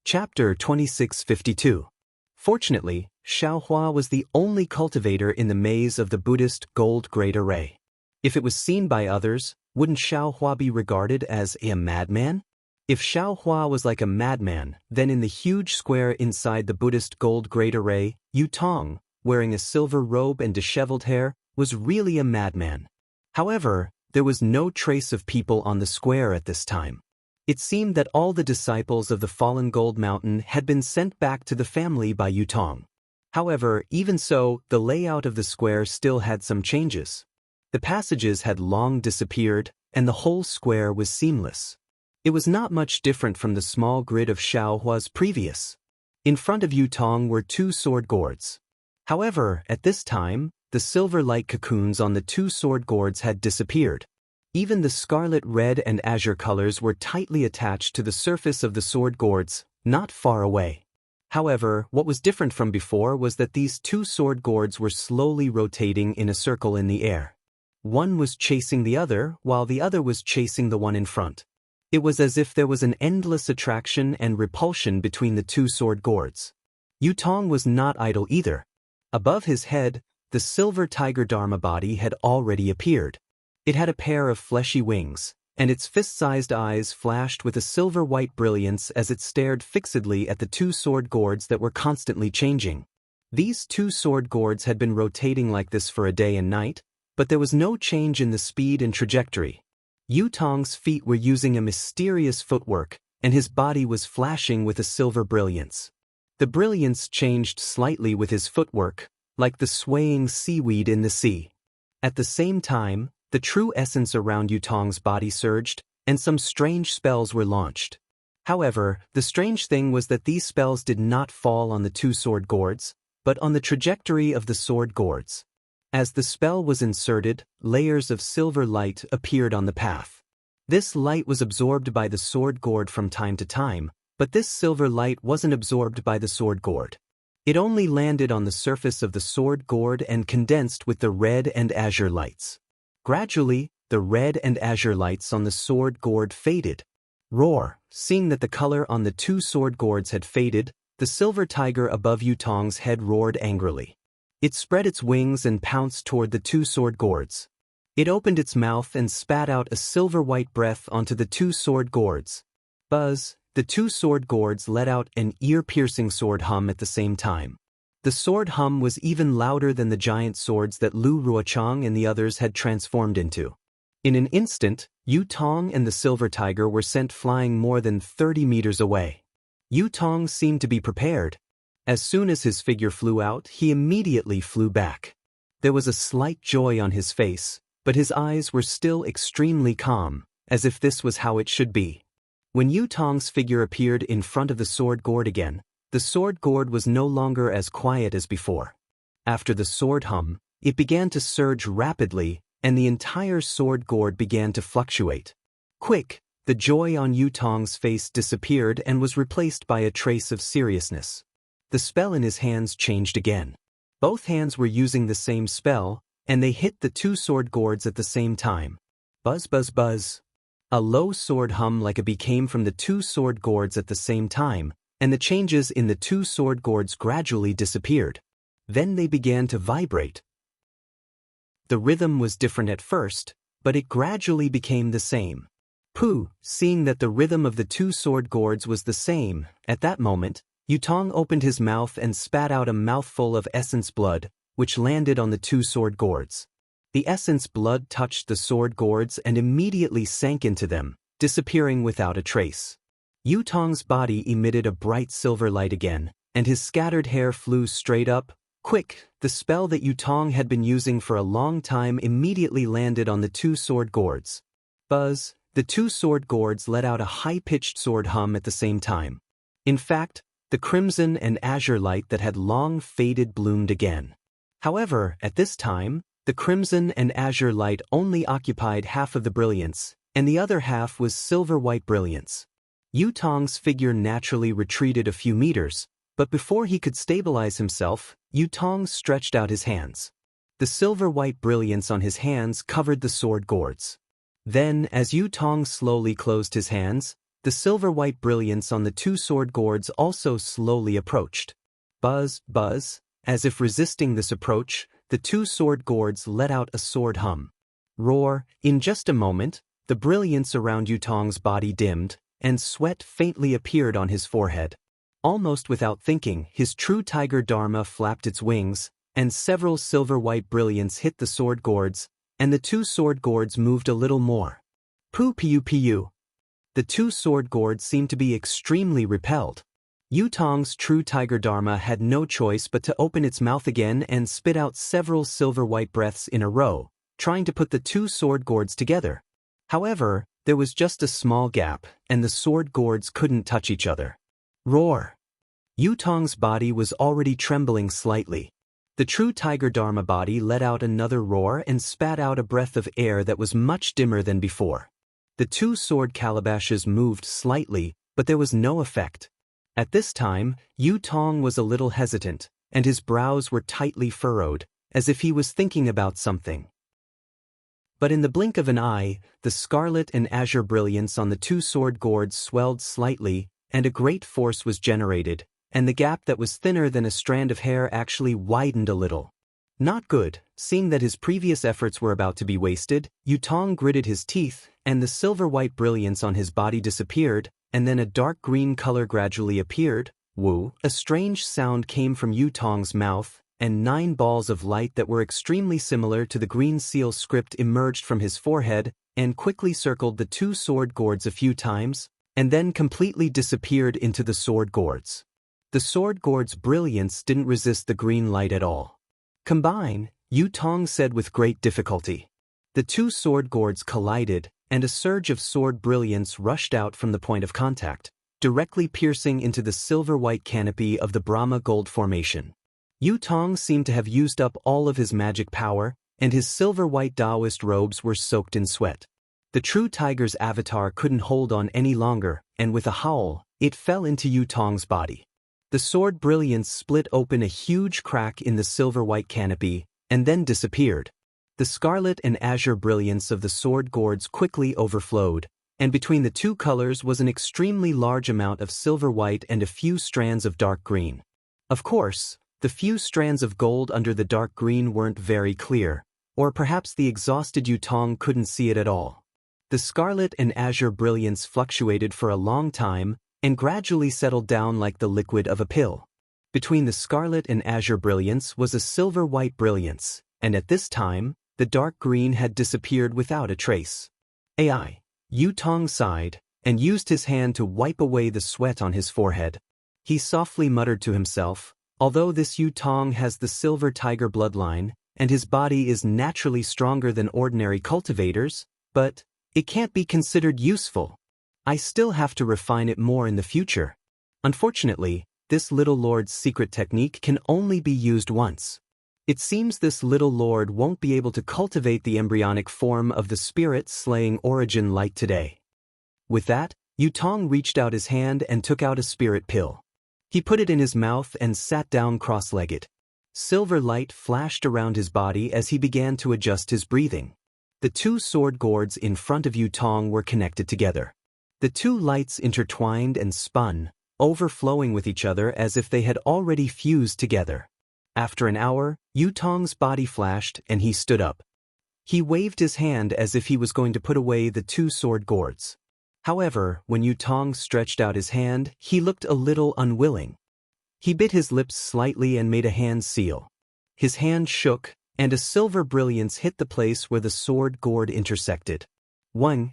Chapter 2652. Fortunately, Xiaohua was the only cultivator in the maze of the Buddhist gold great array. If it was seen by others, wouldn't Xiaohua be regarded as a madman? If Xiaohua was like a madman, then in the huge square inside the Buddhist gold great array, Yu Tong, wearing a silver robe and disheveled hair, was really a madman. However, there was no trace of people on the square at this time. It seemed that all the disciples of the fallen gold mountain had been sent back to the family by Yu Tong. However, even so, the layout of the square still had some changes. The passages had long disappeared, and the whole square was seamless. It was not much different from the small grid of Xiaohua's previous. In front of Yu Tong were two sword gourds. However, at this time, the silver light cocoons on the two sword gourds had disappeared. Even the scarlet, red, and azure colors were tightly attached to the surface of the sword gourds, not far away. However, what was different from before was that these two sword gourds were slowly rotating in a circle in the air. One was chasing the other, while the other was chasing the one in front. It was as if there was an endless attraction and repulsion between the two sword gourds. Yu Tong was not idle either. Above his head, the silver tiger Dharma body had already appeared. It had a pair of fleshy wings, and its fist-sized eyes flashed with a silver-white brilliance as it stared fixedly at the two sword gourds that were constantly changing. These two sword gourds had been rotating like this for a day and night, but there was no change in the speed and trajectory. Yu Tong's feet were using a mysterious footwork, and his body was flashing with a silver brilliance. The brilliance changed slightly with his footwork, like the swaying seaweed in the sea. At the same time, the true essence around Yu Tong's body surged, and some strange spells were launched. However, the strange thing was that these spells did not fall on the two sword gourds, but on the trajectory of the sword gourds. As the spell was inserted, layers of silver light appeared on the path. This light was absorbed by the sword gourd from time to time, but this silver light wasn't absorbed by the sword gourd. It only landed on the surface of the sword gourd and condensed with the red and azure lights. Gradually, the red and azure lights on the sword gourd faded. Roar! Seeing that the color on the two sword gourds had faded, the silver tiger above Yu Tong's head roared angrily. It spread its wings and pounced toward the two sword gourds. It opened its mouth and spat out a silver-white breath onto the two sword gourds. Buzz! The two sword gourds let out an ear-piercing sword hum at the same time. The sword hum was even louder than the giant swords that Lu Ruochang and the others had transformed into. In an instant, Yu Tong and the silver tiger were sent flying more than 30 meters away. Yu Tong seemed to be prepared. As soon as his figure flew out, he immediately flew back. There was a slight joy on his face, but his eyes were still extremely calm, as if this was how it should be. When Yu Tong's figure appeared in front of the sword gourd again, the sword gourd was no longer as quiet as before. After the sword hum, it began to surge rapidly, and the entire sword gourd began to fluctuate. Quick! The joy on Yu Tong's face disappeared and was replaced by a trace of seriousness. The spell in his hands changed again. Both hands were using the same spell, and they hit the two sword gourds at the same time. Buzz, buzz, buzz. A low sword hum like a bee came from the two sword gourds at the same time, and the changes in the two sword gourds gradually disappeared. Then they began to vibrate. The rhythm was different at first, but it gradually became the same. Pooh! Seeing that the rhythm of the two sword gourds was the same, at that moment, Yu Tong opened his mouth and spat out a mouthful of essence blood, which landed on the two sword gourds. The essence blood touched the sword gourds and immediately sank into them, disappearing without a trace. Yu Tong's body emitted a bright silver light again, and his scattered hair flew straight up. Quick! The spell that Yu Tong had been using for a long time immediately landed on the two sword gourds. Buzz! The two sword gourds let out a high-pitched sword hum at the same time. In fact, the crimson and azure light that had long faded bloomed again. However, at this time, the crimson and azure light only occupied half of the brilliance, and the other half was silver-white brilliance. Yu Tong's figure naturally retreated a few meters, but before he could stabilize himself, Yu Tong stretched out his hands. The silver-white brilliance on his hands covered the sword gourds. Then, as Yu Tong slowly closed his hands, the The silver-white brilliance on the two sword gourds also slowly approached. Buzz, buzz, as if resisting this approach, the two sword gourds let out a sword hum. Roar. In just a moment, the brilliance around Yutong's body dimmed, and sweat faintly appeared on his forehead. Almost without thinking, his true tiger dharma flapped its wings, and several silver-white brilliance hit the sword gourds, and the two sword gourds moved a little more. Pu. The two sword gourds seemed to be extremely repelled. Yutong's true tiger dharma had no choice but to open its mouth again and spit out several silver-white breaths in a row, trying to put the two sword gourds together. However, there was just a small gap, and the sword gourds couldn't touch each other. Roar! Yutong's body was already trembling slightly. The true tiger dharma body let out another roar and spat out a breath of air that was much dimmer than before. The two sword calabashes moved slightly, but there was no effect. At this time, Yutong was a little hesitant, and his brows were tightly furrowed, as if he was thinking about something. But in the blink of an eye, the scarlet and azure brilliance on the two sword gourds swelled slightly, and a great force was generated, and the gap that was thinner than a strand of hair actually widened a little. Not good. Seeing that his previous efforts were about to be wasted, Yutong gritted his teeth, and the silver-white brilliance on his body disappeared, and then a dark green color gradually appeared. Woo! A strange sound came from Yutong's mouth, and 9 balls of light that were extremely similar to the green seal script emerged from his forehead, and quickly circled the two sword gourds a few times, and then completely disappeared into the sword gourds. The sword gourds' brilliance didn't resist the green light at all. Combine, Yutong said with great difficulty. The two sword gourds collided, and a surge of sword brilliance rushed out from the point of contact, directly piercing into the silver-white canopy of the Brahma gold formation. Yutong seemed to have used up all of his magic power, and his silver-white Daoist robes were soaked in sweat. The true tiger's avatar couldn't hold on any longer, and with a howl, it fell into Yutong's body. The sword brilliance split open a huge crack in the silver-white canopy, and then disappeared. The scarlet and azure brilliance of the sword gourds quickly overflowed, and between the two colors was an extremely large amount of silver-white and a few strands of dark green. Of course, the few strands of gold under the dark green weren't very clear, or perhaps the exhausted Yutong couldn't see it at all. The scarlet and azure brilliance fluctuated for a long time, and gradually settled down like the liquid of a pill. Between the scarlet and azure brilliance was a silver-white brilliance, and at this time, the dark green had disappeared without a trace. AI. Yutong sighed, and used his hand to wipe away the sweat on his forehead. He softly muttered to himself, although this Yutong has the silver tiger bloodline, and his body is naturally stronger than ordinary cultivators, but it can't be considered useful. I still have to refine it more in the future. Unfortunately, this little lord's secret technique can only be used once. It seems this little lord won't be able to cultivate the embryonic form of the spirit-slaying origin light today. With that, Yutong reached out his hand and took out a spirit pill. He put it in his mouth and sat down cross-legged. Silver light flashed around his body as he began to adjust his breathing. The two sword gourds in front of Yutong were connected together. The two lights intertwined and spun, overflowing with each other as if they had already fused together. After an hour, Yutong's body flashed and he stood up. He waved his hand as if he was going to put away the two sword gourds. However, when Yutong stretched out his hand, he looked a little unwilling. He bit his lips slightly and made a hand seal. His hand shook, and a silver brilliance hit the place where the sword gourd intersected.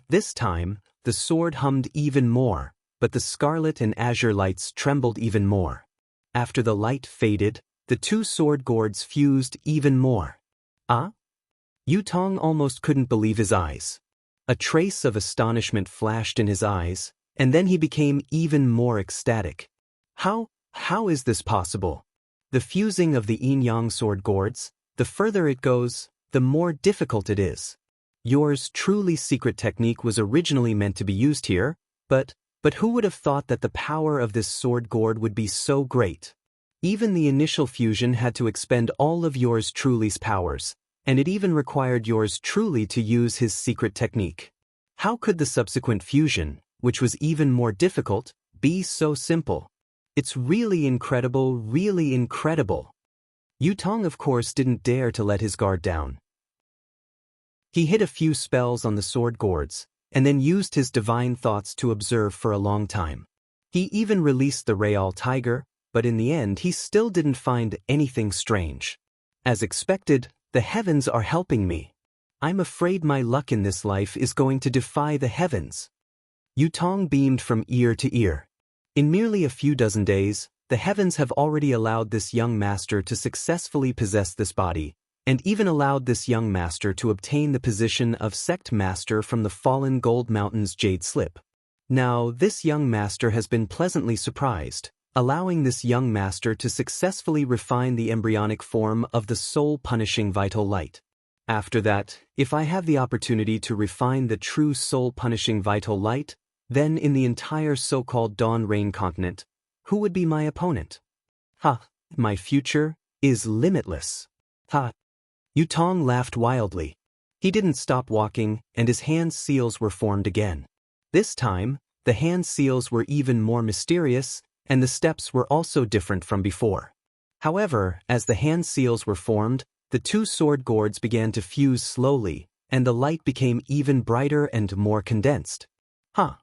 This time, the sword hummed even more, but the scarlet and azure lights trembled even more. After the light faded, the two sword gourds fused even more. Ah? Yutong almost couldn't believe his eyes. A trace of astonishment flashed in his eyes, and then he became even more ecstatic. How is this possible? The fusing of the yin-yang sword gourds, the further it goes, the more difficult it is. Yours truly secret technique was originally meant to be used here, but who would have thought that the power of this sword gourd would be so great? Even the initial fusion had to expend all of yours truly's powers, and it even required yours truly to use his secret technique. How could the subsequent fusion, which was even more difficult, be so simple. It's really incredible, really incredible. Yutong, of course, didn't dare to let his guard down. He hit a few spells on the sword gourds, and then used his divine thoughts to observe for a long time. He even released the Real Tiger, but in the end he still didn't find anything strange. As expected, the heavens are helping me. I'm afraid my luck in this life is going to defy the heavens. Yutong beamed from ear to ear. In merely a few dozen days, the heavens have already allowed this young master to successfully possess this body, and even allowed this young master to obtain the position of sect master from the fallen Gold Mountain's Jade Slip. Now, this young master has been pleasantly surprised, allowing this young master to successfully refine the embryonic form of the soul-punishing vital light. After that, if I have the opportunity to refine the true soul-punishing vital light, then in the entire so-called Dawn Rain continent, who would be my opponent? Ha! My future is limitless. Ha! Yutong laughed wildly. He didn't stop walking, and his hand seals were formed again. This time, the hand seals were even more mysterious, and the steps were also different from before. However, as the hand seals were formed, the two sword gourds began to fuse slowly, and the light became even brighter and more condensed.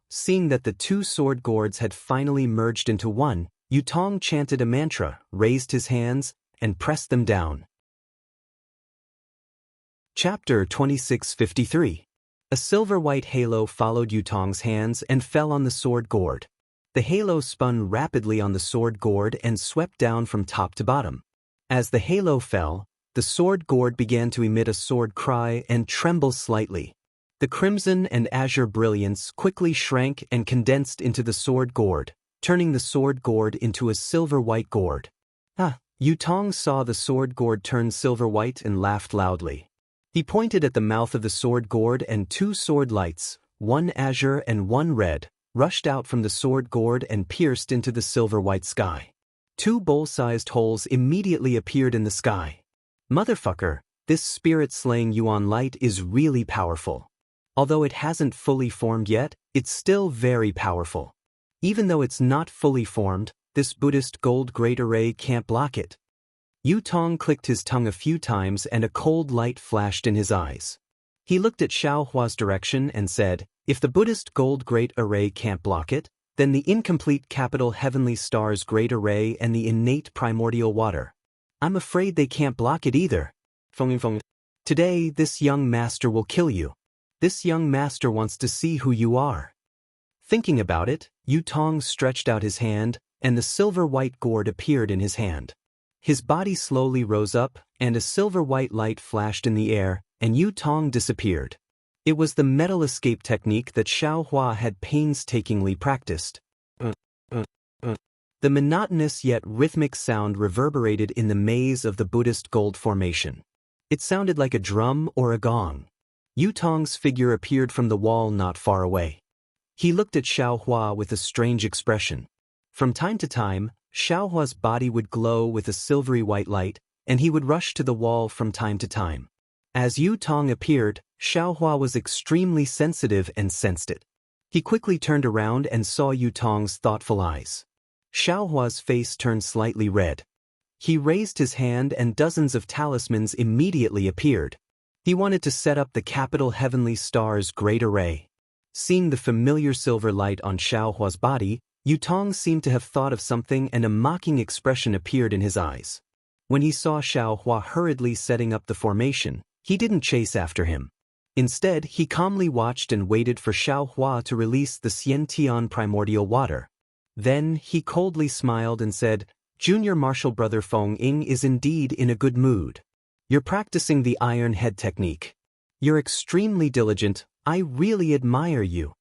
Seeing that the two sword gourds had finally merged into one, Yutong chanted a mantra, raised his hands, and pressed them down. Chapter 2653. A silver-white halo followed Yutong's hands and fell on the sword gourd. The halo spun rapidly on the sword gourd and swept down from top to bottom. As the halo fell, the sword gourd began to emit a sword cry and tremble slightly. The crimson and azure brilliance quickly shrank and condensed into the sword gourd, turning the sword gourd into a silver-white gourd. Yutong saw the sword gourd turn silver-white and laughed loudly. He pointed at the mouth of the sword gourd, and two sword lights, one azure and one red, rushed out from the sword gourd and pierced into the silver-white sky. Two bowl-sized holes immediately appeared in the sky. Motherfucker, this spirit-slaying Yuan light is really powerful. Although it hasn't fully formed yet, it's still very powerful. Even though it's not fully formed, this Buddhist gold great array can't block it. Yutong clicked his tongue a few times and a cold light flashed in his eyes. He looked at Xiaohua's direction and said, if the Buddhist gold great array can't block it, then the incomplete capital heavenly stars great array and the innate primordial water. I'm afraid they can't block it either. Today, this young master will kill you. This young master wants to see who you are. Thinking about it, Yutong stretched out his hand, and the silver-white gourd appeared in his hand. His body slowly rose up, and a silver-white light flashed in the air, and Yutong disappeared. It was the metal escape technique that Xiaohua had painstakingly practiced. The monotonous yet rhythmic sound reverberated in the maze of the Buddhist gold formation. It sounded like a drum or a gong. Yutong's figure appeared from the wall not far away. He looked at Xiaohua with a strange expression. From time to time, Xiaohua's body would glow with a silvery white light, and he would rush to the wall from time to time. As Yutong appeared, Xiaohua was extremely sensitive and sensed it. He quickly turned around and saw Yutong's thoughtful eyes. Xiaohua's face turned slightly red. He raised his hand and dozens of talismans immediately appeared. He wanted to set up the capital heavenly stars great array. Seeing the familiar silver light on Xiaohua's body, Yutong seemed to have thought of something, and a mocking expression appeared in his eyes. When he saw Xiaohua hurriedly setting up the formation, he didn't chase after him. Instead, he calmly watched and waited for Xiaohua to release the Xiantian primordial water. Then, he coldly smiled and said, Junior Martial Brother Feng Ying is indeed in a good mood. You're practicing the iron head technique. You're extremely diligent. I really admire you.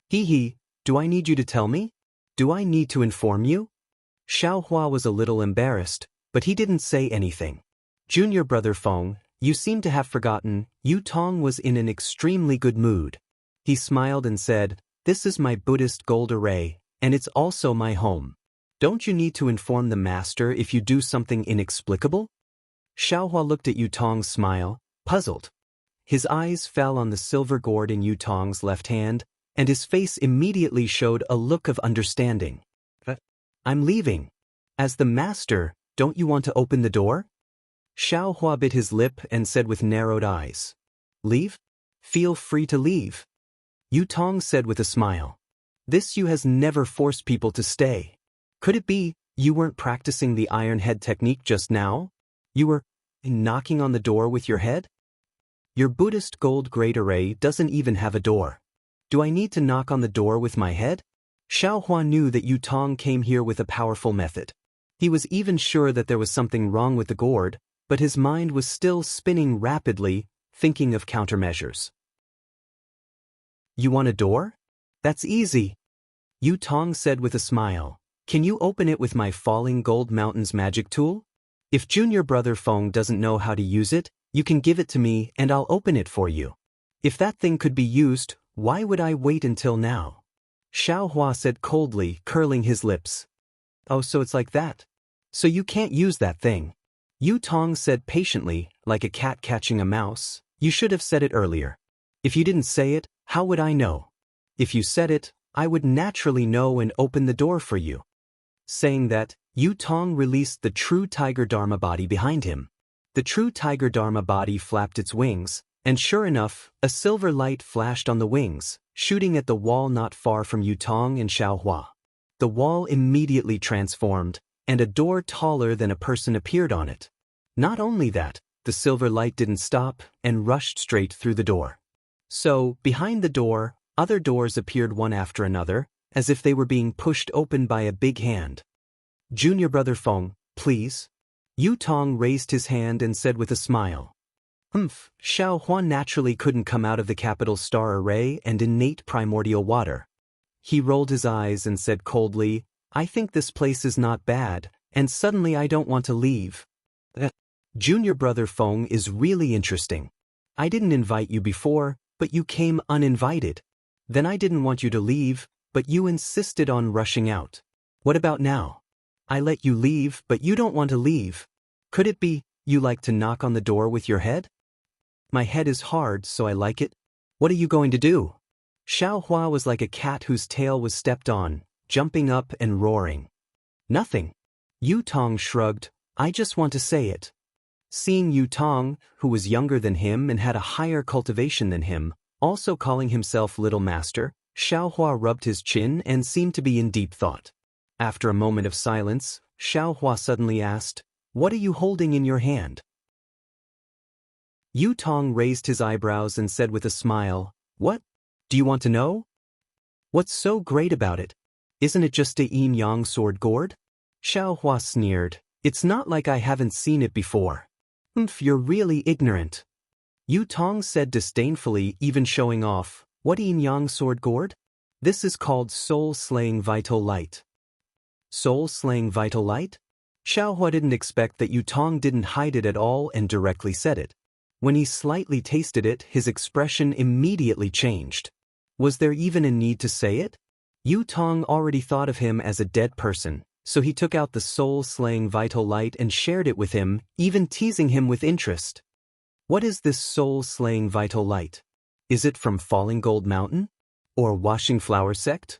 Hee, do I need you to tell me? Do I need to inform you? Xiaohua was a little embarrassed, but he didn't say anything. Junior Brother Feng, you seem to have forgotten, Yutong was in an extremely good mood. He smiled and said, this is my Buddhist gold array, and it's also my home. Don't you need to inform the master if you do something inexplicable? Xiaohua looked at Yutong's smile, puzzled. His eyes fell on the silver gourd in Yutong's left hand, and his face immediately showed a look of understanding. I'm leaving. As the master, don't you want to open the door? Xiaohua bit his lip and said with narrowed eyes. Leave? Feel free to leave. Yu Tong said with a smile. This Yu has never forced people to stay. Could it be you weren't practicing the iron head technique just now? You were knocking on the door with your head? Your Buddhist gold grade array doesn't even have a door. Do I need to knock on the door with my head? Xiaohua knew that Yu Tong came here with a powerful method. He was even sure that there was something wrong with the gourd, but his mind was still spinning rapidly, thinking of countermeasures. You want a door? That's easy. Yu Tong said with a smile. Can you open it with my Falling Gold Mountains magic tool? If junior brother Feng doesn't know how to use it, you can give it to me and I'll open it for you. If that thing could be used, why would I wait until now? Xiaohua said coldly, curling his lips. Oh, so it's like that. So you can't use that thing. Yu Tong said patiently, like a cat catching a mouse. You should have said it earlier. If you didn't say it, how would I know? If you said it, I would naturally know and open the door for you. Saying that, Yu Tong released the true tiger dharma body behind him. The true tiger dharma body flapped its wings, and sure enough, a silver light flashed on the wings, shooting at the wall not far from Yu Tong and Xiaohua. The wall immediately transformed, and a door taller than a person appeared on it. Not only that, the silver light didn't stop and rushed straight through the door. So, behind the door, other doors appeared one after another, as if they were being pushed open by a big hand. Junior brother Feng, please. Yu Tong raised his hand and said with a smile. Xiaohua naturally couldn't come out of the capital star array and innate primordial water. He rolled his eyes and said coldly, I think this place is not bad, and suddenly I don't want to leave. Junior brother Feng is really interesting. I didn't invite you before, but you came uninvited. Then I didn't want you to leave, but you insisted on rushing out. What about now? I let you leave, but you don't want to leave. Could it be you like to knock on the door with your head? My head is hard, so I like it. What are you going to do? Xiaohua was like a cat whose tail was stepped on, jumping up and roaring. Nothing. Yu Tong shrugged. I just want to say it. Seeing Yu Tong, who was younger than him and had a higher cultivation than him, also calling himself Little Master, Xiaohua rubbed his chin and seemed to be in deep thought. After a moment of silence, Xiaohua suddenly asked, What are you holding in your hand? Yu Tong raised his eyebrows and said with a smile, What? Do you want to know? What's so great about it? Isn't it just a yin-yang sword gourd? Xiaohua sneered. It's not like I haven't seen it before. You're really ignorant. Yu Tong said disdainfully, even showing off. What yin-yang sword gourd? This is called soul-slaying vital light. Soul-slaying vital light? Xiaohua didn't expect that Yu Tong didn't hide it at all and directly said it. When he slightly tasted it, his expression immediately changed. Was there even a need to say it? Yu Tong already thought of him as a dead person, so he took out the soul-slaying vital light and shared it with him, even teasing him with interest. What is this soul-slaying vital light? Is it from Falling Gold Mountain? Or Washing Flower Sect?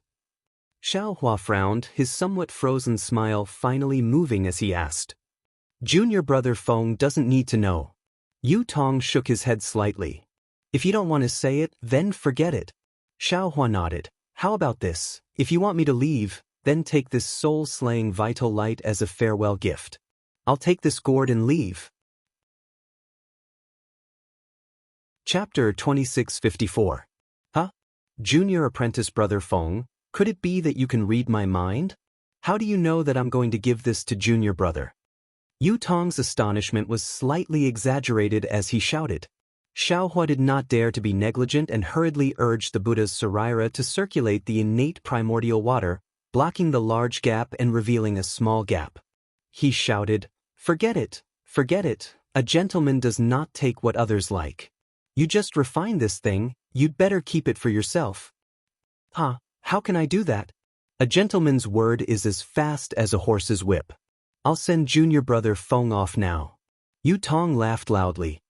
Xiaohua frowned, his somewhat frozen smile finally moving as he asked. Junior brother Feng doesn't need to know. Yu Tong shook his head slightly. If you don't want to say it, then forget it. Xiaohua nodded. How about this? If you want me to leave, then take this soul-slaying vital light as a farewell gift. I'll take this gourd and leave. Chapter 2654. Huh? Junior apprentice brother Feng, could it be that you can read my mind? How do you know that I'm going to give this to junior brother? Yu Tong's astonishment was slightly exaggerated as he shouted. Xiaohua did not dare to be negligent and hurriedly urged the Buddha's saraira to circulate the innate primordial water, blocking the large gap and revealing a small gap. He shouted, Forget it, forget it, a gentleman does not take what others like. You just refine this thing, you'd better keep it for yourself. Huh, how can I do that? A gentleman's word is as fast as a horse's whip. I'll send junior brother Feng off now. Yu Tong laughed loudly.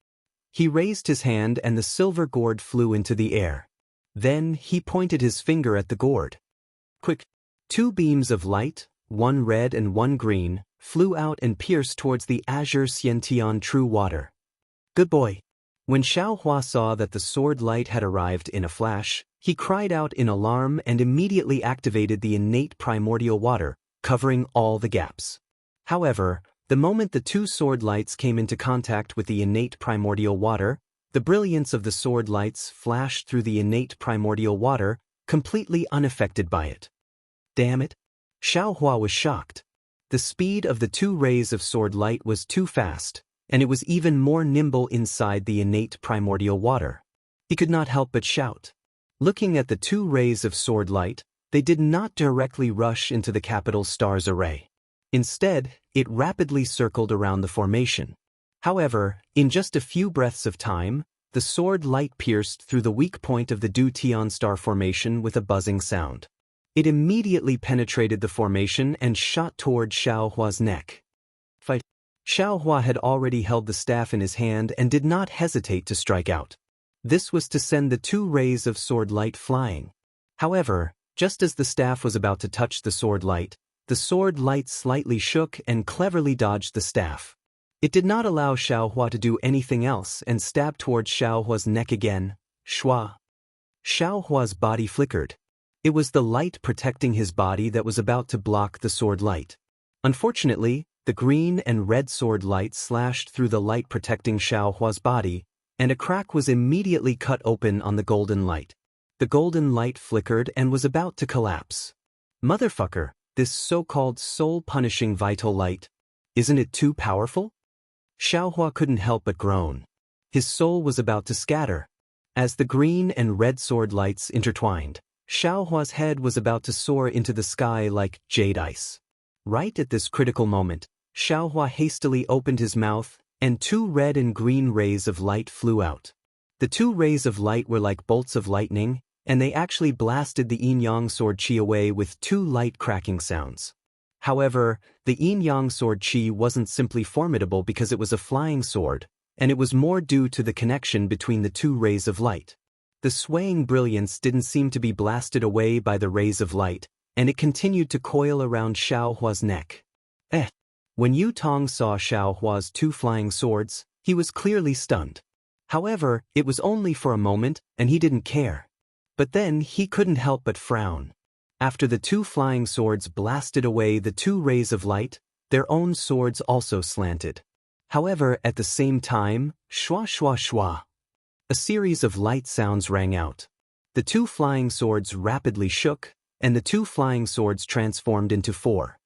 He raised his hand and the silver gourd flew into the air. Then he pointed his finger at the gourd. Quick! 2 beams of light, one red and one green, flew out and pierced towards the azure Xiantian true water. Good boy! When Xiaohua saw that the sword light had arrived in a flash, he cried out in alarm and immediately activated the innate primordial water, covering all the gaps. However, the moment the 2 sword lights came into contact with the innate primordial water, the brilliance of the sword lights flashed through the innate primordial water, completely unaffected by it. Damn it! Xiaohua was shocked. The speed of the 2 rays of sword light was too fast, and it was even more nimble inside the innate primordial water. He could not help but shout. Looking at the 2 rays of sword light, they did not directly rush into the capital star's array. Instead, it rapidly circled around the formation. However, in just a few breaths of time, the sword light pierced through the weak point of the Du Tian star formation with a buzzing sound. It immediately penetrated the formation and shot toward Xiaohua's neck. Fight! Xiaohua had already held the staff in his hand and did not hesitate to strike out. This was to send the 2 rays of sword light flying. However, just as the staff was about to touch the sword light slightly shook and cleverly dodged the staff. It did not allow Xiaohua to do anything else and stabbed towards Xiaohua's neck again. Shua! Xiaohua's body flickered. It was the light protecting his body that was about to block the sword light. Unfortunately, the green and red sword light slashed through the light protecting Xiaohua's body, and a crack was immediately cut open on the golden light. The golden light flickered and was about to collapse. Motherfucker, this so-called soul-punishing vital light. Isn't it too powerful? Xiaohua couldn't help but groan. His soul was about to scatter. As the green and red sword lights intertwined, Xiaohua's head was about to soar into the sky like jade ice. Right at this critical moment, Xiaohua hastily opened his mouth, and 2 red and green rays of light flew out. The 2 rays of light were like bolts of lightning, and they actually blasted the yin-yang sword qi away with 2 light cracking sounds. However, the yin-yang sword qi wasn't simply formidable because it was a flying sword, and it was more due to the connection between the 2 rays of light. The swaying brilliance didn't seem to be blasted away by the rays of light, and it continued to coil around Xiaohua's neck. When Yu Tong saw Xiaohua's 2 flying swords, he was clearly stunned. However, it was only for a moment, and he didn't care. But then he couldn't help but frown. After the 2 flying swords blasted away the 2 rays of light, their own swords also slanted. However, at the same time, shwa shwa shwa, a series of light sounds rang out. The 2 flying swords rapidly shook, and the 2 flying swords transformed into 4.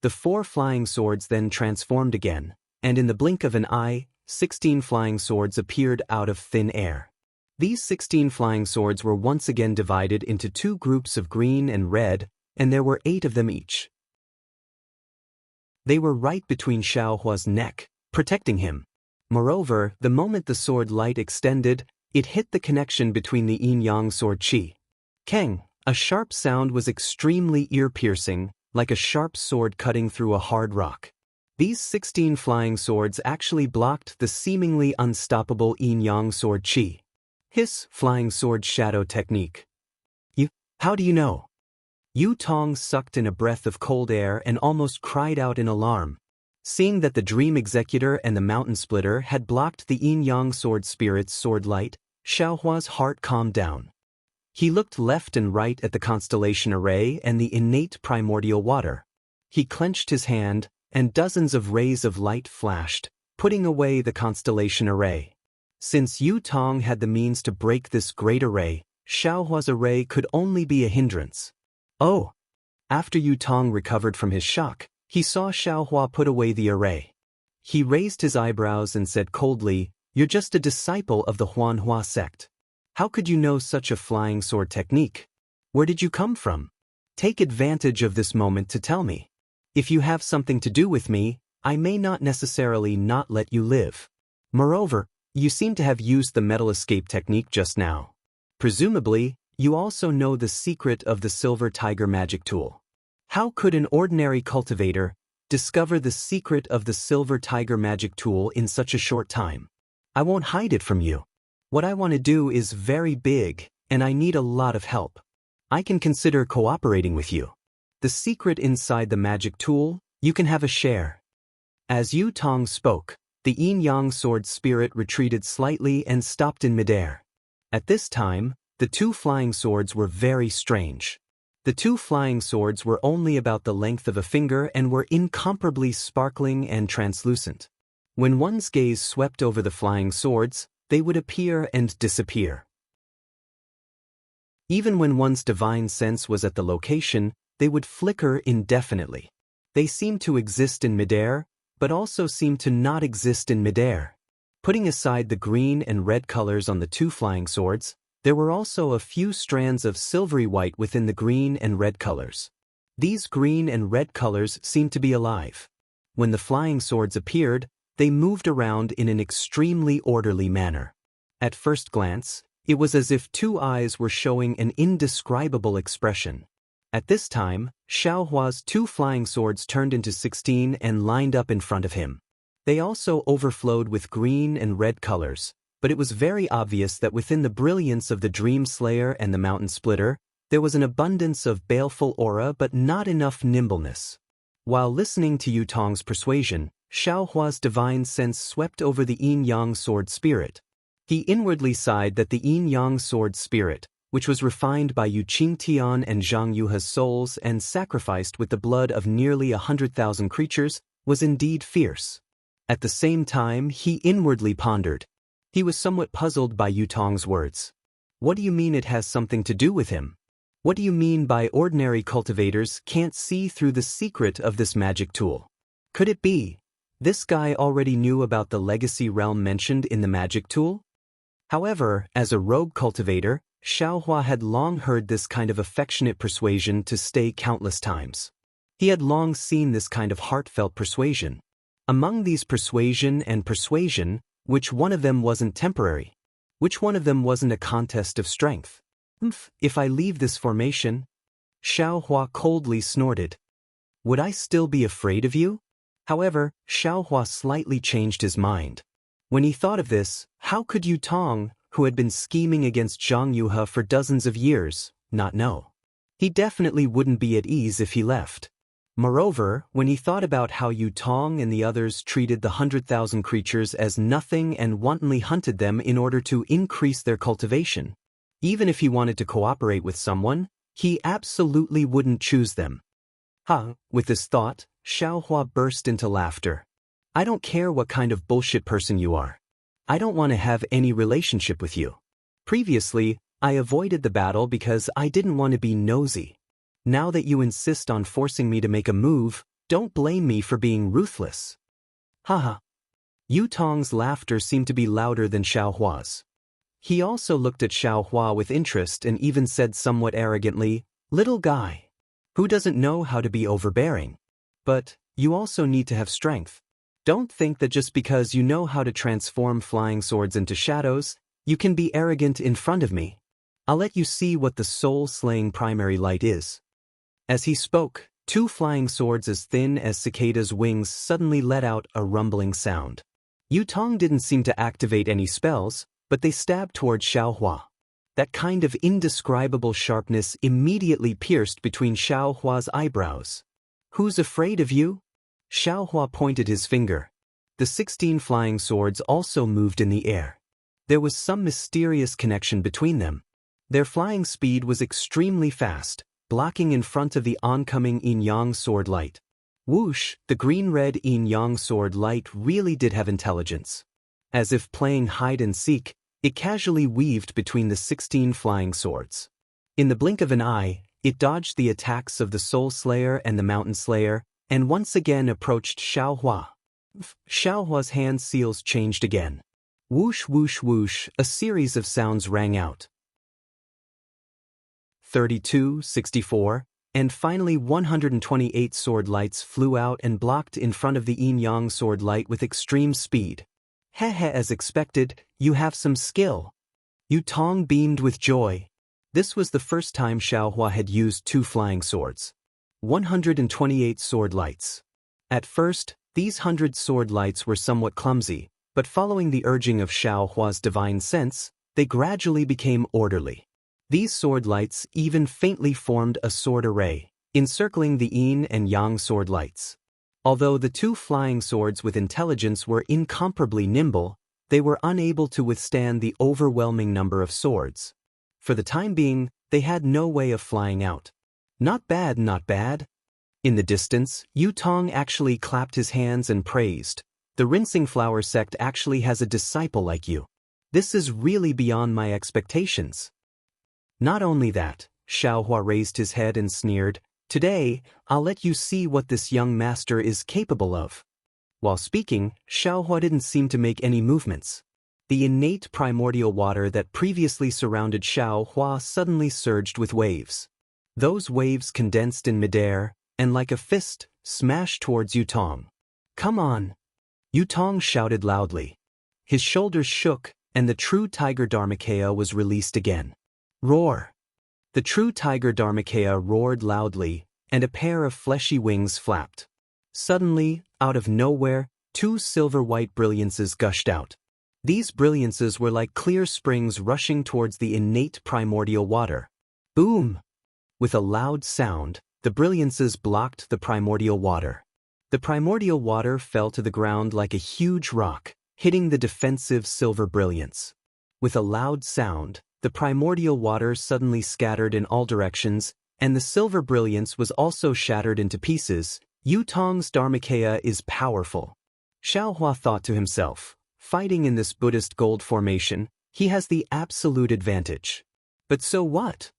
The 4 flying swords then transformed again, and in the blink of an eye, 16 flying swords appeared out of thin air. These 16 flying swords were once again divided into 2 groups of green and red, and there were 8 of them each. They were right between Xiaohua's neck, protecting him. Moreover, the moment the sword light extended, it hit the connection between the yin-yang sword qi. Kang! A sharp sound was extremely ear-piercing, like a sharp sword cutting through a hard rock. These 16 flying swords actually blocked the seemingly unstoppable yin-yang sword qi. Hiss, flying sword shadow technique. How do you know? Yu Tong sucked in a breath of cold air and almost cried out in alarm. Seeing that the Dream Executor and the Mountain Splitter had blocked the yin-yang sword spirit's sword light, Xiaohua's heart calmed down. He looked left and right at the constellation array and the innate primordial water. He clenched his hand, and dozens of rays of light flashed, putting away the constellation array. Since Yu Tong had the means to break this great array, Xiaohua's array could only be a hindrance. Oh! After Yu Tong recovered from his shock, he saw Xiaohua put away the array. He raised his eyebrows and said coldly, "You're just a disciple of the Huanhua sect. How could you know such a flying sword technique? Where did you come from? Take advantage of this moment to tell me. If you have something to do with me, I may not necessarily not let you live. Moreover, you seem to have used the metal escape technique just now. Presumably, you also know the secret of the silver tiger magic tool. How could an ordinary cultivator discover the secret of the silver tiger magic tool in such a short time? I won't hide it from you. What I want to do is very big, and I need a lot of help. I can consider cooperating with you. The secret inside the magic tool, you can have a share." As Yu Tong spoke, the yin-yang sword spirit retreated slightly and stopped in midair. At this time, the two flying swords were very strange. The two flying swords were only about the length of a finger and were incomparably sparkling and translucent. When one's gaze swept over the flying swords, they would appear and disappear. Even when one's divine sense was at the location, they would flicker indefinitely. They seemed to exist in midair, but also seemed to not exist in midair. Putting aside the green and red colors on the two flying swords, there were also a few strands of silvery white within the green and red colors. These green and red colors seemed to be alive. When the flying swords appeared, they moved around in an extremely orderly manner. At first glance, it was as if two eyes were showing an indescribable expression. At this time, Xiaohua's two flying swords turned into 16 and lined up in front of him. They also overflowed with green and red colors, but it was very obvious that within the brilliance of the Dream Slayer and the Mountain Splitter, there was an abundance of baleful aura but not enough nimbleness. While listening to Yu Tong's persuasion, Xiaohua's divine sense swept over the yin-yang sword spirit. He inwardly sighed that the yin-yang sword spirit, which was refined by Yu Qingtian and Zhang Yuhe's souls and sacrificed with the blood of nearly 100,000 creatures, was indeed fierce. At the same time, he inwardly pondered. He was somewhat puzzled by Yu Tong's words. What do you mean it has something to do with him? What do you mean by ordinary cultivators can't see through the secret of this magic tool? Could it be this guy already knew about the legacy realm mentioned in the magic tool? However, as a rogue cultivator, Xiaohua had long heard this kind of affectionate persuasion to stay countless times. He had long seen this kind of heartfelt persuasion. Among these persuasion, which one of them wasn't temporary? Which one of them wasn't a contest of strength? If I leave this formation? Xiaohua coldly snorted. Would I still be afraid of you? However, Xiaohua slightly changed his mind. When he thought of this, how could Yu Tong, who had been scheming against Zhang Yuhe for dozens of years, not know? He definitely wouldn't be at ease if he left. Moreover, when he thought about how Yu Tong and the others treated the 100,000 creatures as nothing and wantonly hunted them in order to increase their cultivation, even if he wanted to cooperate with someone, he absolutely wouldn't choose them. With this thought, Xiaohua burst into laughter. I don't care what kind of bullshit person you are. I don't want to have any relationship with you. Previously, I avoided the battle because I didn't want to be nosy. Now that you insist on forcing me to make a move, don't blame me for being ruthless. Haha. Yu Tong's laughter seemed to be louder than Xiaohua's. He also looked at Xiaohua with interest and even said somewhat arrogantly, "Little guy. Who doesn't know how to be overbearing? But you also need to have strength. Don't think that just because you know how to transform flying swords into shadows, you can be arrogant in front of me. I'll let you see what the soul-slaying primary light is." As he spoke, two flying swords as thin as cicadas' wings suddenly let out a rumbling sound. Yu Tong didn't seem to activate any spells, but they stabbed toward Xiaohua. That kind of indescribable sharpness immediately pierced between Xiaohua's eyebrows. "Who's afraid of you?" Xiaohua pointed his finger. The 16 flying swords also moved in the air. There was some mysterious connection between them. Their flying speed was extremely fast, blocking in front of the oncoming yin-yang sword light. Whoosh, the green-red yin-yang sword light really did have intelligence. As if playing hide-and-seek, it casually weaved between the 16 flying swords. In the blink of an eye, it dodged the attacks of the Soul Slayer and the Mountain Slayer, and once again approached Xiaohua. Xiaohua's hand seals changed again. Whoosh whoosh whoosh, a series of sounds rang out. 32, 64, and finally 128 sword lights flew out and blocked in front of the yin-yang sword light with extreme speed. Heh, as expected, you have some skill. Yu Tong beamed with joy. This was the first time Xiaohua had used two flying swords. 128 sword lights. At first, these 100 sword lights were somewhat clumsy, but following the urging of Xiaohua's divine sense, they gradually became orderly. These sword lights even faintly formed a sword array, encircling the yin and yang sword lights. Although the two flying swords with intelligence were incomparably nimble, they were unable to withstand the overwhelming number of swords. For the time being, they had no way of flying out. Not bad, not bad. In the distance, Yu Tong actually clapped his hands and praised. The Rinsing Flower sect actually has a disciple like you. This is really beyond my expectations. Not only that, Xiaohua raised his head and sneered, today, I'll let you see what this young master is capable of. While speaking, Xiaohua didn't seem to make any movements. The innate primordial water that previously surrounded Xiaohua suddenly surged with waves. Those waves condensed in midair, and like a fist, smashed towards Yu Tong. Come on! Yu Tong shouted loudly. His shoulders shook, and the true tiger Dharmakaya was released again. Roar! The true tiger Dharmakaya roared loudly, and a pair of fleshy wings flapped. Suddenly, out of nowhere, two silver-white brilliances gushed out. These brilliances were like clear springs rushing towards the innate primordial water. Boom! With a loud sound, the brilliances blocked the primordial water. The primordial water fell to the ground like a huge rock, hitting the defensive silver brilliance. With a loud sound, the primordial water suddenly scattered in all directions, and the silver brilliance was also shattered into pieces. Yu Tong's Dharmakaya is powerful. Xiaohua thought to himself, fighting in this Buddhist gold formation, he has the absolute advantage. But so what?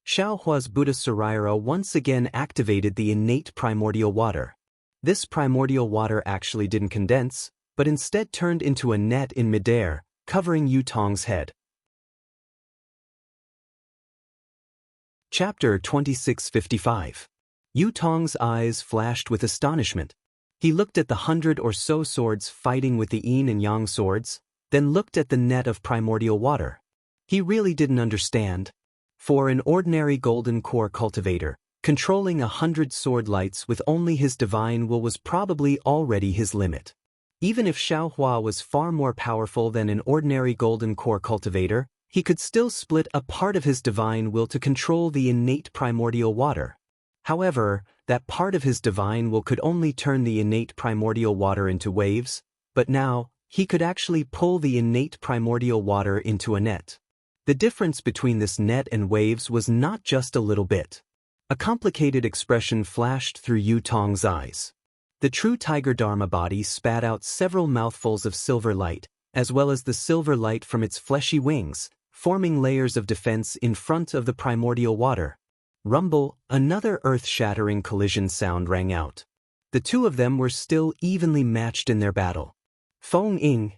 Xiaohua's Buddha Saraira once again activated the innate primordial water. This primordial water actually didn't condense, but instead turned into a net in midair, covering Yu Tong's head. Chapter 2655. Yu Tong's eyes flashed with astonishment. He looked at the 100 or so swords fighting with the yin and yang swords, then looked at the net of primordial water. He really didn't understand. For an ordinary golden core cultivator, controlling 100 sword lights with only his divine will was probably already his limit. Even if Xiaohua was far more powerful than an ordinary golden core cultivator, he could still split a part of his divine will to control the innate primordial water. However, that part of his divine will could only turn the innate primordial water into waves, but now, he could actually pull the innate primordial water into a net. The difference between this net and waves was not just a little bit. A complicated expression flashed through Yu Tong's eyes. The true tiger Dharma body spat out several mouthfuls of silver light, as well as the silver light from its fleshy wings, forming layers of defense in front of the primordial water. Rumble, another earth-shattering collision sound rang out. The two of them were still evenly matched in their battle. Feng Ying.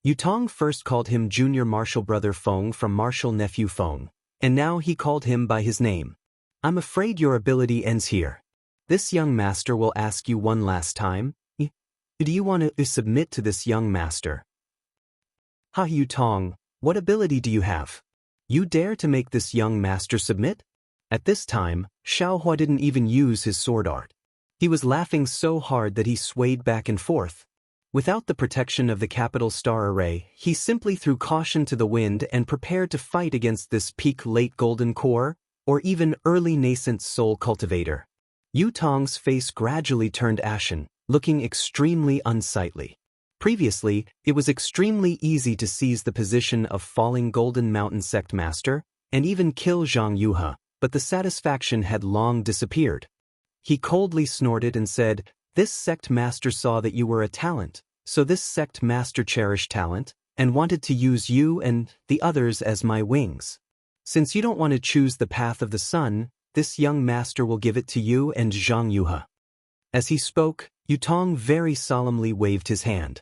Yu Tong first called him Junior Martial Brother Feng from Martial Nephew Feng, and now he called him by his name. I'm afraid your ability ends here. This young master will ask you one last time. Do you want to submit to this young master? Ha, Yu Tong, what ability do you have? You dare to make this young master submit? At this time, Xiaohua didn't even use his sword art. He was laughing so hard that he swayed back and forth. Without the protection of the capital star array, he simply threw caution to the wind and prepared to fight against this peak late golden core, or even early nascent soul cultivator. Yu Tong's face gradually turned ashen, looking extremely unsightly. Previously, it was extremely easy to seize the position of falling golden mountain sect master, and even kill Zhang Yuhe, but the satisfaction had long disappeared. He coldly snorted and said, "This sect master saw that you were a talent, so this sect master cherished talent, and wanted to use you and the others as my wings. Since you don't want to choose the path of the sun, this young master will give it to you and Zhang Yuhe." As he spoke, Yu Tong very solemnly waved his hand.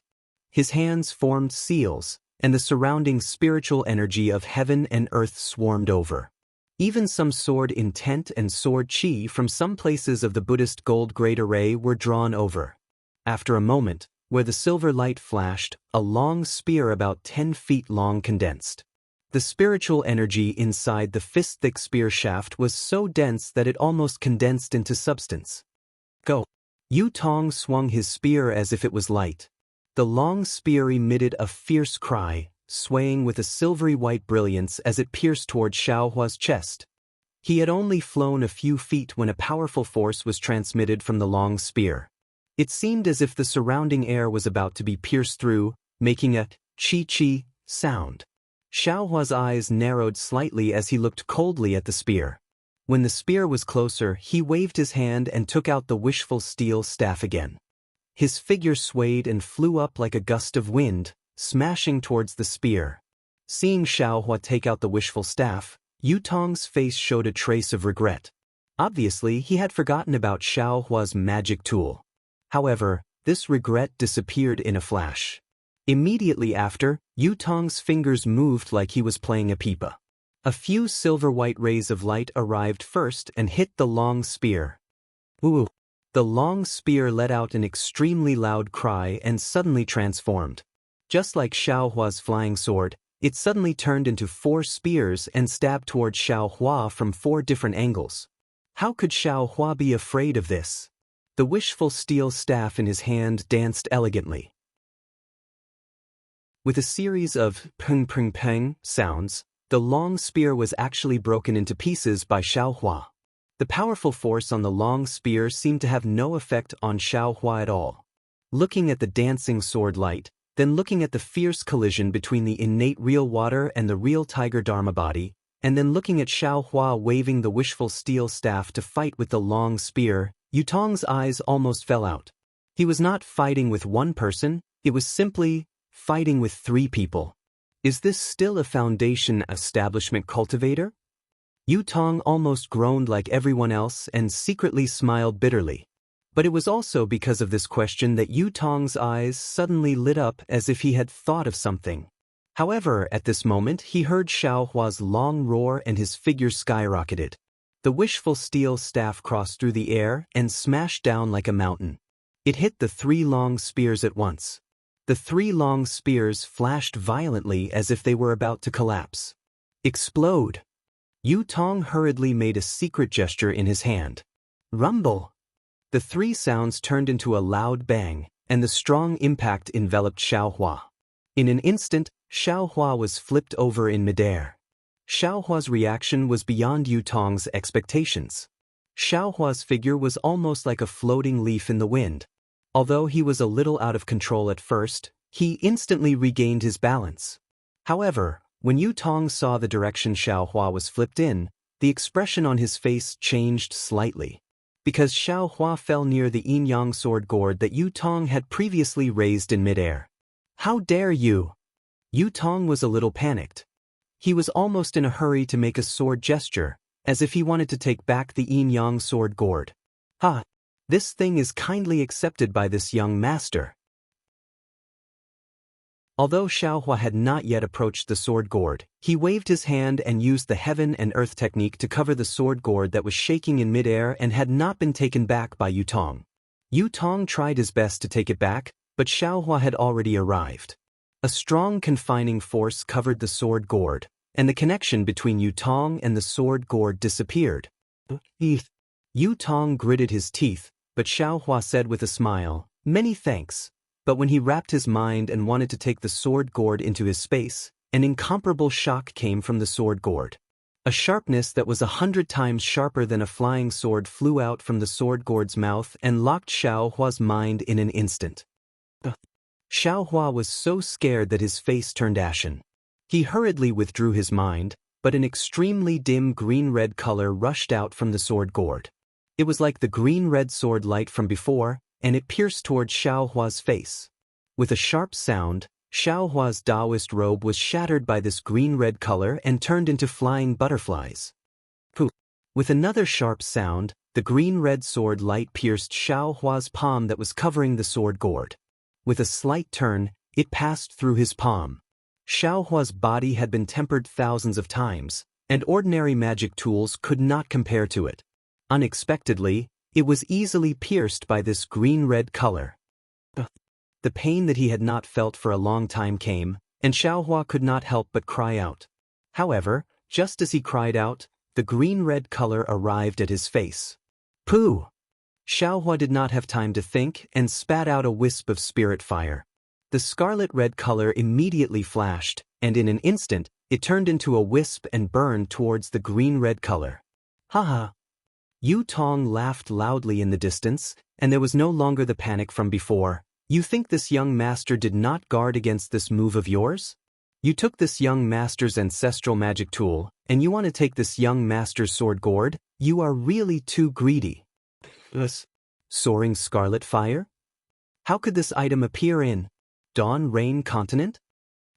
His hands formed seals, and the surrounding spiritual energy of heaven and earth swarmed over. Even some sword intent and sword chi from some places of the Buddhist gold grade array were drawn over. After a moment, where the silver light flashed, a long spear about 10 feet long condensed. The spiritual energy inside the fist-thick spear shaft was so dense that it almost condensed into substance. Go! Yu Tong swung his spear as if it was light. The long spear emitted a fierce cry, swaying with a silvery white brilliance as it pierced toward Xiaohua's chest. He had only flown a few feet when a powerful force was transmitted from the long spear. It seemed as if the surrounding air was about to be pierced through, making a chi-chi sound. Xiaohua's eyes narrowed slightly as he looked coldly at the spear. When the spear was closer, he waved his hand and took out the wishful steel staff again. His figure swayed and flew up like a gust of wind, smashing towards the spear. Seeing Xiaohua take out the wishful staff, Yutong's face showed a trace of regret. Obviously, he had forgotten about Xiaohua's magic tool. However, this regret disappeared in a flash. Immediately after, Yutong's fingers moved like he was playing a pipa. A few silver-white rays of light arrived first and hit the long spear. Ooh! The long spear let out an extremely loud cry and suddenly transformed. Just like Xiaohua's flying sword, it suddenly turned into 4 spears and stabbed toward Xiaohua from 4 different angles. How could Xiaohua be afraid of this? The wishful steel staff in his hand danced elegantly. With a series of peng peng peng sounds, the long spear was actually broken into pieces by Xiaohua. The powerful force on the long spear seemed to have no effect on Xiaohua at all. Looking at the dancing sword light, then looking at the fierce collision between the innate real water and the real tiger dharma body, and then looking at Xiaohua waving the wishful steel staff to fight with the long spear, Yutong's eyes almost fell out. He was not fighting with one person, it was simply fighting with 3 people. Is this still a foundation establishment cultivator? Yutong almost groaned like everyone else and secretly smiled bitterly. But it was also because of this question that Yutong's eyes suddenly lit up as if he had thought of something. However, at this moment he heard Xiaohua's long roar and his figure skyrocketed. The wishful steel staff crossed through the air and smashed down like a mountain. It hit the 3 long spears at once. The 3 long spears flashed violently as if they were about to collapse. Explode! Yutong hurriedly made a secret gesture in his hand. Rumble! The 3 sounds turned into a loud bang, and the strong impact enveloped Xiaohua. In an instant, Xiaohua was flipped over in midair. Xiaohua's reaction was beyond Yutong's expectations. Xiaohua's figure was almost like a floating leaf in the wind. Although he was a little out of control at first, he instantly regained his balance. However, when Yutong saw the direction Xiaohua was flipped in, the expression on his face changed slightly. Because Xiaohua fell near the yin-yang sword gourd that Yutong had previously raised in midair. How dare you! Yutong was a little panicked. He was almost in a hurry to make a sword gesture, as if he wanted to take back the yin-yang sword gourd. Ha! This thing is kindly accepted by this young master. Although Xiaohua had not yet approached the sword gourd, he waved his hand and used the heaven and earth technique to cover the sword gourd that was shaking in midair and had not been taken back by Yutong. Yutong tried his best to take it back, but Xiaohua had already arrived. A strong confining force covered the sword gourd, and the connection between Yutong and the sword gourd disappeared. Yutong gritted his teeth, but Xiaohua said with a smile, "Many thanks." But when he wrapped his mind and wanted to take the sword gourd into his space, an incomparable shock came from the sword gourd. A sharpness that was 100 times sharper than a flying sword flew out from the sword gourd's mouth and locked Xiaohua's mind in an instant. Xiaohua was so scared that his face turned ashen. He hurriedly withdrew his mind, but an extremely dim green-red color rushed out from the sword gourd. It was like the green-red sword light from before, and it pierced towards Xiaohua's face. With a sharp sound, Xiaohua's Daoist robe was shattered by this green-red color and turned into flying butterflies. Poof! With another sharp sound, the green-red sword light pierced Xiaohua's palm that was covering the sword gourd. With a slight turn, it passed through his palm. Xiaohua's body had been tempered thousands of times, and ordinary magic tools could not compare to it. Unexpectedly, it was easily pierced by this green-red color. The pain that he had not felt for a long time came, and Xiaohua could not help but cry out. However, just as he cried out, the green-red color arrived at his face. Pooh! Xiaohua did not have time to think and spat out a wisp of spirit fire. The scarlet-red color immediately flashed, and in an instant, it turned into a wisp and burned towards the green-red color. Haha! Yu Tong laughed loudly in the distance, and there was no longer the panic from before. You think this young master did not guard against this move of yours? You took this young master's ancestral magic tool, and you want to take this young master's sword gourd? You are really too greedy. Soaring scarlet fire? How could this item appear in Dawn Rain Continent?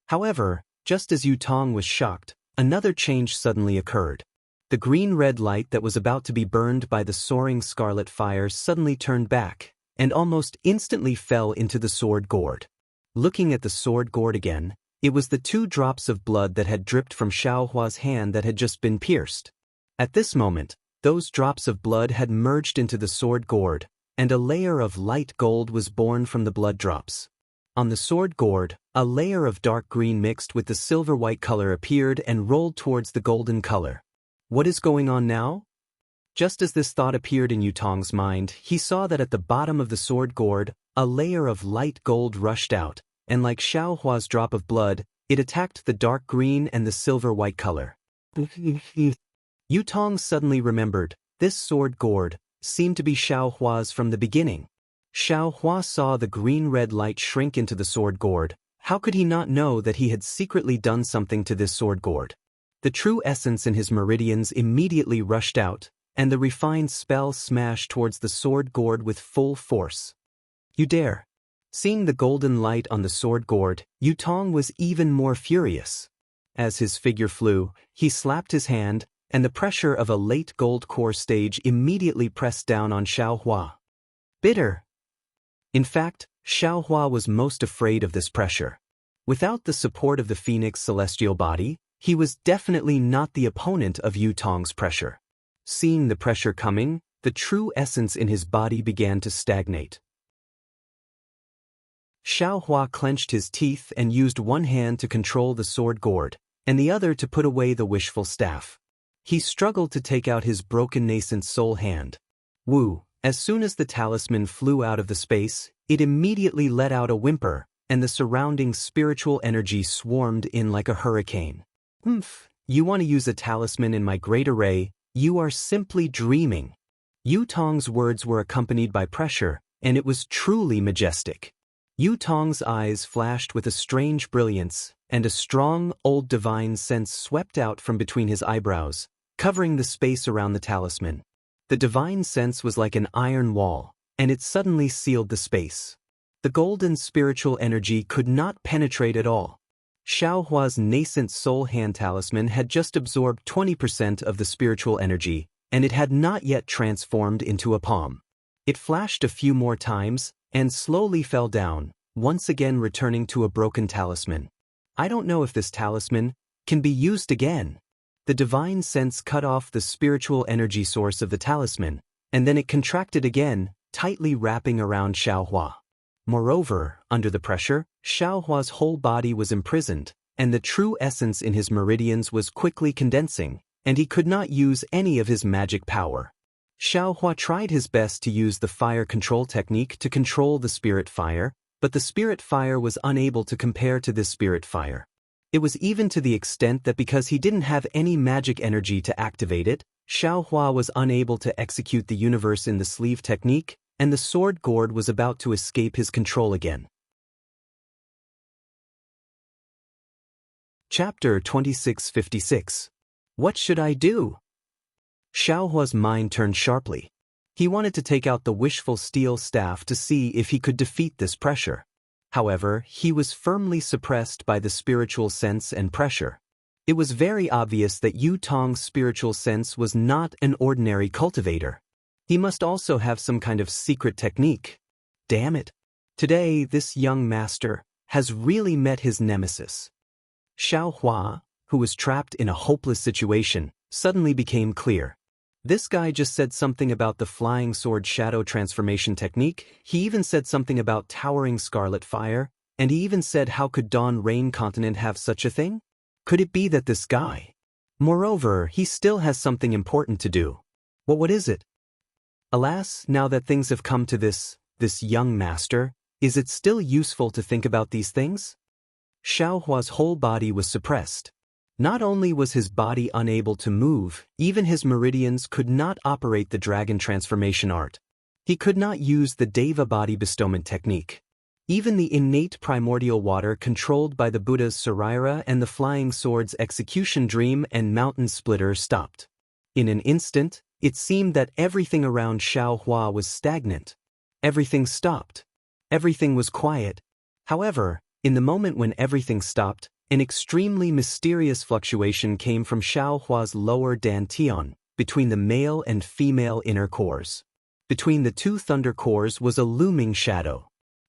However, just as Yu Tong was shocked, another change suddenly occurred. The green-red light that was about to be burned by the soaring scarlet fire suddenly turned back, and almost instantly fell into the sword gourd. Looking at the sword gourd again, it was the 2 drops of blood that had dripped from Xiaohua's hand that had just been pierced. At this moment, those drops of blood had merged into the sword gourd, and a layer of light gold was born from the blood drops. On the sword gourd, a layer of dark green mixed with the silver-white color appeared and rolled towards the golden color. What is going on now? Just as this thought appeared in Yu Tong's mind, he saw that at the bottom of the sword gourd, a layer of light gold rushed out, and like Xiaohua's drop of blood, it attacked the dark green and the silver-white color. Yu Tong suddenly remembered, this sword gourd seemed to be Xiaohua's from the beginning. Xiaohua saw the green-red light shrink into the sword gourd. How could he not know that he had secretly done something to this sword gourd? The true essence in his meridians immediately rushed out, and the refined spell smashed towards the sword gourd with full force. You dare! Seeing the golden light on the sword gourd, Yu Tong was even more furious. As his figure flew, he slapped his hand, and the pressure of a late gold core stage immediately pressed down on Xiaohua. Bitter! In fact, Xiaohua was most afraid of this pressure. Without the support of the Phoenix celestial body, he was definitely not the opponent of Yu Tong's pressure. Seeing the pressure coming, the true essence in his body began to stagnate. Xiaohua clenched his teeth and used one hand to control the sword gourd, and the other to put away the wishful staff. He struggled to take out his broken nascent soul hand. Woo! As soon as the talisman flew out of the space, it immediately let out a whimper, and the surrounding spiritual energy swarmed in like a hurricane. You want to use a talisman in my great array? You are simply dreaming. Yu Tong's words were accompanied by pressure, and it was truly majestic. Yu Tong's eyes flashed with a strange brilliance, and a strong, old divine sense swept out from between his eyebrows, covering the space around the talisman. The divine sense was like an iron wall, and it suddenly sealed the space. The golden spiritual energy could not penetrate at all. Xiaohua's nascent soul hand talisman had just absorbed 20% of the spiritual energy, and it had not yet transformed into a palm. It flashed a few more times, and slowly fell down, once again returning to a broken talisman. I don't know if this talisman can be used again. The divine sense cut off the spiritual energy source of the talisman, and then it contracted again, tightly wrapping around Xiaohua. Moreover, under the pressure, Xiaohua's whole body was imprisoned, and the true essence in his meridians was quickly condensing, and he could not use any of his magic power. Xiaohua tried his best to use the fire control technique to control the spirit fire, but the spirit fire was unable to compare to this spirit fire. It was even to the extent that because he didn't have any magic energy to activate it, Xiaohua was unable to execute the universe in the sleeve technique, and the sword gourd was about to escape his control again. Chapter 2656. What should I do? Xiaohua's mind turned sharply. He wanted to take out the wishful steel staff to see if he could defeat this pressure. However, he was firmly suppressed by the spiritual sense and pressure. It was very obvious that Yu Tong's spiritual sense was not an ordinary cultivator. He must also have some kind of secret technique. Damn it! Today, this young master has really met his nemesis. Xiaohua, who was trapped in a hopeless situation, suddenly became clear. This guy just said something about the flying sword shadow transformation technique, he even said something about towering scarlet fire, and he even said how could Dawn Rain Continent have such a thing? Could it be that this guy? Moreover, he still has something important to do. What is it? Alas, now that things have come to this young master, is it still useful to think about these things? Xiaohua's whole body was suppressed. Not only was his body unable to move, even his meridians could not operate the dragon transformation art. He could not use the Deva body bestowment technique. Even the innate primordial water controlled by the Buddha's Saraira and the flying sword's execution dream and mountain splitter stopped. In an instant, it seemed that everything around Xiaohua was stagnant. Everything stopped. Everything was quiet. However, in the moment when everything stopped, an extremely mysterious fluctuation came from Xiaohua's lower dantian, between the male and female inner cores. Between the two thunder cores was a looming shadow.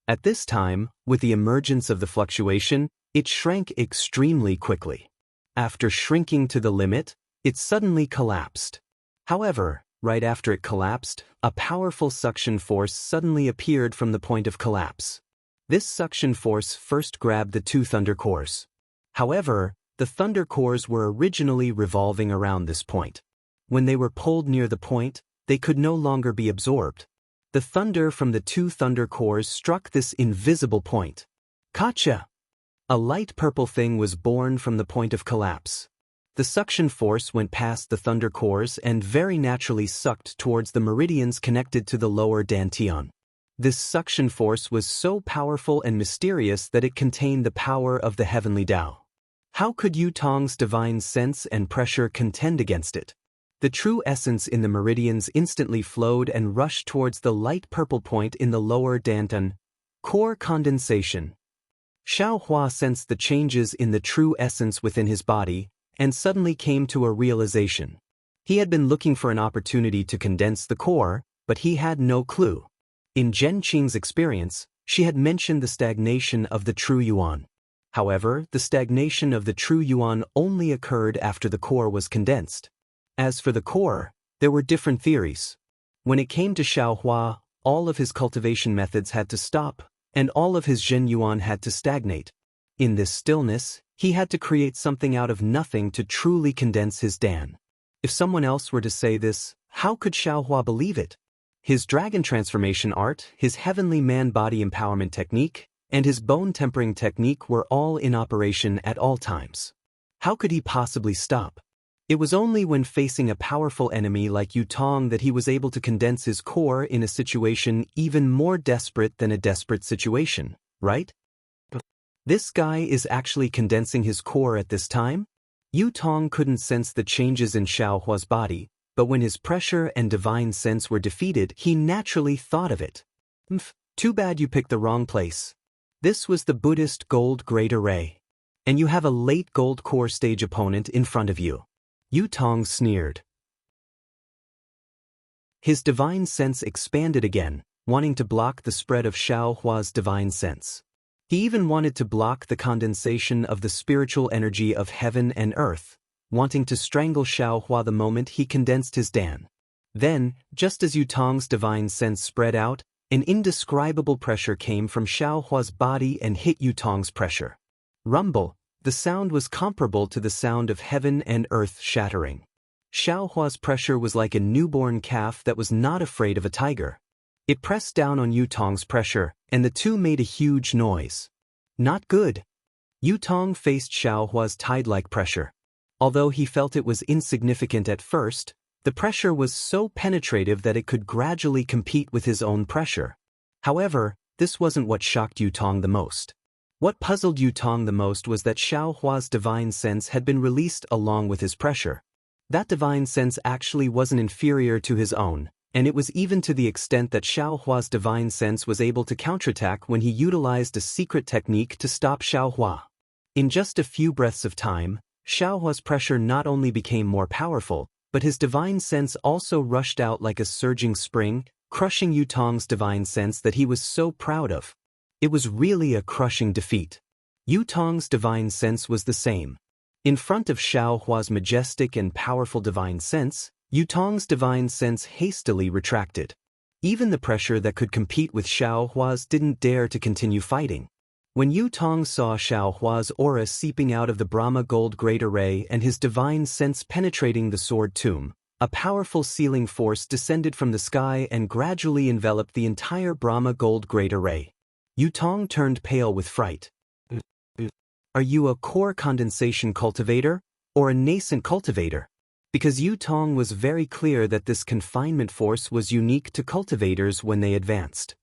At this time, with the emergence of the fluctuation, it shrank extremely quickly. After shrinking to the limit, it suddenly collapsed. However, right after it collapsed, a powerful suction force suddenly appeared from the point of collapse. This suction force first grabbed the two thunder cores. However, the thunder cores were originally revolving around this point. When they were pulled near the point, they could no longer be absorbed. The thunder from the two thunder cores struck this invisible point. Gotcha! A light purple thing was born from the point of collapse. The suction force went past the thunder cores and very naturally sucked towards the meridians connected to the lower dantian. This suction force was so powerful and mysterious that it contained the power of the heavenly Tao. How could Yutong's divine sense and pressure contend against it? The true essence in the meridians instantly flowed and rushed towards the light purple point in the lower dantian. Core condensation. Xiaohua sensed the changes in the true essence within his body, and suddenly came to a realization. He had been looking for an opportunity to condense the core, but he had no clue. In Zhen Qing's experience, she had mentioned the stagnation of the true yuan. However, the stagnation of the true yuan only occurred after the core was condensed. As for the core, there were different theories. When it came to Xiaohua, all of his cultivation methods had to stop, and all of his Zhen yuan had to stagnate. In this stillness, he had to create something out of nothing to truly condense his Dan. If someone else were to say this, how could Xiaohua believe it? His dragon transformation art, his heavenly man-body empowerment technique, and his bone tempering technique were all in operation at all times. How could he possibly stop? It was only when facing a powerful enemy like Yutong that he was able to condense his core in a situation even more desperate than a desperate situation, right? This guy is actually condensing his core at this time? Yutong couldn't sense the changes in Xiaohua's body, but when his pressure and divine sense were defeated, he naturally thought of it. Too bad you picked the wrong place. This was the Buddhist gold great array. And you have a late gold core stage opponent in front of you. Yutong sneered. His divine sense expanded again, wanting to block the spread of Xiaohua's divine sense. He even wanted to block the condensation of the spiritual energy of heaven and earth, wanting to strangle Xiaohua the moment he condensed his Dan. Then, just as Yutong's divine sense spread out, an indescribable pressure came from Xiaohua's body and hit Yutong's pressure. Rumble, the sound was comparable to the sound of heaven and earth shattering. Xiaohua's pressure was like a newborn calf that was not afraid of a tiger. It pressed down on Yutong's pressure, and the two made a huge noise. Not good. Yutong faced Xiaohua's tide-like pressure. Although he felt it was insignificant at first, the pressure was so penetrative that it could gradually compete with his own pressure. However, this wasn't what shocked Yutong the most. What puzzled Yutong the most was that Xiaohua's divine sense had been released along with his pressure. That divine sense actually wasn't inferior to his own, and it was even to the extent that Xiaohua's divine sense was able to counterattack when he utilized a secret technique to stop Xiaohua. In just a few breaths of time, Xiaohua's pressure not only became more powerful, but his divine sense also rushed out like a surging spring, crushing Yutong's divine sense that he was so proud of. It was really a crushing defeat. Yutong's divine sense was the same. In front of Xiaohua's majestic and powerful divine sense, Yutong's divine sense hastily retracted. Even the pressure that could compete with Xiaohua's didn't dare to continue fighting. When Yutong saw Xiaohua's aura seeping out of the Brahma gold great array and his divine sense penetrating the sword tomb, a powerful sealing force descended from the sky and gradually enveloped the entire Brahma gold great array. Yutong turned pale with fright. Are you a core condensation cultivator or a nascent cultivator? Because Yu Tong was very clear that this confinement force was unique to cultivators when they advanced.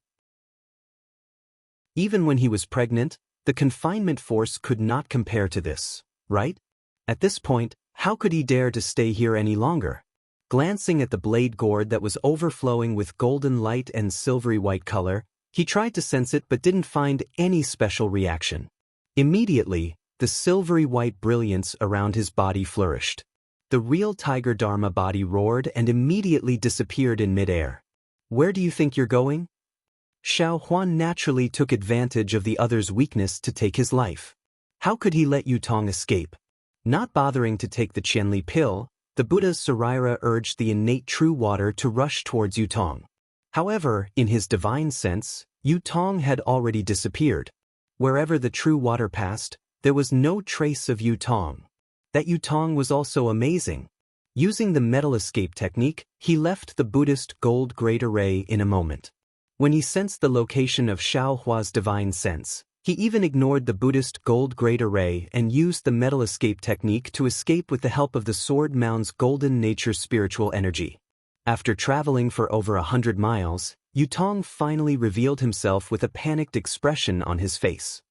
Even when he was pregnant, the confinement force could not compare to this, right? At this point, how could he dare to stay here any longer? Glancing at the blade gourd that was overflowing with golden light and silvery white color, he tried to sense it but didn't find any special reaction. Immediately, the silvery white brilliance around his body flourished. The real Tiger Dharma body roared and immediately disappeared in midair. Where do you think you're going? Xiao Huan naturally took advantage of the other's weakness to take his life. How could he let Yu Tong escape? Not bothering to take the Qianli pill, the Buddha's Saraira urged the innate true water to rush towards Yu Tong. However, in his divine sense, Yu Tong had already disappeared. Wherever the true water passed, there was no trace of Yu Tong. That Yu Tong was also amazing. Using the metal escape technique, he left the Buddhist gold great array in a moment. When he sensed the location of Xiao Hua's divine sense, he even ignored the Buddhist gold great array and used the metal escape technique to escape with the help of the sword mound's golden nature spiritual energy. After traveling for over 100 miles, Yu Tong finally revealed himself with a panicked expression on his face.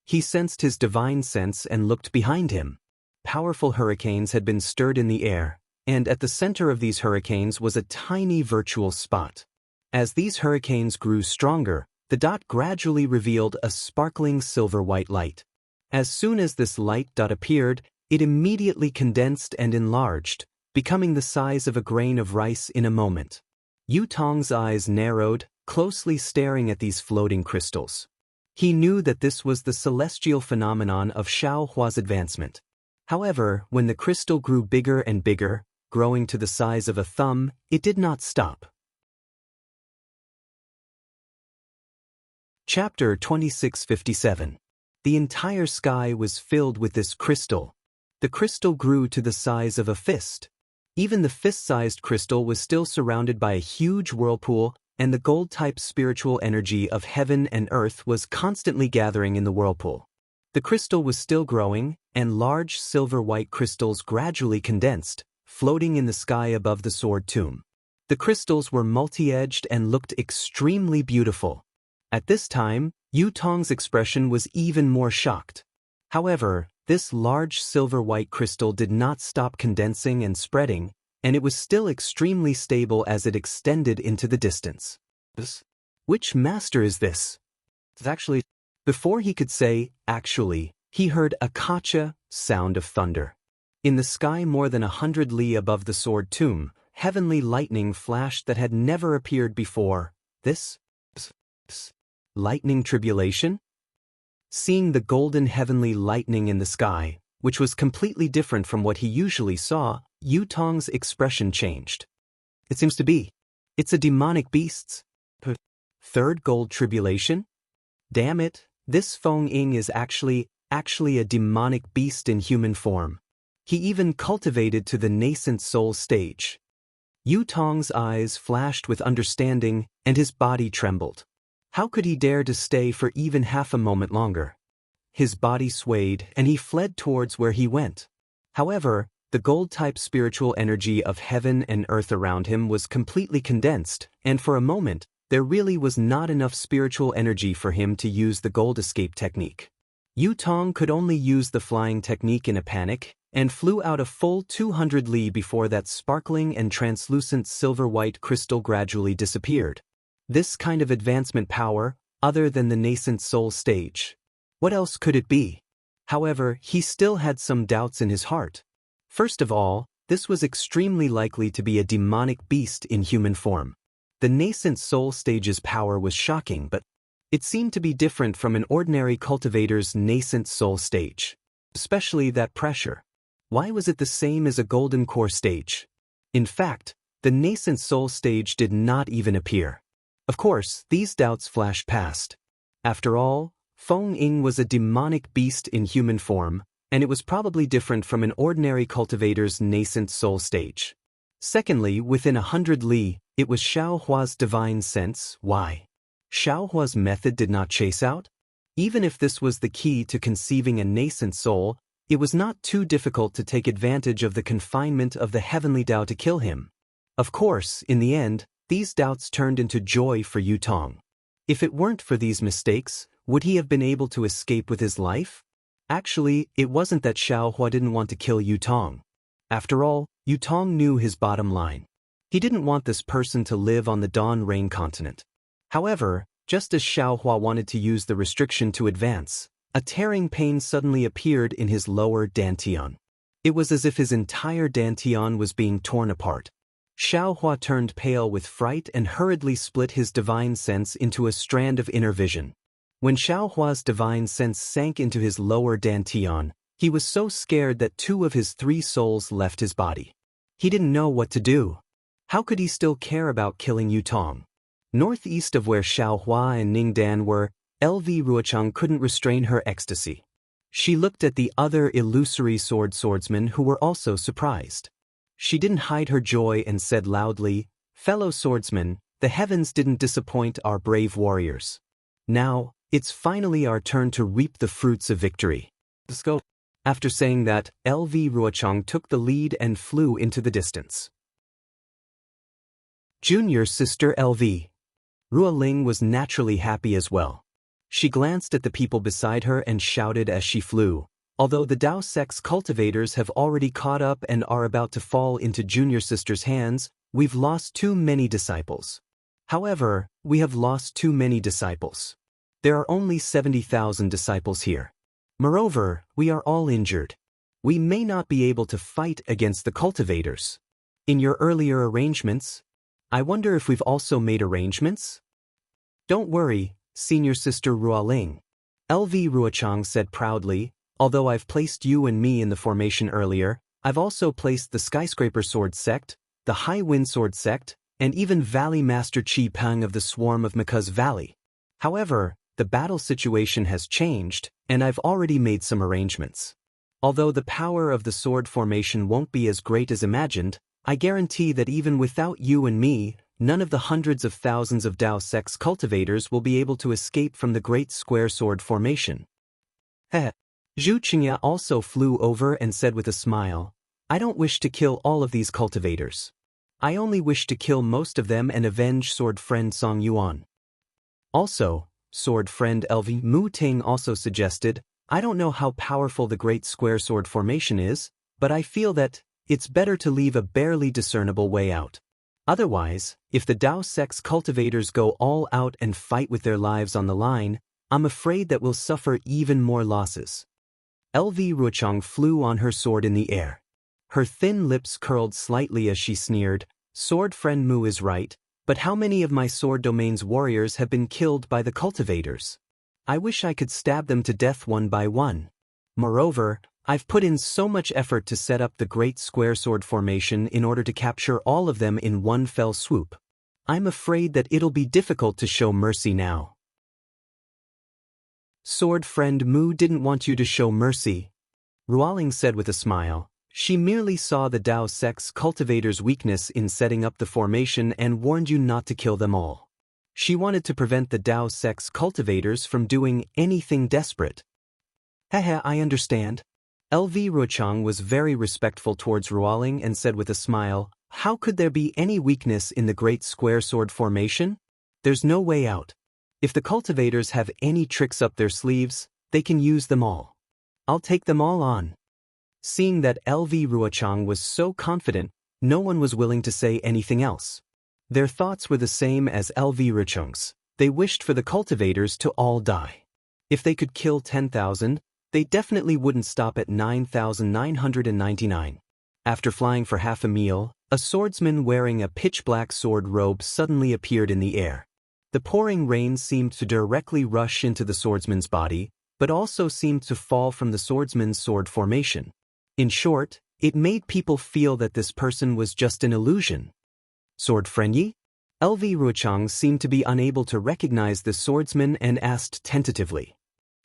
He sensed his divine sense and looked behind him. Powerful hurricanes had been stirred in the air, and at the center of these hurricanes was a tiny virtual spot. As these hurricanes grew stronger, the dot gradually revealed a sparkling silver-white light. As soon as this light dot appeared, it immediately condensed and enlarged, becoming the size of a grain of rice in a moment. Yu Tong's eyes narrowed, closely staring at these floating crystals. He knew that this was the celestial phenomenon of Xiao Hua's advancement. However, when the crystal grew bigger and bigger, growing to the size of a thumb, it did not stop. Chapter 2657. The entire sky was filled with this crystal. The crystal grew to the size of a fist. Even the fist-sized crystal was still surrounded by a huge whirlpool, and the gold-type spiritual energy of heaven and earth was constantly gathering in the whirlpool. The crystal was still growing, and large silver-white crystals gradually condensed, floating in the sky above the sword tomb. The crystals were multi-edged and looked extremely beautiful. At this time, Yu Tong's expression was even more shocked. However, this large silver-white crystal did not stop condensing and spreading, and it was still extremely stable as it extended into the distance. Which master is this? Before he could say, actually, he heard a kacha sound of thunder. In the sky more than 100 li above the sword tomb, heavenly lightning flashed that had never appeared before. This? Lightning tribulation? Seeing the golden heavenly lightning in the sky, which was completely different from what he usually saw, Yu Tong's expression changed. It seems to be. It's a demonic beast's. Third gold tribulation? Damn it, this Feng Ying is actually a demonic beast in human form. He even cultivated to the nascent soul stage. Yu Tong's eyes flashed with understanding, and his body trembled. How could he dare to stay for even half a moment longer? His body swayed, and he fled towards where he went. However, the gold-type spiritual energy of heaven and earth around him was completely condensed, and for a moment, there really was not enough spiritual energy for him to use the gold escape technique. Yu Tong could only use the flying technique in a panic, and flew out a full 200 li before that sparkling and translucent silver-white crystal gradually disappeared. This kind of advancement power, other than the nascent soul stage. What else could it be? However, he still had some doubts in his heart. First of all, this was extremely likely to be a demonic beast in human form. The nascent soul stage's power was shocking, but it seemed to be different from an ordinary cultivator's nascent soul stage. Especially that pressure. Why was it the same as a golden core stage? In fact, the nascent soul stage did not even appear. Of course, these doubts flashed past. After all, Feng Ying was a demonic beast in human form, and it was probably different from an ordinary cultivator's nascent soul stage. Secondly, within 100 li, it was Xiao Hua's divine sense. Why? Xiao Hua's method did not chase out? Even if this was the key to conceiving a nascent soul, it was not too difficult to take advantage of the confinement of the heavenly Tao to kill him. Of course, in the end, these doubts turned into joy for Yu Tong. If it weren't for these mistakes, would he have been able to escape with his life? Actually, it wasn't that Xiao Hua didn't want to kill Yu Tong. After all, Yu Tong knew his bottom line. He didn't want this person to live on the Dawn Rain continent. However, just as Xiao Hua wanted to use the restriction to advance, a tearing pain suddenly appeared in his lower dantian. It was as if his entire dantian was being torn apart. Xiao Hua turned pale with fright and hurriedly split his divine sense into a strand of inner vision. When Xiao Hua's divine sense sank into his lower dantian, he was so scared that 2 of his 3 souls left his body. He didn't know what to do. How could he still care about killing Yu Tong? Northeast of where Xiao Hua and Ning Dan were, LV Ruochang couldn't restrain her ecstasy. She looked at the other illusory swordsmen who were also surprised. She didn't hide her joy and said loudly, "Fellow swordsmen, the heavens didn't disappoint our brave warriors. Now, it's finally our turn to reap the fruits of victory. Let's go." After saying that, LV Ruochang took the lead and flew into the distance. Junior sister LV. Ruoling was naturally happy as well. She glanced at the people beside her and shouted as she flew, "Although the Dao sect's cultivators have already caught up and are about to fall into Junior sister's hands, we've lost too many disciples. However, we have lost too many disciples. There are only 70,000 disciples here. Moreover, we are all injured. We may not be able to fight against the cultivators. In your earlier arrangements, I wonder if we've also made arrangements?" "Don't worry, senior sister Ruoling," LV Ruochang said proudly, "although I've placed you and me in the formation earlier, I've also placed the Skyscraper Sword Sect, the High Wind Sword Sect, and even Valley Master Chi Peng of the Swarm of Maka's Valley. However, the battle situation has changed, and I've already made some arrangements. Although the power of the sword formation won't be as great as imagined, I guarantee that even without you and me, none of the hundreds of thousands of Dao sect's cultivators will be able to escape from the Great Square Sword formation." Zhu Qingya also flew over and said with a smile, "I don't wish to kill all of these cultivators. I only wish to kill most of them and avenge sword friend Song Yuan." Also, sword friend LV Mu Ting also suggested, "I don't know how powerful the Great Square Sword formation is, but I feel that it's better to leave a barely discernible way out. Otherwise, if the Dao sect's cultivators go all out and fight with their lives on the line, I'm afraid that we'll suffer even more losses." LV Ruochang flew on her sword in the air. Her thin lips curled slightly as she sneered, "Sword friend Mu is right, but how many of my sword domain's warriors have been killed by the cultivators? I wish I could stab them to death one by one. Moreover, I've put in so much effort to set up the Great Square Sword formation in order to capture all of them in one fell swoop. I'm afraid that it'll be difficult to show mercy now." "Sword friend Mu didn't want you to show mercy," Ruoling said with a smile. "She merely saw the Dao sect's cultivators' weakness in setting up the formation and warned you not to kill them all. She wanted to prevent the Dao sect's cultivators from doing anything desperate." I understand." LV Ruochang was very respectful towards Ruoling and said with a smile, "How could there be any weakness in the Great Square Sword formation? There's no way out. If the cultivators have any tricks up their sleeves, they can use them all. I'll take them all on." Seeing that LV Ruochang was so confident, no one was willing to say anything else. Their thoughts were the same as LV Ruochang's. They wished for the cultivators to all die. If they could kill 10,000, they definitely wouldn't stop at 9,999. After flying for half a meal, a swordsman wearing a pitch-black sword robe suddenly appeared in the air. The pouring rain seemed to directly rush into the swordsman's body, but also seemed to fall from the swordsman's sword formation. In short, it made people feel that this person was just an illusion. "Sword friend Yi?" LV Ruochang seemed to be unable to recognize the swordsman and asked tentatively.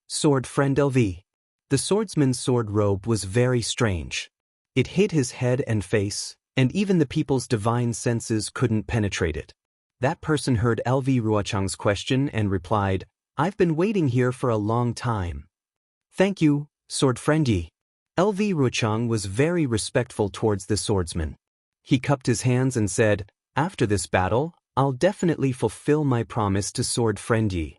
"Sword friend LV." The swordsman's sword robe was very strange. It hid his head and face, and even the people's divine senses couldn't penetrate it. That person heard LV Ruochang's question and replied, I've been waiting here for a long time. Thank you, sword friend Yi. LV Ruochang was very respectful towards the swordsman. He cupped his hands and said, after this battle, I'll definitely fulfill my promise to sword friend Yi.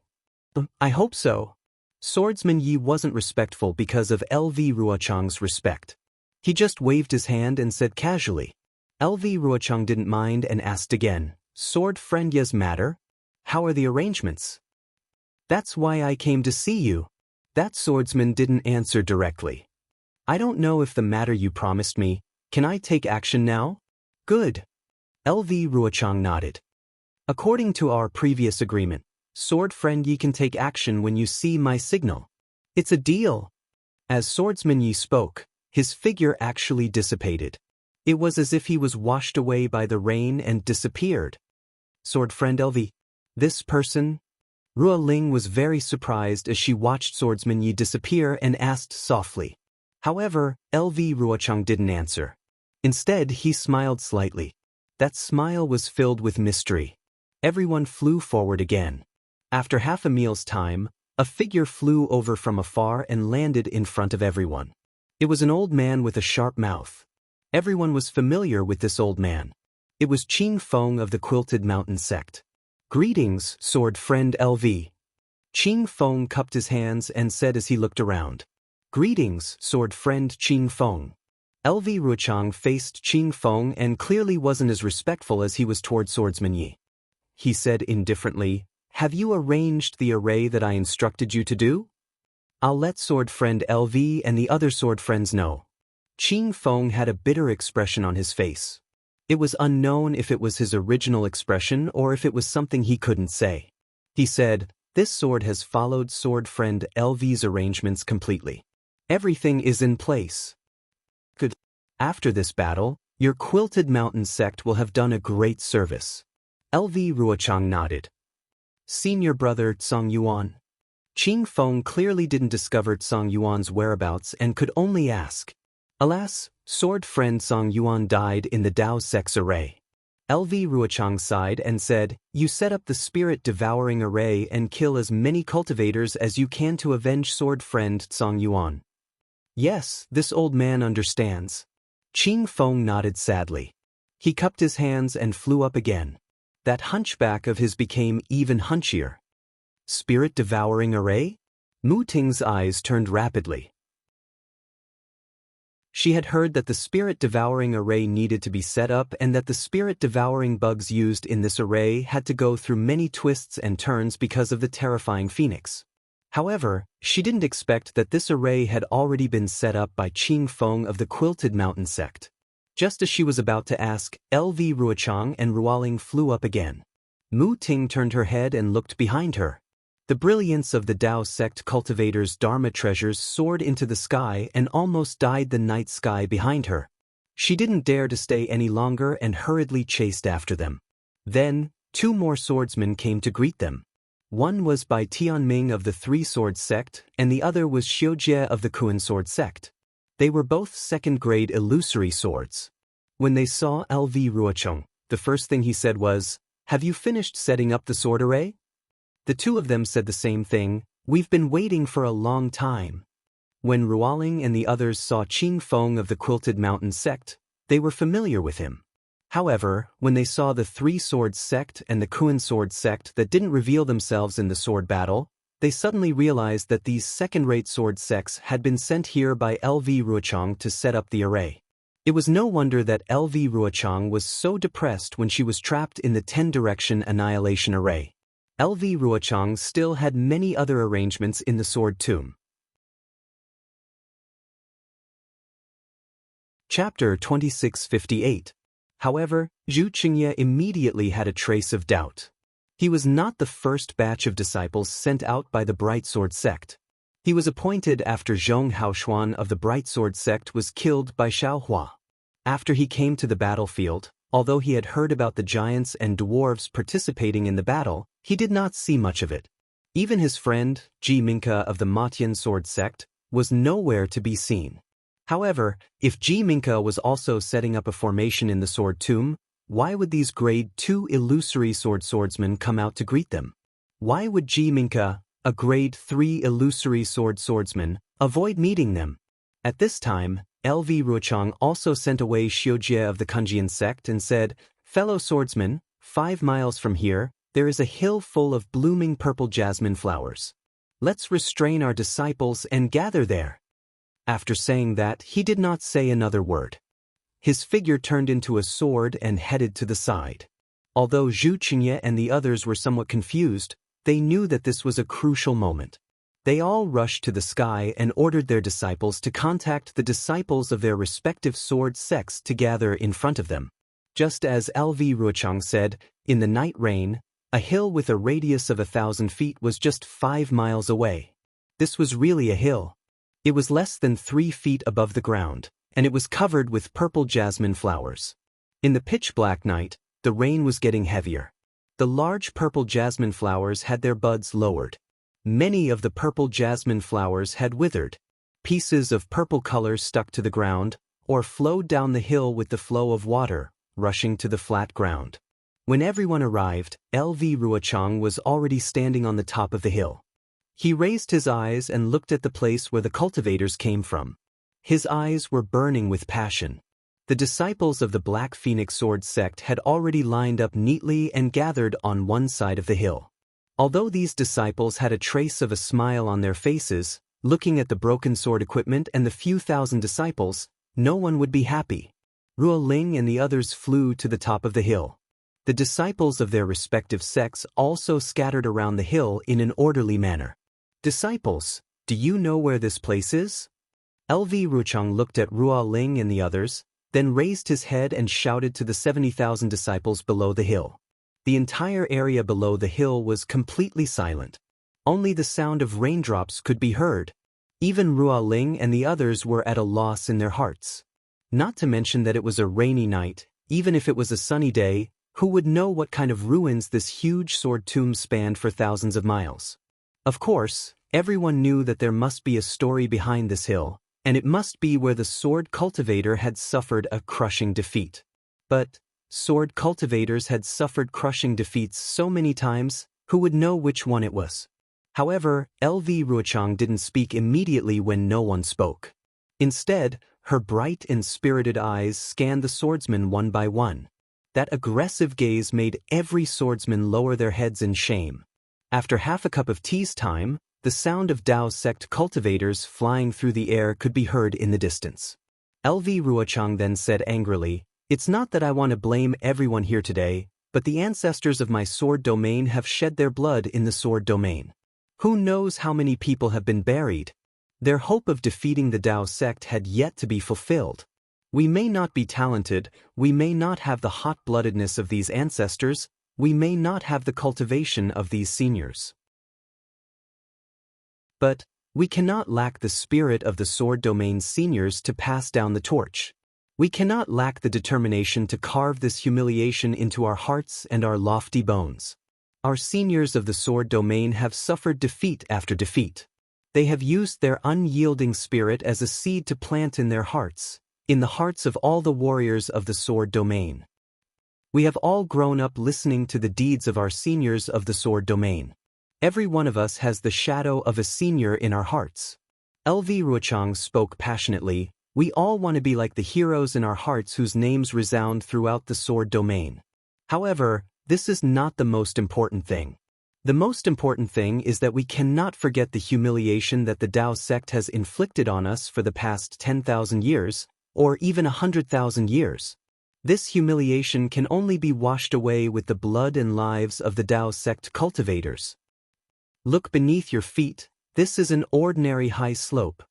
I hope so. Swordsman Yi wasn't respectful because of LV Ruochang's respect. He just waved his hand and said casually. LV Ruochang didn't mind and asked again, sword friend Yi's matter? How are the arrangements? That's why I came to see you. That swordsman didn't answer directly. I don't know if the matter you promised me. Can I take action now? Good. LV Ruochang nodded. According to our previous agreement, sword friend Yi can take action when you see my signal. It's a deal. As swordsman Yi spoke, his figure actually dissipated. It was as if he was washed away by the rain and disappeared. Sword friend LV. This person? Ruo Ling was very surprised as she watched swordsman Yi disappear and asked softly. However, LV Ruochang didn't answer. Instead, he smiled slightly. That smile was filled with mystery. Everyone flew forward again. After half a meal's time, a figure flew over from afar and landed in front of everyone. It was an old man with a sharp mouth. Everyone was familiar with this old man. It was Qing Feng of the Quilted Mountain sect. Greetings, sword friend LV. Qing Feng cupped his hands and said as he looked around. Greetings, sword friend Qing Feng. LV Ruochang faced Qing Feng and clearly wasn't as respectful as he was toward swordsman Yi. He said indifferently, have you arranged the array that I instructed you to do? I'll let sword friend LV and the other sword friends know. Qing Feng had a bitter expression on his face. It was unknown if it was his original expression or if it was something he couldn't say. He said, this sword has followed sword friend LV's arrangements completely. Everything is in place. Good. After this battle, your Quilted Mountain sect will have done a great service. LV Ruochang nodded. Senior brother Tsang Yuan. Qing Feng clearly didn't discover Tsang Yuan's whereabouts and could only ask. Alas, sword friend Tsang Yuan died in the Dao sect's array. LV Ruochang sighed and said, you set up the spirit-devouring array and kill as many cultivators as you can to avenge sword friend Tsang Yuan. Yes, this old man understands. Qing Feng nodded sadly. He cupped his hands and flew up again. That hunchback of his became even hunchier. Spirit-devouring array? Mu Ting's eyes turned rapidly. She had heard that the spirit-devouring array needed to be set up and that the spirit-devouring bugs used in this array had to go through many twists and turns because of the terrifying phoenix. However, she didn't expect that this array had already been set up by Qing Feng of the Quilted Mountain sect. Just as she was about to ask, LV Ruochang and Ruoling flew up again. Mu Ting turned her head and looked behind her. The brilliance of the Dao sect cultivators' Dharma treasures soared into the sky and almost dyed the night sky behind her. She didn't dare to stay any longer and hurriedly chased after them. Then, two more swordsmen came to greet them. One was by Tianming of the Three-Sword sect, and the other was Xiujie of the Kuan Sword sect. They were both second-grade illusory swords. When they saw LV Ruochang, the first thing he said was, have you finished setting up the sword array? The two of them said the same thing, we've been waiting for a long time. When Ruoling and the others saw Qing Feng of the Quilted Mountain sect, they were familiar with him. However, when they saw the Three-Sword sect and the Kuan Sword sect that didn't reveal themselves in the sword battle, they suddenly realized that these second-rate sword sects had been sent here by LV Ruochang to set up the array. It was no wonder that LV Ruochang was so depressed when she was trapped in the 10-direction annihilation array. LV Ruochang still had many other arrangements in the sword tomb. Chapter 2658. However, Zhu Qingye immediately had a trace of doubt. He was not the first batch of disciples sent out by the Bright Sword sect. He was appointed after Zhong Haoshuan of the Bright Sword sect was killed by Xiaohua. After he came to the battlefield, although he had heard about the giants and dwarves participating in the battle, he did not see much of it. Even his friend, Ji Minka of the Matian Sword sect, was nowhere to be seen. However, if Ji Minka was also setting up a formation in the sword tomb, why would these grade 2 illusory swordsmen come out to greet them? Why would Ji Minka, a grade 3 illusory swordsman, avoid meeting them. At this time, LV Ruochang also sent away Xiujie of the Kunjian sect and said, "Fellow swordsman, 5 miles from here, there is a hill full of blooming purple jasmine flowers. Let's restrain our disciples and gather there." After saying that, he did not say another word. His figure turned into a sword and headed to the side. Although Zhu Qingye and the others were somewhat confused, they knew that this was a crucial moment. They all rushed to the sky and ordered their disciples to contact the disciples of their respective sword sects to gather in front of them. Just as LV Ruochang said, in the night rain, a hill with a radius of 1,000 feet was just 5 miles away. This was really a hill. It was less than 3 feet above the ground, and it was covered with purple jasmine flowers. In the pitch-black night, the rain was getting heavier. The large purple jasmine flowers had their buds lowered. Many of the purple jasmine flowers had withered. Pieces of purple color stuck to the ground, or flowed down the hill with the flow of water, rushing to the flat ground. When everyone arrived, LV Ruochang was already standing on the top of the hill. He raised his eyes and looked at the place where the cultivators came from. His eyes were burning with passion. The disciples of the Black Phoenix Sword sect had already lined up neatly and gathered on one side of the hill. Although these disciples had a trace of a smile on their faces, looking at the broken sword equipment and the few thousand disciples, no one would be happy. Ruo Ling and the others flew to the top of the hill. The disciples of their respective sects also scattered around the hill in an orderly manner. "Disciples, do you know where this place is?" LV Ruochang looked at Ruo Ling and the others, then raised his head and shouted to the 70,000 disciples below the hill. The entire area below the hill was completely silent. Only the sound of raindrops could be heard. Even Ruo Ling and the others were at a loss in their hearts. Not to mention that it was a rainy night. Even if it was a sunny day, who would know what kind of ruins this huge sword tomb spanned for thousands of miles? Of course, everyone knew that there must be a story behind this hill, and it must be where the sword cultivator had suffered a crushing defeat. But sword cultivators had suffered crushing defeats so many times, who would know which one it was? However, LV Ruochang didn't speak immediately when no one spoke. Instead, her bright and spirited eyes scanned the swordsmen one by one. That aggressive gaze made every swordsman lower their heads in shame. After half a cup of tea's time, the sound of Dao sect cultivators flying through the air could be heard in the distance. LV Ruochang then said angrily, "It's not that I want to blame everyone here today, but the ancestors of my sword domain have shed their blood in the sword domain. Who knows how many people have been buried? Their hope of defeating the Dao sect had yet to be fulfilled. We may not be talented, we may not have the hot-bloodedness of these ancestors, we may not have the cultivation of these seniors. But we cannot lack the spirit of the sword domain seniors to pass down the torch. We cannot lack the determination to carve this humiliation into our hearts and our lofty bones. Our seniors of the sword domain have suffered defeat after defeat. They have used their unyielding spirit as a seed to plant in their hearts, in the hearts of all the warriors of the sword domain. We have all grown up listening to the deeds of our seniors of the sword domain. Every one of us has the shadow of a senior in our hearts." LV Ruochang spoke passionately. "We all want to be like the heroes in our hearts whose names resound throughout the sword domain. However, this is not the most important thing. The most important thing is that we cannot forget the humiliation that the Dao sect has inflicted on us for the past 10,000 years, or even 100,000 years. This humiliation can only be washed away with the blood and lives of the Dao sect cultivators. Look beneath your feet, this is an ordinary high slope."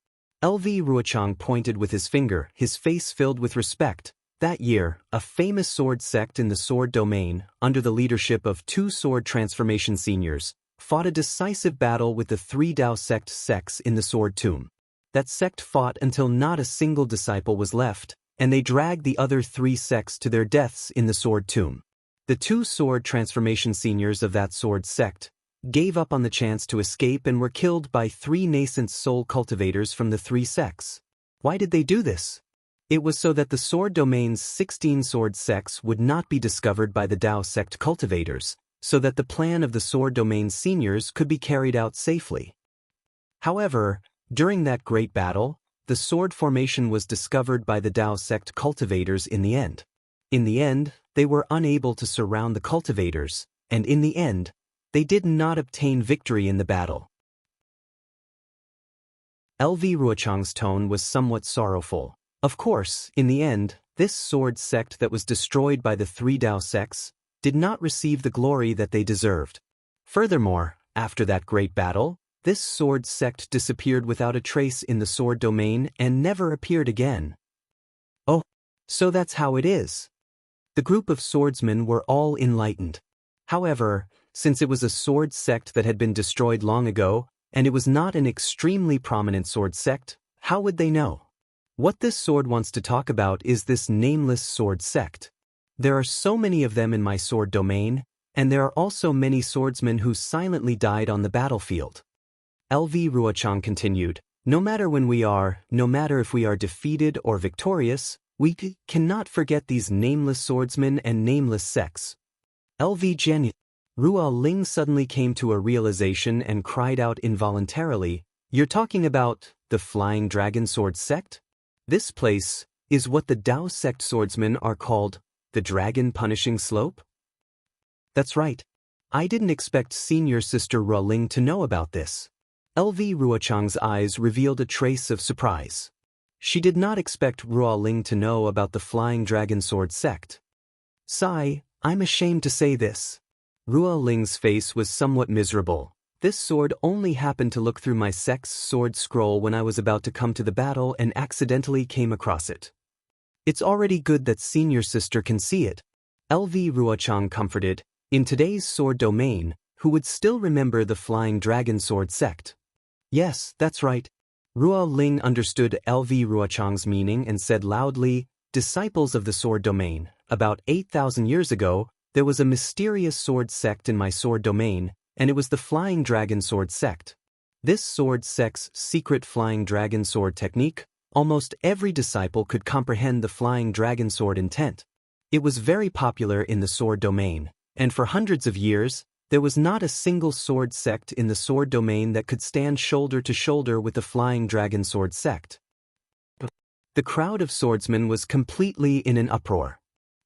LV Ruochang pointed with his finger, his face filled with respect. That year, a famous sword sect in the sword domain, under the leadership of 2 sword transformation seniors, fought a decisive battle with the 3 Dao sect sects in the sword tomb. That sect fought until not a single disciple was left, and they dragged the other 3 sects to their deaths in the sword tomb. The 2 sword transformation seniors of that sword sect gave up on the chance to escape and were killed by 3 nascent soul cultivators from the 3 sects. Why did they do this? It was so that the sword domain's 16 sword sects would not be discovered by the Dao sect cultivators, so that the plan of the sword domain seniors could be carried out safely. However, during that great battle, the sword formation was discovered by the Dao sect cultivators in the end. In the end, they were unable to surround the cultivators, and in the end, they did not obtain victory in the battle. LV Ruochang's tone was somewhat sorrowful. Of course, in the end, this sword sect that was destroyed by the three Dao sects did not receive the glory that they deserved. Furthermore, after that great battle, this sword sect disappeared without a trace in the sword domain and never appeared again. Oh, so that's how it is. The group of swordsmen were all enlightened. However, since it was a sword sect that had been destroyed long ago, and it was not an extremely prominent sword sect, how would they know? What this sword wants to talk about is this nameless sword sect. There are so many of them in my sword domain, and there are also many swordsmen who silently died on the battlefield. LV Ruochang continued, no matter when we are, no matter if we are defeated or victorious, we cannot forget these nameless swordsmen and nameless sects. LV Jian. Ruo Ling suddenly came to a realization and cried out involuntarily, "You're talking about the Flying Dragon Sword Sect? This place is what the Dao sect swordsmen are called, the Dragon Punishing Slope?" That's right. I didn't expect senior sister Ruo Ling to know about this. LV Ruochang's eyes revealed a trace of surprise. She did not expect Ruo Ling to know about the Flying Dragon Sword Sect. Sigh, I'm ashamed to say this. Ruo Ling's face was somewhat miserable. This sword only happened to look through my sect's sword scroll when I was about to come to the battle and accidentally came across it. It's already good that senior sister can see it. LV Ruochang comforted, in today's sword domain, who would still remember the Flying Dragon Sword Sect? Yes, that's right. Ruo Ling understood LV Ruochang's meaning and said loudly, disciples of the sword domain, about 8,000 years ago, there was a mysterious sword sect in my sword domain, and it was the Flying Dragon Sword Sect. This sword sect's secret Flying Dragon Sword technique, almost every disciple could comprehend the Flying Dragon Sword intent. It was very popular in the sword domain, and for hundreds of years, there was not a single sword sect in the sword domain that could stand shoulder to shoulder with the Flying Dragon Sword Sect. The crowd of swordsmen was completely in an uproar.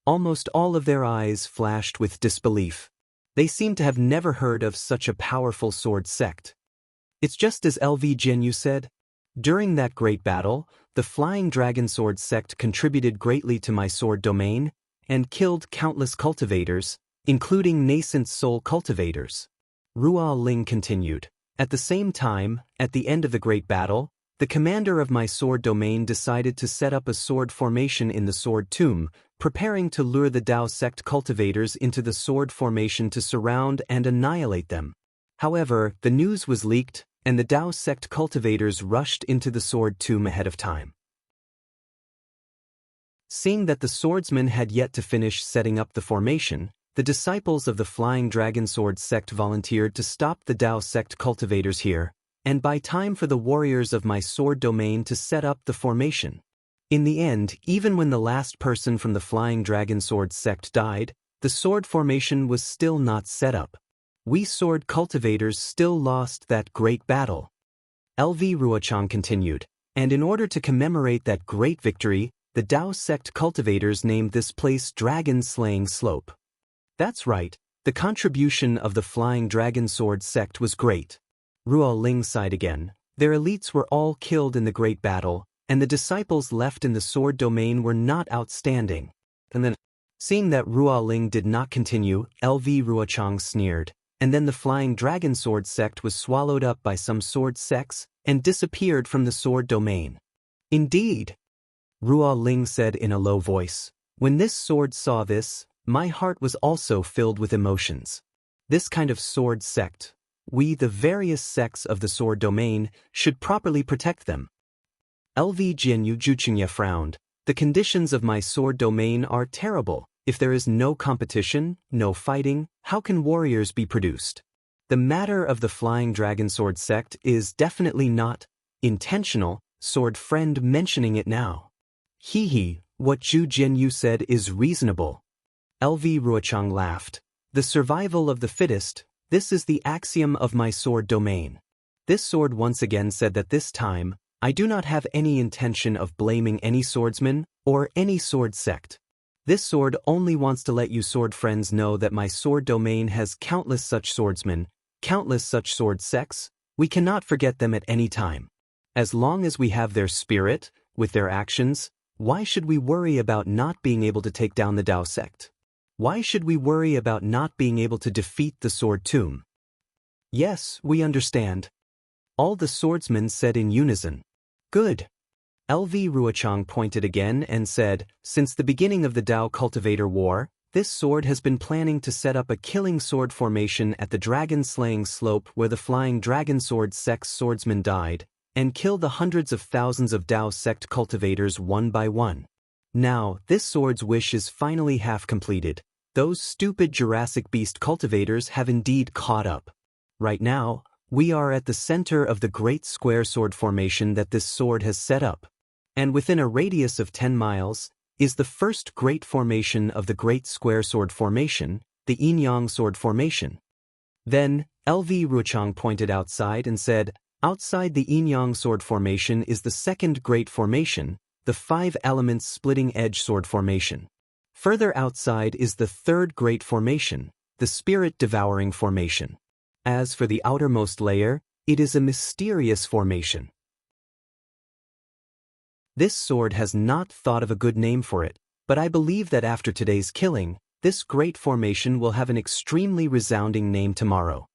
Almost all of their eyes flashed with disbelief. They seemed to have never heard of such a powerful sword sect. It's just as LV Jinyu said. During that great battle, the Flying Dragon Sword Sect contributed greatly to my sword domain and killed countless cultivators, including nascent soul cultivators. Ruo Ling continued. At the same time, at the end of the great battle, the commander of my sword domain decided to set up a sword formation in the sword tomb, preparing to lure the Dao sect cultivators into the sword formation to surround and annihilate them. However, the news was leaked, and the Dao sect cultivators rushed into the sword tomb ahead of time. Seeing that the swordsmen had yet to finish setting up the formation, the disciples of the Flying Dragon Sword Sect volunteered to stop the Dao sect cultivators here, and buy time for the warriors of my sword domain to set up the formation. In the end, even when the last person from the Flying Dragon Sword Sect died, the sword formation was still not set up. We sword cultivators still lost that great battle. LV Ruochang continued, and in order to commemorate that great victory, the Dao sect cultivators named this place Dragon Slaying Slope. That's right, the contribution of the Flying Dragon Sword Sect was great. Ruo Ling sighed again. Their elites were all killed in the great battle, and the disciples left in the sword domain were not outstanding. And then, seeing that Ruo Ling did not continue, LV Ruochang sneered, and then the Flying Dragon Sword Sect was swallowed up by some sword sects and disappeared from the sword domain. Indeed, Ruo Ling said in a low voice. When this sword saw this, my heart was also filled with emotions. This kind of sword sect, we, the various sects of the sword domain, should properly protect them. LV Jinyu Juchingya frowned. The conditions of my sword domain are terrible. If there is no competition, no fighting, how can warriors be produced? The matter of the Flying Dragon Sword Sect is definitely not intentional, sword friend mentioning it now. He, what Zhu Jinyu said is reasonable. LV Ruochang laughed. The survival of the fittest, this is the axiom of my sword domain. This sword once again said that this time, I do not have any intention of blaming any swordsman or any sword sect. This sword only wants to let you sword friends know that my sword domain has countless such swordsmen, countless such sword sects. We cannot forget them at any time. As long as we have their spirit, with their actions, why should we worry about not being able to take down the Dao sect? Why should we worry about not being able to defeat the sword tomb? Yes, we understand. All the swordsmen said in unison. Good. LV Ruochang pointed again and said, since the beginning of the Dao Cultivator War, this sword has been planning to set up a killing sword formation at the dragon-slaying slope where the flying dragon sword sect's swordsmen died, and kill the hundreds of thousands of Dao sect cultivators one by one. Now, this sword's wish is finally half completed. Those stupid Jurassic Beast cultivators have indeed caught up. Right now, we are at the center of the great square sword formation that this sword has set up. And within a radius of 10 miles, is the first great formation of the great square sword formation, the Yin-Yang sword formation. Then, LV Ruochang pointed outside and said, outside the Yin-Yang sword formation is the second great formation, the 5 elements splitting edge sword formation. Further outside is the third great formation, the spirit devouring formation. As for the outermost layer, it is a mysterious formation. This sword has not thought of a good name for it, but I believe that after today's killing, this great formation will have an extremely resounding name tomorrow.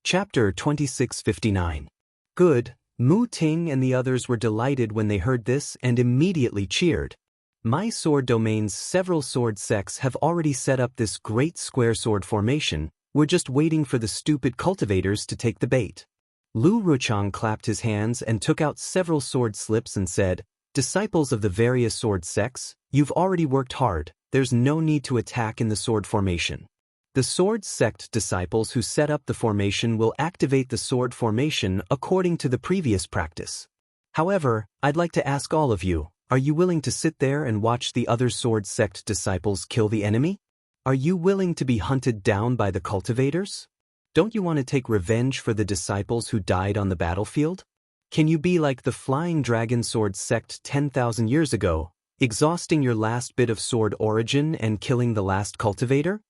Chapter 2659. Good. Mu Ting and the others were delighted when they heard this and immediately cheered. My sword domain's several sword sects have already set up this great square sword formation. We're just waiting for the stupid cultivators to take the bait. Lu Ruochang clapped his hands and took out several sword slips and said, disciples of the various sword sects, you've already worked hard, there's no need to attack in the sword formation. The sword sect disciples who set up the formation will activate the sword formation according to the previous practice. However, I'd like to ask all of you, are you willing to sit there and watch the other sword sect disciples kill the enemy? Are you willing to be hunted down by the cultivators? Don't you want to take revenge for the disciples who died on the battlefield? Can you be like the flying dragon sword sect 10,000 years ago, exhausting your last bit of sword origin and killing the last cultivator?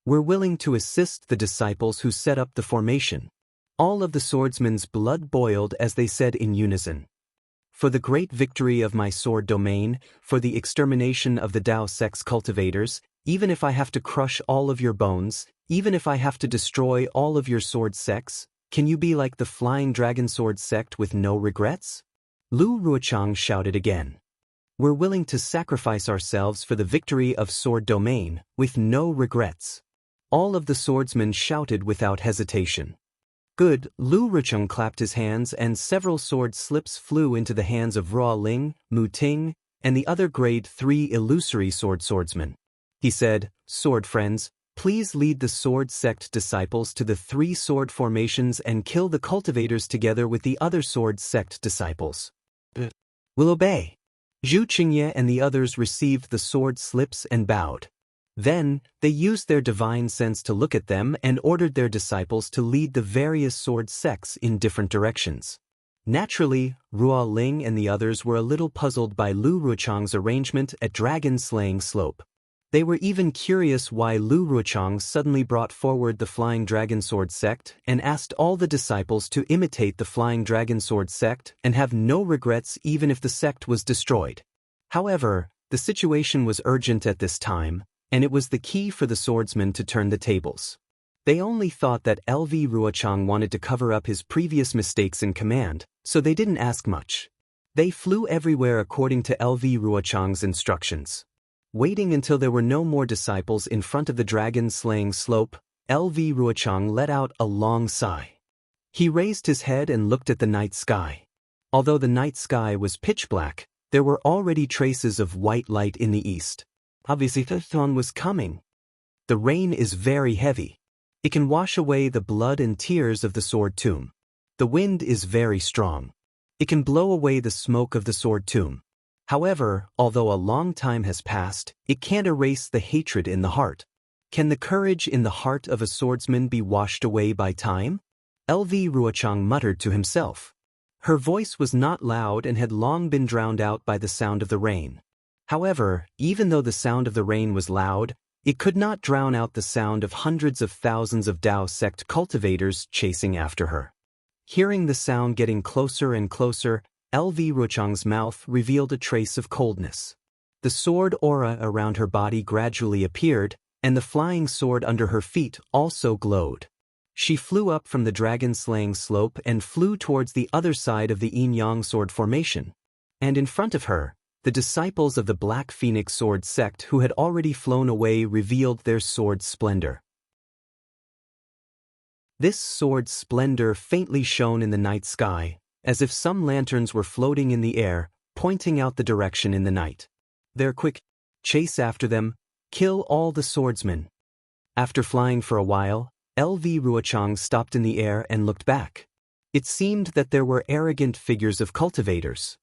We're willing to assist the disciples who set up the formation. All of the swordsmen's blood boiled as they said in unison. For the great victory of my sword domain, for the extermination of the Dao sect's cultivators, even if I have to crush all of your bones, even if I have to destroy all of your sword sects, can you be like the flying dragon sword sect with no regrets? Lu Ruochang shouted again. We're willing to sacrifice ourselves for the victory of sword domain, with no regrets. All of the swordsmen shouted without hesitation. Good. Lu Ruochang clapped his hands and several sword slips flew into the hands of Ruo Ling, Mu Ting, and the other grade 3 illusory swordsmen. He said, sword friends, please lead the sword sect disciples to the 3 sword formations and kill the cultivators together with the other sword sect disciples. Will obey. Zhu Qingye and the others received the sword slips and bowed. Then, they used their divine sense to look at them and ordered their disciples to lead the various sword sects in different directions. Naturally, Ruo Ling and the others were a little puzzled by Lu Ruochang's arrangement at dragon-slaying slope. They were even curious why Lu Ruochang suddenly brought forward the Flying Dragon Sword sect and asked all the disciples to imitate the Flying Dragon Sword sect and have no regrets even if the sect was destroyed. However, the situation was urgent at this time, and it was the key for the swordsmen to turn the tables. They only thought that LV Ruochang wanted to cover up his previous mistakes in command, so they didn't ask much. They flew everywhere according to LV Ruochang's instructions. Waiting until there were no more disciples in front of the dragon-slaying slope, LV Ruochang let out a long sigh. He raised his head and looked at the night sky. Although the night sky was pitch black, there were already traces of white light in the east. Obviously, the dawn was coming. The rain is very heavy. It can wash away the blood and tears of the sword tomb. The wind is very strong. It can blow away the smoke of the sword tomb. However, although a long time has passed, it can't erase the hatred in the heart. Can the courage in the heart of a swordsman be washed away by time? LV Ruochang muttered to himself. Her voice was not loud and had long been drowned out by the sound of the rain. However, even though the sound of the rain was loud, it could not drown out the sound of hundreds of thousands of Dao sect cultivators chasing after her. Hearing the sound getting closer and closer, LV Ruochang's mouth revealed a trace of coldness. The sword aura around her body gradually appeared, and the flying sword under her feet also glowed. She flew up from the dragon-slaying slope and flew towards the other side of the yin-yang sword formation. And in front of her, the disciples of the Black Phoenix Sword sect who had already flown away revealed their sword splendor. This sword splendor faintly shone in the night sky, as if some lanterns were floating in the air, pointing out the direction in the night. Their quick chase after them, kill all the swordsmen. After flying for a while, LV Ruochang stopped in the air and looked back. It seemed that there were arrogant figures of cultivators.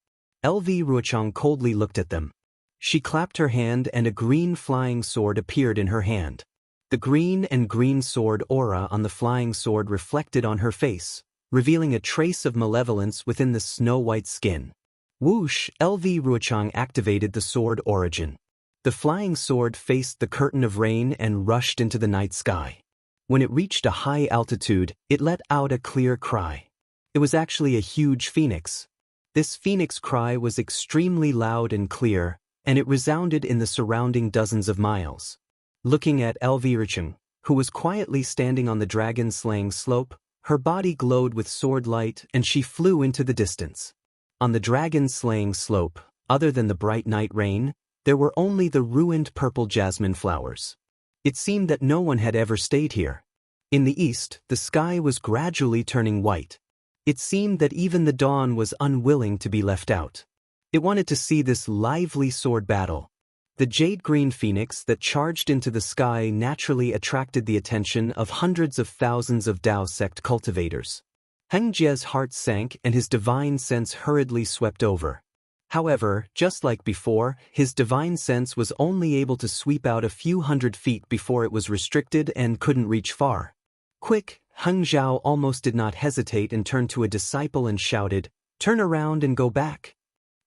LV Ruochang coldly looked at them. She clapped her hand and a green flying sword appeared in her hand. The green and green sword aura on the flying sword reflected on her face, revealing a trace of malevolence within the snow-white skin. Whoosh! LV Ruochang activated the sword origin. The flying sword faced the curtain of rain and rushed into the night sky. When it reached a high altitude, it let out a clear cry. It was actually a huge phoenix. This phoenix cry was extremely loud and clear, and it resounded in the surrounding dozens of miles. Looking at LV Ruochang, who was quietly standing on the dragon-slaying slope, her body glowed with sword light and she flew into the distance. On the dragon-slaying slope, other than the bright night rain, there were only the ruined purple jasmine flowers. It seemed that no one had ever stayed here. In the east, the sky was gradually turning white. It seemed that even the dawn was unwilling to be left out. It wanted to see this lively sword battle. The jade-green phoenix that charged into the sky naturally attracted the attention of hundreds of thousands of Dao sect cultivators. Heng Jie's heart sank and his divine sense hurriedly swept over. However, just like before, his divine sense was only able to sweep out a few hundred feet before it was restricted and couldn't reach far. Quick! Heng Zhao almost did not hesitate and turned to a disciple and shouted, "Turn around and go back."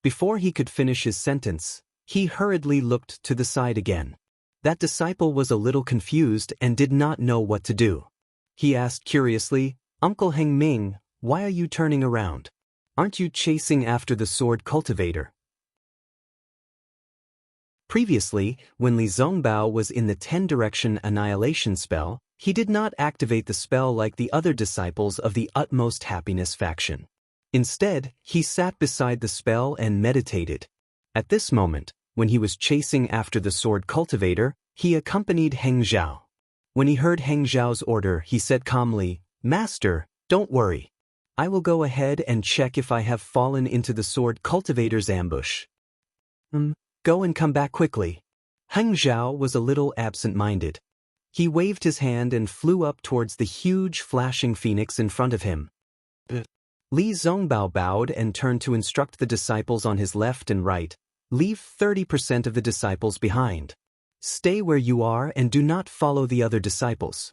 Before he could finish his sentence, he hurriedly looked to the side again. That disciple was a little confused and did not know what to do. He asked curiously, "Uncle Heng Ming, why are you turning around? Aren't you chasing after the sword cultivator?" Previously, when Li Zongbao was in the 10-direction annihilation spell, he did not activate the spell like the other disciples of the Utmost Happiness faction. Instead, he sat beside the spell and meditated. At this moment, when he was chasing after the sword cultivator, he accompanied Heng Zhao. When he heard Heng Zhao's order, he said calmly, "Master, don't worry. I will go ahead and check if I have fallen into the sword cultivator's ambush." Go and come back quickly." Heng Zhao was a little absent-minded. He waved his hand and flew up towards the huge flashing phoenix in front of him. Li Zongbao bowed and turned to instruct the disciples on his left and right. Leave 30% of the disciples behind. Stay where you are and do not follow the other disciples.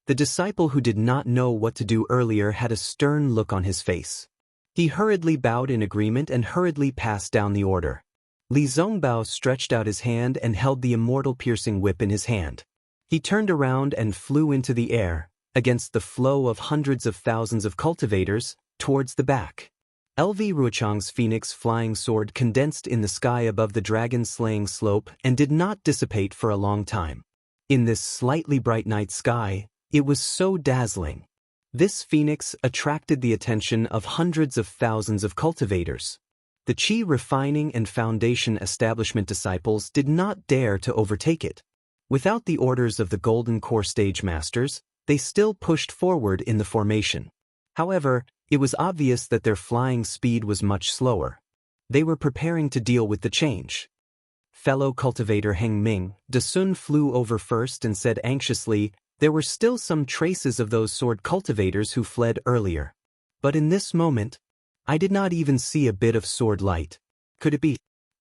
The disciple who did not know what to do earlier had a stern look on his face. He hurriedly bowed in agreement and hurriedly passed down the order. Li Zongbao stretched out his hand and held the immortal piercing whip in his hand. He turned around and flew into the air, against the flow of hundreds of thousands of cultivators, towards the back. LV Ruochang's phoenix flying sword condensed in the sky above the dragon-slaying slope and did not dissipate for a long time. In this slightly bright night sky, it was so dazzling. This phoenix attracted the attention of hundreds of thousands of cultivators. The Qi refining and foundation establishment disciples did not dare to overtake it. Without the orders of the Golden Core stage masters, they still pushed forward in the formation. However, it was obvious that their flying speed was much slower. They were preparing to deal with the change. Fellow cultivator Heng Ming, Dasun flew over first and said anxiously, there were still some traces of those sword cultivators who fled earlier. But in this moment, I did not even see a bit of sword light. Could it be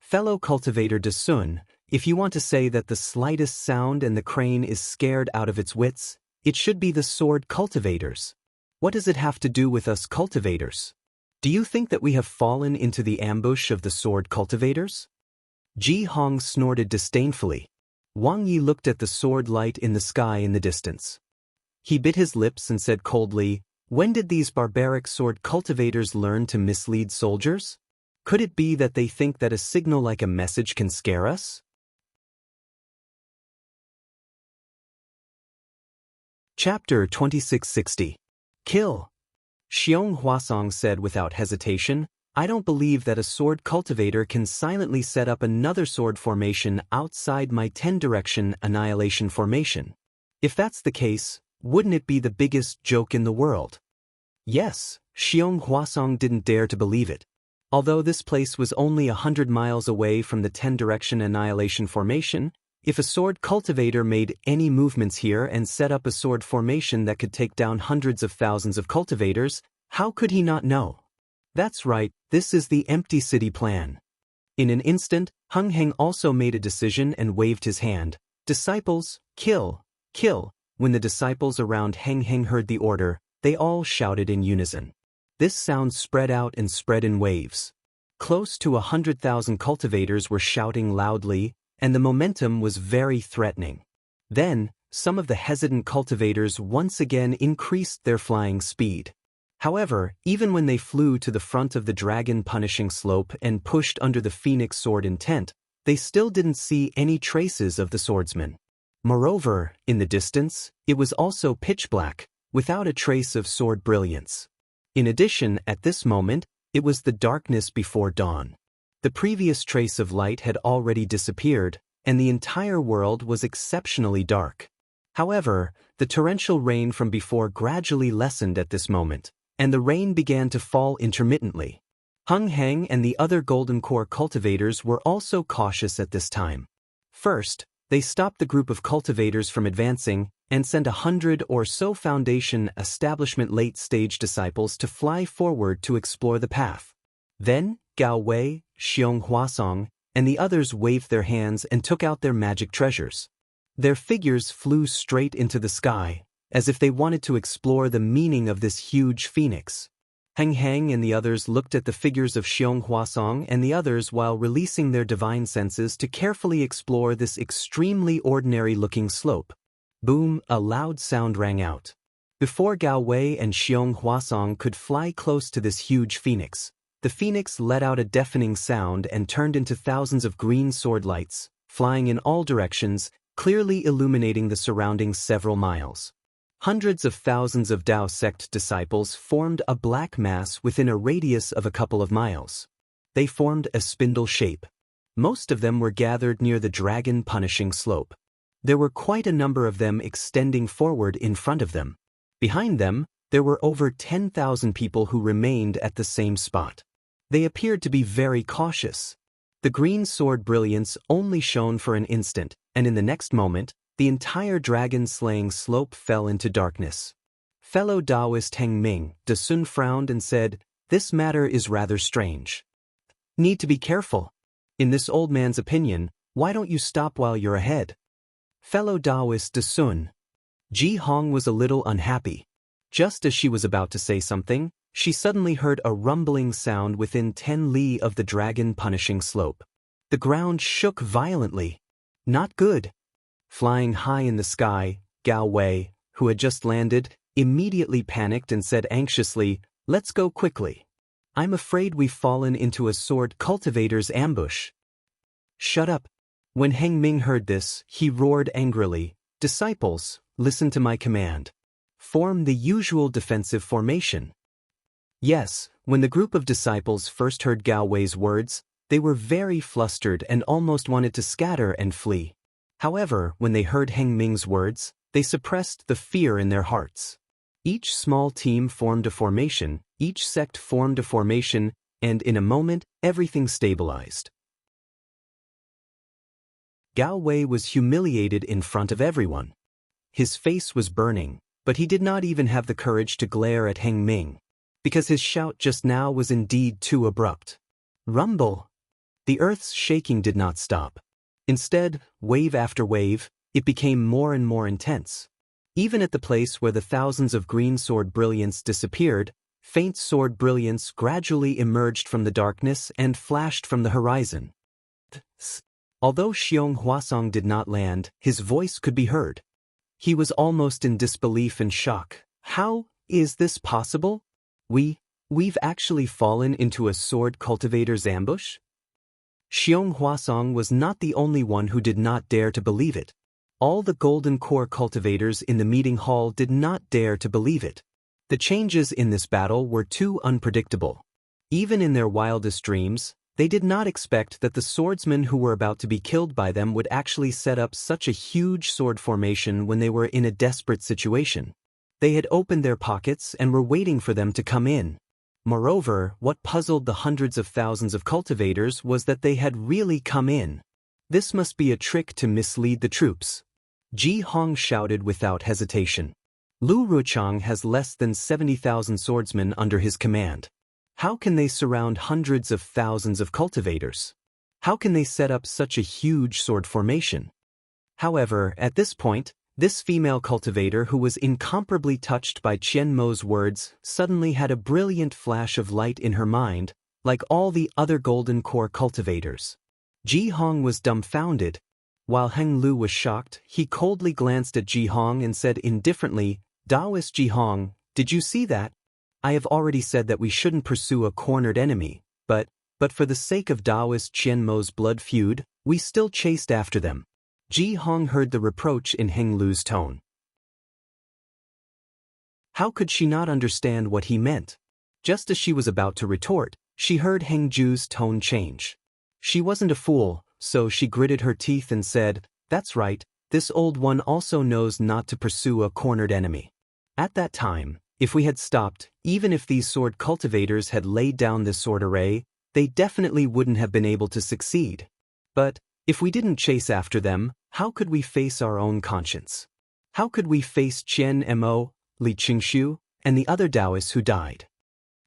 Fellow cultivator De Sun, if you want to say that the slightest sound and the crane is scared out of its wits, it should be the sword cultivators. What does it have to do with us cultivators? Do you think that we have fallen into the ambush of the sword cultivators? Ji Hong snorted disdainfully. Wang Yi looked at the sword light in the sky in the distance. He bit his lips and said coldly, "When did these barbaric sword cultivators learn to mislead soldiers? Could it be that they think that a signal like a message can scare us?" Chapter 2660. Kill. Xiong Huasong said without hesitation, "I don't believe that a sword cultivator can silently set up another sword formation outside my 10-direction annihilation formation. If that's the case, wouldn't it be the biggest joke in the world?" Yes, Xiong Huasong didn't dare to believe it. Although this place was only 100 miles away from the 10-direction annihilation formation, if a sword cultivator made any movements here and set up a sword formation that could take down hundreds of thousands of cultivators, how could he not know? That's right, this is the empty city plan. In an instant, Heng Heng also made a decision and waved his hand. "Disciples, kill, kill." When the disciples around Heng Heng heard the order, they all shouted in unison. This sound spread out and spread in waves. Close to 100,000 cultivators were shouting loudly, and the momentum was very threatening. Then, some of the hesitant cultivators once again increased their flying speed. However, even when they flew to the front of the dragon punishing slope and pushed under the phoenix sword intent, they still didn't see any traces of the swordsman. Moreover, in the distance, it was also pitch black, without a trace of sword brilliance. In addition, at this moment, it was the darkness before dawn. The previous trace of light had already disappeared, and the entire world was exceptionally dark. However, the torrential rain from before gradually lessened at this moment, and the rain began to fall intermittently. Heng Heng and the other Golden Core cultivators were also cautious at this time. First, they stopped the group of cultivators from advancing and sent 100 or so Foundation Establishment late-stage disciples to fly forward to explore the path. Then, Gao Wei, Xiong Huasong, and the others waved their hands and took out their magic treasures. Their figures flew straight into the sky, as if they wanted to explore the meaning of this huge phoenix. Heng Heng and the others looked at the figures of Xiong Huasong and the others while releasing their divine senses to carefully explore this extremely ordinary-looking slope. Boom, a loud sound rang out. Before Gao Wei and Xiong Huasong could fly close to this huge phoenix, the phoenix let out a deafening sound and turned into thousands of green sword lights, flying in all directions, clearly illuminating the surroundings several miles. Hundreds of thousands of Dao sect disciples formed a black mass within a radius of a couple of miles. They formed a spindle shape. Most of them were gathered near the dragon punishing slope. There were quite a number of them extending forward in front of them. Behind them, there were over 10,000 people who remained at the same spot. They appeared to be very cautious. The green sword brilliance only shone for an instant, and in the next moment, the entire dragon-slaying slope fell into darkness. Fellow Daoist Heng Ming, De Sun frowned and said, "This matter is rather strange. Need to be careful. In this old man's opinion, why don't you stop while you're ahead?" Fellow Daoist De Sun. Ji Hong was a little unhappy. Just as she was about to say something, she suddenly heard a rumbling sound within 10 li of the dragon punishing slope. The ground shook violently. Not good. Flying high in the sky, Gao Wei, who had just landed, immediately panicked and said anxiously, "Let's go quickly. I'm afraid we've fallen into a sword cultivator's ambush." "Shut up." When Heng Ming heard this, he roared angrily, "Disciples, listen to my command. Form the usual defensive formation." Yes, when the group of disciples first heard Gao Wei's words, they were very flustered and almost wanted to scatter and flee. However, when they heard Heng Ming's words, they suppressed the fear in their hearts. Each small team formed a formation, each sect formed a formation, and in a moment, everything stabilized. Gao Wei was humiliated in front of everyone. His face was burning, but he did not even have the courage to glare at Heng Ming, because his shout just now was indeed too abrupt. Rumble! The earth's shaking did not stop. Instead, wave after wave, it became more and more intense. Even at the place where the thousands of green sword brilliance disappeared, faint sword brilliance gradually emerged from the darkness and flashed from the horizon. Although Xiong Huasong did not land, his voice could be heard. He was almost in disbelief and shock. How is this possible? We've actually fallen into a sword cultivator's ambush? Xiong Huasong was not the only one who did not dare to believe it. All the golden core cultivators in the meeting hall did not dare to believe it. The changes in this battle were too unpredictable. Even in their wildest dreams, they did not expect that the swordsmen who were about to be killed by them would actually set up such a huge sword formation when they were in a desperate situation. They had opened their pockets and were waiting for them to come in. Moreover, what puzzled the hundreds of thousands of cultivators was that they had really come in. This must be a trick to mislead the troops. Ji Hong shouted without hesitation. Lu Ruchang has less than 70,000 swordsmen under his command. How can they surround hundreds of thousands of cultivators? How can they set up such a huge sword formation? However, at this point, this female cultivator who was incomparably touched by Qian Mo's words suddenly had a brilliant flash of light in her mind, like all the other golden core cultivators. Ji Hong was dumbfounded. While Heng Lu was shocked, he coldly glanced at Ji Hong and said indifferently, "Daoist Ji Hong, did you see that? I have already said that we shouldn't pursue a cornered enemy, but for the sake of Daoist Qian Mo's blood feud, we still chased after them." Ji Hong heard the reproach in Heng Lu's tone. How could she not understand what he meant? Just as she was about to retort, she heard Heng Ju's tone change. She wasn't a fool, so she gritted her teeth and said, "That's right, this old one also knows not to pursue a cornered enemy." At that time, if we had stopped, even if these sword cultivators had laid down this sword array, they definitely wouldn't have been able to succeed. But if we didn't chase after them, how could we face our own conscience? How could we face Qian Mo, Li Qingshu, and the other Daoists who died?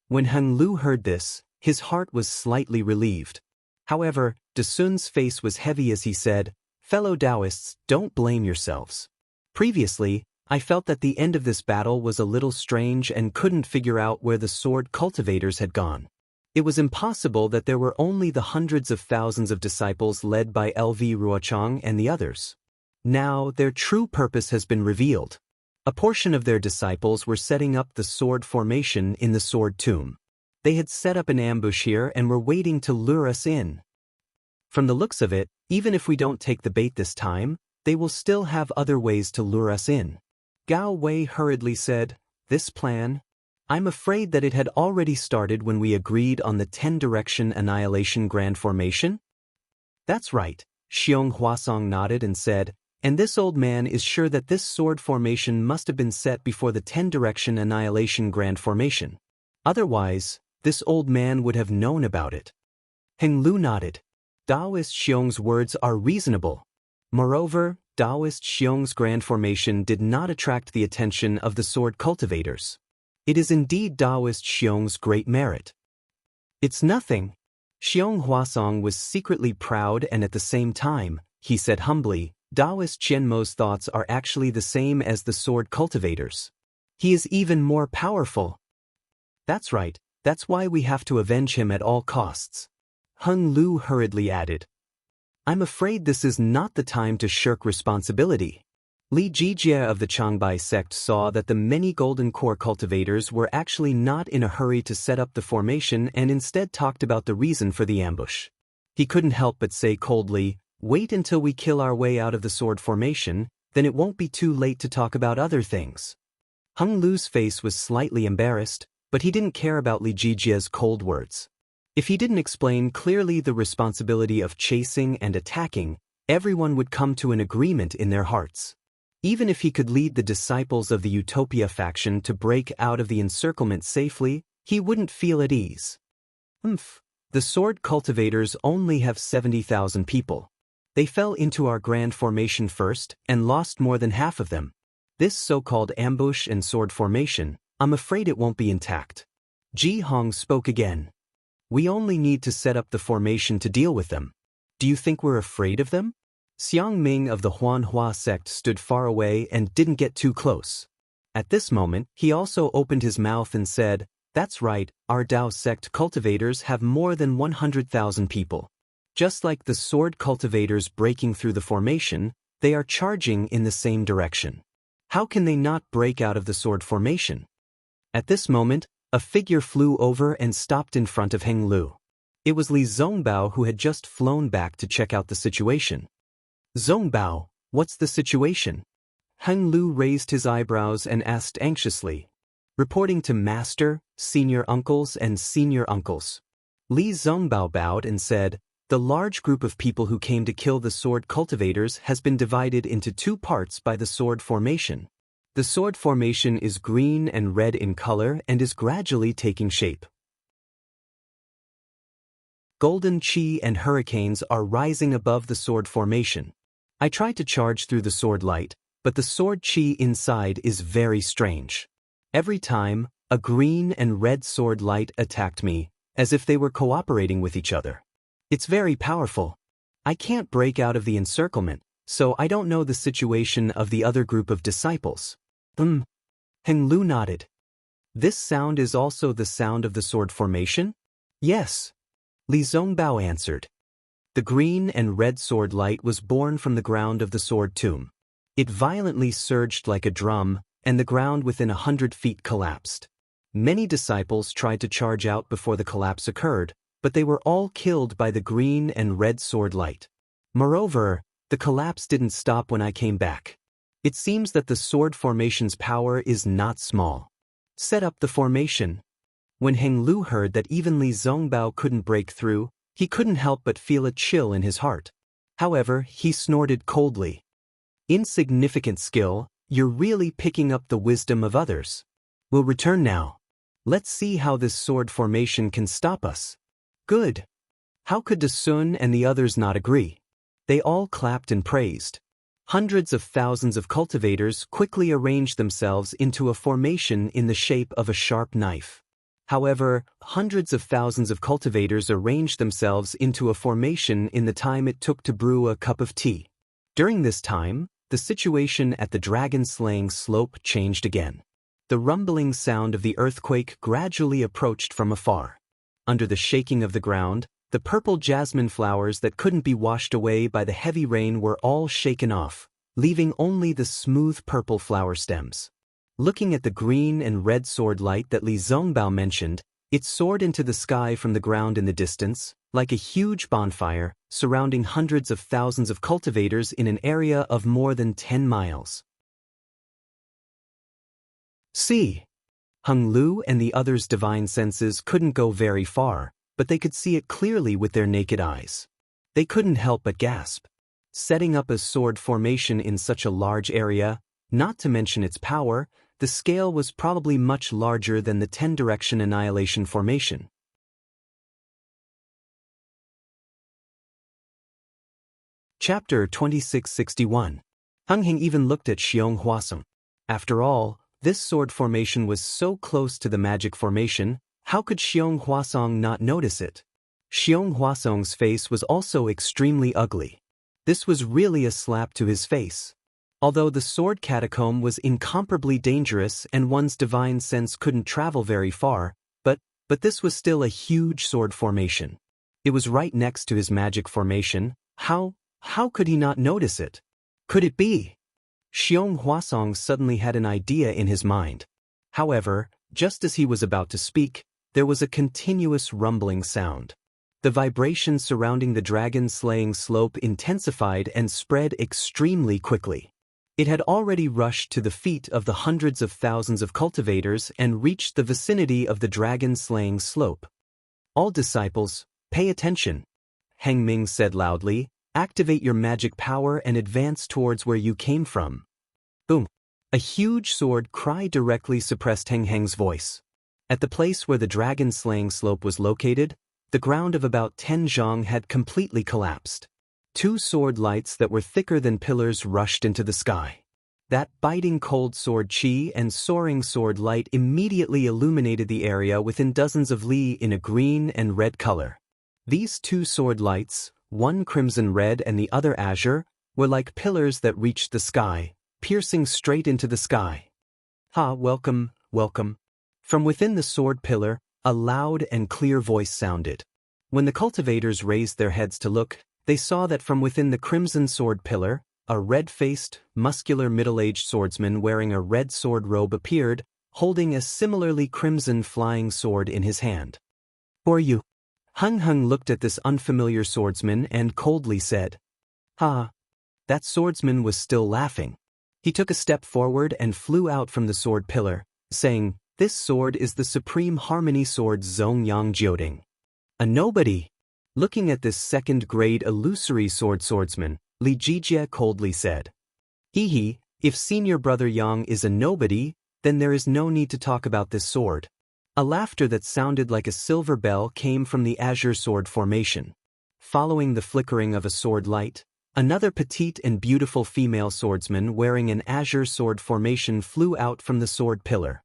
When Heng Lu heard this, his heart was slightly relieved. However, De Sun's face was heavy as he said, "Fellow Daoists, don't blame yourselves. Previously, I felt that the end of this battle was a little strange and couldn't figure out where the sword cultivators had gone. It was impossible that there were only the hundreds of thousands of disciples led by LV Ruochang and the others. Now their true purpose has been revealed. A portion of their disciples were setting up the sword formation in the sword tomb. They had set up an ambush here and were waiting to lure us in. From the looks of it, even if we don't take the bait this time, they will still have other ways to lure us in." Gao Wei hurriedly said, "This plan? I'm afraid that it had already started when we agreed on the 10-direction annihilation grand formation?" "That's right," Xiong Huasong nodded and said, "and this old man is sure that this sword formation must have been set before the 10-direction annihilation grand formation. Otherwise, this old man would have known about it." Heng Lu nodded. Daoist Xiong's words are reasonable. Moreover, Daoist Xiong's grand formation did not attract the attention of the sword cultivators. It is indeed Daoist Xiong's great merit. "It's nothing." Xiong Huasong was secretly proud and at the same time, he said humbly, Daoist Qian Mo's thoughts are actually the same as the sword cultivators. He is even more powerful. "That's right, that's why we have to avenge him at all costs." Heng Lu hurriedly added, "I'm afraid this is not the time to shirk responsibility." Li Jijie of the Changbai sect saw that the many golden core cultivators were actually not in a hurry to set up the formation and instead talked about the reason for the ambush. He couldn't help but say coldly, "Wait until we kill our way out of the sword formation, then it won't be too late to talk about other things." Heng Lu's face was slightly embarrassed, but he didn't care about Li Jijie's cold words. If he didn't explain clearly the responsibility of chasing and attacking, everyone would come to an agreement in their hearts. Even if he could lead the disciples of the Utopia faction to break out of the encirclement safely, he wouldn't feel at ease. The sword cultivators only have 70,000 people. They fell into our grand formation first and lost more than half of them. This so-called ambush and sword formation, I'm afraid it won't be intact. Ji Hong spoke again. We only need to set up the formation to deal with them. Do you think we're afraid of them? Xiang Ming of the Huanhua sect stood far away and didn't get too close. At this moment, he also opened his mouth and said, "That's right, our Dao sect cultivators have more than 100,000 people. Just like the sword cultivators breaking through the formation, they are charging in the same direction. How can they not break out of the sword formation?" At this moment, a figure flew over and stopped in front of Heng Lu. It was Li Zongbao, who had just flown back to check out the situation. "Zongbao, what's the situation?" Heng Lu raised his eyebrows and asked anxiously. "Reporting to master, senior uncles and senior uncles." Li Zongbao bowed and said, "The large group of people who came to kill the sword cultivators has been divided into two parts by the sword formation. The sword formation is green and red in color and is gradually taking shape. Golden chi and hurricanes are rising above the sword formation. I tried to charge through the sword light, but the sword chi inside is very strange. Every time, a green and red sword light attacked me, as if they were cooperating with each other. It's very powerful. I can't break out of the encirclement, so I don't know the situation of the other group of disciples." Heng Lu nodded. "This sound is also the sound of the sword formation?" "Yes," Li Zongbao answered. The green and red sword light was born from the ground of the sword tomb. It violently surged like a drum, and the ground within 100 feet collapsed. Many disciples tried to charge out before the collapse occurred, but they were all killed by the green and red sword light. Moreover, the collapse didn't stop when I came back. It seems that the sword formation's power is not small. Set up the formation. When Heng Lu heard that even Li Zongbao couldn't break through, he couldn't help but feel a chill in his heart. However, he snorted coldly. "Insignificant skill, you're really picking up the wisdom of others. We'll return now. Let's see how this sword formation can stop us." "Good." How could Da Sun and the others not agree? They all clapped and praised. Hundreds of thousands of cultivators quickly arranged themselves into a formation in the shape of a sharp knife. However, hundreds of thousands of cultivators arranged themselves into a formation in the time it took to brew a cup of tea. During this time, the situation at the dragon-slaying slope changed again. The rumbling sound of the earthquake gradually approached from afar. Under the shaking of the ground, the purple jasmine flowers that couldn't be washed away by the heavy rain were all shaken off, leaving only the smooth purple flower stems. Looking at the green and red sword light that Li Zongbao mentioned, it soared into the sky from the ground in the distance, like a huge bonfire, surrounding hundreds of thousands of cultivators in an area of more than 10 miles. See, Heng Lu and the others' divine senses couldn't go very far, but they could see it clearly with their naked eyes. They couldn't help but gasp. Setting up a sword formation in such a large area, not to mention its power, the scale was probably much larger than the 10-direction annihilation formation. Chapter 2661. Heng Heng even looked at Xiong Huasong. After all, this sword formation was so close to the magic formation, how could Xiong Huasong not notice it? Xiong Huasong's face was also extremely ugly. This was really a slap to his face. Although the sword catacomb was incomparably dangerous and one's divine sense couldn't travel very far, but this was still a huge sword formation. It was right next to his magic formation. How could he not notice it? Could it be? Xiong Huasong suddenly had an idea in his mind. However, just as he was about to speak, there was a continuous rumbling sound. The vibration surrounding the dragon-slaying slope intensified and spread extremely quickly. It had already rushed to the feet of the hundreds of thousands of cultivators and reached the vicinity of the dragon-slaying slope. "All disciples, pay attention," Heng Ming said loudly. "Activate your magic power and advance towards where you came from." Boom! A huge sword cry directly suppressed Heng Heng's voice. At the place where the dragon-slaying slope was located, the ground of about 10 zhang had completely collapsed. Two sword lights that were thicker than pillars rushed into the sky. That biting cold sword chi and soaring sword light immediately illuminated the area within dozens of li in a green and red color. These two sword lights, one crimson red and the other azure, were like pillars that reached the sky, piercing straight into the sky. "Ha, welcome, welcome." From within the sword pillar, a loud and clear voice sounded. When the cultivators raised their heads to look, they saw that from within the crimson sword pillar, a red-faced, muscular middle-aged swordsman wearing a red sword robe appeared, holding a similarly crimson flying sword in his hand. "Who are you?" Hung Hung looked at this unfamiliar swordsman and coldly said, "Ha." That swordsman was still laughing. He took a step forward and flew out from the sword pillar, saying, "This sword is the Supreme Harmony Sword Zongyang Jioding." "A nobody." Looking at this second-grade illusory swordsman, Li Jijie coldly said, "Hee, if senior brother Yang is a nobody, then there is no need to talk about this sword." A laughter that sounded like a silver bell came from the azure sword formation. Following the flickering of a sword light, another petite and beautiful female swordsman wearing an azure sword formation flew out from the sword pillar.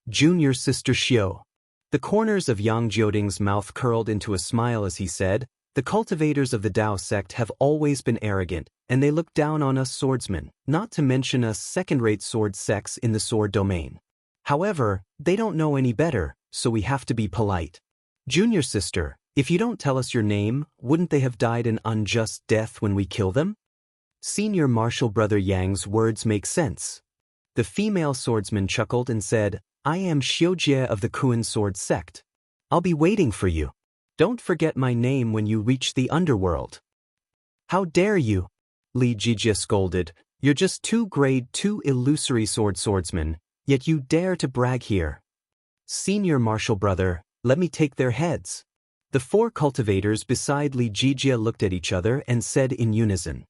"Junior sister Xiao." The corners of Yang Jioding's mouth curled into a smile as he said, "The cultivators of the Dao sect have always been arrogant, and they look down on us swordsmen, not to mention us second-rate sword sects in the sword domain. However, they don't know any better, so we have to be polite. Junior sister, if you don't tell us your name, wouldn't they have died an unjust death when we kill them?" Senior martial brother Yang's words make sense. The female swordsman chuckled and said, "I am Xiujie of the Kuan sword sect. I'll be waiting for you. Don't forget my name when you reach the underworld." "How dare you?" Li Jijie scolded. "You're just two grade 2 illusory swordsmen, yet you dare to brag here." "Senior martial brother, let me take their heads." The four cultivators beside Li Jijie looked at each other and said in unison.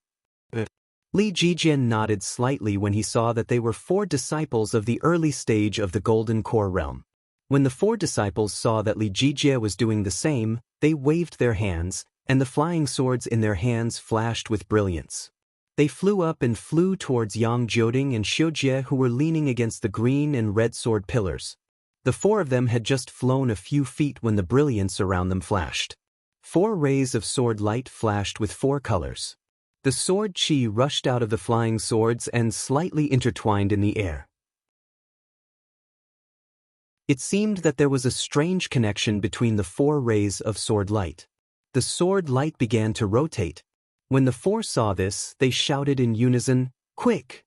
Li Jijie nodded slightly when he saw that they were four disciples of the early stage of the Golden Core realm. When the four disciples saw that Li Jijie was doing the same, they waved their hands, and the flying swords in their hands flashed with brilliance. They flew up and flew towards Yang Jioding and Xiujie, who were leaning against the green and red sword pillars. The four of them had just flown a few feet when the brilliance around them flashed. 4 rays of sword light flashed with 4 colors. The sword chi rushed out of the flying swords and slightly intertwined in the air. It seemed that there was a strange connection between the 4 rays of sword light. The sword light began to rotate. When the 4 saw this, they shouted in unison, "Quick!"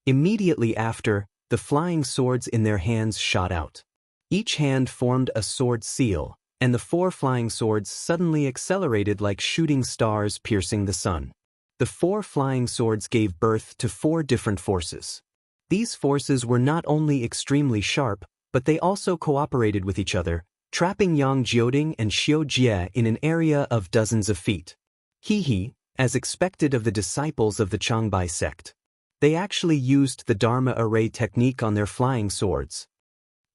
Immediately after, the flying swords in their hands shot out. Each hand formed a sword seal, and the 4 flying swords suddenly accelerated like shooting stars piercing the sun. The 4 flying swords gave birth to 4 different forces. These forces were not only extremely sharp, but they also cooperated with each other, trapping Yang Jioding and Xiujie in an area of dozens of feet. Hee, as expected of the disciples of the Changbai sect. They actually used the Dharma array technique on their flying swords.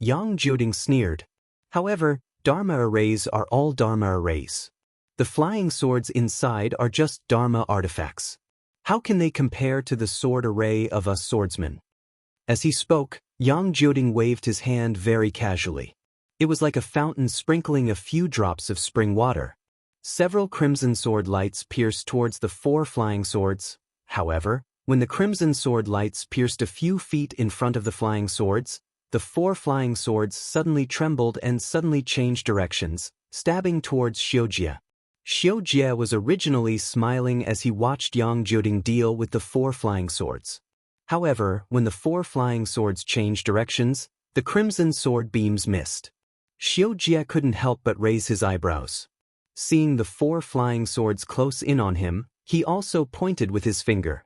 Yang Jioding sneered. However, Dharma arrays are all Dharma arrays. The flying swords inside are just Dharma artifacts. How can they compare to the sword array of us swordsmen? As he spoke, Yang Jioding waved his hand very casually. It was like a fountain sprinkling a few drops of spring water. Several crimson sword lights pierced towards the 4 flying swords. However, when the crimson sword lights pierced a few feet in front of the flying swords, the 4 flying swords suddenly trembled and suddenly changed directions, stabbing towards Xiujie. Xiujie was originally smiling as he watched Yang Jioding deal with the 4 flying swords. However, when the 4 flying swords changed directions, the crimson sword beams missed. Xiujie couldn't help but raise his eyebrows. Seeing the 4 flying swords close in on him, he also pointed with his finger.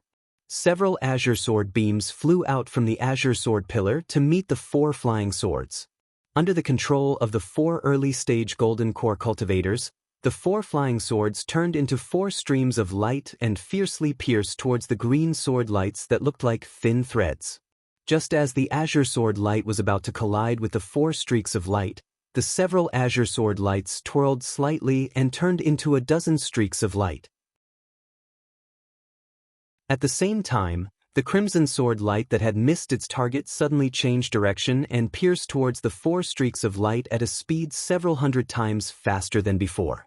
Several azure sword beams flew out from the azure sword pillar to meet the 4 flying swords. Under the control of the 4 early-stage golden core cultivators, the 4 flying swords turned into 4 streams of light and fiercely pierced towards the green sword lights that looked like thin threads. Just as the azure sword light was about to collide with the 4 streaks of light, the several azure sword lights twirled slightly and turned into a dozen streaks of light. At the same time, the The crimson sword light that had missed its target suddenly changed direction and pierced towards the 4 streaks of light at a speed several hundred times faster than before.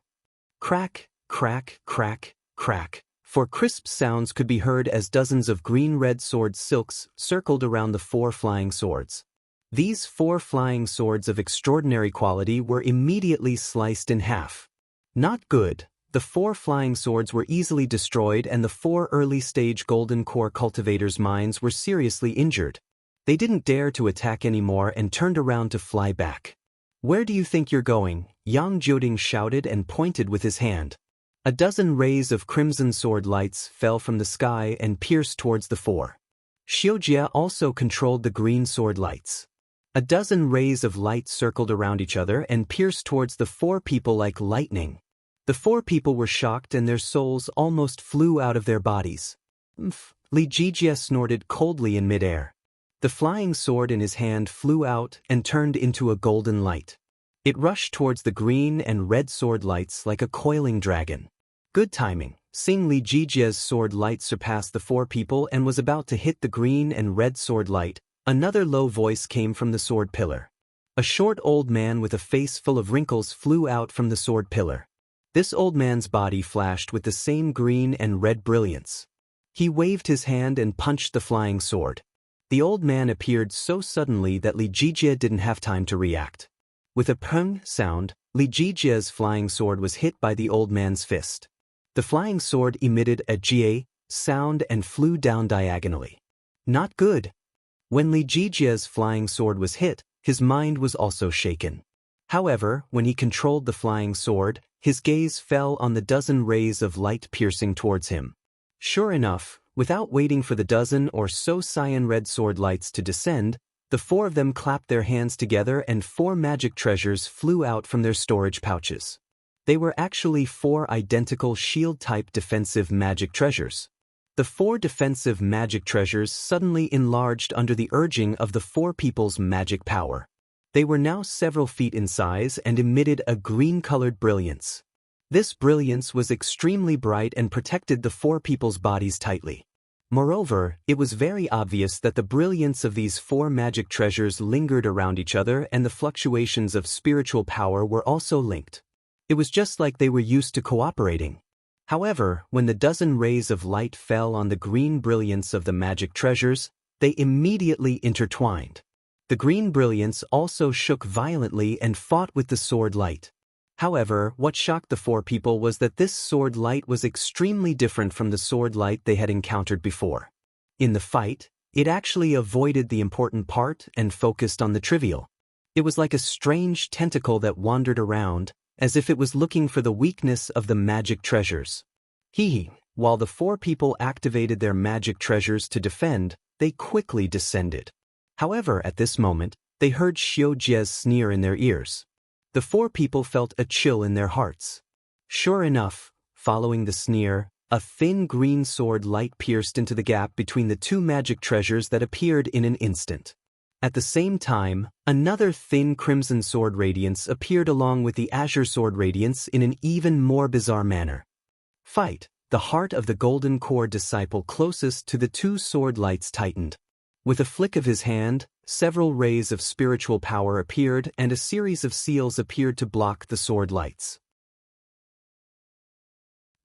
Crack, crack, crack, crack. 4 crisp sounds could be heard as dozens of green-red sword silks circled around the 4 flying swords. These 4 flying swords of extraordinary quality were immediately sliced in half. Not good. The 4 flying swords were easily destroyed and the 4 early-stage golden core cultivators' minds were seriously injured. They didn't dare to attack anymore and turned around to fly back. "Where do you think you're going?" Yang Jioding shouted and pointed with his hand. A dozen rays of crimson sword lights fell from the sky and pierced towards the 4. Xiujia also controlled the green sword lights. A dozen rays of light circled around each other and pierced towards the 4 people like lightning. The 4 people were shocked and their souls almost flew out of their bodies. "Umph," Li Jijie snorted coldly in midair. The flying sword in his hand flew out and turned into a golden light. It rushed towards the green and red sword lights like a coiling dragon. Good timing. Seeing Li Jijie's sword light surpass the 4 people and was about to hit the green and red sword light, another low voice came from the sword pillar. A short old man with a face full of wrinkles flew out from the sword pillar. This old man's body flashed with the same green and red brilliance. He waved his hand and punched the flying sword. The old man appeared so suddenly that Li Jijie didn't have time to react. With a pung sound, Li Jijie's flying sword was hit by the old man's fist. The flying sword emitted a jie sound and flew down diagonally. Not good. When Li Jijie's flying sword was hit, his mind was also shaken. However, when he controlled the flying sword, his gaze fell on the dozen rays of light piercing towards him. Sure enough, without waiting for the dozen or so cyan-red sword lights to descend, the 4 of them clapped their hands together and 4 magic treasures flew out from their storage pouches. They were actually 4 identical shield-type defensive magic treasures. The 4 defensive magic treasures suddenly enlarged under the urging of the 4 people's magic power. They were now several feet in size and emitted a green-colored brilliance. This brilliance was extremely bright and protected the 4 people's bodies tightly. Moreover, it was very obvious that the brilliance of these 4 magic treasures lingered around each other and the fluctuations of spiritual power were also linked. It was just like they were used to cooperating. However, when the dozen rays of light fell on the green brilliance of the magic treasures, they immediately intertwined. The green brilliance also shook violently and fought with the sword light. However, what shocked the 4 people was that this sword light was extremely different from the sword light they had encountered before. In the fight, it actually avoided the important part and focused on the trivial. It was like a strange tentacle that wandered around, as if it was looking for the weakness of the magic treasures. While the 4 people activated their magic treasures to defend, they quickly descended. However, at this moment, they heard Xiujie's sneer in their ears. The 4 people felt a chill in their hearts. Sure enough, following the sneer, a thin green sword light pierced into the gap between the 2 magic treasures that appeared in an instant. At the same time, another thin crimson sword radiance appeared along with the azure sword radiance in an even more bizarre manner. Fight! The heart of the golden core disciple closest to the 2 sword lights tightened. With a flick of his hand, several rays of spiritual power appeared and a series of seals appeared to block the sword lights.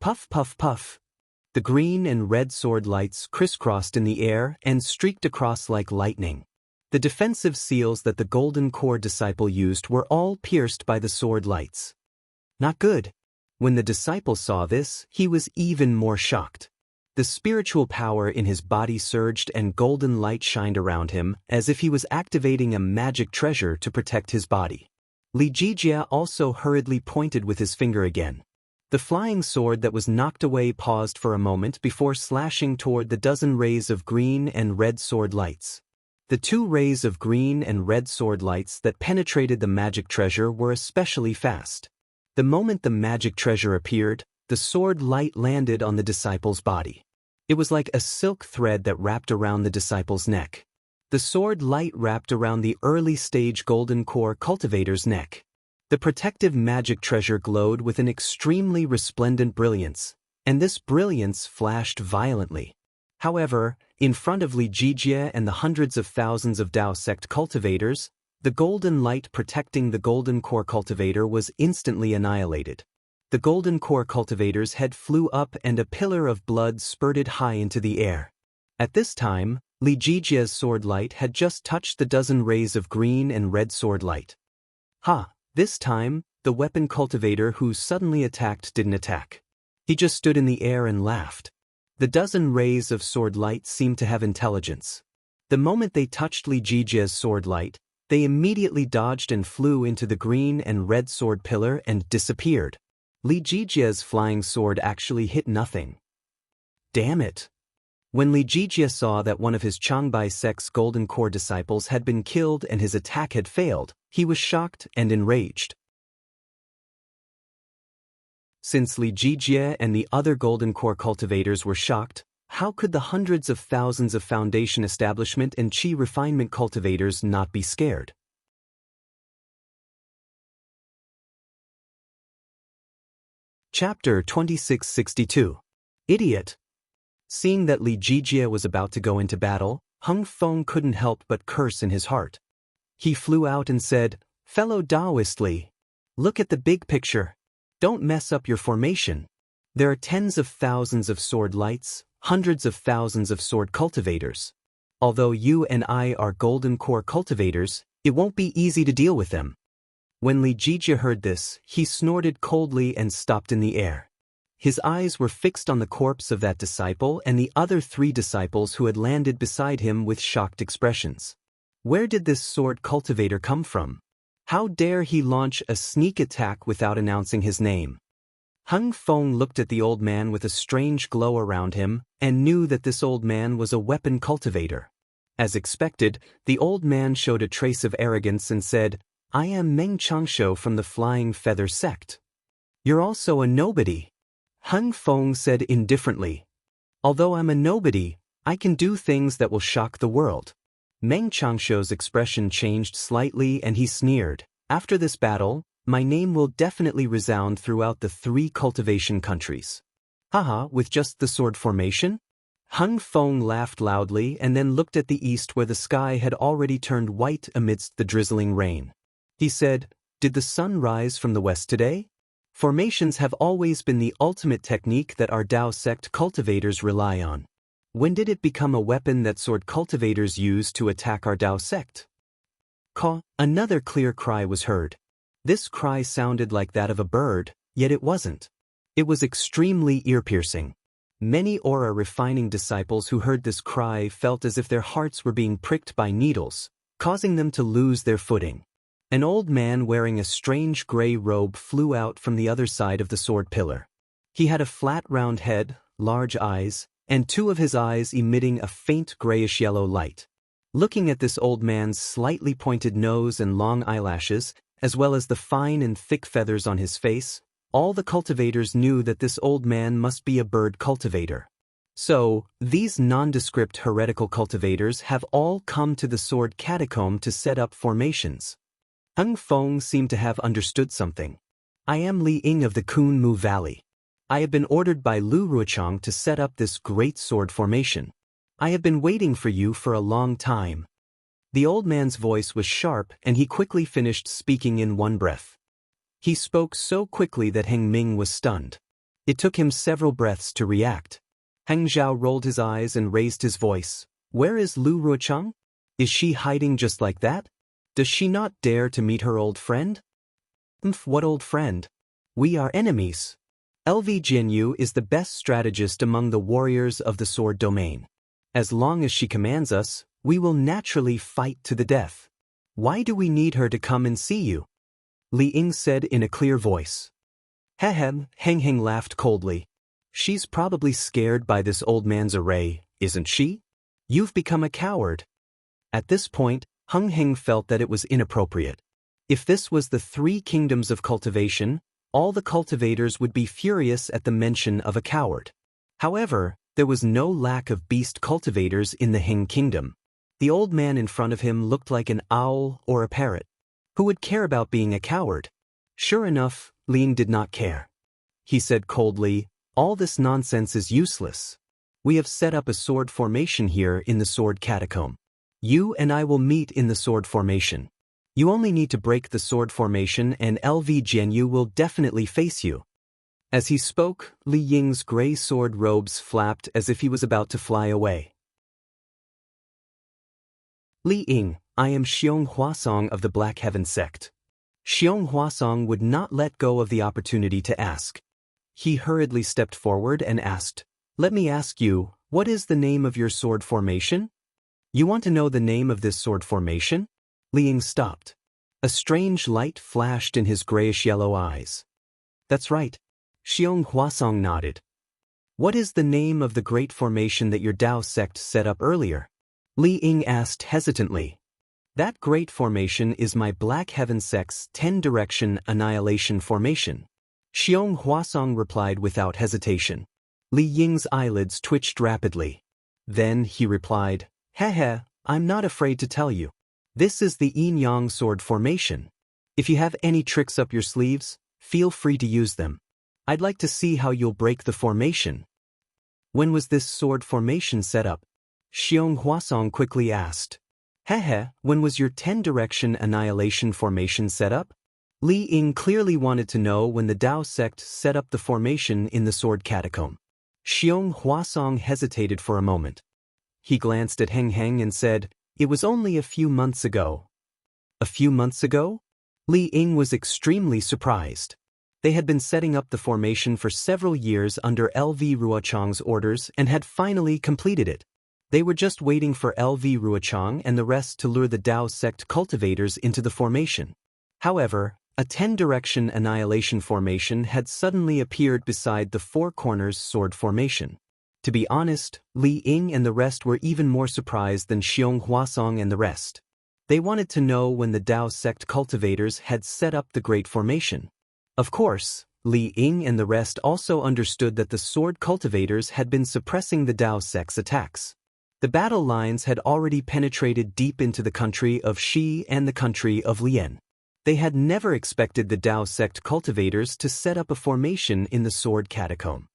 Puff, puff, puff. The green and red sword lights crisscrossed in the air and streaked across like lightning. The defensive seals that the golden core disciple used were all pierced by the sword lights. Not good. When the disciple saw this, he was even more shocked. The spiritual power in his body surged and golden light shined around him, as if he was activating a magic treasure to protect his body. Li Jijie also hurriedly pointed with his finger again. The flying sword that was knocked away paused for a moment before slashing toward the dozen rays of green and red sword lights. The 2 rays of green and red sword lights that penetrated the magic treasure were especially fast. The moment the magic treasure appeared, the sword light landed on the disciple's body. It was like a silk thread that wrapped around the disciple's neck. The sword light wrapped around the early-stage golden core cultivator's neck. The protective magic treasure glowed with an extremely resplendent brilliance, and this brilliance flashed violently. However, In front of Li Jijie and the hundreds of thousands of Dao sect cultivators, the golden light protecting the golden core cultivator was instantly annihilated. The golden core cultivator's head flew up and a pillar of blood spurted high into the air. At this time, Li Jijie's sword light had just touched the dozen rays of green and red sword light. This time, the weapon cultivator who suddenly attacked didn't attack. He just stood in the air and laughed. The dozen rays of sword light seemed to have intelligence. The moment they touched Li Jijie's sword light, they immediately dodged and flew into the green and red sword pillar and disappeared. Li Jijie's flying sword actually hit nothing. Damn it! When Li Jijie saw that one of his Changbai sect's golden core disciples had been killed and his attack had failed, he was shocked and enraged. Since Li Jijie and the other golden core cultivators were shocked, how could the hundreds of thousands of foundation establishment and qi refinement cultivators not be scared? Chapter 2662. Idiot. Seeing that Li Jijie was about to go into battle, Hung Feng couldn't help but curse in his heart. He flew out and said, "Fellow Daoist Li, look at the big picture. Don't mess up your formation. There are tens of thousands of sword lights, hundreds of thousands of sword cultivators. Although you and I are golden core cultivators, it won't be easy to deal with them." When Li Jijie heard this, he snorted coldly and stopped in the air. His eyes were fixed on the corpse of that disciple and the other 3 disciples who had landed beside him with shocked expressions. Where did this sword cultivator come from? How dare he launch a sneak attack without announcing his name? Hung Feng looked at the old man with a strange glow around him and knew that this old man was a weapon cultivator. As expected, the old man showed a trace of arrogance and said, "I am Meng Changsho from the Flying Feather sect." "You're also a nobody," Hung Feng said indifferently. "Although I'm a nobody, I can do things that will shock the world." Meng Changsho's expression changed slightly and he sneered, "After this battle, my name will definitely resound throughout the 3 cultivation countries." With just the sword formation? Hung Feng laughed loudly and then looked at the east where the sky had already turned white amidst the drizzling rain. He said, "Did the sun rise from the west today?" Formations have always been the ultimate technique that our Dao sect cultivators rely on. When did it become a weapon that sword cultivators use to attack our Dao sect? Another clear cry was heard. This cry sounded like that of a bird, yet it wasn't. It was extremely ear-piercing. Many aura-refining disciples who heard this cry felt as if their hearts were being pricked by needles, causing them to lose their footing. An old man wearing a strange gray robe flew out from the other side of the sword pillar. He had a flat round head, large eyes, and 2 of his eyes emitting a faint grayish-yellow light. Looking at this old man's slightly pointed nose and long eyelashes, as well as the fine and thick feathers on his face, all the cultivators knew that this old man must be a bird cultivator. So, these nondescript heretical cultivators have all come to the sword catacomb to set up formations. Hung Feng seemed to have understood something. "I am Li Ying of the Kunmu Valley. I have been ordered by Lu Ruochang to set up this great sword formation. I have been waiting for you for a long time." The old man's voice was sharp and he quickly finished speaking in one breath. He spoke so quickly that Heng Ming was stunned. It took him several breaths to react. Heng Zhao rolled his eyes and raised his voice. "Where is Lu Ruochang? Is she hiding just like that? Does she not dare to meet her old friend?" What old friend? We are enemies. LV Jianyu is the best strategist among the warriors of the sword domain. As long as she commands us, we will naturally fight to the death. Why do we need her to come and see you?" Li Ying said in a clear voice. Heng Heng laughed coldly. "She's probably scared by this old man's array, isn't she? You've become a coward." At this point, Heng Heng felt that it was inappropriate. If this was the 3 kingdoms of cultivation, all the cultivators would be furious at the mention of a coward. However, there was no lack of beast cultivators in the Heng kingdom. The old man in front of him looked like an owl or a parrot. Who would care about being a coward? Sure enough, Lin did not care. He said coldly, "All this nonsense is useless. We have set up a sword formation here in the sword catacomb. You and I will meet in the sword formation. You only need to break the sword formation and LV Jianyu will definitely face you. As he spoke, Li Ying's gray sword robes flapped as if he was about to fly away. Li Ying, I am Xiong Huasong of the Black Heaven sect. Xiong Huasong would not let go of the opportunity to ask. He hurriedly stepped forward and asked, "Let me ask you, what is the name of your sword formation?" "You want to know the name of this sword formation?" Li Ying stopped. A strange light flashed in his grayish-yellow eyes. "That's right." Xiong Huasong nodded. "What is the name of the great formation that your Dao sect set up earlier?" Li Ying asked hesitantly. "That great formation is my Black Heaven sect's 10-direction annihilation formation." Xiong Huasong replied without hesitation. Li Ying's eyelids twitched rapidly. Then he replied, "Heh, I'm not afraid to tell you. This is the yin-yang sword formation. If you have any tricks up your sleeves, feel free to use them. I'd like to see how you'll break the formation." "When was this sword formation set up?" Xiong Huasong quickly asked. When was your 10-direction annihilation formation set up?" Li Ying clearly wanted to know when the Dao sect set up the formation in the sword catacomb. Xiong Huasong hesitated for a moment. He glanced at Heng Heng and said, "It was only a few months ago." "A few months ago?" Li Ying was extremely surprised. They had been setting up the formation for several years under LV Ruochang's orders and had finally completed it. They were just waiting for LV Ruochang and the rest to lure the Dao sect cultivators into the formation. However, a 10-direction annihilation formation had suddenly appeared beside the Four Corners sword formation. To be honest, Li Ying and the rest were even more surprised than Xiong Huasong and the rest. They wanted to know when the Dao sect cultivators had set up the great formation. Of course, Li Ying and the rest also understood that the sword cultivators had been suppressing the Dao sect's attacks. The battle lines had already penetrated deep into the country of Xi and the country of Lian. They had never expected the Dao sect cultivators to set up a formation in the sword catacomb.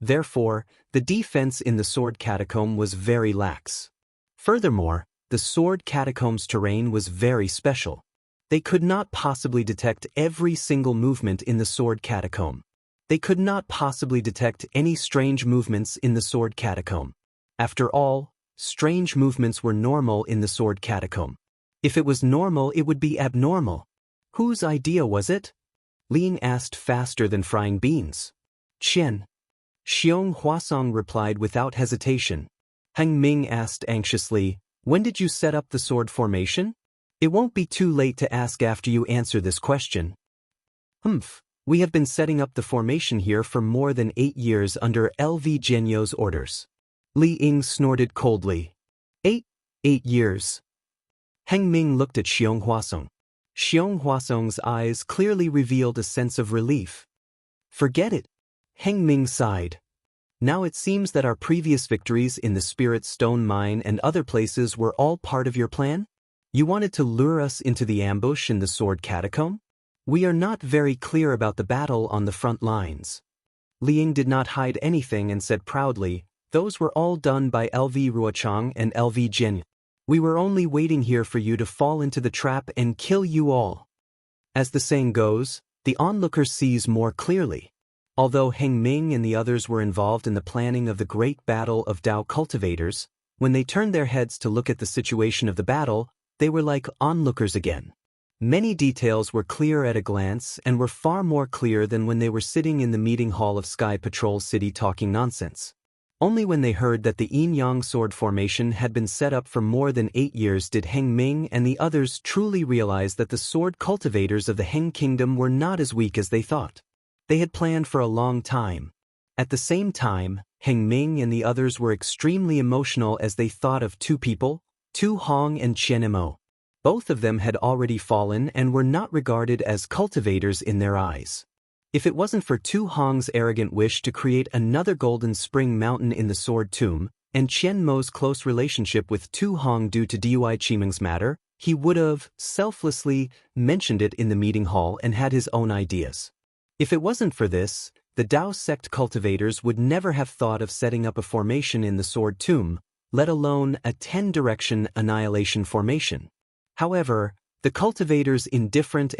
Therefore, the defense in the sword catacomb was very lax. Furthermore, the sword catacomb's terrain was very special. They could not possibly detect every single movement in the sword catacomb. They could not possibly detect any strange movements in the sword catacomb. After all, strange movements were normal in the sword catacomb. If it was normal, it would be abnormal. Whose idea was it? Li Ying asked faster than frying beans. "Qian." Xiong Huasong replied without hesitation. Heng Ming asked anxiously, "When did you set up the sword formation?" "It won't be too late to ask after you answer this question." We have been setting up the formation here for more than 8 years under LV Jianyu's orders." Li Ying snorted coldly. 8 years. Heng Ming looked at Xiong Huasong. Xiong Huasong's eyes clearly revealed a sense of relief. "Forget it." Heng Ming sighed. "Now it seems that our previous victories in the Spirit Stone Mine and other places were all part of your plan? You wanted to lure us into the ambush in the sword catacomb? We are not very clear about the battle on the front lines." Li Ying did not hide anything and said proudly, "Those were all done by LV Ruochang and LV Jianyu. We were only waiting here for you to fall into the trap and kill you all." As the saying goes, the onlooker sees more clearly. Although Heng Ming and the others were involved in the planning of the great battle of Dao cultivators, when they turned their heads to look at the situation of the battle, they were like onlookers again. Many details were clear at a glance and were far more clear than when they were sitting in the meeting hall of Sky Patrol City talking nonsense. Only when they heard that the yin-yang sword formation had been set up for more than 8 years did Heng Ming and the others truly realize that the sword cultivators of the Heng Kingdom were not as weak as they thought. They had planned for a long time. At the same time, Heng Ming and the others were extremely emotional as they thought of two people, Tu Hong and Chen Mo. Both of them had already fallen and were not regarded as cultivators in their eyes. If it wasn't for Tu Hong's arrogant wish to create another Golden Spring Mountain in the Sword Tomb, and Chen Mo's close relationship with Tu Hong due to Dui Qimeng's matter, he would have, selflessly, mentioned it in the meeting hall and had his own ideas. If it wasn't for this, the Dao sect cultivators would never have thought of setting up a formation in the Sword Tomb, let alone a 10-direction annihilation formation. However, the cultivators' indifferent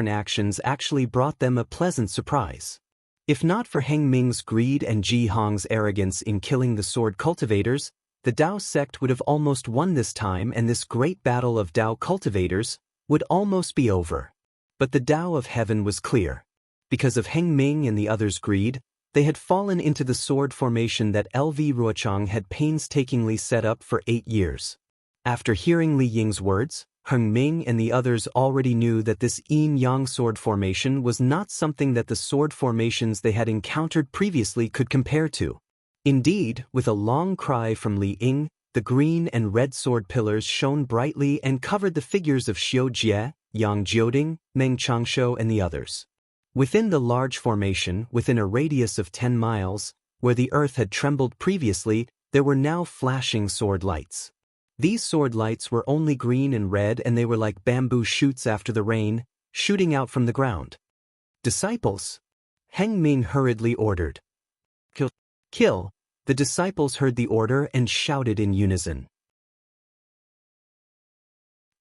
actions actually brought them a pleasant surprise. If not for Heng Ming's greed and Ji Hong's arrogance in killing the sword cultivators, the Dao sect would have almost won this time, and this great battle of Dao cultivators would almost be over. But the Dao of heaven was clear. Because of Heng Ming and the others' greed, they had fallen into the sword formation that LV Ruochang had painstakingly set up for 8 years. After hearing Li Ying's words, Heng Ming and the others already knew that this yin-yang sword formation was not something that the sword formations they had encountered previously could compare to. Indeed, with a long cry from Li Ying, the green and red sword pillars shone brightly and covered the figures of Xiu Jie, Yang Jioding, Meng Changshu and the others. Within the large formation, within a radius of 10 miles, where the earth had trembled previously, there were now flashing sword lights. These sword lights were only green and red, and they were like bamboo shoots after the rain, shooting out from the ground. Disciples! Heng Ming hurriedly ordered. Kill! Kill! The disciples heard the order and shouted in unison.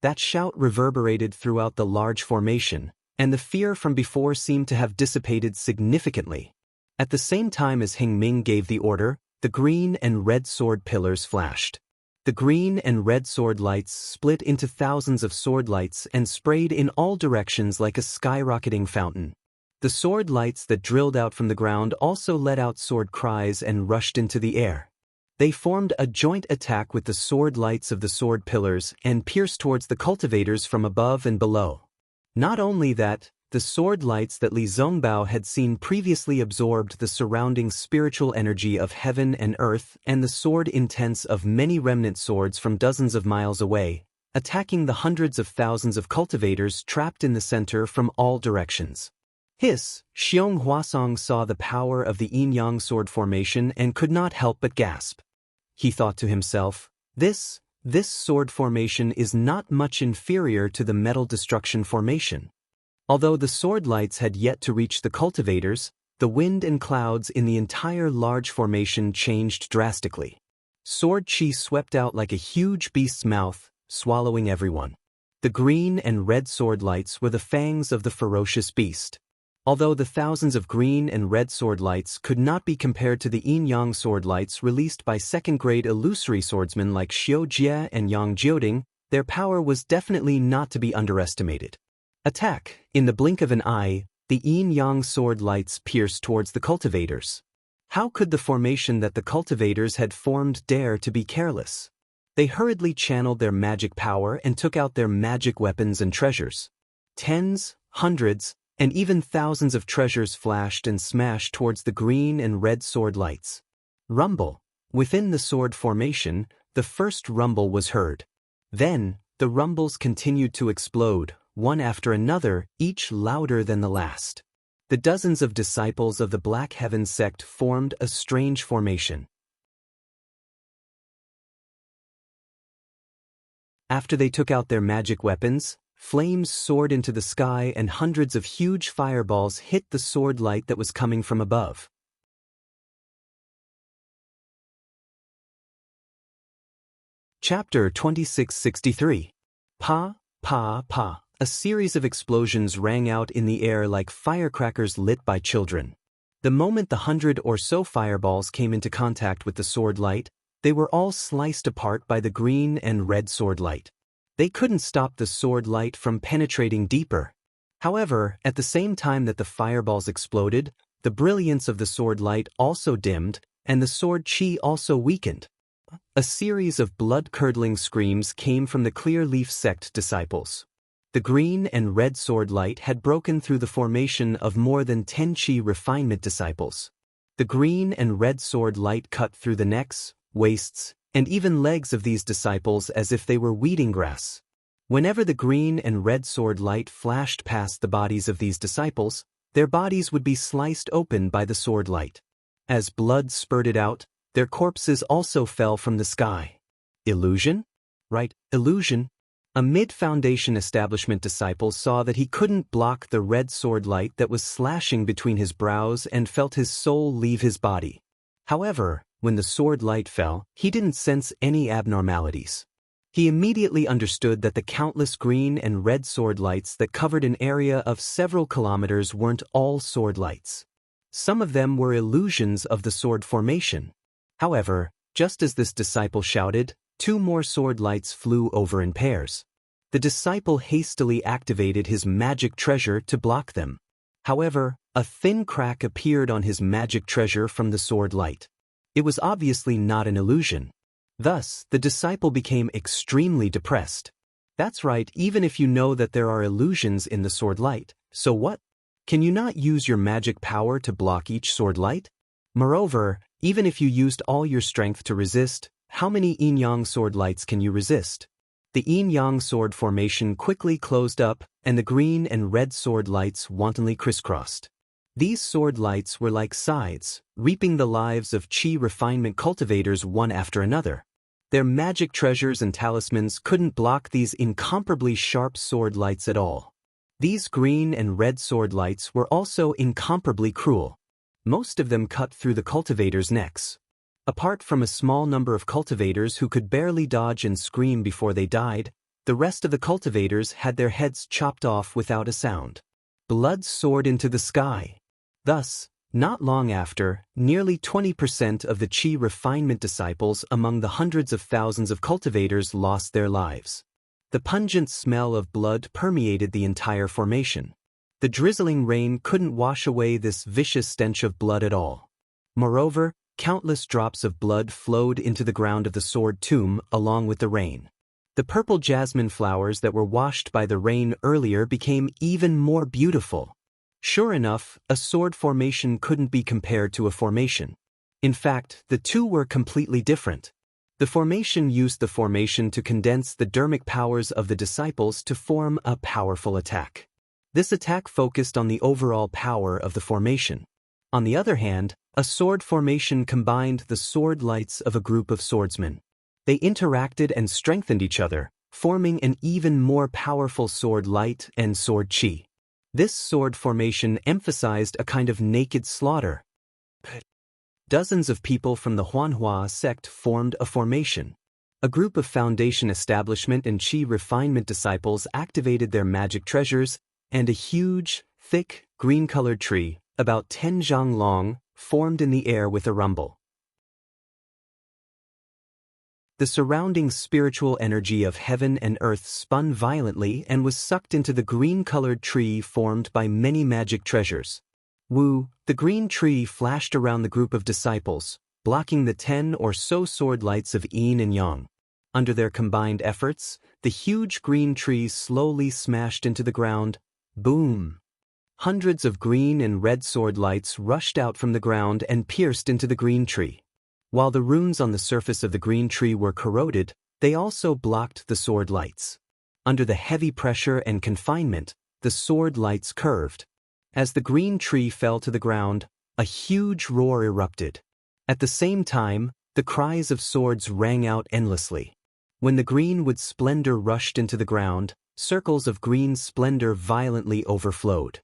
That shout reverberated throughout the large formation, and the fear from before seemed to have dissipated significantly. At the same time as Heng Ming gave the order, the green and red sword pillars flashed. The green and red sword lights split into thousands of sword lights and sprayed in all directions like a skyrocketing fountain. The sword lights that drilled out from the ground also let out sword cries and rushed into the air. They formed a joint attack with the sword lights of the sword pillars and pierced towards the cultivators from above and below. Not only that, the sword lights that Li Zongbao had seen previously absorbed the surrounding spiritual energy of heaven and earth and the sword intents of many remnant swords from dozens of miles away, attacking the hundreds of thousands of cultivators trapped in the center from all directions. Xiong Huasong saw the power of the yin-yang sword formation and could not help but gasp. He thought to himself, this sword formation is not much inferior to the metal destruction formation. Although the sword lights had yet to reach the cultivators, the wind and clouds in the entire large formation changed drastically. Sword chi swept out like a huge beast's mouth, swallowing everyone. The green and red sword lights were the fangs of the ferocious beast. Although the thousands of green and red sword lights could not be compared to the yin-yang sword lights released by second-grade illusory swordsmen like Xiu Jie and Yang Jioding, their power was definitely not to be underestimated. Attack! In the blink of an eye, the yin-yang sword lights pierced towards the cultivators. How could the formation that the cultivators had formed dare to be careless? They hurriedly channeled their magic power and took out their magic weapons and treasures. Tens, hundreds, and even thousands of treasures flashed and smashed towards the green and red sword lights. Rumble! Within the sword formation, the first rumble was heard. Then, the rumbles continued to explode, one after another, each louder than the last. The dozens of disciples of the Black Heaven sect formed a strange formation. After they took out their magic weapons, flames soared into the sky and hundreds of huge fireballs hit the sword light that was coming from above. Chapter 2663. Pa, pa, pa. A series of explosions rang out in the air like firecrackers lit by children. The moment the 100 or so fireballs came into contact with the sword light, they were all sliced apart by the green and red sword light. They couldn't stop the sword light from penetrating deeper. However, at the same time that the fireballs exploded, the brilliance of the sword light also dimmed, and the sword chi also weakened. A series of blood-curdling screams came from the Clear Leaf sect disciples. The green and red sword light had broken through the formation of more than 10 chi refinement disciples. The green and red sword light cut through the necks, waists, and even legs of these disciples as if they were weeding grass. Whenever the green and red sword light flashed past the bodies of these disciples, their bodies would be sliced open by the sword light. As blood spurted out, their corpses also fell from the sky. Illusion? Right, illusion. A mid-foundation establishment disciple saw that he couldn't block the red sword light that was slashing between his brows and felt his soul leave his body. However, when the sword light fell, he didn't sense any abnormalities. He immediately understood that the countless green and red sword lights that covered an area of several kilometers weren't all sword lights. Some of them were illusions of the sword formation. However, just as this disciple shouted, 2 more sword lights flew over in pairs. The disciple hastily activated his magic treasure to block them. However, a thin crack appeared on his magic treasure from the sword light. It was obviously not an illusion. Thus, the disciple became extremely depressed. That's right, even if you know that there are illusions in the sword light, so what? Can you not use your magic power to block each sword light? Moreover, even if you used all your strength to resist, how many yin-yang sword lights can you resist? The yin-yang sword formation quickly closed up, and the green and red sword lights wantonly crisscrossed. These sword lights were like scythes, reaping the lives of qi refinement cultivators one after another. Their magic treasures and talismans couldn't block these incomparably sharp sword lights at all. These green and red sword lights were also incomparably cruel. Most of them cut through the cultivators' necks. Apart from a small number of cultivators who could barely dodge and scream before they died, the rest of the cultivators had their heads chopped off without a sound. Blood soared into the sky. Thus, not long after, nearly 20% of the qi refinement disciples among the hundreds of thousands of cultivators lost their lives. The pungent smell of blood permeated the entire formation. The drizzling rain couldn't wash away this vicious stench of blood at all. Moreover, countless drops of blood flowed into the ground of the sword tomb along with the rain. The purple jasmine flowers that were washed by the rain earlier became even more beautiful. Sure enough, a sword formation couldn't be compared to a formation. In fact, the two were completely different. The formation used the formation to condense the dermic powers of the disciples to form a powerful attack. This attack focused on the overall power of the formation. On the other hand, a sword formation combined the sword lights of a group of swordsmen. They interacted and strengthened each other, forming an even more powerful sword light and sword qi. This sword formation emphasized a kind of naked slaughter. Dozens of people from the Huanhua sect formed a formation. A group of foundation establishment and qi refinement disciples activated their magic treasures, and a huge, thick, green-colored tree, about 10 zhang long, formed in the air with a rumble. The surrounding spiritual energy of heaven and earth spun violently and was sucked into the green-colored tree formed by many magic treasures. Wu, the green tree flashed around the group of disciples, blocking the 10 or so sword lights of yin and yang. Under their combined efforts, the huge green tree slowly smashed into the ground. Boom! Hundreds of green and red sword lights rushed out from the ground and pierced into the green tree. While the runes on the surface of the green tree were corroded, they also blocked the sword lights. Under the heavy pressure and confinement, the sword lights curved. As the green tree fell to the ground, a huge roar erupted. At the same time, the cries of swords rang out endlessly. When the greenwood splendor rushed into the ground, circles of green splendor violently overflowed.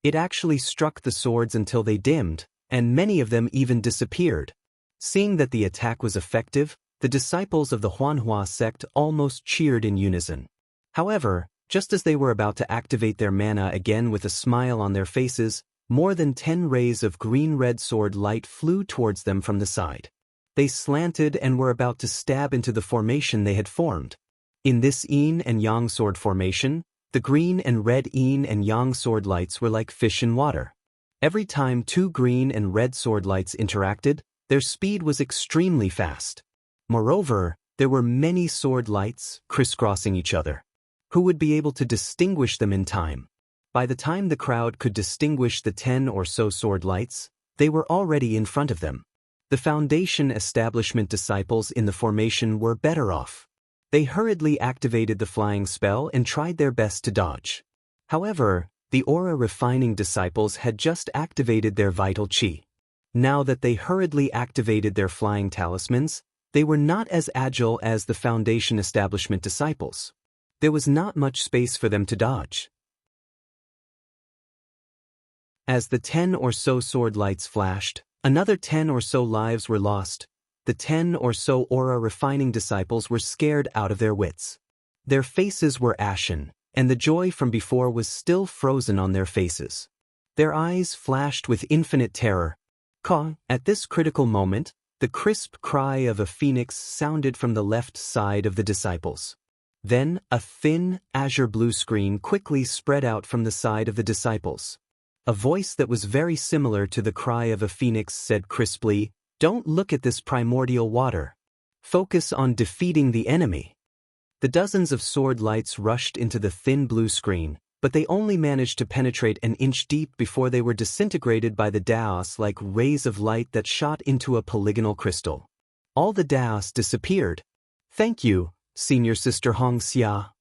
It actually struck the swords until they dimmed, and many of them even disappeared. Seeing that the attack was effective, the disciples of the Huanhua sect almost cheered in unison. However, just as they were about to activate their mana again with a smile on their faces, more than 10 rays of green-red sword light flew towards them from the side. They slanted and were about to stab into the formation they had formed. In this yin and yang sword formation, the green and red yin and yang sword lights were like fish in water. Every time 2 green and red sword lights interacted, their speed was extremely fast. Moreover, there were many sword lights crisscrossing each other. Who would be able to distinguish them in time? By the time the crowd could distinguish the 10 or so sword lights, they were already in front of them. The foundation establishment disciples in the formation were better off. They hurriedly activated the flying spell and tried their best to dodge. However, the aura refining disciples had just activated their vital qi. Now that they hurriedly activated their flying talismans, they were not as agile as the foundation establishment disciples. There was not much space for them to dodge. As the 10 or so sword lights flashed, another 10 or so lives were lost. The 10 or so aura-refining disciples were scared out of their wits. Their faces were ashen, and the joy from before was still frozen on their faces. Their eyes flashed with infinite terror. At this critical moment, the crisp cry of a phoenix sounded from the left side of the disciples. Then, a thin, azure-blue screen quickly spread out from the side of the disciples. A voice that was very similar to the cry of a phoenix said crisply, "Don't look at this primordial water. Focus on defeating the enemy." The dozens of sword lights rushed into the thin blue screen, but they only managed to penetrate an inch deep before they were disintegrated by the Daoist like rays of light that shot into a polygonal crystal. All the Daoist disappeared. "Thank you, Senior Sister Xianxia."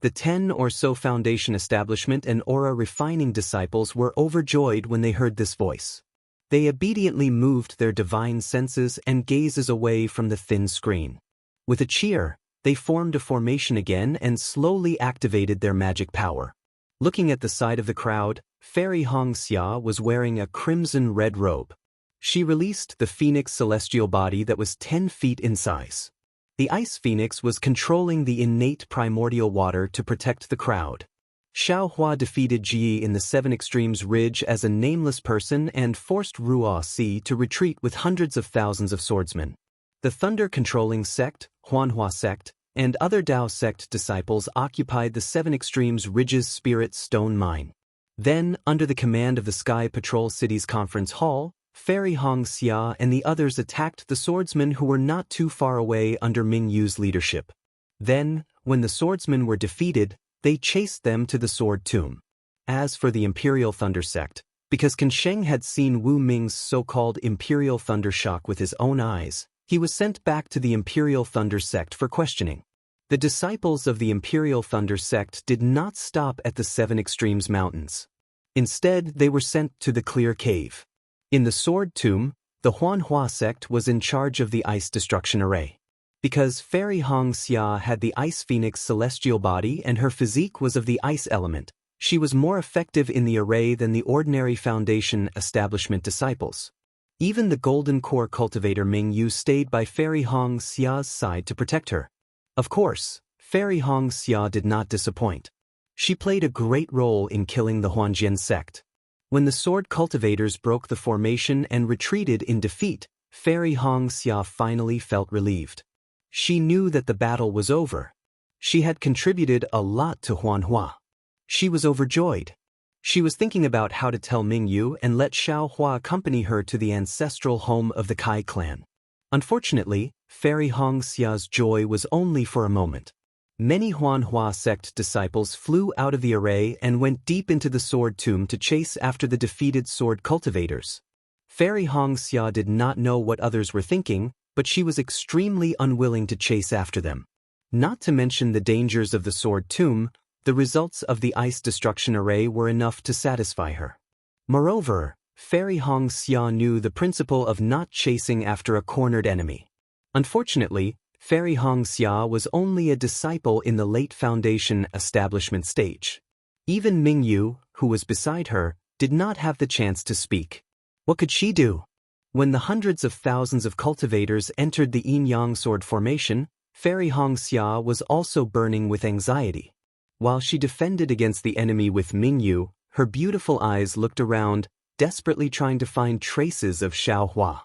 The 10 or so Foundation establishment and aura-refining disciples were overjoyed when they heard this voice. They obediently moved their divine senses and gazes away from the thin screen. With a cheer, they formed a formation again and slowly activated their magic power. Looking at the side of the crowd, Fairy Xianxia was wearing a crimson-red robe. She released the phoenix celestial body that was 10 feet in size. The ice phoenix was controlling the innate primordial water to protect the crowd. Xiaohua defeated Ji in the Seven Extremes Ridge as a nameless person and forced Ruo Si to retreat with hundreds of thousands of swordsmen. The thunder-controlling sect, Huanhua sect, and other Dao sect disciples occupied the Seven Extremes Ridge's Spirit Stone Mine. Then, under the command of the Sky Patrol City's conference hall, Fairy Xianxia and the others attacked the swordsmen who were not too far away under Ming Yu's leadership. Then, when the swordsmen were defeated, they chased them to the Sword Tomb. As for the Imperial Thunder sect, because Kansheng had seen Wu Ming's so-called Imperial Thunder shock with his own eyes, he was sent back to the Imperial Thunder sect for questioning. The disciples of the Imperial Thunder sect did not stop at the Seven Extremes Mountains. Instead, they were sent to the Clear Cave. In the Sword Tomb, the Huanhua sect was in charge of the Ice Destruction Array. Because Fairy Xianxia had the Ice Phoenix celestial body and her physique was of the ice element, she was more effective in the array than the ordinary Foundation establishment disciples. Even the Golden Core cultivator Ming Yu stayed by Fairy Xia's side to protect her. Of course, Fairy Xianxia did not disappoint. She played a great role in killing the Huanjian sect. When the sword cultivators broke the formation and retreated in defeat, Fairy Xianxia finally felt relieved. She knew that the battle was over. She had contributed a lot to Huanhua. She was overjoyed. She was thinking about how to tell Ming Yu and let Xiaohua accompany her to the ancestral home of the Kai clan. Unfortunately, Fairy Xia's joy was only for a moment. Many Huanhua sect disciples flew out of the array and went deep into the Sword Tomb to chase after the defeated sword cultivators. Fairy Xianxia did not know what others were thinking, but she was extremely unwilling to chase after them. Not to mention the dangers of the Sword Tomb, the results of the Ice Destruction Array were enough to satisfy her. Moreover, Fairy Xianxia knew the principle of not chasing after a cornered enemy. Unfortunately, Fairy Xianxia was only a disciple in the late Foundation establishment stage. Even Ming Yu, who was beside her, did not have the chance to speak. What could she do? When the hundreds of thousands of cultivators entered the yin-yang sword formation, Fairy Xianxia was also burning with anxiety. While she defended against the enemy with Ming Yu, her beautiful eyes looked around, desperately trying to find traces of Xiaohua.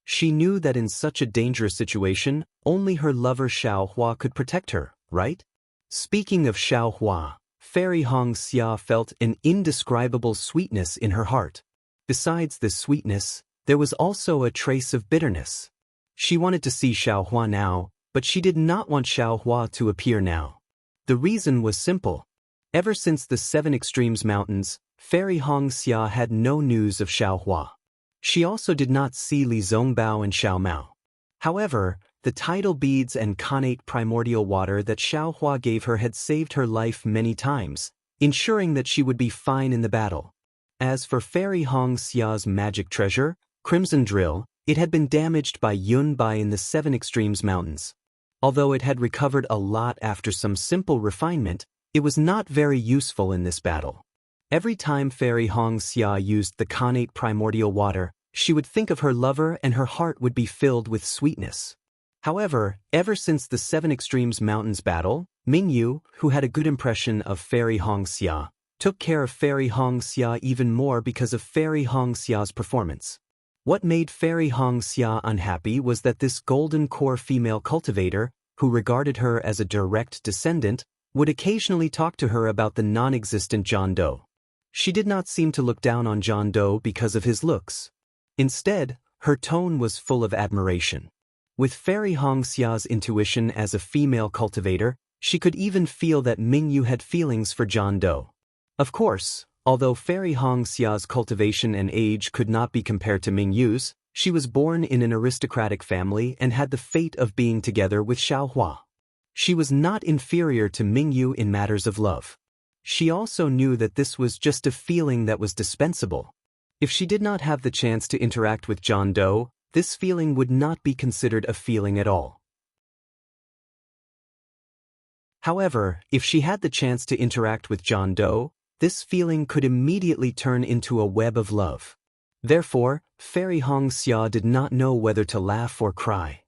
She knew that in such a dangerous situation, only her lover Xiaohua could protect her, right? Speaking of Xiaohua, Fairy Xianxia felt an indescribable sweetness in her heart. Besides this sweetness, there was also a trace of bitterness. She wanted to see Xiaohua now, but she did not want Xiaohua to appear now. The reason was simple. Ever since the Seven Extremes Mountains, Fairy Xianxia had no news of Xiaohua. She also did not see Li Zongbao and Xiao Mao. However, the tidal beads and connate primordial water that Xiaohua gave her had saved her life many times, ensuring that she would be fine in the battle. As for Fairy Xia's magic treasure, Crimson Drill, it had been damaged by Yun Bai in the Seven Extremes Mountains. Although it had recovered a lot after some simple refinement, it was not very useful in this battle. Every time Fairy Xianxia used the connate primordial water, she would think of her lover and her heart would be filled with sweetness. However, ever since the Seven Extremes Mountains battle, Mingyu, who had a good impression of Fairy Xianxia, took care of Fairy Xianxia even more because of Fairy Xianxia's performance. What made Fairy Xianxia unhappy was that this golden core female cultivator, who regarded her as a direct descendant, would occasionally talk to her about the non-existent John Doe. She did not seem to look down on John Doe because of his looks. Instead, her tone was full of admiration. With Fairy Xia's intuition as a female cultivator, she could even feel that Mingyu had feelings for John Doe. Of course, although Fairy Xia's cultivation and age could not be compared to Mingyu's, she was born in an aristocratic family and had the fate of being together with Xiaohua. She was not inferior to Mingyu in matters of love. She also knew that this was just a feeling that was dispensable. If she did not have the chance to interact with John Doe, this feeling would not be considered a feeling at all. However, if she had the chance to interact with John Doe, this feeling could immediately turn into a web of love. Therefore, Fairy Xianxia did not know whether to laugh or cry.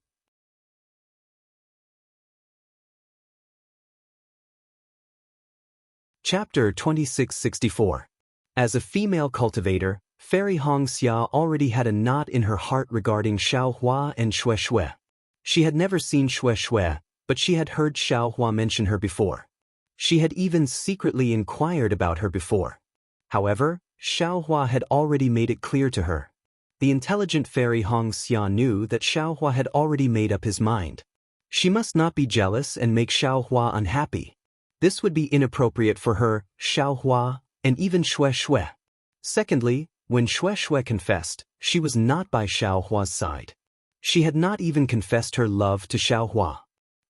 Chapter 2664. As a female cultivator, Fairy Xianxia already had a knot in her heart regarding Xiaohua and Shui. She had never seen Shui, but she had heard Xiaohua mention her before. She had even secretly inquired about her before. However, Xiaohua had already made it clear to her. The intelligent Fairy Xianxia knew that Xiaohua had already made up his mind. She must not be jealous and make Xiaohua unhappy. This would be inappropriate for her, Xiaohua, and even Shui. Secondly, when Shui confessed, she was not by Xiaohua's side. She had not even confessed her love to Xiaohua.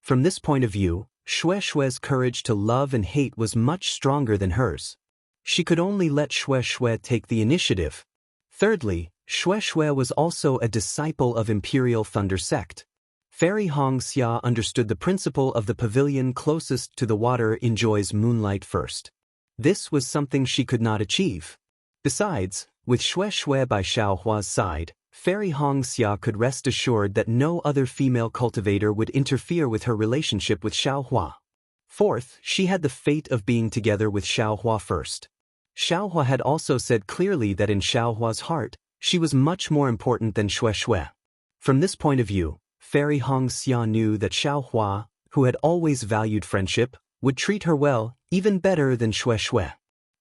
From this point of view, Shui's courage to love and hate was much stronger than hers. She could only let Shui take the initiative. Thirdly, Shui was also a disciple of Imperial Thunder Sect. Fairy Xianxia understood the principle of the pavilion closest to the water enjoys moonlight first. This was something she could not achieve. Besides, with Shui by Xiaohua's side, Fairy Xianxia could rest assured that no other female cultivator would interfere with her relationship with Xiaohua. Fourth, she had the fate of being together with Xiaohua first. Xiaohua had also said clearly that in Xiaohua's heart, she was much more important than Shui. From this point of view, Fairy Xianxia knew that Xiaohua, who had always valued friendship, would treat her well, even better than Shui.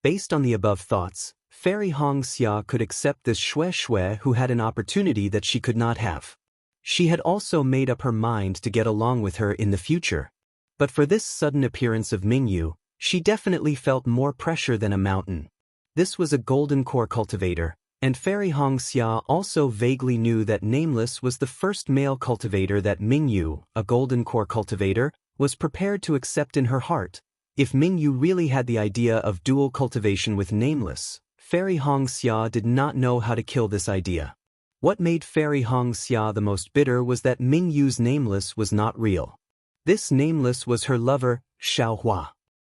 Based on the above thoughts, Fairy Xianxia could accept this Shui who had an opportunity that she could not have. She had also made up her mind to get along with her in the future. But for this sudden appearance of Mingyu, she definitely felt more pressure than a mountain. This was a golden core cultivator, and Fairy Xianxia also vaguely knew that Nameless was the first male cultivator that Mingyu, a golden core cultivator, was prepared to accept in her heart. If Mingyu really had the idea of dual cultivation with Nameless, Fairy Xianxia did not know how to kill this idea. What made Fairy Xianxia the most bitter was that Mingyu's Nameless was not real. This Nameless was her lover, Xiaohua.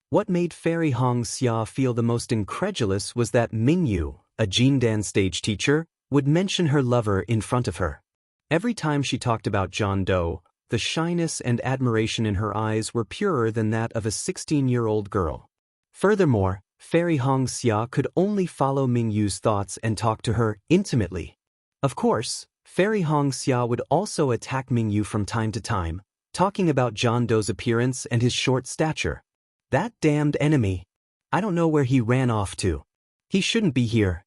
What made Fairy Xianxia feel the most incredulous was that Mingyu, a Jindan stage teacher, would mention her lover in front of her. Every time she talked about John Doe, the shyness and admiration in her eyes were purer than that of a 16-year-old girl. Furthermore, Fairy Xianxia could only follow Mingyu's thoughts and talk to her intimately. Of course, Fairy Xianxia would also attack Mingyu from time to time, talking about John Doe's appearance and his short stature. That damned enemy. I don't know where he ran off to. He shouldn't be here.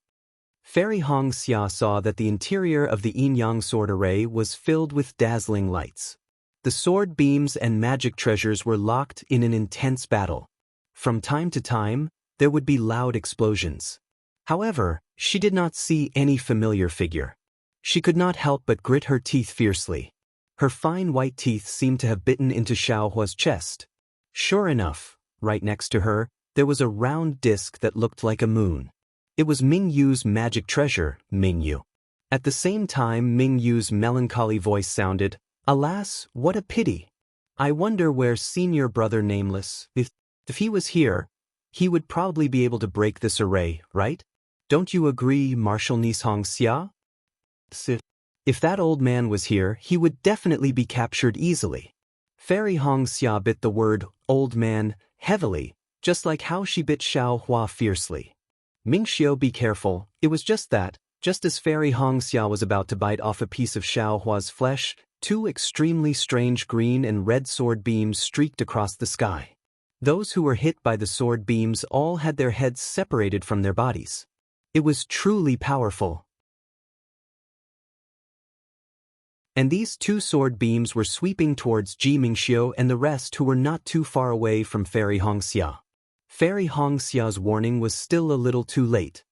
Fairy Xianxia saw that the interior of the yin-yang sword array was filled with dazzling lights. The sword beams and magic treasures were locked in an intense battle. From time to time, there would be loud explosions. However, she did not see any familiar figure. She could not help but grit her teeth fiercely. Her fine white teeth seemed to have bitten into Xiaohua's chest. Sure enough, right next to her, there was a round disc that looked like a moon. It was Mingyu's magic treasure, Mingyu. At the same time, Mingyu's melancholy voice sounded, "Alas, what a pity! I wonder where senior brother Nameless, if he was here, he would probably be able to break this array, right? Don't you agree, Marshal Xianxia? If that old man was here, he would definitely be captured easily. Fairy Xianxia bit the word, old man, heavily, just like how she bit Xiaohua fiercely. Mingxiu, be careful, it was just that, just as Fairy Xianxia was about to bite off a piece of Xiaohua's flesh, two extremely strange green and red sword beams streaked across the sky. Those who were hit by the sword beams all had their heads separated from their bodies. It was truly powerful. And these two sword beams were sweeping towards Ji Mingxiu and the rest who were not too far away from Fairy Xianxia. Fairy Xianxia's warning was still a little too late.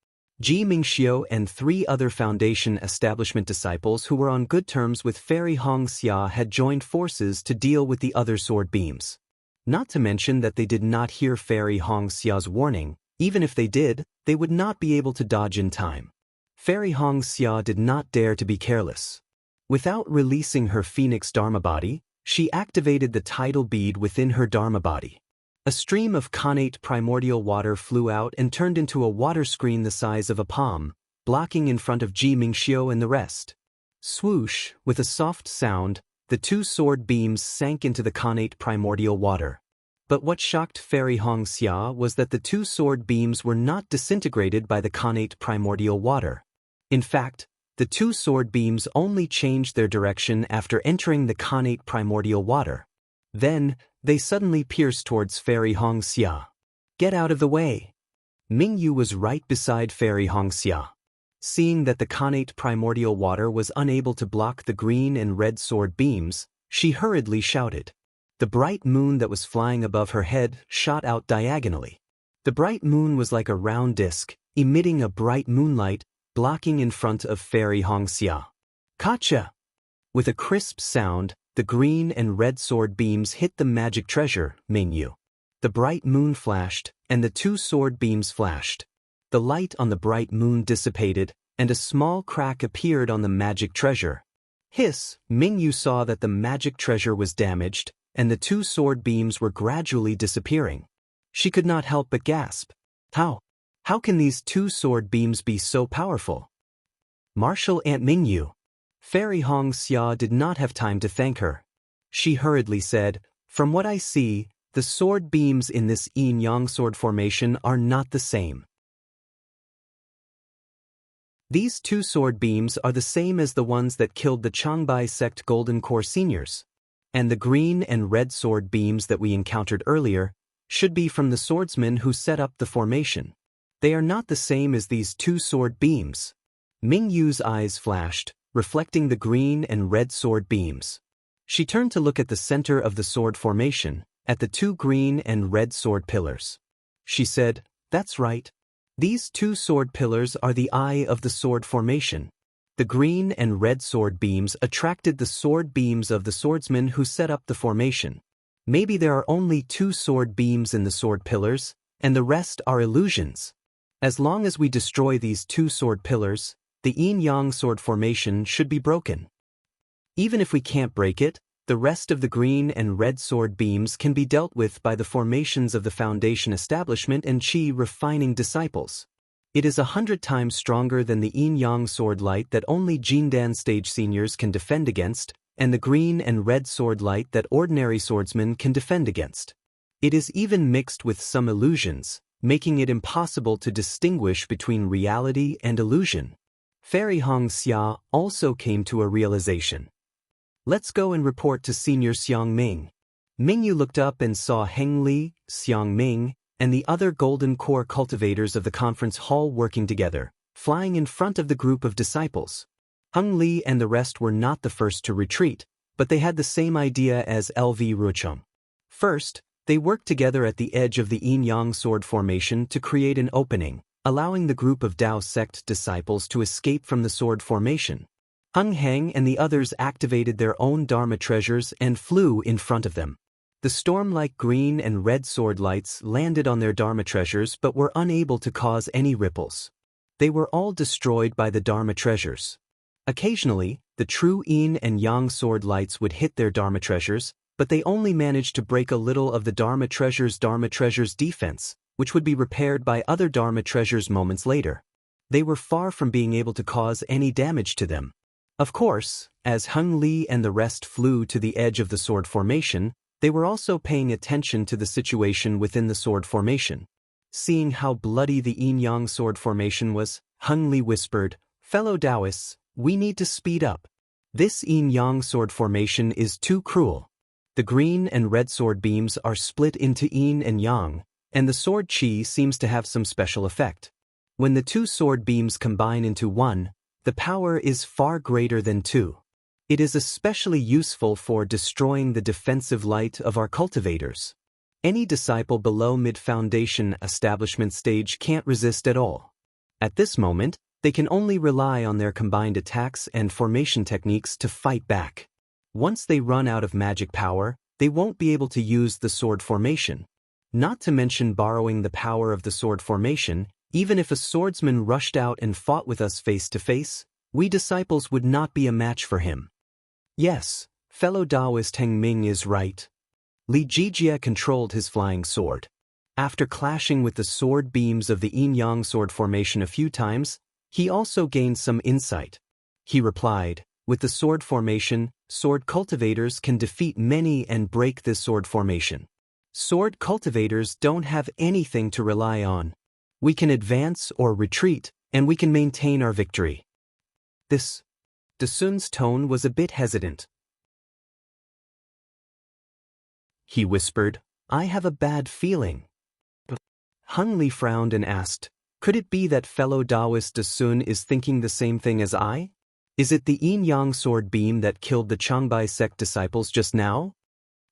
Ji Mingxiu and 3 other Foundation establishment disciples who were on good terms with Fairy Xianxia had joined forces to deal with the other sword beams. Not to mention that they did not hear Fairy Xianxia's warning. Even if they did, they would not be able to dodge in time. Fairy Xianxia did not dare to be careless. Without releasing her Phoenix Dharma body, she activated the tidal bead within her Dharma body. A stream of connate primordial water flew out and turned into a water screen the size of a palm, blocking in front of Ji Mingxiu and the rest. Swoosh, with a soft sound, the 2 sword beams sank into the connate primordial water. But what shocked Fairy Xianxia was that the 2 sword beams were not disintegrated by the connate primordial water. In fact, the 2 sword beams only changed their direction after entering the connate primordial water. Then, they suddenly pierced towards Fairy Xianxia. Get out of the way! Mingyu was right beside Fairy Xianxia. Seeing that the connate primordial water was unable to block the green and red sword beams, she hurriedly shouted. The bright moon that was flying above her head shot out diagonally. The bright moon was like a round disk, emitting a bright moonlight, blocking in front of Fairy Xianxia. Gotcha! With a crisp sound, the green and red sword beams hit the magic treasure, Mingyu. The bright moon flashed, and the 2 sword beams flashed. The light on the bright moon dissipated, and a small crack appeared on the magic treasure. Hiss! Mingyu saw that the magic treasure was damaged, and the 2 sword beams were gradually disappearing. She could not help but gasp. How can these 2 sword beams be so powerful? Marshal Aunt Mingyu. Fairy Xianxia did not have time to thank her. She hurriedly said, from what I see, the sword beams in this yin-yang sword formation are not the same. These 2 sword beams are the same as the ones that killed the Changbai sect Golden Core seniors. And the green and red sword beams that we encountered earlier should be from the swordsmen who set up the formation. They are not the same as these 2 sword beams. Mingyu's eyes flashed, reflecting the green and red sword beams. She turned to look at the center of the sword formation, at the 2 green and red sword pillars. She said, that's right. These 2 sword pillars are the eye of the sword formation. The green and red sword beams attracted the sword beams of the swordsmen who set up the formation. Maybe there are only 2 sword beams in the sword pillars, and the rest are illusions. As long as we destroy these 2 sword pillars, the yin-yang sword formation should be broken. Even if we can't break it, the rest of the green and red sword beams can be dealt with by the formations of the Foundation establishment and Qi refining disciples. It is 100 times stronger than the yin-yang sword light that only Jindan stage seniors can defend against, and the green and red sword light that ordinary swordsmen can defend against. It is even mixed with some illusions, making it impossible to distinguish between reality and illusion. Fairy Xianxia also came to a realization. Let's go and report to Senior Xiang Ming. Mingyu looked up and saw Heng Li, Xiang Ming, and the other Golden Core cultivators of the conference hall working together, flying in front of the group of disciples. Heng Li and the rest were not the first to retreat, but they had the same idea as LV Rucheng. First, they worked together at the edge of the yin-yang sword formation to create an opening, allowing the group of Dao sect disciples to escape from the sword formation. Heng Heng and the others activated their own Dharma treasures and flew in front of them. The storm-like green and red sword lights landed on their Dharma treasures but were unable to cause any ripples. They were all destroyed by the Dharma treasures. Occasionally, the true yin and yang sword lights would hit their Dharma treasures, but they only managed to break a little of the Dharma Treasure's defense, which would be repaired by other Dharma Treasures moments later. They were far from being able to cause any damage to them. Of course, as Heng Li and the rest flew to the edge of the sword formation, they were also paying attention to the situation within the sword formation. Seeing how bloody the yin-yang sword formation was, Heng Li whispered, "Fellow Daoists, we need to speed up. This yin-yang sword formation is too cruel. The green and red sword beams are split into yin and yang, and the sword chi seems to have some special effect. When the two sword beams combine into one, the power is far greater than two. It is especially useful for destroying the defensive light of our cultivators. Any disciple below mid-foundation establishment stage can't resist at all. At this moment, they can only rely on their combined attacks and formation techniques to fight back. Once they run out of magic power, they won't be able to use the sword formation. Not to mention borrowing the power of the sword formation, even if a swordsman rushed out and fought with us face to face, we disciples would not be a match for him." Yes, fellow Daoist Heng Ming is right. Li Jijia controlled his flying sword. After clashing with the sword beams of the yin-yang sword formation a few times, he also gained some insight. He replied, "With the sword formation, sword cultivators can defeat many and break this sword formation. Sword cultivators don't have anything to rely on. We can advance or retreat, and we can maintain our victory." Dasun's tone was a bit hesitant. He whispered, "I have a bad feeling." Heng Li frowned and asked, "Could it be that fellow Daoist Dasun is thinking the same thing as I? Is it the yin-yang sword beam that killed the Changbai sect disciples just now?"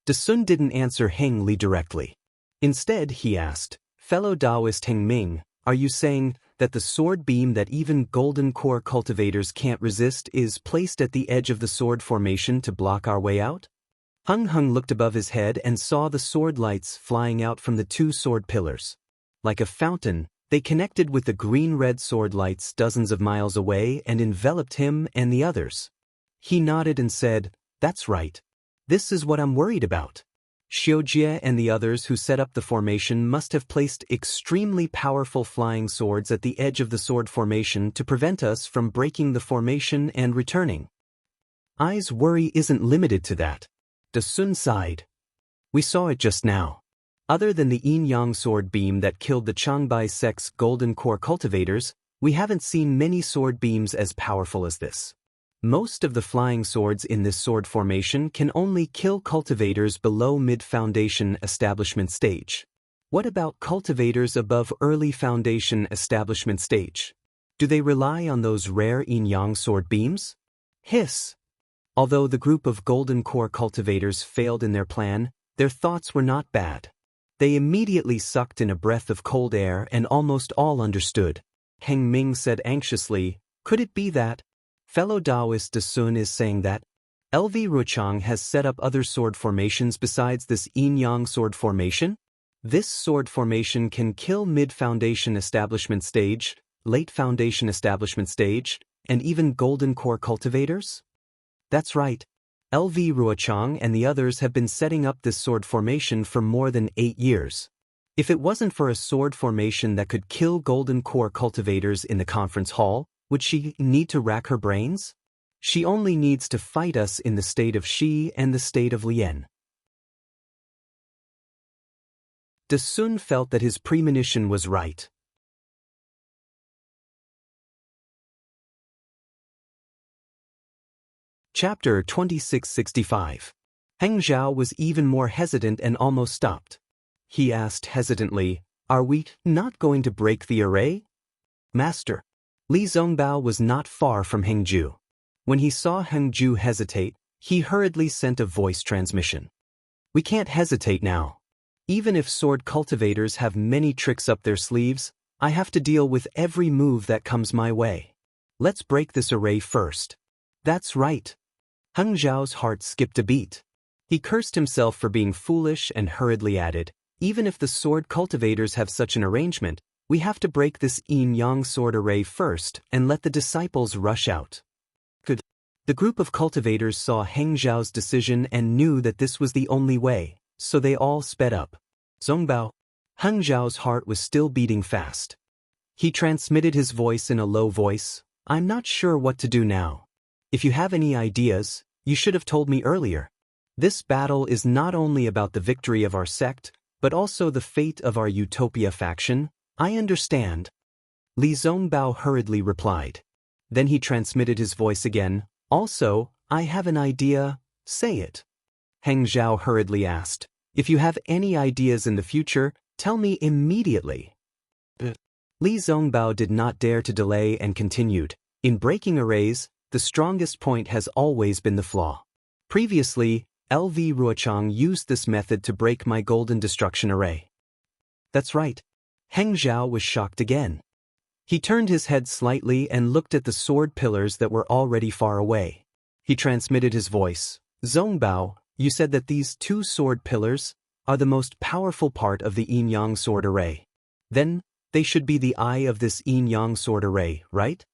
Dasun didn't answer Heng Li directly. Instead, he asked, "Fellow Daoist Heng Ming, are you saying that the sword beam that even golden core cultivators can't resist is placed at the edge of the sword formation to block our way out?" Heng looked above his head and saw the sword lights flying out from the two sword pillars. Like a fountain, they connected with the green-red sword lights dozens of miles away and enveloped him and the others. He nodded and said, "That's right. This is what I'm worried about. Xiujie and the others who set up the formation must have placed extremely powerful flying swords at the edge of the sword formation to prevent us from breaking the formation and returning. I's worry isn't limited to that." Dasun sighed. "We saw it just now. Other than the yin-yang sword beam that killed the Changbai sect's golden core cultivators, we haven't seen many sword beams as powerful as this. Most of the flying swords in this sword formation can only kill cultivators below mid-foundation establishment stage. What about cultivators above early foundation establishment stage? Do they rely on those rare yin-yang sword beams?" Hiss. Although the group of golden core cultivators failed in their plan, their thoughts were not bad. They immediately sucked in a breath of cold air and almost all understood. Heng Ming said anxiously, "Could it be that fellow Daoist Dasun is saying that LV Ruchang has set up other sword formations besides this yin-yang sword formation? This sword formation can kill mid-foundation establishment stage, late foundation establishment stage, and even golden core cultivators?" That's right. LV Ruochang and the others have been setting up this sword formation for more than 8 years. If it wasn't for a sword formation that could kill golden core cultivators in the conference hall, would she need to rack her brains? She only needs to fight us in the state of Shi and the state of Lien. Dasun felt that his premonition was right. Chapter 2665. Heng Zhao was even more hesitant and almost stopped. He asked hesitantly, "Are we not going to break the array?" "Master." Li Zongbao was not far from Heng Ju. When he saw Heng Ju hesitate, he hurriedly sent a voice transmission. "We can't hesitate now. Even if sword cultivators have many tricks up their sleeves, I have to deal with every move that comes my way. Let's break this array first." "That's right." Heng Zhao's heart skipped a beat. He cursed himself for being foolish and hurriedly added, "Even if the sword cultivators have such an arrangement, we have to break this yin-yang sword array first and let the disciples rush out." Good. The group of cultivators saw Heng Zhao's decision and knew that this was the only way, so they all sped up. Zongbao. Heng Zhao's heart was still beating fast. He transmitted his voice in a low voice. I'm not sure what to do now. If you have any ideas, you should have told me earlier. This battle is not only about the victory of our sect, but also the fate of our Utopia faction. I understand. Li Zongbao hurriedly replied. Then he transmitted his voice again. Also, I have an idea. Say it. Heng Zhao hurriedly asked. If you have any ideas in the future, tell me immediately. Li Zongbao did not dare to delay and continued. In breaking arrays, the strongest point has always been the flaw. Previously, LV Ruochang used this method to break my golden destruction array. That's right. Heng Zhao was shocked again. He turned his head slightly and looked at the sword pillars that were already far away. He transmitted his voice. Zongbao, you said that these two sword pillars are the most powerful part of the yin-yang sword array. Then, they should be the eye of this yin-yang sword array, right?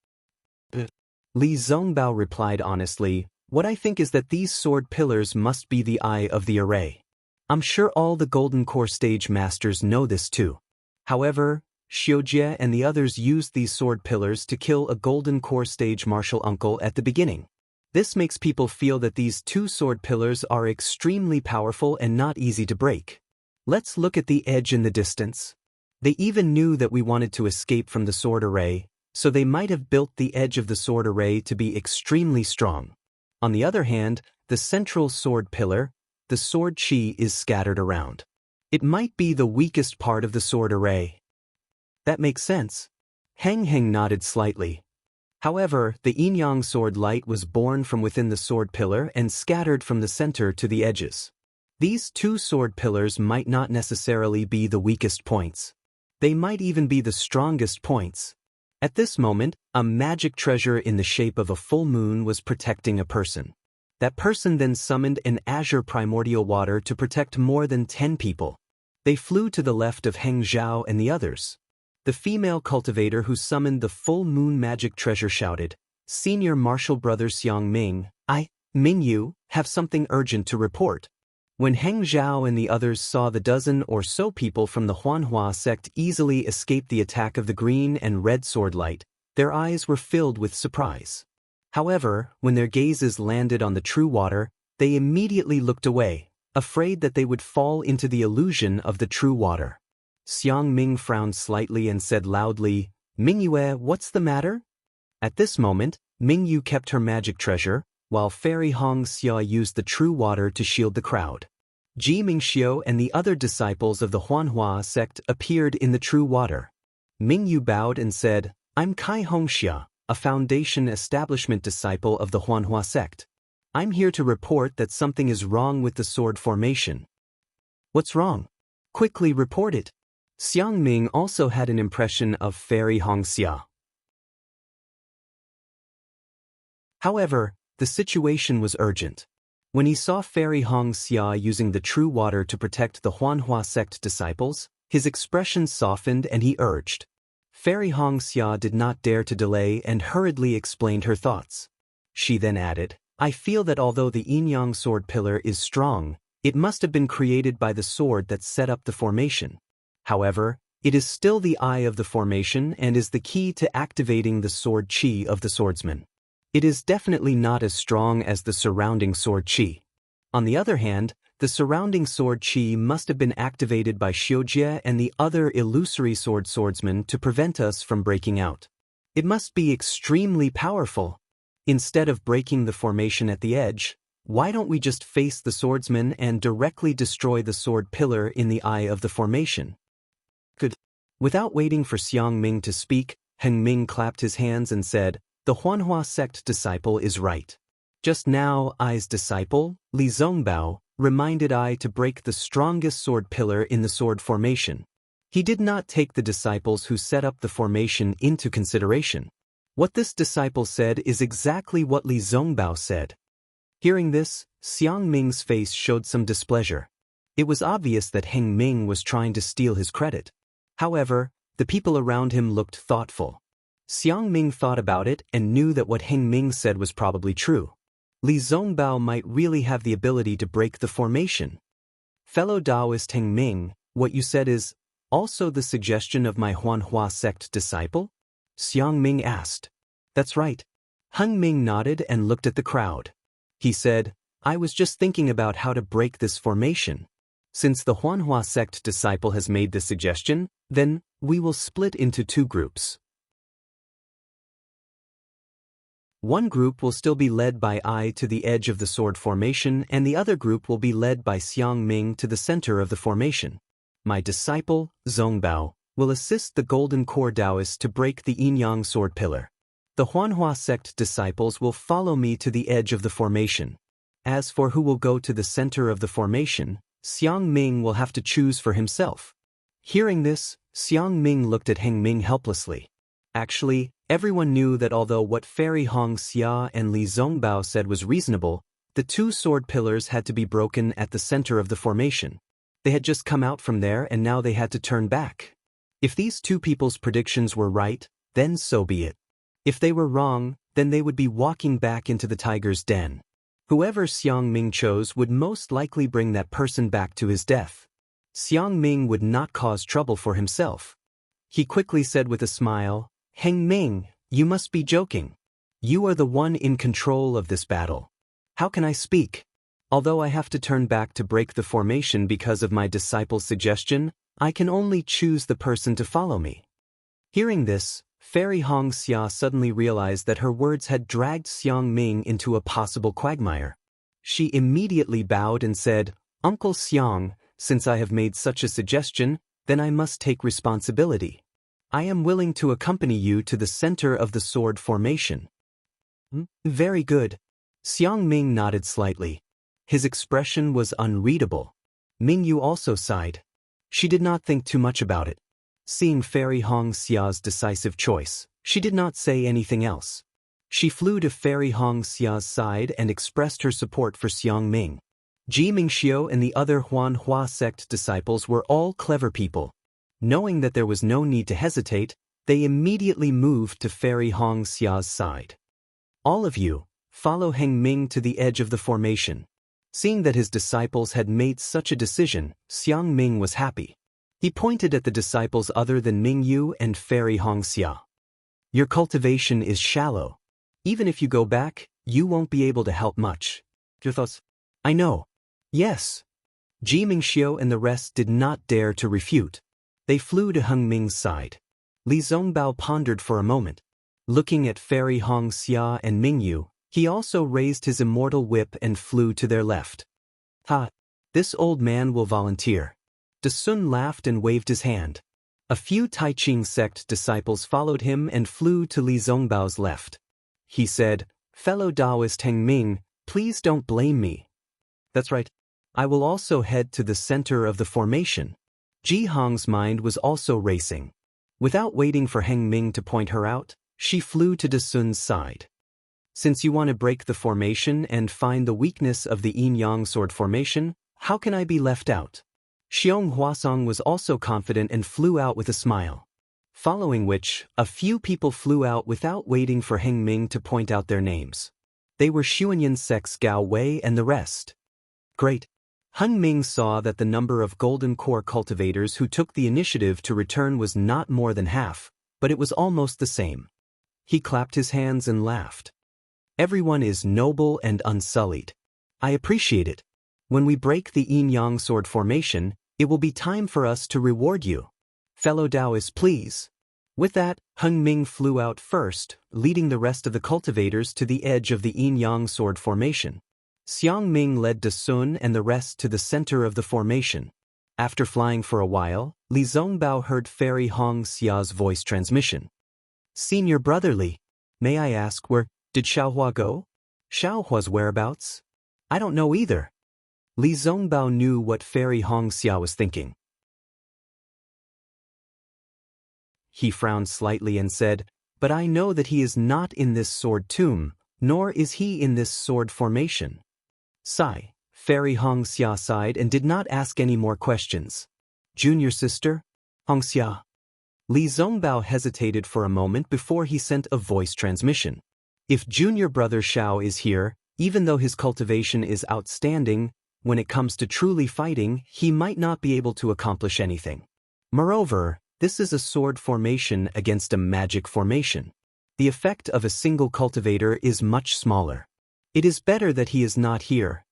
Li Zongbao replied honestly, what I think is that these sword pillars must be the eye of the array. I'm sure all the Golden Core stage masters know this too. However, Xiaojie and the others used these sword pillars to kill a Golden Core stage martial uncle at the beginning. This makes people feel that these two sword pillars are extremely powerful and not easy to break. Let's look at the edge in the distance. They even knew that we wanted to escape from the sword array, so they might have built the edge of the sword array to be extremely strong. On the other hand, the central sword pillar, the sword chi, is scattered around. It might be the weakest part of the sword array. That makes sense. Heng nodded slightly. However, the yin-yang sword light was born from within the sword pillar and scattered from the center to the edges. These two sword pillars might not necessarily be the weakest points. They might even be the strongest points. At this moment, a magic treasure in the shape of a full moon was protecting a person. That person then summoned an azure primordial water to protect more than 10 people. They flew to the left of Heng Zhao and the others. The female cultivator who summoned the full moon magic treasure shouted, Senior Martial Brother Xiang Ming, Mingyu, have something urgent to report. When Heng Zhao and the others saw the dozen or so people from the Huanhua sect easily escape the attack of the green and red sword light, their eyes were filled with surprise. However, when their gazes landed on the true water, they immediately looked away, afraid that they would fall into the illusion of the true water. Xiang Ming frowned slightly and said loudly, Mingyue, what's the matter? At this moment, Mingyu kept her magic treasure, while Fairy Hong Xia used the true water to shield the crowd. Ji Mingxiu and the other disciples of the Huanhua sect appeared in the true water. Mingyu bowed and said, I'm Kai Hongxia, a foundation establishment disciple of the Huanhua sect. I'm here to report that something is wrong with the sword formation. What's wrong? Quickly report it. Xiang Ming also had an impression of Fairy Hong Xia. However, the situation was urgent. When he saw Fairy Hong Xia using the true water to protect the Huanhua sect disciples, his expression softened and he urged. Fairy Hong Xia did not dare to delay and hurriedly explained her thoughts. She then added, I feel that although the yin-yang sword pillar is strong, it must have been created by the sword that set up the formation. However, it is still the eye of the formation and is the key to activating the sword chi of the swordsman. It is definitely not as strong as the surrounding sword chi. On the other hand, the surrounding sword chi must have been activated by Xiaojie and the other illusory swordsmen to prevent us from breaking out. It must be extremely powerful. Instead of breaking the formation at the edge, why don't we just face the swordsman and directly destroy the sword pillar in the eye of the formation? Good. Without waiting for Xiang Ming to speak, Heng Ming clapped his hands and said, The Huanhua sect disciple is right. Just now, I's disciple, Li Zongbao, reminded I to break the strongest sword pillar in the sword formation. He did not take the disciples who set up the formation into consideration. What this disciple said is exactly what Li Zongbao said. Hearing this, Xiang Ming's face showed some displeasure. It was obvious that Heng Ming was trying to steal his credit. However, the people around him looked thoughtful. Xiang Ming thought about it and knew that what Heng Ming said was probably true. Li Zongbao might really have the ability to break the formation. Fellow Daoist Heng Ming, what you said is also the suggestion of my Huanhua sect disciple? Xiang Ming asked. That's right. Heng Ming nodded and looked at the crowd. He said, I was just thinking about how to break this formation. Since the Huanhua sect disciple has made this suggestion, then we will split into two groups. One group will still be led by I to the edge of the sword formation, and the other group will be led by Xiang Ming to the center of the formation. My disciple, Zongbao, will assist the Golden Core Daoists to break the yin-yang sword pillar. The Huanhua sect disciples will follow me to the edge of the formation. As for who will go to the center of the formation, Xiang Ming will have to choose for himself. Hearing this, Xiang Ming looked at Heng Ming helplessly. Actually, everyone knew that although what Fairy Hong Xia and Li Zongbao said was reasonable, the two sword pillars had to be broken at the center of the formation. They had just come out from there and now they had to turn back. If these two people's predictions were right, then so be it. If they were wrong, then they would be walking back into the tiger's den. Whoever Xiang Ming chose would most likely bring that person back to his death. Xiang Ming would not cause trouble for himself. He quickly said with a smile, Heng Ming, you must be joking. You are the one in control of this battle. How can I speak? Although I have to turn back to break the formation because of my disciple's suggestion, I can only choose the person to follow me. Hearing this, Fairy Hong Xia suddenly realized that her words had dragged Xiang Ming into a possible quagmire. She immediately bowed and said, Uncle Xiang, since I have made such a suggestion, then I must take responsibility. I am willing to accompany you to the center of the sword formation. Very good. Xiang Ming nodded slightly. His expression was unreadable. Ming Yu also sighed. She did not think too much about it. Seeing Fairy Hong Xia's decisive choice, she did not say anything else. She flew to Fairy Hong Xia's side and expressed her support for Xiang Ming. Ji Mingxiu and the other Huanhua sect disciples were all clever people. Knowing that there was no need to hesitate, they immediately moved to Fairy Hong Xia's side. All of you, follow Heng Ming to the edge of the formation. Seeing that his disciples had made such a decision, Xiang Ming was happy. He pointed at the disciples other than Ming Yu and Fairy Hong Xia. Your cultivation is shallow. Even if you go back, you won't be able to help much. Your thoughts? I know. Yes. Ji Mingxiu and the rest did not dare to refute. They flew to Heng Ming's side. Li Zongbao pondered for a moment. Looking at Fairy Hong Xia and Ming Yu, he also raised his immortal whip and flew to their left. Ha! This old man will volunteer. De Sun laughed and waved his hand. A few Taiching sect disciples followed him and flew to Li Zongbao's left. He said, Fellow Daoist Heng Ming, please don't blame me. That's right. I will also head to the center of the formation. Ji Hong's mind was also racing. Without waiting for Heng Ming to point her out, she flew to De Sun's side. Since you want to break the formation and find the weakness of the yin-yang sword formation, how can I be left out? Xiong Huasong was also confident and flew out with a smile. Following which, a few people flew out without waiting for Heng Ming to point out their names. They were Xuanyan sect's Gao Wei and the rest. Great. Heng Ming saw that the number of Golden Core cultivators who took the initiative to return was not more than half, but it was almost the same. He clapped his hands and laughed. Everyone is noble and unsullied. I appreciate it. When we break the yin-yang sword formation, it will be time for us to reward you. Fellow Daoists, please. With that, Heng Ming flew out first, leading the rest of the cultivators to the edge of the yin-yang sword formation. Xiang Ming led De Sun and the rest to the center of the formation. After flying for a while, Li Zongbao heard Fairy Hong Xia's voice transmission. Senior Brotherly, may I ask where did Xiaohua go? Xiaohua's whereabouts? I don't know either. Li Zongbao knew what Fairy Hong Xia was thinking. He frowned slightly and said, But I know that he is not in this sword tomb, nor is he in this sword formation. Sigh. Fairy Hong Xia sighed and did not ask any more questions. Junior sister? Hong Xia. Li Zongbao hesitated for a moment before he sent a voice transmission. If junior brother Xiao is here, Even though his cultivation is outstanding, when it comes to truly fighting, he might not be able to accomplish anything. Moreover, this is a sword formation against a magic formation. The effect of a single cultivator is much smaller. It is better that he is not here.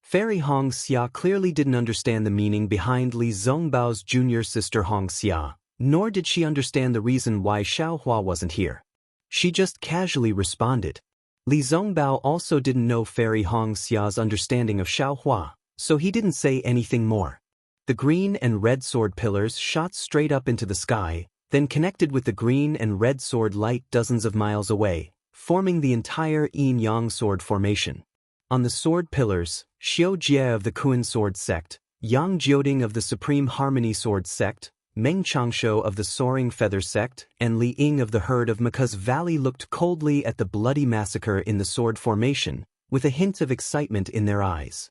Fairy Xianxia clearly didn't understand the meaning behind Li Zhongbao's junior sister Xianxia, nor did she understand the reason why Xiaohua wasn't here. She just casually responded. Li Zhongbao also didn't know Fairy Xia's understanding of Xiaohua, so he didn't say anything more. The green and red sword pillars shot straight up into the sky, then connected with the green and red sword light dozens of miles away, forming the entire yin-yang sword formation. On the sword pillars, Xiu Jie of the Kuan sword sect, Yang Jioding of the Supreme Harmony sword sect, Meng Changshou of the Soaring Feather sect, and Li Ying of the Herd of Maka's Valley looked coldly at the bloody massacre in the sword formation, with a hint of excitement in their eyes.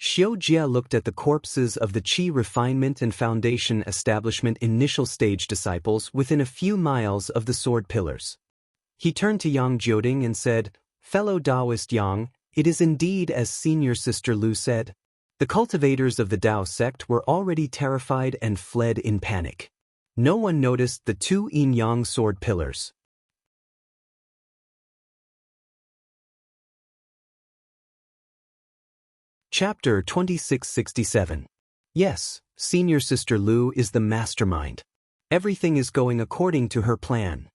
Xiu Jie looked at the corpses of the Qi Refinement and Foundation Establishment initial stage disciples within a few miles of the sword pillars. He turned to Yang Jioding and said, "Fellow Daoist Yang, it is indeed as senior sister Lu said." The cultivators of the Dao sect were already terrified and fled in panic. No one noticed the two yin-yang sword pillars. Chapter 2667. Yes, senior sister Lu is the mastermind. Everything is going according to her plan.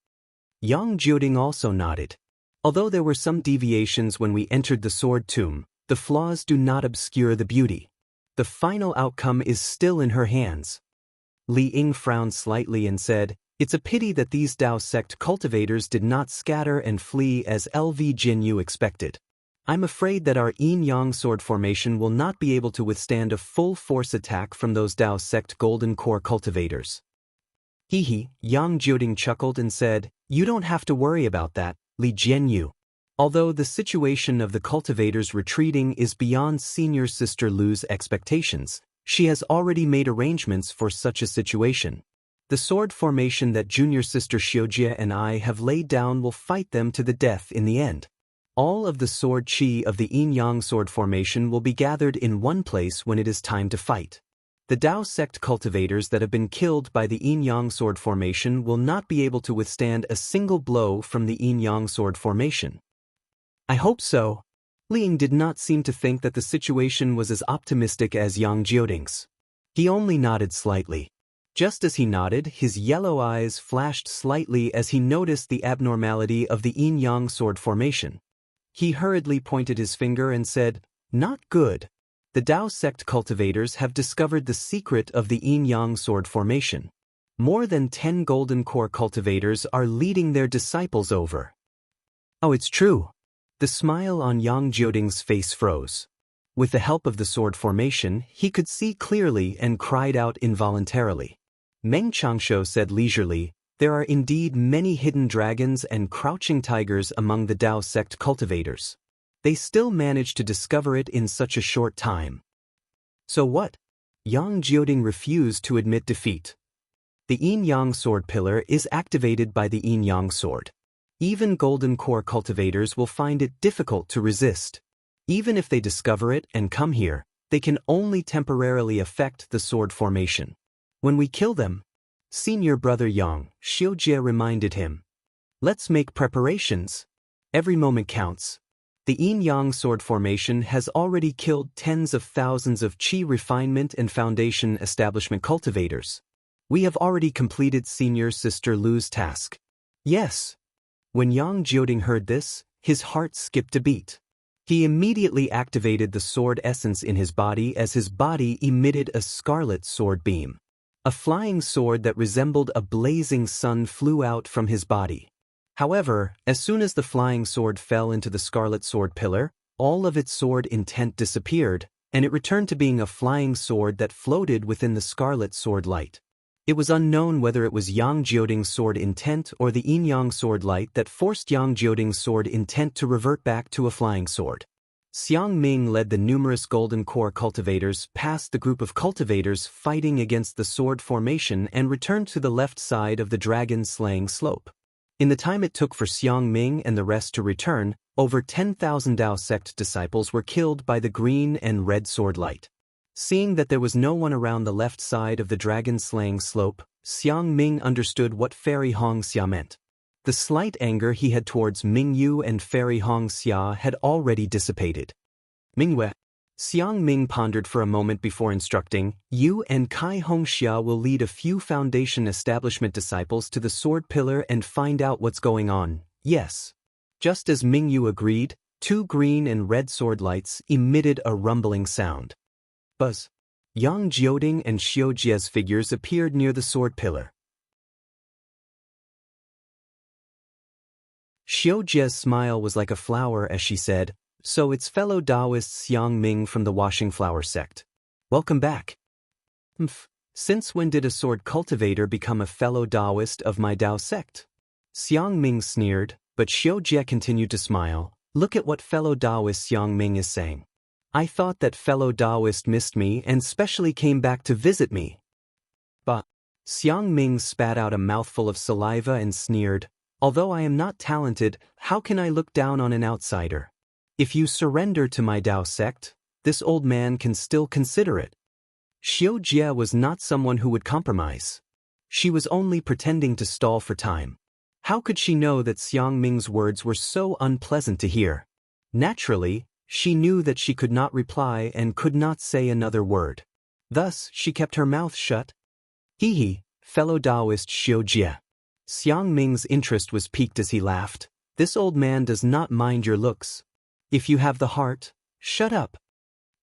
Yang Jioding also nodded. Although there were some deviations when we entered the sword tomb, the flaws do not obscure the beauty. The final outcome is still in her hands. Li Ying frowned slightly and said, "It's a pity that these Dao sect cultivators did not scatter and flee as LV Jinyu expected. I'm afraid that our yin-yang sword formation will not be able to withstand a full force attack from those Dao sect golden core cultivators." Hehe, Yang Jioding chuckled and said, "You don't have to worry about that, Li Jianyu. Although the situation of the cultivators retreating is beyond senior sister Lu's expectations, she has already made arrangements for such a situation. The sword formation that junior sister Xiujie and I have laid down will fight them to the death in the end. All of the sword qi of the yin-yang sword formation will be gathered in one place when it is time to fight. The Dao sect cultivators that have been killed by the yin-yang sword formation will not be able to withstand a single blow from the yin-yang sword formation." "I hope so." Li Ying did not seem to think that the situation was as optimistic as Yang Jioding's. He only nodded slightly. Just as he nodded, his yellow eyes flashed slightly as he noticed the abnormality of the yin-yang sword formation. He hurriedly pointed his finger and said, "Not good. The Dao sect cultivators have discovered the secret of the yin-yang sword formation. More than 10 golden core cultivators are leading their disciples over." "Oh, it's true." The smile on Yang Jioding's face froze. With the help of the sword formation, he could see clearly and cried out involuntarily. Meng Changshou said leisurely, "There are indeed many hidden dragons and crouching tigers among the Dao sect cultivators. They still managed to discover it in such a short time." "So what?" Yang Jioding refused to admit defeat. "The yin-yang sword pillar is activated by the yin-yang sword. Even golden core cultivators will find it difficult to resist. Even if they discover it and come here, they can only temporarily affect the sword formation. When we kill them," senior brother Yang, Xiujie reminded him, "let's make preparations. Every moment counts. The yin-yang sword formation has already killed tens of thousands of Qi Refinement and Foundation Establishment cultivators. We have already completed senior sister Lu's task." "Yes." When Yang Jioding heard this, his heart skipped a beat. He immediately activated the sword essence in his body as his body emitted a scarlet sword beam. A flying sword that resembled a blazing sun flew out from his body. However, as soon as the flying sword fell into the scarlet sword pillar, all of its sword intent disappeared, and it returned to being a flying sword that floated within the scarlet sword light. It was unknown whether it was Yang Jioding's sword intent or the yin-yang sword light that forced Yang Jioding's sword intent to revert back to a flying sword. Xiang Ming led the numerous golden core cultivators past the group of cultivators fighting against the sword formation and returned to the left side of the dragon-slaying slope. In the time it took for Xiang Ming and the rest to return, over 10,000 Dao sect disciples were killed by the green and red sword light. Seeing that there was no one around the left side of the dragon-slaying slope, Xiang Ming understood what Fairy Hongxia meant. The slight anger he had towards Mingyu and Fairy Hongxia had already dissipated. Mingwei. Xiang Ming pondered for a moment before instructing, "You and Kai Hongxia will lead a few Foundation Establishment disciples to the sword pillar and find out what's going on." Yes. Just as Mingyu agreed, two green and red sword lights emitted a rumbling sound. Buzz. Yang Jioding and Xiao Jie's figures appeared near the sword pillar. Xiao Jie's smile was like a flower as she said, "So it's fellow Daoist Xiang Ming from the Washing Flower sect. Welcome back." Since when did a sword cultivator become a fellow Daoist of my Dao sect? Xiang Ming sneered, but Xiao Jie continued to smile. "Look at what fellow Daoist Xiang Ming is saying. I thought that fellow Daoist missed me and specially came back to visit me." But Xiang Ming spat out a mouthful of saliva and sneered, "Although I am not talented, how can I look down on an outsider? If you surrender to my Dao sect, this old man can still consider it." Xiao Jie was not someone who would compromise. She was only pretending to stall for time. How could she know that Xiang Ming's words were so unpleasant to hear? Naturally, she knew that she could not reply and could not say another word. Thus, she kept her mouth shut. "Hee, fellow Daoist Xiao Jie." Xiang Ming's interest was piqued as he laughed. "This old man does not mind your looks. If you have the heart, shut up."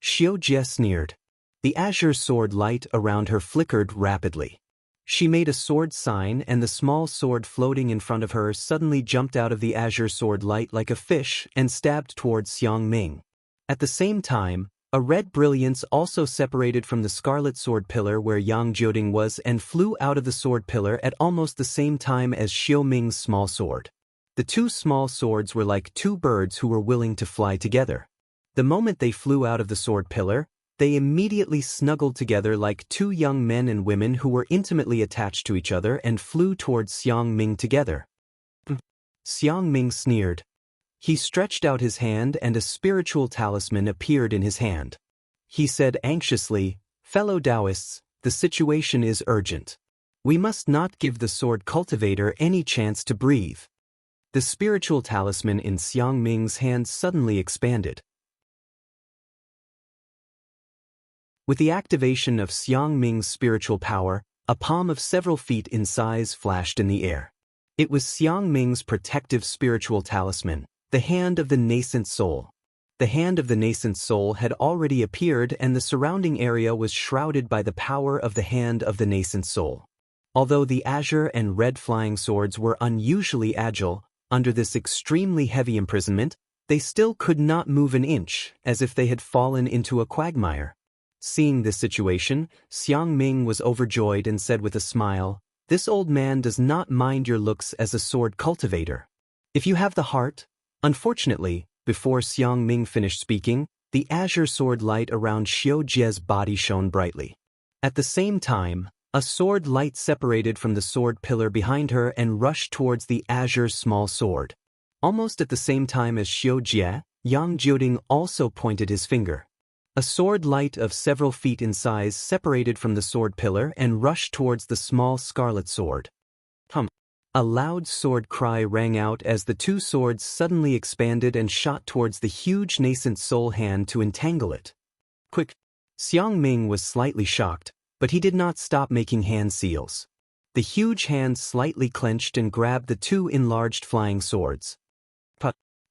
Xiao Jie sneered. The azure sword light around her flickered rapidly. She made a sword sign and the small sword floating in front of her suddenly jumped out of the azure sword light like a fish and stabbed towards Xiang Ming. At the same time, a red brilliance also separated from the scarlet sword pillar where Yang Jioding was and flew out of the sword pillar at almost the same time as Xiao Ming's small sword. The two small swords were like two birds who were willing to fly together. The moment they flew out of the sword pillar, they immediately snuggled together like two young men and women who were intimately attached to each other and flew towards Xiang Ming together. Xiang Ming sneered. He stretched out his hand and a spiritual talisman appeared in his hand. He said anxiously, "Fellow Daoists, the situation is urgent. We must not give the sword cultivator any chance to breathe." The spiritual talisman in Xiang Ming's hand suddenly expanded. With the activation of Xiang Ming's spiritual power, a palm of several feet in size flashed in the air. It was Xiang Ming's protective spiritual talisman, the Hand of the Nascent Soul. The Hand of the Nascent Soul had already appeared and the surrounding area was shrouded by the power of the Hand of the Nascent Soul. Although the azure and red flying swords were unusually agile, under this extremely heavy imprisonment, they still could not move an inch, as if they had fallen into a quagmire. Seeing this situation, Xiang Ming was overjoyed and said with a smile, "This old man does not mind your looks as a sword cultivator. If you have the heart." Unfortunately, before Xiang Ming finished speaking, the azure sword light around Xiao Jie's body shone brightly. At the same time, a sword light separated from the sword pillar behind her and rushed towards the azure small sword. Almost at the same time as Xiao Jie, Yang Jioding also pointed his finger. A sword light of several feet in size separated from the sword pillar and rushed towards the small scarlet sword. A loud sword cry rang out as the two swords suddenly expanded and shot towards the huge nascent soul hand to entangle it. Quick! Xiang Ming was slightly shocked, but he did not stop making hand seals. The huge hand slightly clenched and grabbed the two enlarged flying swords.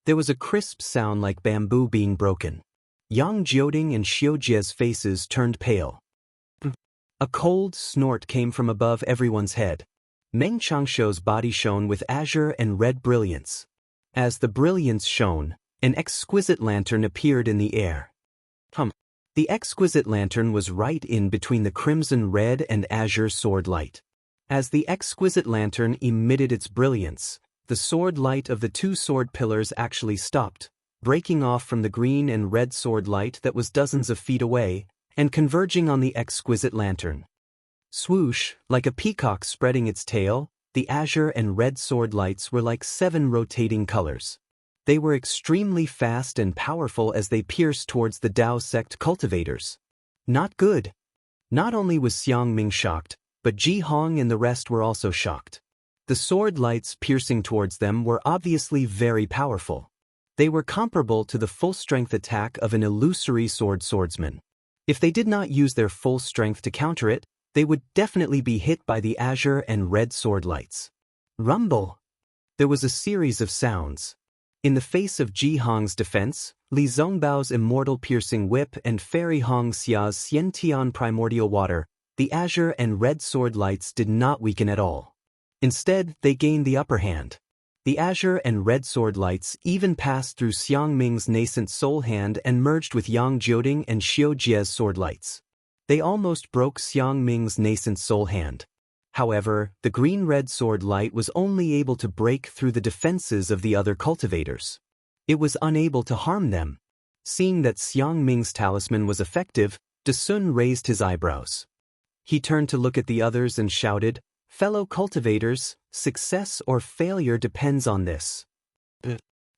There was a crisp sound like bamboo being broken. Yang Jioding and Xiao Jie's faces turned pale. A cold snort came from above everyone's head. Meng Changshuo's body shone with azure and red brilliance. As the brilliance shone, an exquisite lantern appeared in the air. The exquisite lantern was right in between the crimson red and azure sword light. As the exquisite lantern emitted its brilliance, the sword light of the two sword pillars actually stopped, breaking off from the green and red sword light that was dozens of feet away, and converging on the exquisite lantern. Swoosh, like a peacock spreading its tail, the azure and red sword lights were like 7 rotating colors. They were extremely fast and powerful as they pierced towards the Dao sect cultivators. Not good. Not only was Xiangming shocked, but Ji Hong and the rest were also shocked. The sword lights piercing towards them were obviously very powerful. They were comparable to the full-strength attack of an illusory swordsman. If they did not use their full strength to counter it, they would definitely be hit by the azure and red sword lights. Rumble! There was a series of sounds. In the face of Ji Hong's defense, Li Zongbao's immortal piercing whip and Fairy Hong Xia's Xiantian primordial water, the azure and red sword lights did not weaken at all. Instead, they gained the upper hand. The azure and red sword lights even passed through Xiangming's nascent soul hand and merged with Yang Jioding and Xiao Jie's sword lights. They almost broke Xiangming's nascent soul hand. However, the green-red sword light was only able to break through the defenses of the other cultivators. It was unable to harm them. Seeing that Xiangming's talisman was effective, Desun raised his eyebrows. He turned to look at the others and shouted, "Fellow cultivators, success or failure depends on this."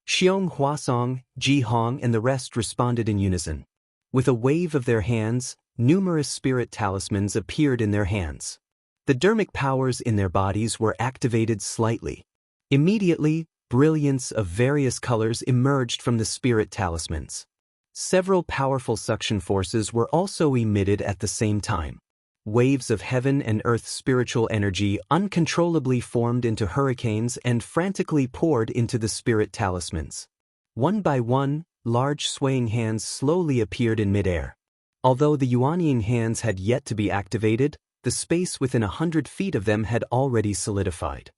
Xiong Huasong, Ji Hong and the rest responded in unison. With a wave of their hands, numerous spirit talismans appeared in their hands. The dermic powers in their bodies were activated slightly. Immediately, brilliance of various colors emerged from the spirit talismans. Several powerful suction forces were also emitted at the same time. Waves of heaven and earth spiritual energy uncontrollably formed into hurricanes and frantically poured into the spirit talismans. One by one, large swaying hands slowly appeared in midair. Although the Yuanying hands had yet to be activated, the space within 100 feet of them had already solidified.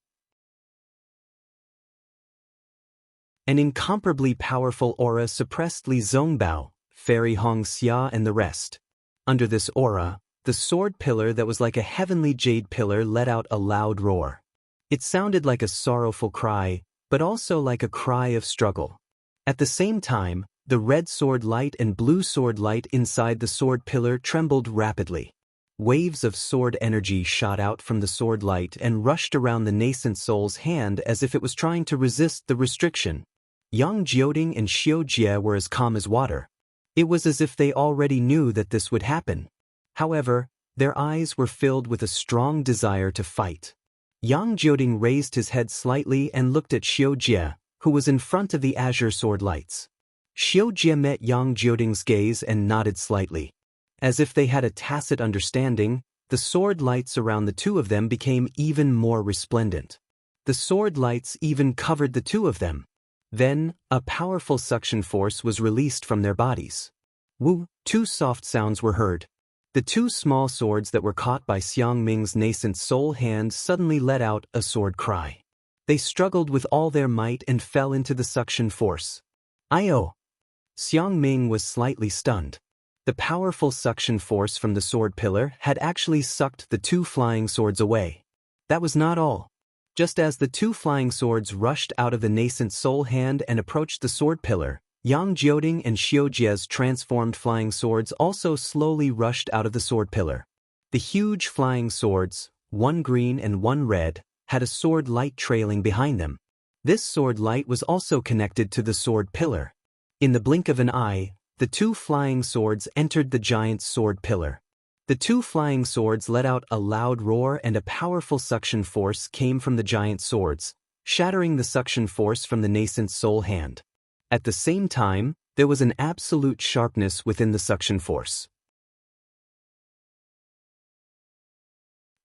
An incomparably powerful aura suppressed Li Zongbao, Fairy Hong Xia and the rest. Under this aura, the sword pillar that was like a heavenly jade pillar let out a loud roar. It sounded like a sorrowful cry, but also like a cry of struggle. At the same time, the red sword light and blue sword light inside the sword pillar trembled rapidly. Waves of sword energy shot out from the sword light and rushed around the nascent soul's hand as if it was trying to resist the restriction. Yang Jioding and Xiao Jie were as calm as water. It was as if they already knew that this would happen. However, their eyes were filled with a strong desire to fight. Yang Jioding raised his head slightly and looked at Xiao Jie, who was in front of the azure sword lights. Xiao Jie met Yang Jioding's gaze and nodded slightly. As if they had a tacit understanding, the sword lights around the two of them became even more resplendent. The sword lights even covered the two of them. Then, a powerful suction force was released from their bodies. Woo! Two soft sounds were heard. The two small swords that were caught by Xiangming's nascent soul hand suddenly let out a sword cry. They struggled with all their might and fell into the suction force. Io! Xiangming was slightly stunned. The powerful suction force from the sword pillar had actually sucked the two flying swords away. That was not all. Just as the two flying swords rushed out of the nascent soul hand and approached the sword pillar, Yang Jioding and Xiao Jie's transformed flying swords also slowly rushed out of the sword pillar. The huge flying swords, one green and one red, had a sword light trailing behind them. This sword light was also connected to the sword pillar. In the blink of an eye, the two flying swords entered the giant's sword pillar. The two flying swords let out a loud roar and a powerful suction force came from the giant swords, shattering the suction force from the nascent soul hand. At the same time, there was an absolute sharpness within the suction force.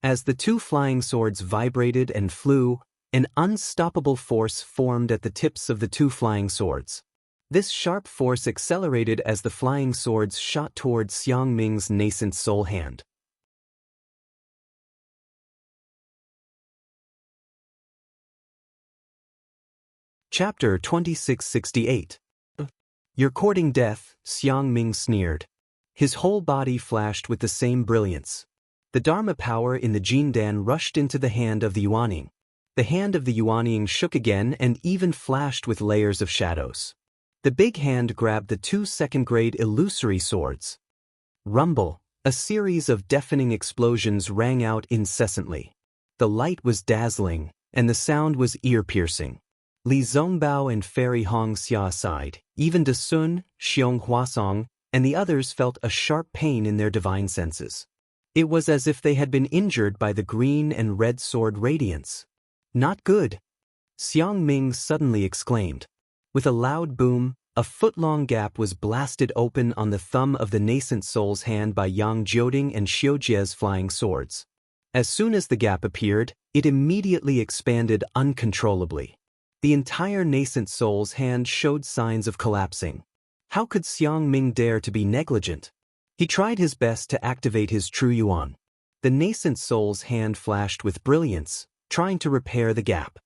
As the two flying swords vibrated and flew, an unstoppable force formed at the tips of the two flying swords. This sharp force accelerated as the flying swords shot towards Xiangming's nascent soul hand. Chapter 2668. You're courting death, Xiangming sneered. His whole body flashed with the same brilliance. The Dharma power in the Jindan rushed into the hand of the Yuanying. The hand of the Yuanying shook again and even flashed with layers of shadows. The big hand grabbed the two second-grade illusory swords. Rumble, a series of deafening explosions rang out incessantly. The light was dazzling, and the sound was ear-piercing. Li Zongbao and Fairy Hong Xia sighed. Even De Sun, Xiong Huasong, and the others felt a sharp pain in their divine senses. It was as if they had been injured by the green and red sword radiance. Not good, Xiang Ming suddenly exclaimed. With a loud boom, a foot-long gap was blasted open on the thumb of the nascent soul's hand by Yang Jioding and Xiujie's flying swords. As soon as the gap appeared, it immediately expanded uncontrollably. The entire nascent soul's hand showed signs of collapsing. How could Xiang Ming dare to be negligent? He tried his best to activate his true yuan. The nascent soul's hand flashed with brilliance, trying to repair the gap.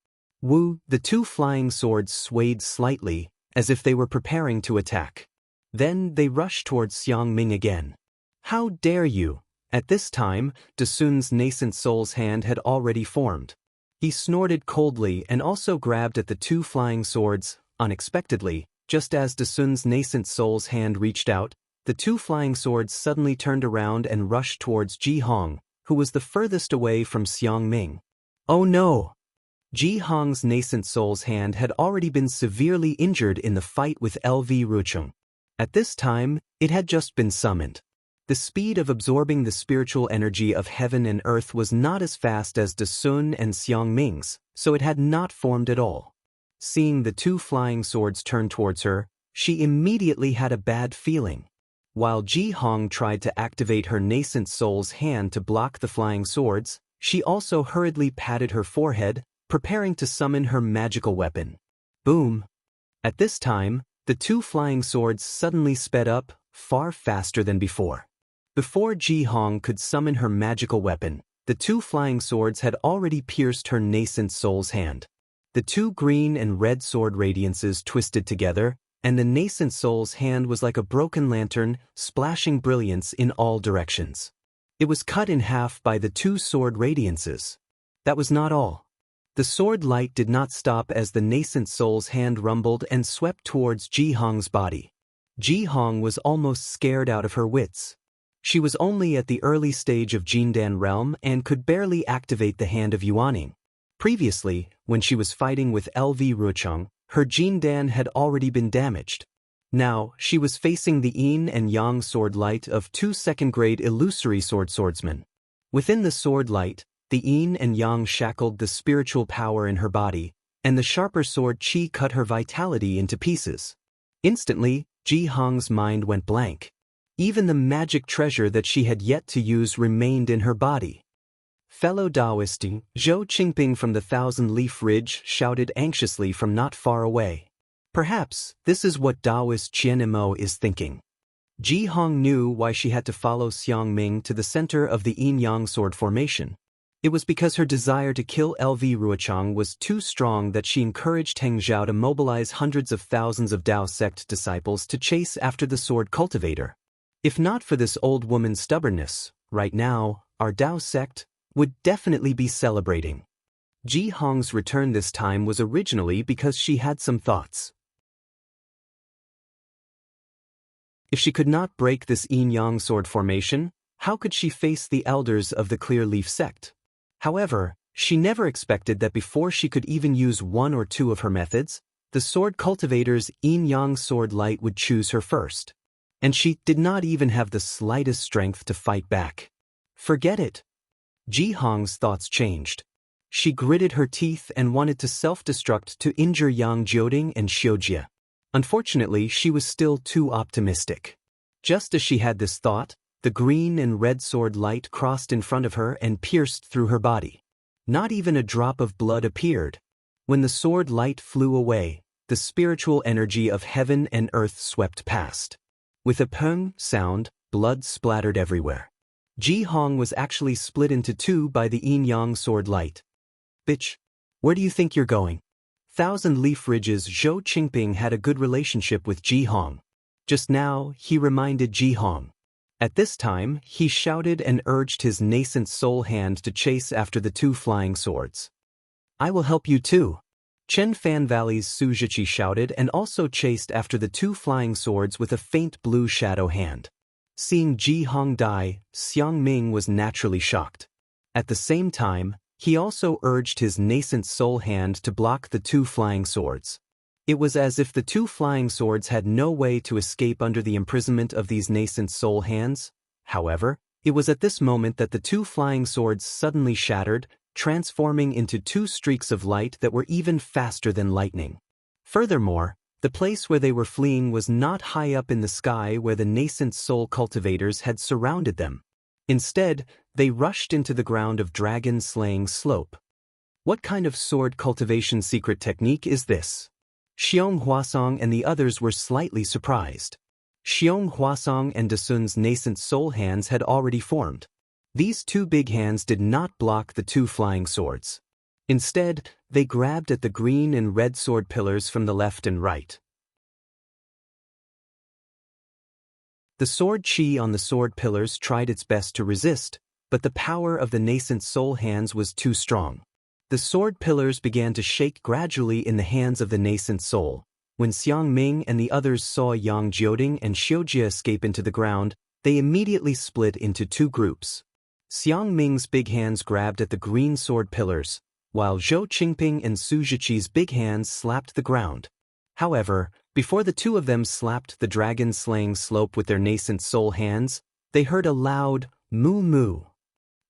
The two flying swords swayed slightly, as if they were preparing to attack. Then they rushed towards Xiang Ming again. How dare you! At this time, De Sun's nascent soul's hand had already formed. He snorted coldly and also grabbed at the two flying swords. Unexpectedly, just as De Sun's nascent soul's hand reached out, the two flying swords suddenly turned around and rushed towards Ji Hong, who was the furthest away from Xiang Ming. Oh no! Ji Hong's nascent soul's hand had already been severely injured in the fight with LV Rucheng. At this time, it had just been summoned. The speed of absorbing the spiritual energy of heaven and earth was not as fast as De Sun and Xiang Ming's, so it had not formed at all. Seeing the two flying swords turn towards her, she immediately had a bad feeling. While Ji Hong tried to activate her nascent soul's hand to block the flying swords, she also hurriedly patted her forehead, preparing to summon her magical weapon. Boom! At this time, the two flying swords suddenly sped up, far faster than before. Before Ji Hong could summon her magical weapon, the two flying swords had already pierced her nascent soul's hand. The two green and red sword radiances twisted together, and the nascent soul's hand was like a broken lantern, splashing brilliance in all directions. It was cut in half by the two sword radiances. That was not all. The sword light did not stop as the nascent soul's hand rumbled and swept towards Ji Hong's body. Ji Hong was almost scared out of her wits. She was only at the early stage of Jindan realm and could barely activate the hand of Yuaning. Previously, when she was fighting with LV Rucheng, her Jindan had already been damaged. Now, she was facing the yin and yang sword light of two second-grade illusory swordsmen. Within the sword light, the yin and yang shackled the spiritual power in her body, and the sharper sword qi cut her vitality into pieces. Instantly, Ji Hong's mind went blank. Even the magic treasure that she had yet to use remained in her body. Fellow Daoist, Zhou Qingping from the Thousand Leaf Ridge shouted anxiously from not far away. Perhaps this is what Daoist Qianimo is thinking. Ji Hong knew why she had to follow Xiang Ming to the center of the yin-yang sword formation. It was because her desire to kill LV Ruochang was too strong that she encouraged Heng Zhao to mobilize hundreds of thousands of Dao sect disciples to chase after the sword cultivator. If not for this old woman's stubbornness, right now, our Dao sect would definitely be celebrating. Ji Hong's return this time was originally because she had some thoughts. If she could not break this yin-yang sword formation, how could she face the elders of the Clear Leaf sect? However, she never expected that before she could even use one or two of her methods, the sword cultivator's yin-yang sword light would choose her first. And she did not even have the slightest strength to fight back. Forget it. Ji Hong's thoughts changed. She gritted her teeth and wanted to self-destruct to injure Yang Jioding and Xiujie. Unfortunately, she was still too optimistic. Just as she had this thought, the green and red sword light crossed in front of her and pierced through her body. Not even a drop of blood appeared. When the sword light flew away, the spiritual energy of heaven and earth swept past. With a pung sound, blood splattered everywhere. Ji Hong was actually split into two by the yin-yang sword light. Bitch, where do you think you're going? Thousand Leaf Ridge's Zhou Qingping had a good relationship with Ji Hong. Just now, he reminded Ji Hong. At this time, he shouted and urged his nascent soul hand to chase after the two flying swords. I will help you too. Chen Fan Valley's Su Zhiqi shouted and also chased after the two flying swords with a faint blue shadow hand. Seeing Ji Hong die, Xiang Ming was naturally shocked. At the same time, He also urged his nascent soul hand to block the two flying swords. It was as if the two flying swords had no way to escape under the imprisonment of these nascent soul hands. However, it was at this moment that the two flying swords suddenly shattered, transforming into two streaks of light that were even faster than lightning. Furthermore, the place where they were fleeing was not high up in the sky where the nascent soul cultivators had surrounded them. Instead, they rushed into the ground of dragon-slaying slope. What kind of sword cultivation secret technique is this? Xiong Huasong and the others were slightly surprised. Xiong Huasong and Dasun's nascent soul hands had already formed. These two big hands did not block the two flying swords. Instead, they grabbed at the green and red sword pillars from the left and right. The sword chi on the sword pillars tried its best to resist, but the power of the nascent soul hands was too strong. The sword pillars began to shake gradually in the hands of the nascent soul. When Xiang Ming and the others saw Yang Jioding and Xiujia escape into the ground, they immediately split into two groups. Xiang Ming's big hands grabbed at the green sword pillars, while Zhou Qingping and Su Zhiqi's big hands slapped the ground. However, before the two of them slapped the dragon-slaying slope with their nascent soul hands, they heard a loud moo-moo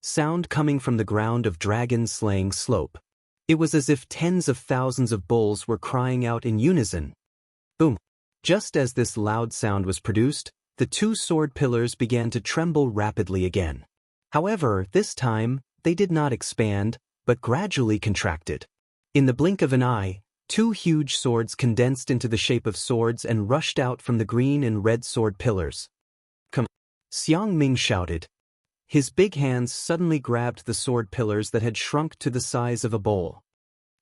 sound coming from the ground of dragon-slaying slope. It was as if tens of thousands of bulls were crying out in unison. Boom! Just as this loud sound was produced, the two sword pillars began to tremble rapidly again. However, this time, they did not expand, but gradually contracted. In the blink of an eye, two huge swords condensed into the shape of swords and rushed out from the green and red sword pillars. Come! Xiang Ming shouted. His big hands suddenly grabbed the sword pillars that had shrunk to the size of a bowl.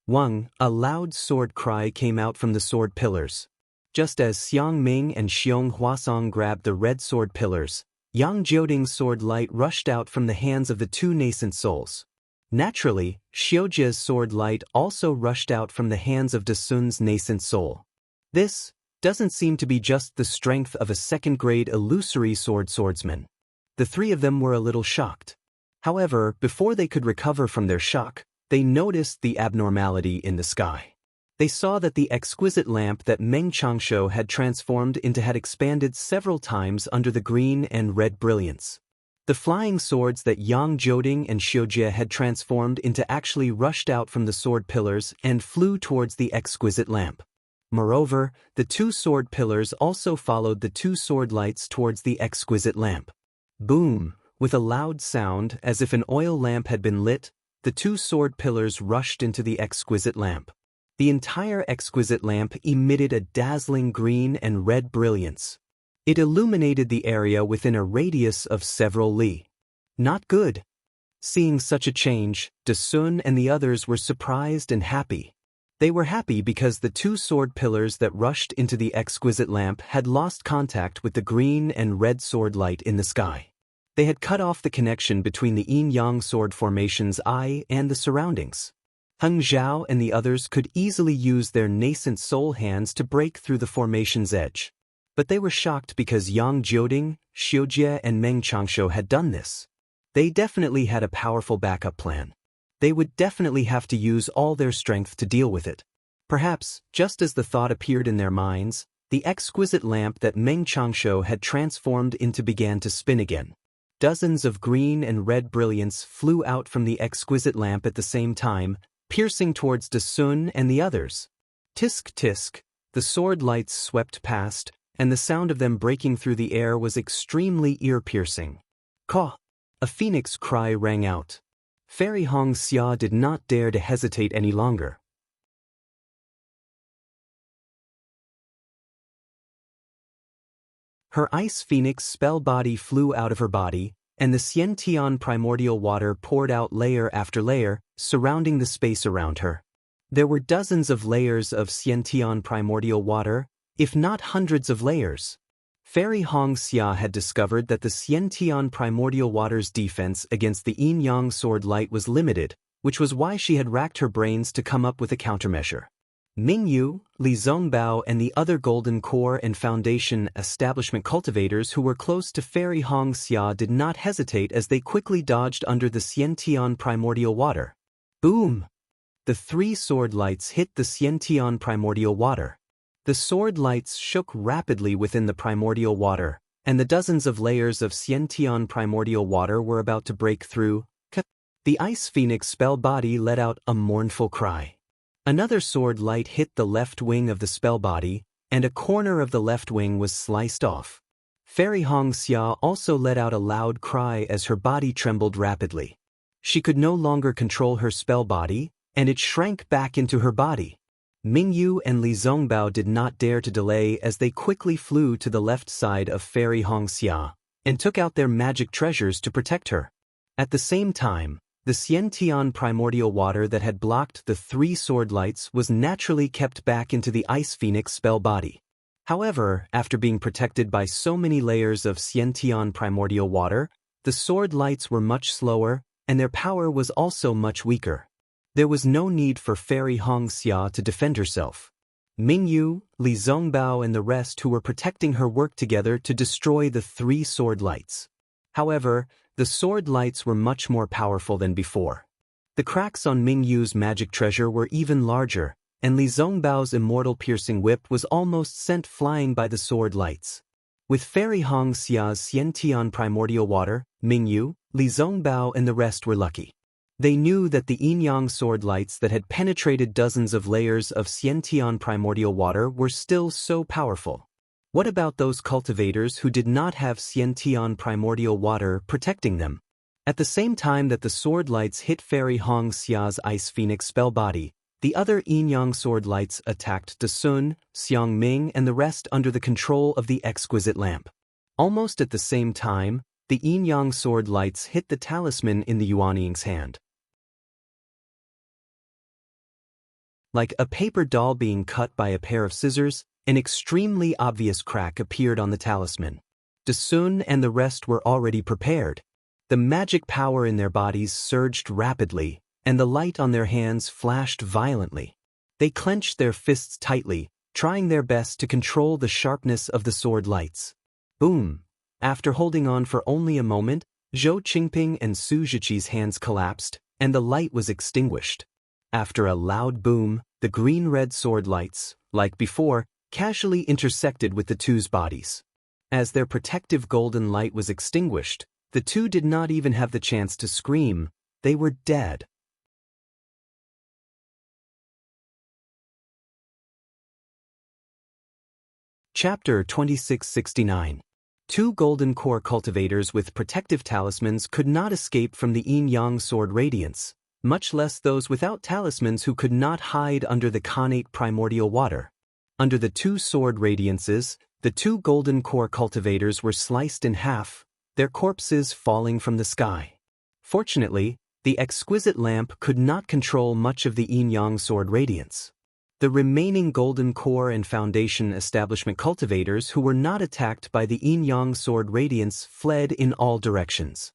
Wang, a loud sword cry came out from the sword pillars. Just as Xiang Ming and Xiong Huasong grabbed the red sword pillars, Yang Jioding's sword light rushed out from the hands of the two nascent souls. Naturally, Xiujia's sword light also rushed out from the hands of Dasun's nascent soul. This doesn't seem to be just the strength of a second-grade illusory swordsman. The three of them were a little shocked. However, before they could recover from their shock, they noticed the abnormality in the sky. They saw that the exquisite lamp that Meng Qianxia had transformed into had expanded several times under the green and red brilliance. The flying swords that Yang Jioding and Xiujia had transformed into actually rushed out from the sword pillars and flew towards the exquisite lamp. Moreover, the two sword pillars also followed the two sword lights towards the exquisite lamp. Boom! With a loud sound, as if an oil lamp had been lit, the two sword pillars rushed into the exquisite lamp. The entire exquisite lamp emitted a dazzling green and red brilliance. It illuminated the area within a radius of several li. Not good. Seeing such a change, Dasun and the others were surprised and happy. They were happy because the two sword pillars that rushed into the exquisite lamp had lost contact with the green and red sword light in the sky. They had cut off the connection between the yin-yang sword formation's eye and the surroundings. Heng Zhao and the others could easily use their nascent soul hands to break through the formation's edge. But they were shocked because Yang Jioding, Xiujia and Meng Qianxia had done this. They definitely had a powerful backup plan. They would definitely have to use all their strength to deal with it. Perhaps, just as the thought appeared in their minds, the exquisite lamp that Meng Qianxia had transformed into began to spin again. Dozens of green and red brilliance flew out from the exquisite lamp at the same time, piercing towards Dasun and the others. Tisk tisk, the sword lights swept past, and the sound of them breaking through the air was extremely ear-piercing. Caw! A phoenix cry rang out. Fairy Hong Xia did not dare to hesitate any longer. Her ice phoenix spell body flew out of her body, and the Xiantian primordial water poured out layer after layer, surrounding the space around her. There were dozens of layers of Xiantian primordial water, if not hundreds of layers. Fairy Hong Xia had discovered that the Xiantian primordial water's defense against the yin-yang sword light was limited, which was why she had racked her brains to come up with a countermeasure. Ming Yu, Li Zongbao and the other Golden Core and Foundation establishment cultivators who were close to Fairy Hong Xia did not hesitate as they quickly dodged under the Xiantian primordial water. Boom! The three sword lights hit the Xiantian primordial water. The sword lights shook rapidly within the primordial water, and the dozens of layers of Xiantian primordial water were about to break through. The ice phoenix spell body let out a mournful cry. Another sword light hit the left wing of the spell body, and a corner of the left wing was sliced off. Fairy Xianxia also let out a loud cry as her body trembled rapidly. She could no longer control her spell body, and it shrank back into her body. Mingyu and Li Zongbao did not dare to delay as they quickly flew to the left side of Fairy Xianxia and took out their magic treasures to protect her. At the same time, the Xiantian primordial water that had blocked the three sword lights was naturally kept back into the Ice Phoenix spell body. However, after being protected by so many layers of Xiantian primordial water, the sword lights were much slower, and their power was also much weaker. There was no need for Fairy Xianxia to defend herself. Mingyu, Li Zongbao and the rest who were protecting her worked together to destroy the three sword lights. However, the sword lights were much more powerful than before. The cracks on Mingyu's magic treasure were even larger, and Li Zongbao's immortal piercing whip was almost sent flying by the sword lights. With Fairy Xia's Xiantian primordial water, Mingyu, Li Zongbao and the rest were lucky. They knew that the yin-yang sword lights that had penetrated dozens of layers of Xiantian primordial water were still so powerful. What about those cultivators who did not have Xiantian primordial water protecting them? At the same time that the sword lights hit Fairy Xia's Ice Phoenix spell body, the other yin-yang sword lights attacked Dasun, Xiangming and the rest under the control of the exquisite lamp. Almost at the same time, the yin-yang sword lights hit the talisman in the Yuanying's hand. Like a paper doll being cut by a pair of scissors, an extremely obvious crack appeared on the talisman. Dasun and the rest were already prepared. The magic power in their bodies surged rapidly, and the light on their hands flashed violently. They clenched their fists tightly, trying their best to control the sharpness of the sword lights. Boom! After holding on for only a moment, Zhou Qingping and Su Zhiqi's hands collapsed, and the light was extinguished. After a loud boom, the green-red sword lights, like before, casually intersected with the two's bodies. As their protective golden light was extinguished, the two did not even have the chance to scream. They were dead. Chapter 2669. Two golden core cultivators with protective talismans could not escape from the yin-yang sword radiance, much less those without talismans who could not hide under the connate primordial water. Under the two sword radiances, the two golden core cultivators were sliced in half, their corpses falling from the sky. Fortunately, the exquisite lamp could not control much of the yin-yang sword radiance. The remaining golden core and foundation establishment cultivators who were not attacked by the yin-yang sword radiance fled in all directions.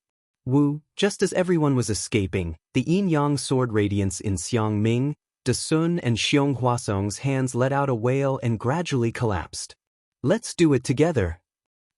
Just as everyone was escaping, the yin-yang sword radiance in Xiangming, Dasun and Xiong Huasong's hands let out a wail and gradually collapsed. Let's do it together.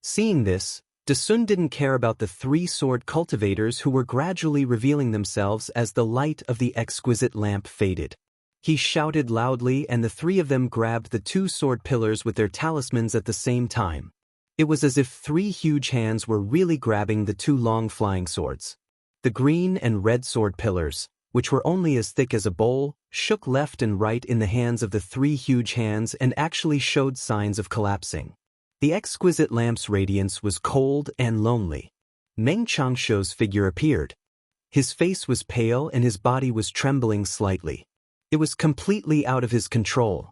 Seeing this, Dasun didn't care about the three sword cultivators who were gradually revealing themselves as the light of the exquisite lamp faded. He shouted loudly and the three of them grabbed the two sword pillars with their talismans at the same time. It was as if three huge hands were really grabbing the two long flying swords. The green and red sword pillars, which were only as thick as a bowl, shook left and right in the hands of the three huge hands and actually showed signs of collapsing. The exquisite lamp's radiance was cold and lonely. Meng Changshuo's figure appeared. His face was pale and his body was trembling slightly. It was completely out of his control.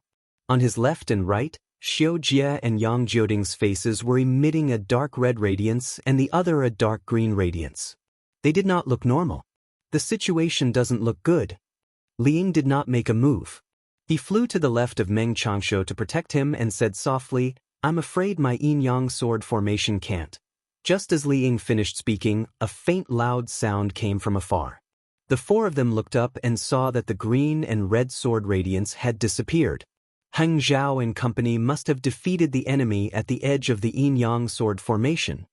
On his left and right, Xiao Jie and Yang Jioding's faces were emitting a dark red radiance and the other a dark green radiance. They did not look normal. The situation doesn't look good. Liang did not make a move. He flew to the left of Meng Changshuo to protect him and said softly, "I'm afraid my yin-yang sword formation can't." Just as Liang finished speaking, a faint loud sound came from afar. The four of them looked up and saw that the green and red sword radiance had disappeared. Heng Zhao and company must have defeated the enemy at the edge of the yin-yang sword formation.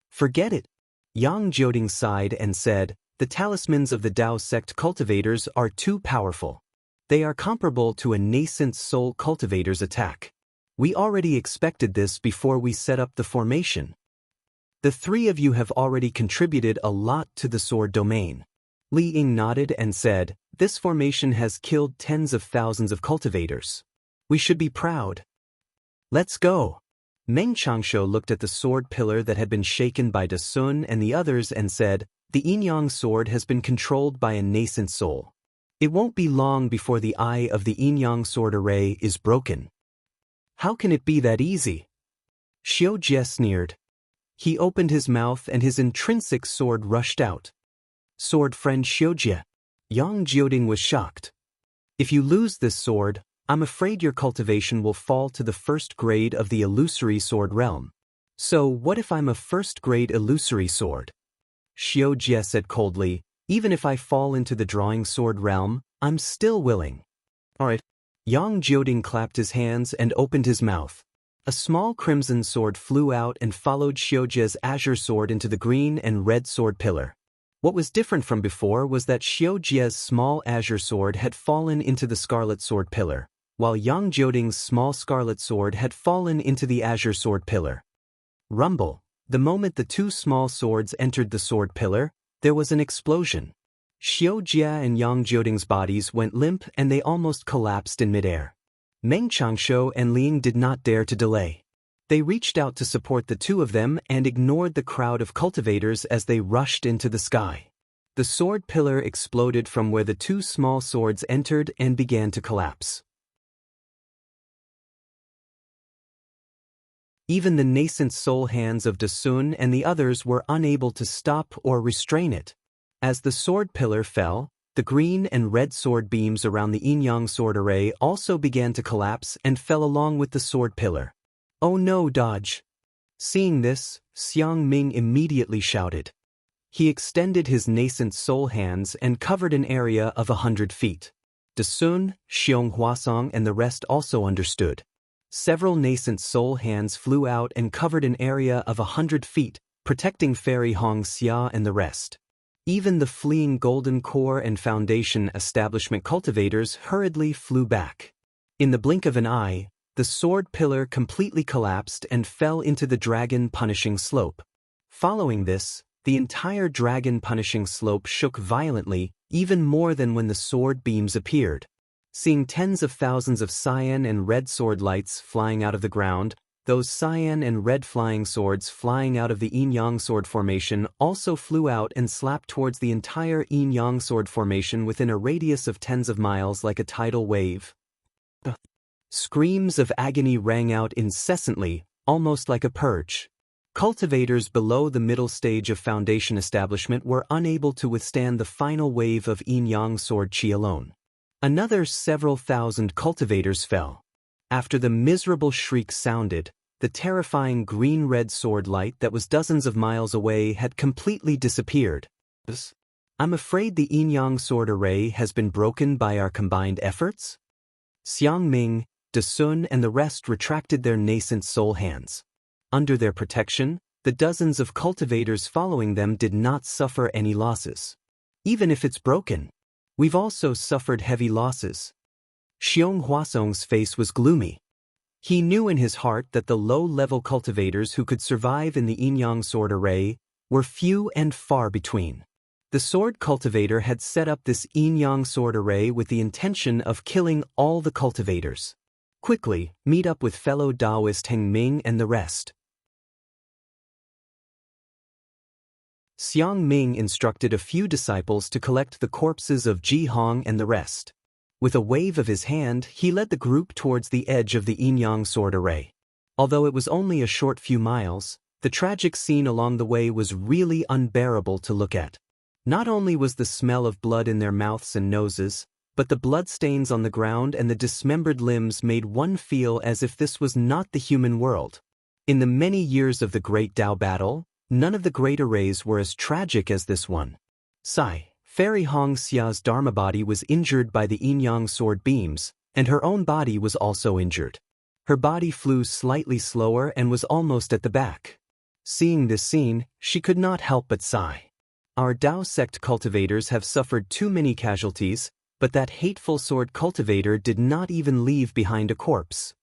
Forget it. Yang Jioding sighed and said, The talismans of the Dao sect cultivators are too powerful. They are comparable to a nascent soul cultivator's attack. We already expected this before we set up the formation. The three of you have already contributed a lot to the sword domain. Li Ying nodded and said, "This formation has killed tens of thousands of cultivators. We should be proud. Let's go." Meng Qiangshou looked at the sword pillar that had been shaken by Dasun and the others and said, "The Yin-Yang sword has been controlled by a nascent soul. It won't be long before the eye of the Yin-Yang sword array is broken." "How can it be that easy?" Xiao Jie sneered. He opened his mouth and his intrinsic sword rushed out. "Sword friend Xiao Jie." Yang Jioding was shocked. "If you lose this sword, I'm afraid your cultivation will fall to the first grade of the illusory sword realm." "So what if I'm a first-grade illusory sword?" Xiao Jie said coldly, "Even if I fall into the drawing sword realm, I'm still willing." "Alright." Yang Jioding clapped his hands and opened his mouth. A small crimson sword flew out and followed Xiao Jie's azure sword into the green and red sword pillar. What was different from before was that Xiao Jie's small azure sword had fallen into the scarlet sword pillar, while Yang Jioding's small scarlet sword had fallen into the azure sword pillar. Rumble. The moment the two small swords entered the sword pillar, there was an explosion. Xiao Jie and Yang Jioding's bodies went limp and they almost collapsed in midair. Meng Qiangshou and Ling did not dare to delay. They reached out to support the two of them and ignored the crowd of cultivators as they rushed into the sky. The sword pillar exploded from where the two small swords entered and began to collapse. Even the nascent soul hands of Dasun and the others were unable to stop or restrain it. As the sword pillar fell, the green and red sword beams around the Yin-Yang sword array also began to collapse and fell along with the sword pillar. "Oh no, dodge!" Seeing this, Xiang Ming immediately shouted. He extended his nascent soul hands and covered an area of 100 feet. Dasun, Xiong Huasong and the rest also understood. Several nascent soul hands flew out and covered an area of 100 feet, protecting Fairy Hong Xia and the rest. Even the fleeing Golden Core and Foundation establishment cultivators hurriedly flew back. In the blink of an eye, the sword pillar completely collapsed and fell into the dragon punishing slope. Following this, the entire dragon punishing slope shook violently, even more than when the sword beams appeared. Seeing tens of thousands of cyan and red sword lights flying out of the ground, those cyan and red flying swords flying out of the Yin-Yang sword formation also flew out and slapped towards the entire Yin-Yang sword formation within a radius of tens of miles like a tidal wave. Screams of agony rang out incessantly, almost like a purge. Cultivators below the middle stage of Foundation establishment were unable to withstand the final wave of Yin-Yang sword chi alone. Another several thousand cultivators fell. After the miserable shriek sounded, the terrifying green-red sword light that was dozens of miles away had completely disappeared. "I'm afraid the Yin-Yang sword array has been broken by our combined efforts?" Xiang Ming, Dasun and the rest retracted their nascent soul hands. Under their protection, the dozens of cultivators following them did not suffer any losses. "Even if it's broken, we've also suffered heavy losses." Xiong Huasong's face was gloomy. He knew in his heart that the low-level cultivators who could survive in the Yin-Yang sword array were few and far between. The sword cultivator had set up this Yin-Yang sword array with the intention of killing all the cultivators. "Quickly, meet up with fellow Daoist Heng Ming and the rest." Xiang Ming instructed a few disciples to collect the corpses of Ji Hong and the rest. With a wave of his hand, he led the group towards the edge of the Yin-Yang sword array. Although it was only a short few miles, the tragic scene along the way was really unbearable to look at. Not only was the smell of blood in their mouths and noses, but the bloodstains on the ground and the dismembered limbs made one feel as if this was not the human world. In the many years of the Great Dao battle, none of the great arrays were as tragic as this one. Fairy Hong Xia's Dharma body was injured by the Yin-Yang sword beams, and her own body was also injured. Her body flew slightly slower and was almost at the back. Seeing this scene, she could not help but sigh. Our Dao sect cultivators have suffered too many casualties, but that hateful sword cultivator did not even leave behind a corpse.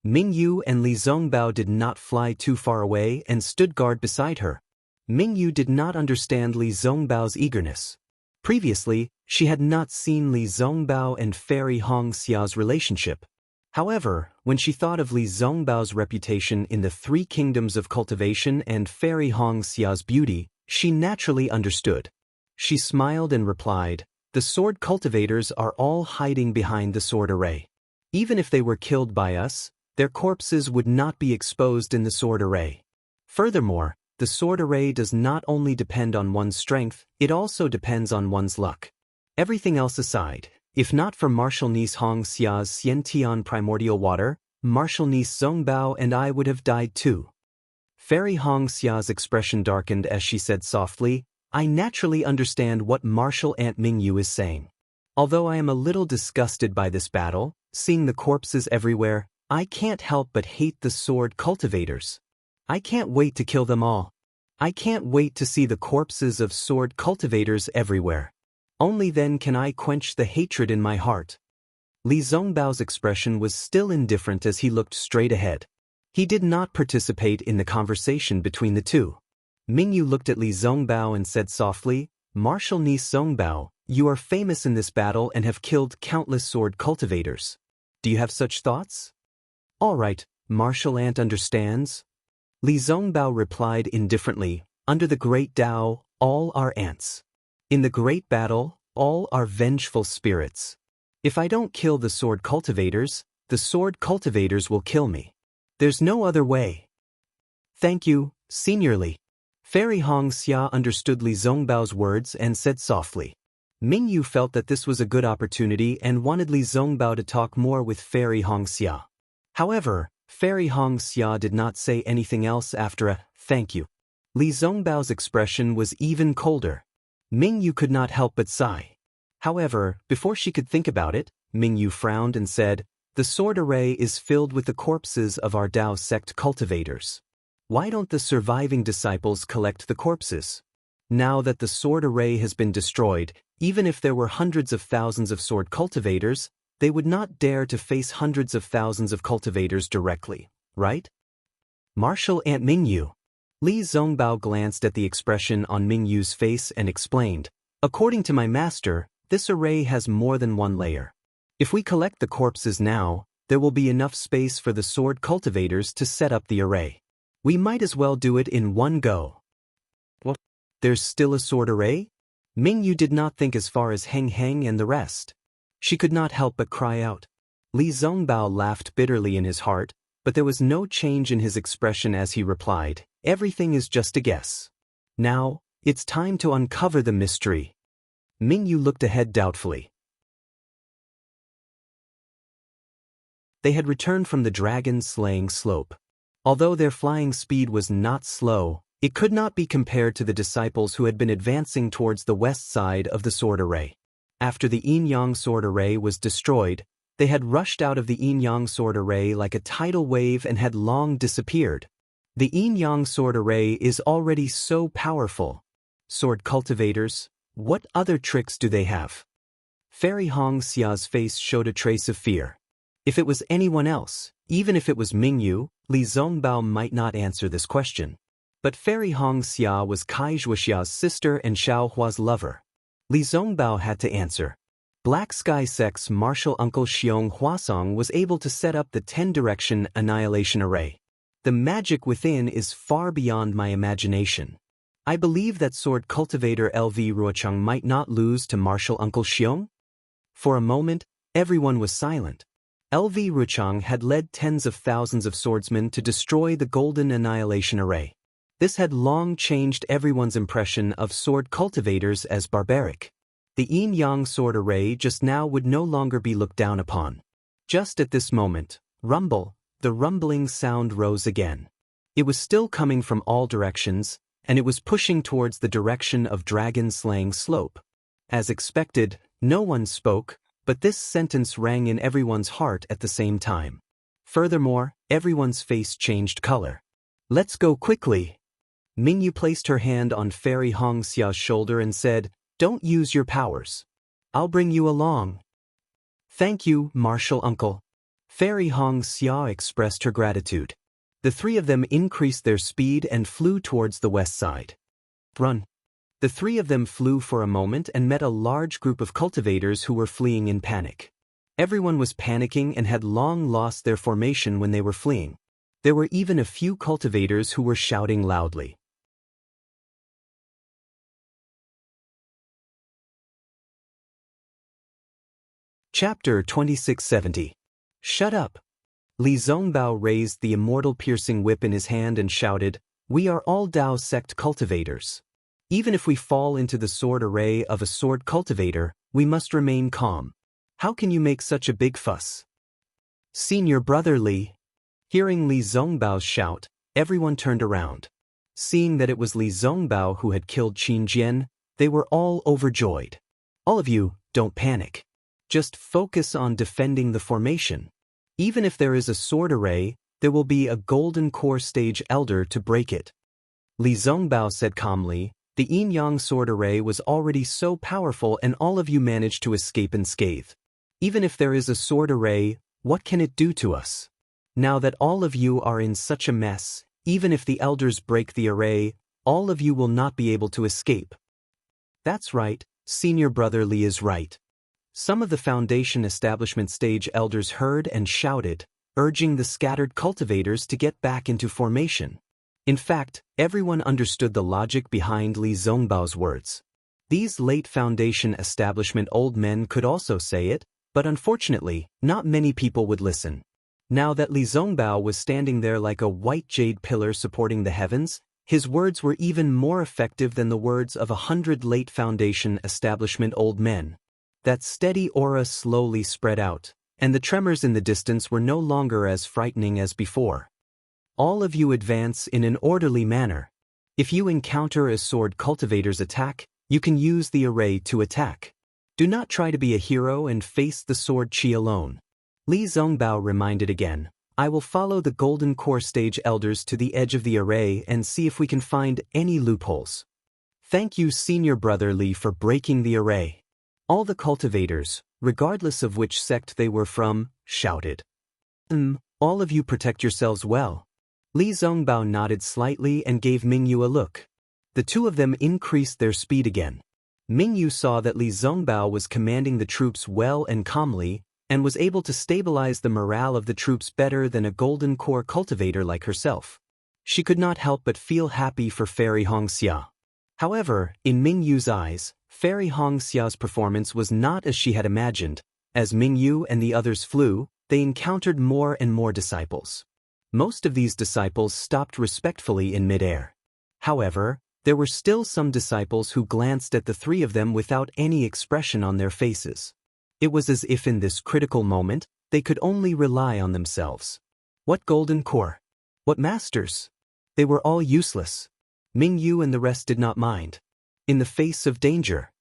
Mingyu and Li Zongbao did not fly too far away and stood guard beside her. Mingyu did not understand Li Zongbao's eagerness. Previously, she had not seen Li Zongbao and Fairy Hongxia's relationship. However, when she thought of Li Zongbao's reputation in the three kingdoms of cultivation and Fairy Hongxia's beauty, she naturally understood. She smiled and replied, "The sword cultivators are all hiding behind the sword array. Even if they were killed by us, their corpses would not be exposed in the sword array. Furthermore, the sword array does not only depend on one's strength, it also depends on one's luck. Everything else aside, if not for martial niece Hongxia's Xiantian primordial water, martial niece Zongbao and I would have died too." Fairy Hongxia's expression darkened as she said softly, "I naturally understand what martial Aunt Mingyu is saying. Although I am a little disgusted by this battle, seeing the corpses everywhere, I can't help but hate the sword cultivators. I can't wait to kill them all. I can't wait to see the corpses of sword cultivators everywhere. Only then can I quench the hatred in my heart." Li Zongbao's expression was still indifferent as he looked straight ahead. He did not participate in the conversation between the two. Mingyu looked at Li Zongbao and said softly, "Martial niece Zongbao, you are famous in this battle and have killed countless sword cultivators. Do you have such thoughts?" "All right, martial aunt understands." Li Zongbao replied indifferently, "Under the great Dao, all are ants. In the great battle, all are vengeful spirits. If I don't kill the sword cultivators will kill me. There's no other way." "Thank you, seniorly." Fairy Hongxia understood Li Zongbao's words and said softly. Mingyu felt that this was a good opportunity and wanted Li Zongbao to talk more with Fairy Hongxia. However, Fairy Hongxia did not say anything else after a "thank you." Li Zongbao's expression was even colder. Mingyu could not help but sigh. However, before she could think about it, Mingyu frowned and said, "The sword array is filled with the corpses of our Dao sect cultivators. Why don't the surviving disciples collect the corpses? Now that the sword array has been destroyed, even if there were hundreds of thousands of sword cultivators, they would not dare to face hundreds of thousands of cultivators directly, right?" "Martial Aunt Mingyu." Li Zongbao glanced at the expression on Mingyu's face and explained, "According to my master, this array has more than one layer. If we collect the corpses now, there will be enough space for the sword cultivators to set up the array. We might as well do it in one go." "What? There's still a sword array?" Mingyu did not think as far as Heng Heng and the rest. She could not help but cry out. Li Zongbao laughed bitterly in his heart, but there was no change in his expression as he replied, "Everything is just a guess. Now, it's time to uncover the mystery." Mingyu looked ahead doubtfully. They had returned from the dragon-slaying slope. Although their flying speed was not slow, it could not be compared to the disciples who had been advancing towards the west side of the sword array. After the yin-yang sword array was destroyed, they had rushed out of the yin-yang sword array like a tidal wave and had long disappeared. The yin-yang sword array is already so powerful. Sword cultivators, what other tricks do they have? Fairy Hongxia's face showed a trace of fear. If it was anyone else, even if it was Mingyu, Li Zongbao might not answer this question. But Fairy Hongxia was Kai Zhuoxia's sister and Xiaohua's lover. Li Zongbao had to answer. Black Sky Sect's martial uncle Xiong Huasong was able to set up the 10-direction annihilation array. The magic within is far beyond my imagination. I believe that sword cultivator LV Ruocheng might not lose to martial uncle Xiong. For a moment, everyone was silent. LV Ruocheng had led tens of thousands of swordsmen to destroy the golden annihilation array. This had long changed everyone's impression of sword cultivators as barbaric. The yin-yang sword array just now would no longer be looked down upon. Just at this moment, the rumbling sound rose again. It was still coming from all directions, and it was pushing towards the direction of dragon-slaying slope. As expected, no one spoke, but this sentence rang in everyone's heart at the same time. Furthermore, everyone's face changed color. "Let's go quickly." Mingyu placed her hand on Fairy Hongxia's shoulder and said, "Don't use your powers. I'll bring you along." "Thank you, martial uncle." Fairy Hongxia expressed her gratitude. The three of them increased their speed and flew towards the west side. Run. The three of them flew for a moment and met a large group of cultivators who were fleeing in panic. Everyone was panicking and had long lost their formation when they were fleeing. There were even a few cultivators who were shouting loudly. Chapter 2670. Shut up. Li Zongbao raised the immortal piercing whip in his hand and shouted, "We are all Dao sect cultivators. Even if we fall into the sword array of a sword cultivator, we must remain calm. How can you make such a big fuss?" "Senior brother Li." Hearing Li Zongbao's shout, everyone turned around. Seeing that it was Li Zongbao who had killed Qin Jian, they were all overjoyed. "All of you, don't panic. Just focus on defending the formation. Even if there is a sword array, there will be a golden core stage elder to break it." Li Zongbao said calmly, "The yin-yang sword array was already so powerful and all of you managed to escape unscathed. Even if there is a sword array, what can it do to us? Now that all of you are in such a mess, even if the elders break the array, all of you will not be able to escape." "That's right, senior brother Li is right." Some of the Foundation establishment stage elders heard and shouted, urging the scattered cultivators to get back into formation. In fact, everyone understood the logic behind Li Zongbao's words. These late Foundation establishment old men could also say it, but unfortunately, not many people would listen. Now that Li Zongbao was standing there like a white jade pillar supporting the heavens, his words were even more effective than the words of 100 late Foundation establishment old men. That steady aura slowly spread out, and the tremors in the distance were no longer as frightening as before. "All of you advance in an orderly manner. If you encounter a sword cultivator's attack, you can use the array to attack. Do not try to be a hero and face the sword chi alone." Li Zongbao reminded again, "I will follow the golden core stage elders to the edge of the array and see if we can find any loopholes." "Thank you, senior brother Li, for breaking the array." All the cultivators, regardless of which sect they were from, shouted. All of you protect yourselves well." Li Zongbao nodded slightly and gave Mingyu a look. The two of them increased their speed again. Mingyu saw that Li Zongbao was commanding the troops well and calmly, and was able to stabilize the morale of the troops better than a golden core cultivator like herself. She could not help but feel happy for Fairy Hongxia. However, in Mingyu's eyes, Fairy Hongxia's performance was not as she had imagined. As Mingyu and the others flew, they encountered more and more disciples. Most of these disciples stopped respectfully in midair. However, there were still some disciples who glanced at the three of them without any expression on their faces. It was as if in this critical moment, they could only rely on themselves. What golden core? What masters? They were all useless. Mingyu and the rest did not mind. In the face of danger,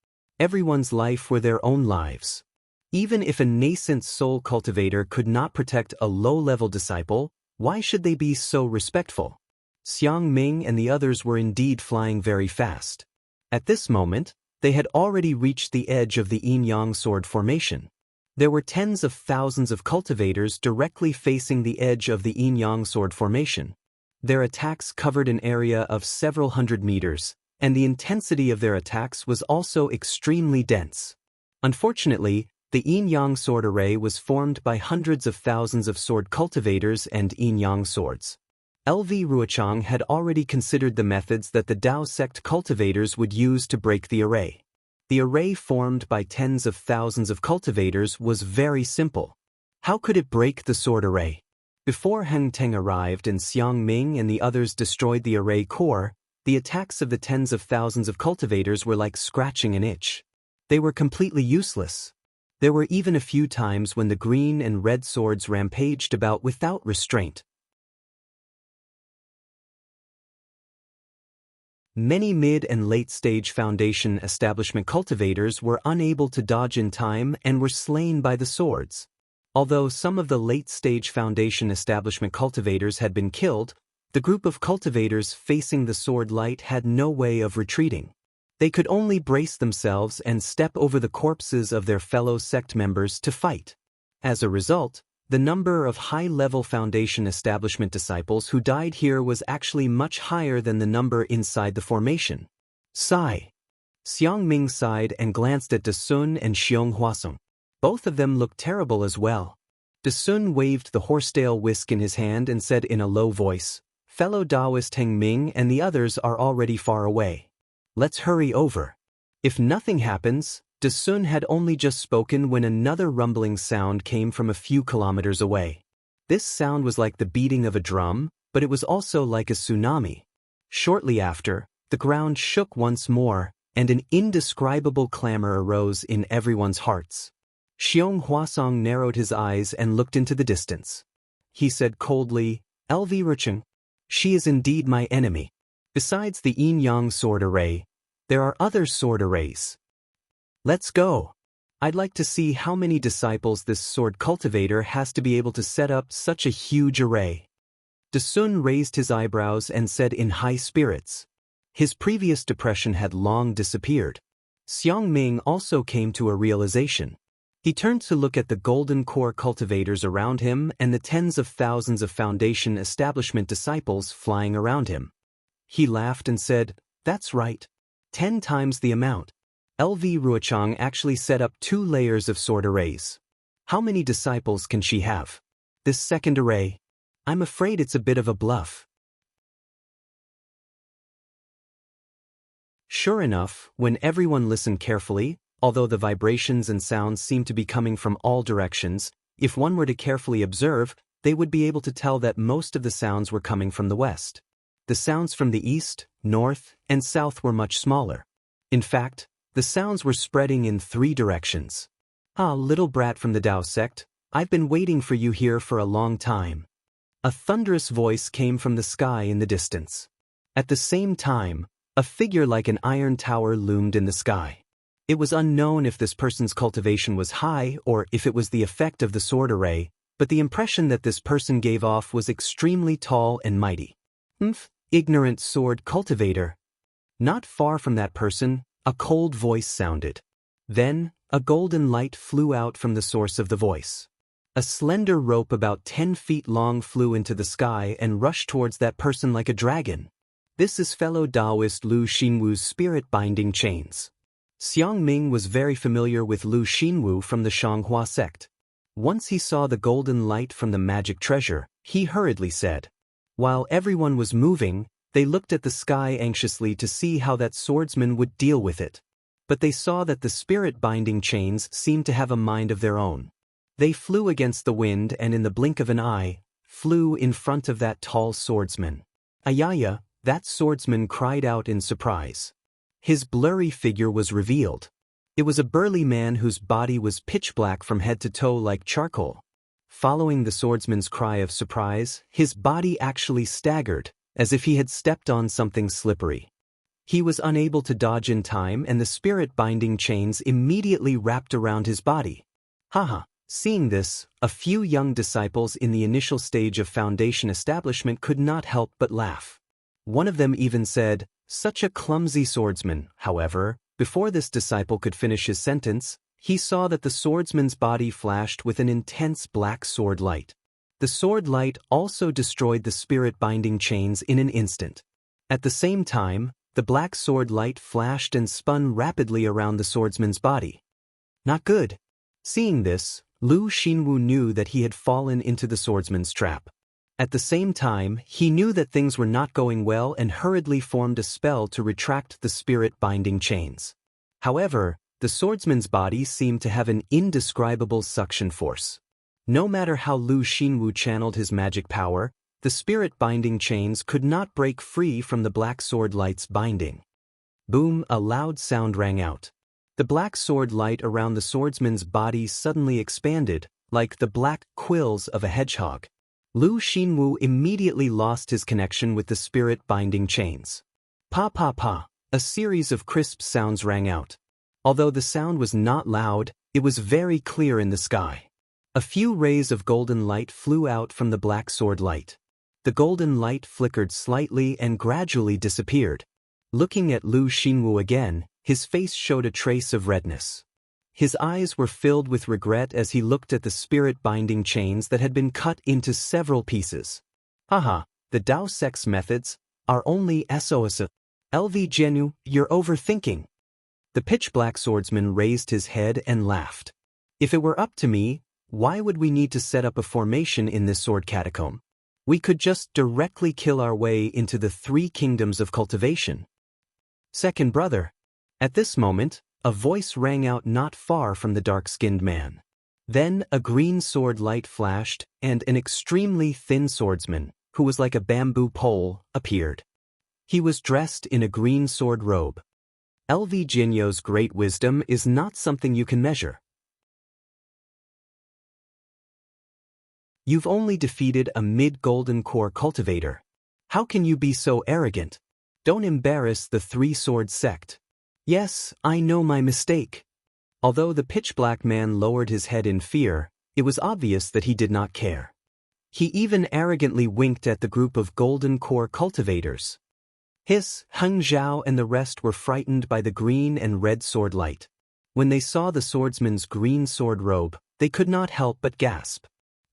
everyone's life were their own lives. Even if a nascent soul cultivator could not protect a low-level disciple, why should they be so respectful? Xiang Ming and the others were indeed flying very fast. At this moment, they had already reached the edge of the yin-yang sword formation. There were tens of thousands of cultivators directly facing the edge of the yin-yang sword formation. Their attacks covered an area of several hundred meters, and the intensity of their attacks was also extremely dense. Unfortunately, the yin-yang sword array was formed by hundreds of thousands of sword cultivators and yin-yang swords. LV Ruochang had already considered the methods that the Dao sect cultivators would use to break the array. The array formed by tens of thousands of cultivators was very simple. How could it break the sword array? Before Heng Teng arrived and Xiang Ming and the others destroyed the array core, the attacks of the tens of thousands of cultivators were like scratching an itch. They were completely useless. There were even a few times when the green and red swords rampaged about without restraint. Many mid- and late-stage Foundation establishment cultivators were unable to dodge in time and were slain by the swords. Although some of the late-stage Foundation establishment cultivators had been killed, The group of cultivators facing the sword light had no way of retreating. They could only brace themselves and step over the corpses of their fellow sect members to fight. As a result, the number of high-level Foundation establishment disciples who died here was actually much higher than the number inside the formation. Sigh. Xiangming sighed and glanced at Dasun and Xianxia. Both of them looked terrible as well. Dasun waved the horsetail whisk in his hand and said in a low voice, "Fellow Daoist Heng Ming and the others are already far away. Let's hurry over." If nothing happens, Dasun had only just spoken when another rumbling sound came from a few kilometers away. This sound was like the beating of a drum, but it was also like a tsunami. Shortly after, the ground shook once more, and an indescribable clamor arose in everyone's hearts. Xianxia narrowed his eyes and looked into the distance. He said coldly, "LV Rucheng. She is indeed my enemy. Besides the yin-yang sword array, there are other sword arrays. Let's go. I'd like to see how many disciples this sword cultivator has to be able to set up such a huge array." Dasun raised his eyebrows and said in high spirits. His previous depression had long disappeared. Xiangming also came to a realization. He turned to look at the golden core cultivators around him and the tens of thousands of Foundation establishment disciples flying around him. He laughed and said, "That's right. 10 times the amount. LV Ruochang actually set up 2 layers of sword arrays. How many disciples can she have? This second array? I'm afraid it's a bit of a bluff." Sure enough, when everyone listened carefully, although the vibrations and sounds seemed to be coming from all directions, if one were to carefully observe, they would be able to tell that most of the sounds were coming from the west. The sounds from the east, north, and south were much smaller. In fact, the sounds were spreading in 3 directions. "Ah, little brat from the Dao sect, I've been waiting for you here for a long time." A thunderous voice came from the sky in the distance. At the same time, a figure like an iron tower loomed in the sky. It was unknown if this person's cultivation was high or if it was the effect of the sword array, but the impression that this person gave off was extremely tall and mighty. Ignorant sword cultivator. Not far from that person, a cold voice sounded. Then, a golden light flew out from the source of the voice. A slender rope about 10 feet long flew into the sky and rushed towards that person like a dragon. This is fellow Daoist Lu Xinwu's spirit-binding chains. Xiangming was very familiar with Lu Xinwu from the Xianghua sect. Once he saw the golden light from the magic treasure, he hurriedly said. While everyone was moving, they looked at the sky anxiously to see how that swordsman would deal with it. But they saw that the spirit-binding chains seemed to have a mind of their own. They flew against the wind and in the blink of an eye, flew in front of that tall swordsman. "Ayaya," that swordsman cried out in surprise. His blurry figure was revealed. It was a burly man whose body was pitch black from head to toe like charcoal. Following the swordsman's cry of surprise, his body actually staggered, as if he had stepped on something slippery. He was unable to dodge in time and the spirit-binding chains immediately wrapped around his body. Haha. Seeing this, a few young disciples in the initial stage of Foundation establishment could not help but laugh. One of them even said, "Such a clumsy swordsman." However, before this disciple could finish his sentence, he saw that the swordsman's body flashed with an intense black sword light. The sword light also destroyed the spirit-binding chains in an instant. At the same time, the black sword light flashed and spun rapidly around the swordsman's body. Not good. Seeing this, Lu Xinwu knew that he had fallen into the swordsman's trap. At the same time, he knew that things were not going well and hurriedly formed a spell to retract the spirit-binding chains. However, the swordsman's body seemed to have an indescribable suction force. No matter how Lu Xinwu channeled his magic power, the spirit-binding chains could not break free from the black sword light's binding. Boom! A loud sound rang out. The black sword light around the swordsman's body suddenly expanded, like the black quills of a hedgehog. Lu Xinwu immediately lost his connection with the spirit-binding chains. Pa pa pa, a series of crisp sounds rang out. Although the sound was not loud, it was very clear in the sky. A few rays of golden light flew out from the black sword light. The golden light flickered slightly and gradually disappeared. Looking at Lu Xinwu again, his face showed a trace of redness. His eyes were filled with regret as he looked at the spirit-binding chains that had been cut into several pieces. Haha, the Daoist methods are only SOS. LV Genu, you're overthinking. The pitch-black swordsman raised his head and laughed. If it were up to me, why would we need to set up a formation in this sword catacomb? We could just directly kill our way into the 3 kingdoms of cultivation. Second brother. At this moment, a voice rang out not far from the dark-skinned man. Then a green sword light flashed, and an extremely thin swordsman, who was like a bamboo pole, appeared. He was dressed in a green sword robe. LV Jinyo's great wisdom is not something you can measure. You've only defeated a mid-golden core cultivator. How can you be so arrogant? Don't embarrass the 3-sword sect. Yes, I know my mistake. Although the pitch-black man lowered his head in fear, it was obvious that he did not care. He even arrogantly winked at the group of golden core cultivators. Heng Zhao and the rest were frightened by the green and red sword light. When they saw the swordsman's green sword robe, they could not help but gasp.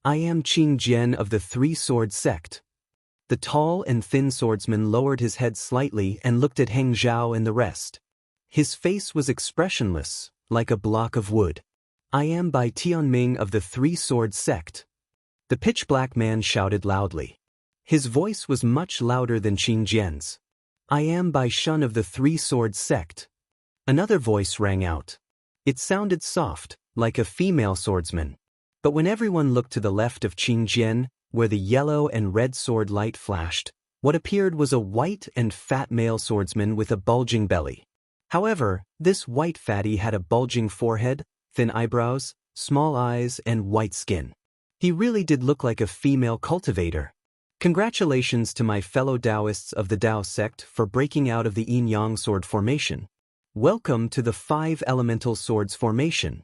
I am Qing Jian of the 3-sword sect. The tall and thin swordsman lowered his head slightly and looked at Heng Zhao and the rest. His face was expressionless, like a block of wood. I am Bai Tianming of the 3-sword sect. The pitch-black man shouted loudly. His voice was much louder than Qing Jian's. I am Bai Shun of the 3-sword sect. Another voice rang out. It sounded soft, like a female swordsman. But when everyone looked to the left of Qing Jian, where the yellow and red sword light flashed, what appeared was a white and fat male swordsman with a bulging belly. However, this white fatty had a bulging forehead, thin eyebrows, small eyes, and white skin. He really did look like a female cultivator. Congratulations to my fellow Daoists of the Dao sect for breaking out of the yin-yang sword formation. Welcome to the 5 elemental swords formation.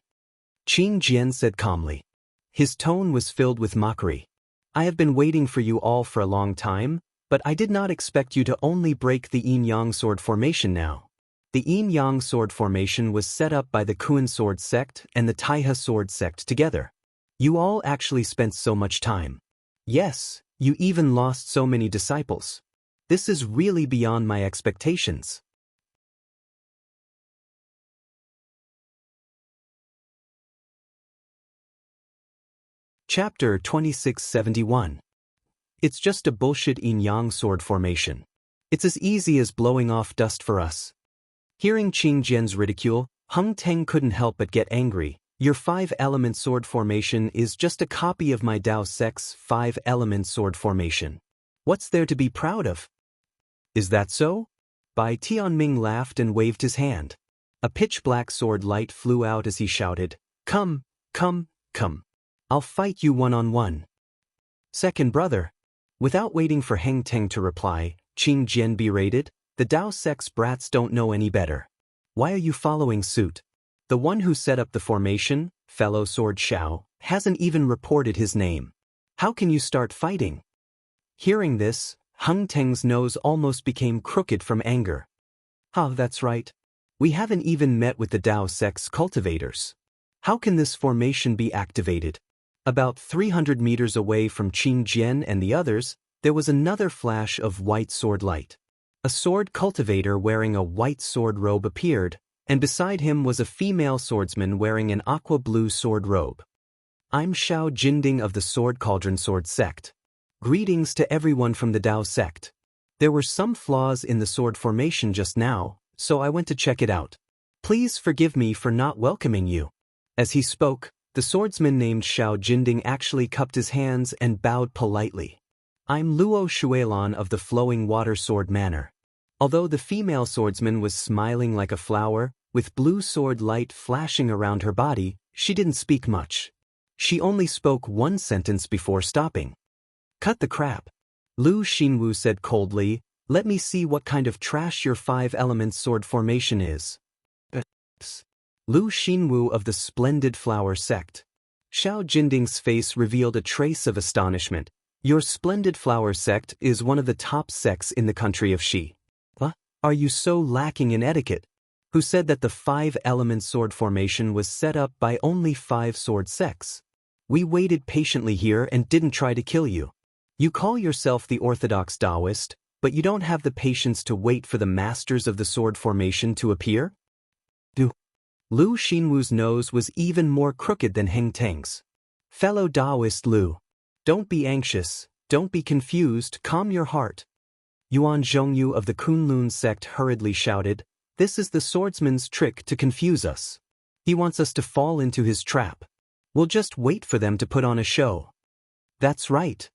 Qing Jian said calmly. His tone was filled with mockery. I have been waiting for you all for a long time, but I did not expect you to only break the yin-yang sword formation now. The yin-yang sword formation was set up by the Kuan sword sect and the Taihe sword sect together. You all actually spent so much time. Yes, you even lost so many disciples. This is really beyond my expectations. Chapter 2671. It's just a bullshit yin-yang sword formation. It's as easy as blowing off dust for us. Hearing Qing Jian's ridicule, Heng Teng couldn't help but get angry. Your 5-element sword formation is just a copy of my Dao sect's 5-element sword formation. What's there to be proud of? Is that so? Bai Tianming laughed and waved his hand. A pitch-black sword light flew out as he shouted, Come, come, come. I'll fight you one-on-one. Second brother. Without waiting for Heng Teng to reply, Qing Jian berated, the Dao sect's brats don't know any better. Why are you following suit? The one who set up the formation, fellow Sword Xiao, hasn't even reported his name. How can you start fighting? Hearing this, Heng Teng's nose almost became crooked from anger. That's right. We haven't even met with the Dao sect's cultivators. How can this formation be activated? About 300 meters away from Qing Jian and the others, there was another flash of white sword light. A sword cultivator wearing a white sword robe appeared, and beside him was a female swordsman wearing an aqua-blue sword robe. I'm Xiao Jinding of the Sword Cauldron Sword Sect. Greetings to everyone from the Dao sect. There were some flaws in the sword formation just now, so I went to check it out. Please forgive me for not welcoming you. As he spoke, the swordsman named Xiao Jinding actually cupped his hands and bowed politely. I'm Luo Shuelan of the Flowing Water Sword Manor. Although the female swordsman was smiling like a flower, with blue sword light flashing around her body, she didn't speak much. She only spoke one sentence before stopping. Cut the crap. Lu Xinwu said coldly, let me see what kind of trash your 5-element sword formation is. Lu Xinwu of the Splendid Flower Sect. Xiao Jinding's face revealed a trace of astonishment. Your splendid flower sect is one of the top sects in the country of Xi. What? Are you so lacking in etiquette? Who said that the 5-element sword formation was set up by only 5 sword sects? We waited patiently here and didn't try to kill you. You call yourself the orthodox Daoist, but you don't have the patience to wait for the masters of the sword formation to appear? Lu Xinwu's nose was even more crooked than Heng Teng's. Fellow Daoist Lu, don't be anxious, don't be confused, calm your heart. Yuan Zhongyu of the Kunlun sect hurriedly shouted, this is the swordsman's trick to confuse us. He wants us to fall into his trap. We'll just wait for them to put on a show. That's right.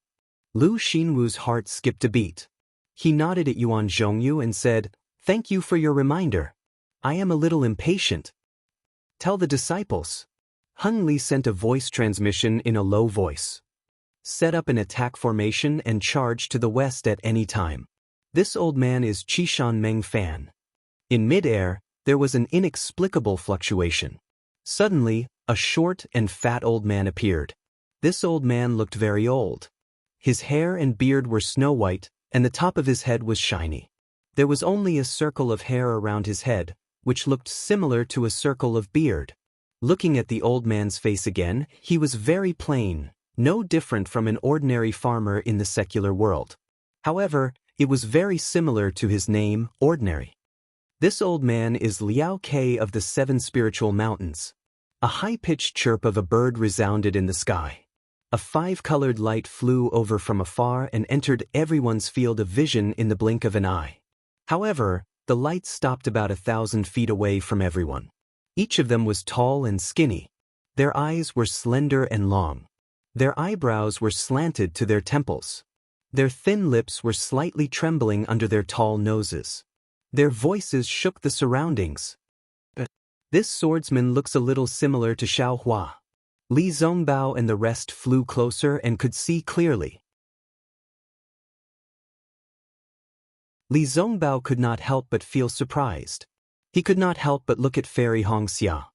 Lu Xinwu's heart skipped a beat. He nodded at Yuan Zhongyu and said, thank you for your reminder. I am a little impatient. Tell the disciples. Hung Li sent a voice transmission in a low voice. Set up an attack formation and charge to the west at any time. This old man is Qishan Meng Fan. In mid-air, there was an inexplicable fluctuation. Suddenly, a short and fat old man appeared. This old man looked very old. His hair and beard were snow-white, and the top of his head was shiny. There was only a circle of hair around his head, which looked similar to a circle of beard. Looking at the old man's face again, he was very plain, no different from an ordinary farmer in the secular world. However, it was very similar to his name, Ordinary. This old man is Liao Ke of the 7 spiritual mountains. A high-pitched chirp of a bird resounded in the sky. A 5-colored light flew over from afar and entered everyone's field of vision in the blink of an eye. However, the light stopped about 1,000 feet away from everyone. Each of them was tall and skinny. Their eyes were slender and long. Their eyebrows were slanted to their temples. Their thin lips were slightly trembling under their tall noses. Their voices shook the surroundings. This swordsman looks a little similar to Xiaohua. Li Zongbao and the rest flew closer and could see clearly. Li Zongbao could not help but feel surprised. He could not help but look at Fairy Hongxia.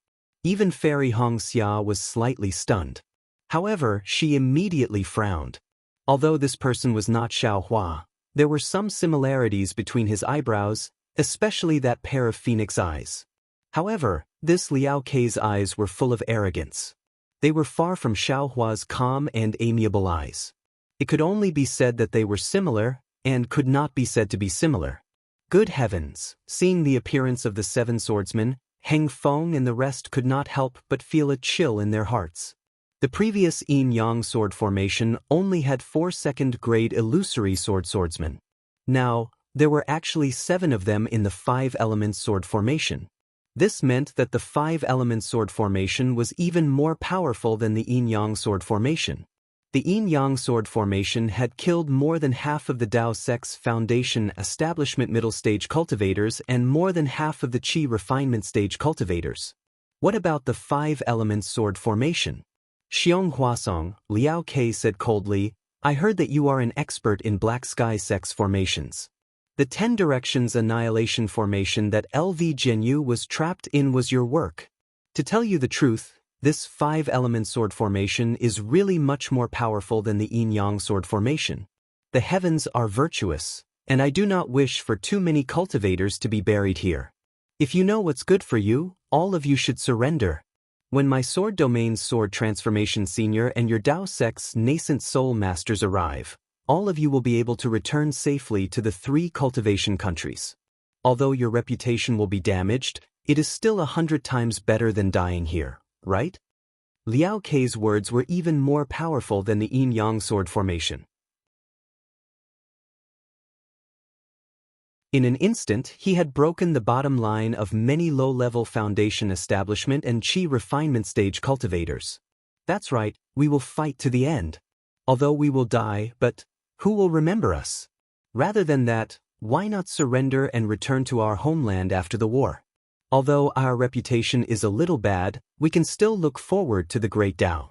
Even Fairy Hongxia was slightly stunned. However, she immediately frowned. Although this person was not Xiaohua, there were some similarities between his eyebrows, especially that pair of phoenix eyes. However, this Liao Ke's eyes were full of arrogance. They were far from Xiaohua's calm and amiable eyes. It could only be said that they were similar, and could not be said to be similar. Good heavens, seeing the appearance of the 7 swordsmen, Heng Feng and the rest could not help but feel a chill in their hearts. The previous yin-yang sword formation only had 4 second-grade illusory swordsmen. Now, there were actually 7 of them in the 5-element sword formation. This meant that the 5-element sword formation was even more powerful than the yin-yang sword formation. The yin-yang sword formation had killed more than half of the Dao sect's foundation establishment middle stage cultivators and more than half of the Qi refinement stage cultivators. What about the 5-element sword formation? Xiong Huasong, Liao Ke said coldly, I heard that you are an expert in Black Sky sect's formations. The 10 Directions Annihilation formation that LV Jinyu was trapped in was your work. To tell you the truth, this 5-element sword formation is really much more powerful than the yin-yang sword formation. The heavens are virtuous, and I do not wish for too many cultivators to be buried here. If you know what's good for you, all of you should surrender. When my sword domain's sword transformation senior and your Dao sect's nascent soul masters arrive, all of you will be able to return safely to the 3 cultivation countries. Although your reputation will be damaged, it is still 100 times better than dying here, right? Liao Ke's words were even more powerful than the yin-yang sword formation. In an instant, he had broken the bottom line of many low-level foundation establishment and Qi refinement stage cultivators. That's right, we will fight to the end. Although we will die, but who will remember us? Rather than that, why not surrender and return to our homeland after the war? Although our reputation is a little bad, we can still look forward to the great Dao.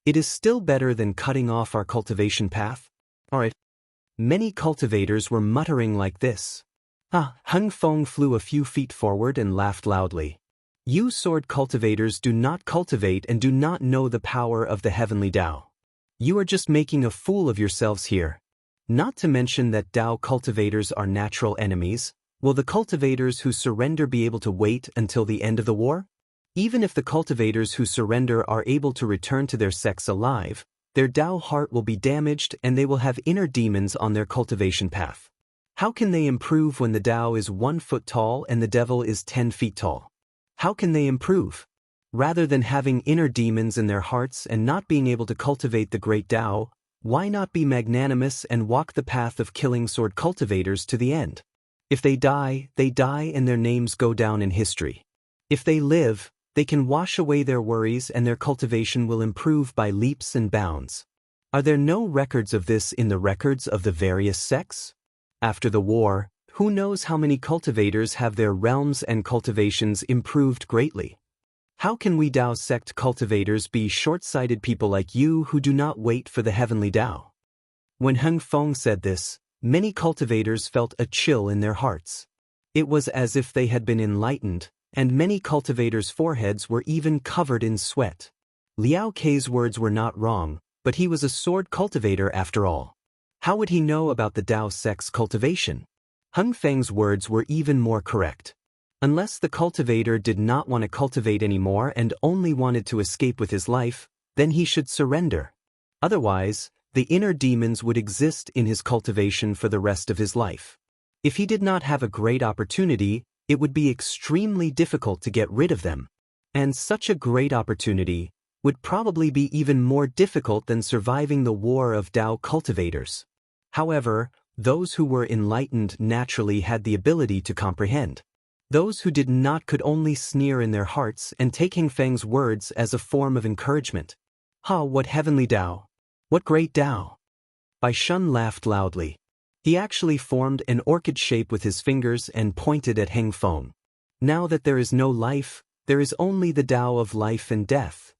It is still better than cutting off our cultivation path. Alright. Many cultivators were muttering like this. Heng Feng flew a few feet forward and laughed loudly. You sword cultivators do not cultivate and do not know the power of the heavenly Dao. You are just making a fool of yourselves here. Not to mention that Dao cultivators are natural enemies. Will the cultivators who surrender be able to wait until the end of the war? Even if the cultivators who surrender are able to return to their sects alive, their Dao heart will be damaged and they will have inner demons on their cultivation path. How can they improve when the Dao is 1 foot tall and the devil is 10 feet tall? How can they improve? Rather than having inner demons in their hearts and not being able to cultivate the great Dao, why not be magnanimous and walk the path of killing sword cultivators to the end? If they die and their names go down in history. If they live, they can wash away their worries and their cultivation will improve by leaps and bounds. Are there no records of this in the records of the various sects? After the war, who knows how many cultivators have their realms and cultivations improved greatly? How can we Dao sect cultivators be short-sighted people like you who do not wait for the heavenly Dao? When Heng Feng said this, many cultivators felt a chill in their hearts. It was as if they had been enlightened, and many cultivators' foreheads were even covered in sweat. Liao Kei's words were not wrong, but he was a sword cultivator after all. How would he know about the Dao sect's cultivation? Heng Feng's words were even more correct. Unless the cultivator did not want to cultivate anymore and only wanted to escape with his life, then he should surrender. Otherwise, the inner demons would exist in his cultivation for the rest of his life. If he did not have a great opportunity, it would be extremely difficult to get rid of them. And such a great opportunity would probably be even more difficult than surviving the war of Dao cultivators. However, those who were enlightened naturally had the ability to comprehend. Those who did not could only sneer in their hearts and take Heng Feng's words as a form of encouragement. Ha, what heavenly Dao! What great Dao! Bai Shun laughed loudly. He actually formed an orchid shape with his fingers and pointed at Heng Feng. Now that there is no life, there is only the Dao of life and death.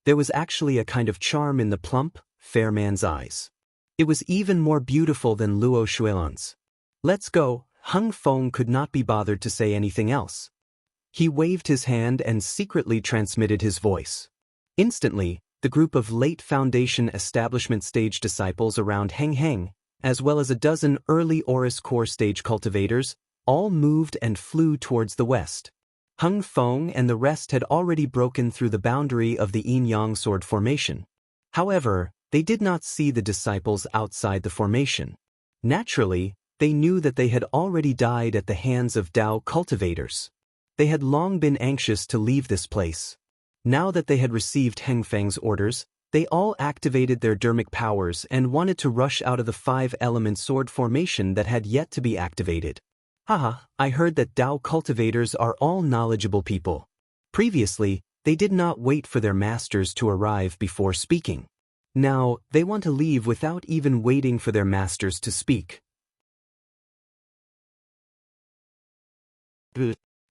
There was actually a kind of charm in the plump, fair man's eyes. It was even more beautiful than Luo Xuelan's. Let's go. Heng Feng could not be bothered to say anything else. He waved his hand and secretly transmitted his voice. Instantly, the group of late Foundation establishment stage disciples around Heng, as well as a dozen early Oris core stage cultivators, all moved and flew towards the west. Heng Feng and the rest had already broken through the boundary of the yin-yang sword formation. However, they did not see the disciples outside the formation. Naturally, they knew that they had already died at the hands of Dao cultivators. They had long been anxious to leave this place. Now that they had received Heng Feng's orders, they all activated their dermic powers and wanted to rush out of the 5-element sword formation that had yet to be activated. Haha, I heard that Dao cultivators are all knowledgeable people. Previously, they did not wait for their masters to arrive before speaking. Now, they want to leave without even waiting for their masters to speak.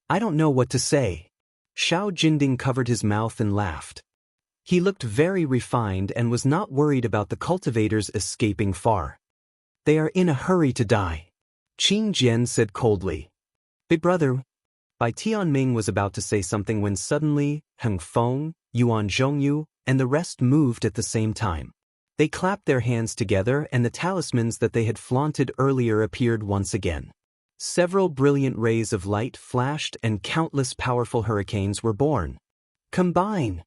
I don't know what to say. Xiao Jinding covered his mouth and laughed. He looked very refined and was not worried about the cultivators escaping far. They are in a hurry to die. Qing Jian said coldly. Big brother. Bai Tianming was about to say something when suddenly, Heng Feng, Yuan Zhongyu, and the rest moved at the same time. They clapped their hands together and the talismans that they had flaunted earlier appeared once again. Several brilliant rays of light flashed and countless powerful hurricanes were born. Combine!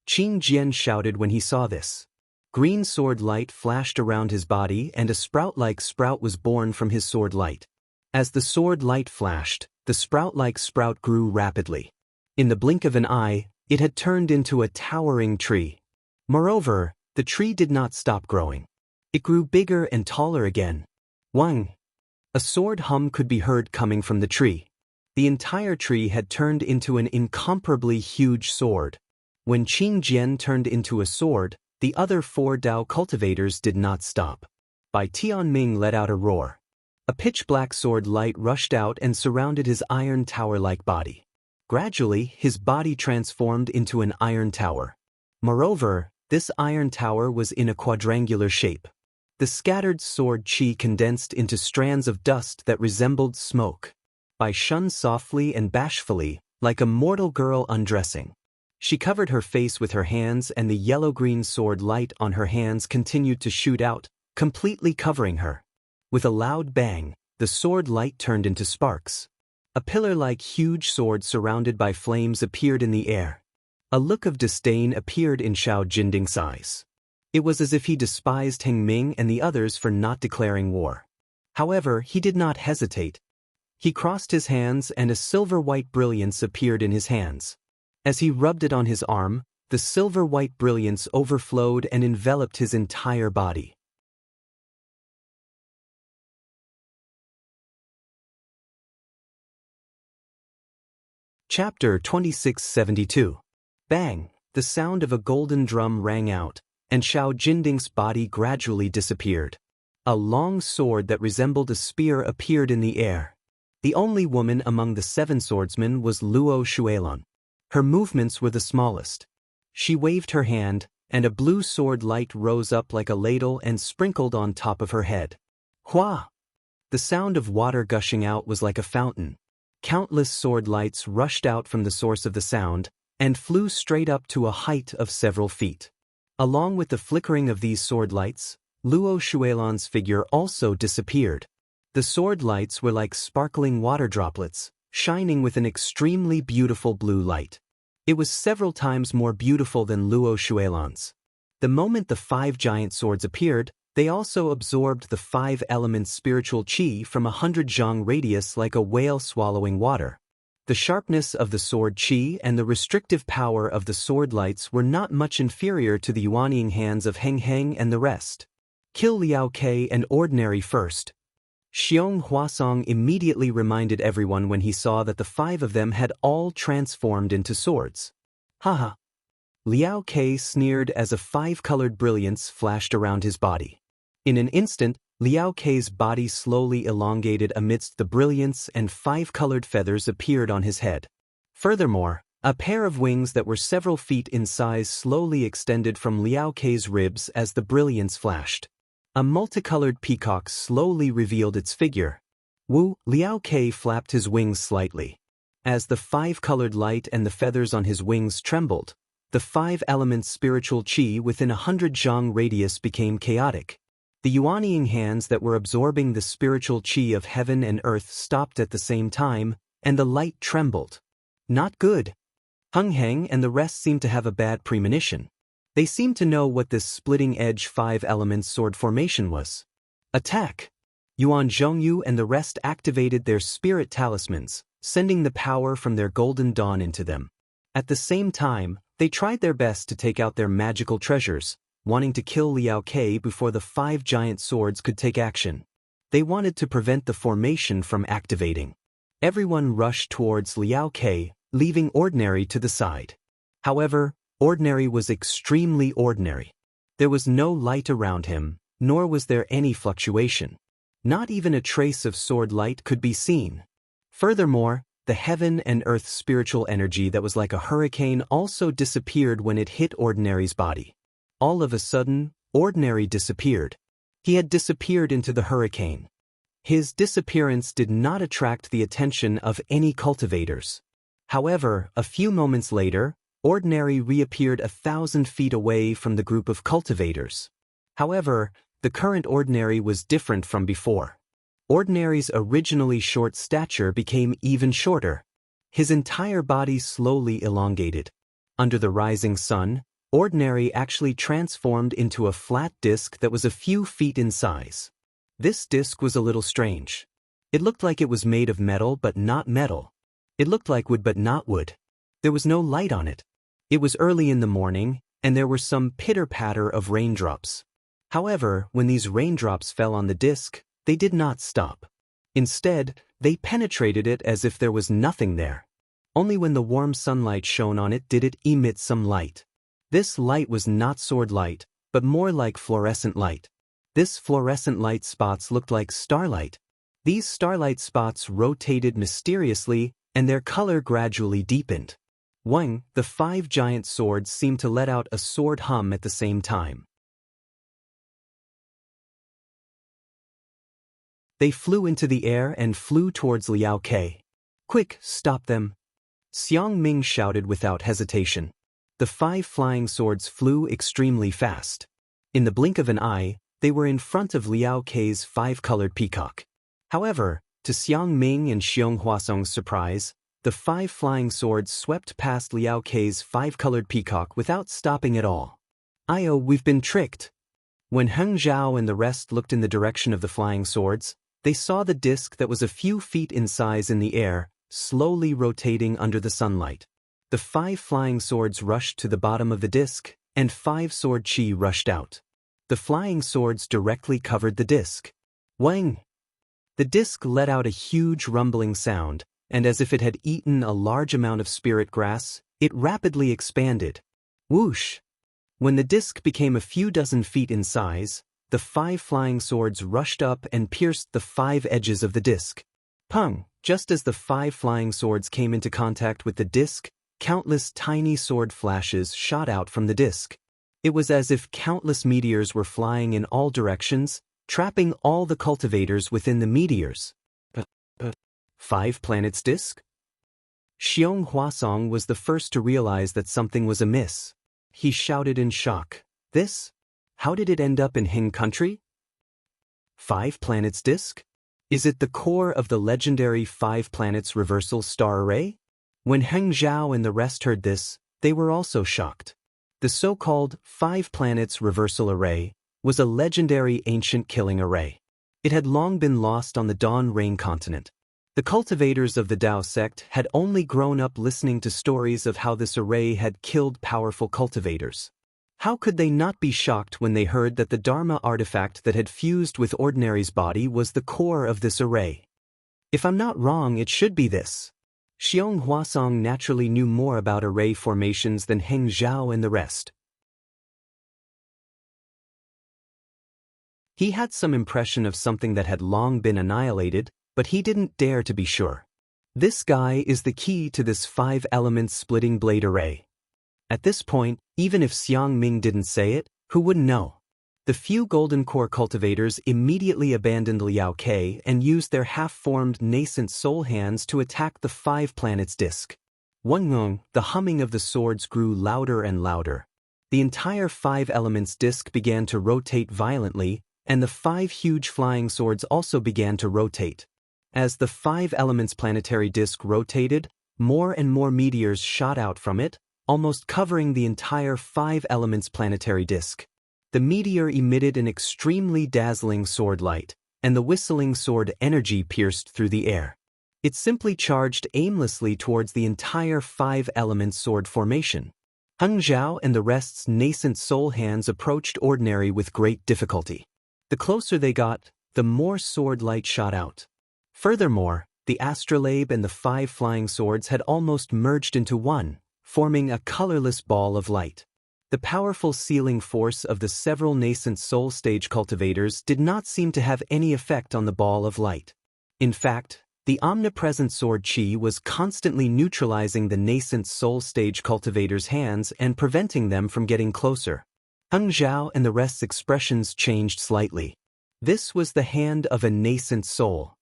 Qing Jian shouted when he saw this. Green sword light flashed around his body and a sprout-like sprout was born from his sword light. As the sword light flashed, the sprout-like sprout grew rapidly. In the blink of an eye, it had turned into a towering tree. Moreover, the tree did not stop growing. It grew bigger and taller again. Wang! A sword hum could be heard coming from the tree. The entire tree had turned into an incomparably huge sword. When Qing Jian turned into a sword, the other 4 Dao cultivators did not stop. Bai Tianming let out a roar. A pitch-black sword light rushed out and surrounded his iron tower-like body. Gradually, his body transformed into an iron tower. Moreover, this iron tower was in a quadrangular shape. The scattered sword qi condensed into strands of dust that resembled smoke. Bai shun softly and bashfully, like a mortal girl undressing. She covered her face with her hands and the yellow-green sword light on her hands continued to shoot out, completely covering her. With a loud bang, the sword light turned into sparks. A pillar-like huge sword surrounded by flames appeared in the air. A look of disdain appeared in Xiao Jinding's eyes. It was as if he despised Heng Ming and the others for not declaring war. However, he did not hesitate. He crossed his hands and a silver-white brilliance appeared in his hands. As he rubbed it on his arm, the silver-white brilliance overflowed and enveloped his entire body. Chapter 2672. Bang! The sound of a golden drum rang out, and Xiao Jinding's body gradually disappeared. A long sword that resembled a spear appeared in the air. The only woman among the 7 swordsmen was Luo Xuelon. Her movements were the smallest. She waved her hand, and a blue sword light rose up like a ladle and sprinkled on top of her head. Hua! The sound of water gushing out was like a fountain. Countless sword lights rushed out from the source of the sound, and flew straight up to a height of several feet. Along with the flickering of these sword lights, Luo Xuelon's figure also disappeared. The sword lights were like sparkling water droplets, shining with an extremely beautiful blue light. It was several times more beautiful than Luo Xuelon's. The moment the 5 giant swords appeared, they also absorbed the 5 elements spiritual qi from 100 zhang radius like a whale swallowing water. The sharpness of the sword qi and the restrictive power of the sword lights were not much inferior to the yuanying hands of Heng Heng and the rest. Kill Liao Ke and Ordinary first. Xiong Huasong immediately reminded everyone when he saw that the 5 of them had all transformed into swords. Haha. Liao Ke sneered as a 5-colored brilliance flashed around his body. In an instant, Liao Ke's body slowly elongated amidst the brilliance and 5-colored feathers appeared on his head. Furthermore, a pair of wings that were several feet in size slowly extended from Liao Ke's ribs as the brilliance flashed. A multicolored peacock slowly revealed its figure. Liao Ke flapped his wings slightly. As the 5-colored light and the feathers on his wings trembled, the 5 elements spiritual qi within 100 zhang radius became chaotic. The yuanying hands that were absorbing the spiritual qi of heaven and earth stopped at the same time, and the light trembled. Not good. Heng Heng and the rest seemed to have a bad premonition. They seemed to know what this splitting-edge 5-elements sword formation was. Attack! Yuan Zhongyu and the rest activated their spirit talismans, sending the power from their golden dawn into them. At the same time, they tried their best to take out their magical treasures, wanting to kill Liao Ke before the 5 giant swords could take action. They wanted to prevent the formation from activating. Everyone rushed towards Liao Ke, leaving Ordinary to the side. However, Ordinary was extremely ordinary. There was no light around him, nor was there any fluctuation. Not even a trace of sword light could be seen. Furthermore, the heaven and earth spiritual energy that was like a hurricane also disappeared when it hit Ordinary's body. All of a sudden, Ordinary disappeared. He had disappeared into the hurricane. His disappearance did not attract the attention of any cultivators. However, a few moments later, Ordinary reappeared 1,000 feet away from the group of cultivators. However, the current Ordinary was different from before. Ordinary's originally short stature became even shorter. His entire body slowly elongated. Under the rising sun, Ordinary actually transformed into a flat disc that was a few feet in size. This disc was a little strange. It looked like it was made of metal but not metal. It looked like wood but not wood. There was no light on it. It was early in the morning, and there were some pitter-patter of raindrops. However, when these raindrops fell on the disc, they did not stop. Instead, they penetrated it as if there was nothing there. Only when the warm sunlight shone on it did it emit some light. This light was not sword light, but more like fluorescent light. This fluorescent light spots looked like starlight. These starlight spots rotated mysteriously, and their color gradually deepened. Wang, the 5 giant swords seemed to let out a sword hum at the same time. They flew into the air and flew towards Liao Ke. Quick, stop them! Xiang Ming shouted without hesitation. The 5 flying swords flew extremely fast. In the blink of an eye, they were in front of Liao Kei's 5-colored peacock. However, to Xiang Ming and Xiong Huasong's surprise, the 5 flying swords swept past Liao Kei's 5-colored peacock without stopping at all. We've been tricked. When Heng Zhao and the rest looked in the direction of the flying swords, they saw the disc that was a few feet in size in the air, slowly rotating under the sunlight. The 5 flying swords rushed to the bottom of the disc, and 5 sword chi rushed out. The flying swords directly covered the disc. Wang! The disc let out a huge rumbling sound, and as if it had eaten a large amount of spirit grass, it rapidly expanded. Whoosh! When the disc became a few dozen feet in size, the 5 flying swords rushed up and pierced the 5 edges of the disc. Pung! Just as the 5 flying swords came into contact with the disc, countless tiny sword flashes shot out from the disc. It was as if countless meteors were flying in all directions, trapping all the cultivators within the meteors. 5 planets disc? Xiong Huasong was the first to realize that something was amiss. He shouted in shock. This? How did it end up in Hing country? 5 planets disc? Is it the core of the legendary 5 planets reversal star array? When Heng Zhao and the rest heard this, they were also shocked. The so-called 5 planets reversal array was a legendary ancient killing array. It had long been lost on the Dawn Rain continent. The cultivators of the Dao sect had only grown up listening to stories of how this array had killed powerful cultivators. How could they not be shocked when they heard that the Dharma artifact that had fused with Ordinary's body was the core of this array? If I'm not wrong, it should be this. Xiong Huasong naturally knew more about array formations than Heng Zhao and the rest. He had some impression of something that had long been annihilated, but he didn't dare to be sure. This guy is the key to this 5 elements splitting blade array. At this point, even if Xiang Ming didn't say it, who wouldn't know? The few Golden Core cultivators immediately abandoned Liao Kei and used their half-formed nascent soul hands to attack the 5 planets disc. Wang, the humming of the swords grew louder and louder. The entire 5 elements disc began to rotate violently, and the 5 huge flying swords also began to rotate. As the 5 elements planetary disc rotated, more and more meteors shot out from it, almost covering the entire 5 elements planetary disc. The meteor emitted an extremely dazzling sword light, and the whistling sword energy pierced through the air. It simply charged aimlessly towards the entire 5 elements sword formation. Heng Zhao and the rest's nascent soul hands approached Ordinary with great difficulty. The closer they got, the more sword light shot out. Furthermore, the astrolabe and the 5 flying swords had almost merged into one, forming a colorless ball of light. The powerful sealing force of the several nascent soul stage cultivators did not seem to have any effect on the ball of light. In fact, the omnipresent sword chi was constantly neutralizing the nascent soul stage cultivators' hands and preventing them from getting closer. Heng Zhao and the rest's expressions changed slightly. This was the hand of a nascent soul.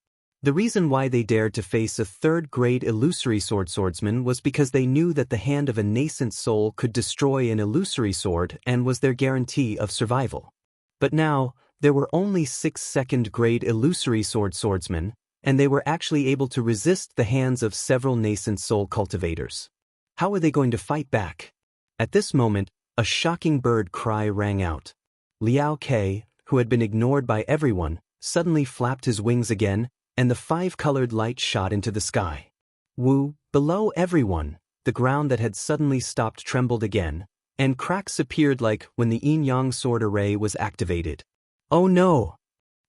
The reason why they dared to face a 3rd-grade illusory swordsman was because they knew that the hand of a nascent soul could destroy an illusory sword and was their guarantee of survival. But now, there were only 6 2nd-grade illusory swordsmen, and they were actually able to resist the hands of several nascent soul cultivators. How were they going to fight back? At this moment, a shocking bird cry rang out. Liao Kei, who had been ignored by everyone, suddenly flapped his wings again, and the 5-colored light shot into the sky. Below everyone, the ground that had suddenly stopped trembled again, and cracks appeared like when the yin-yang sword array was activated. Oh no!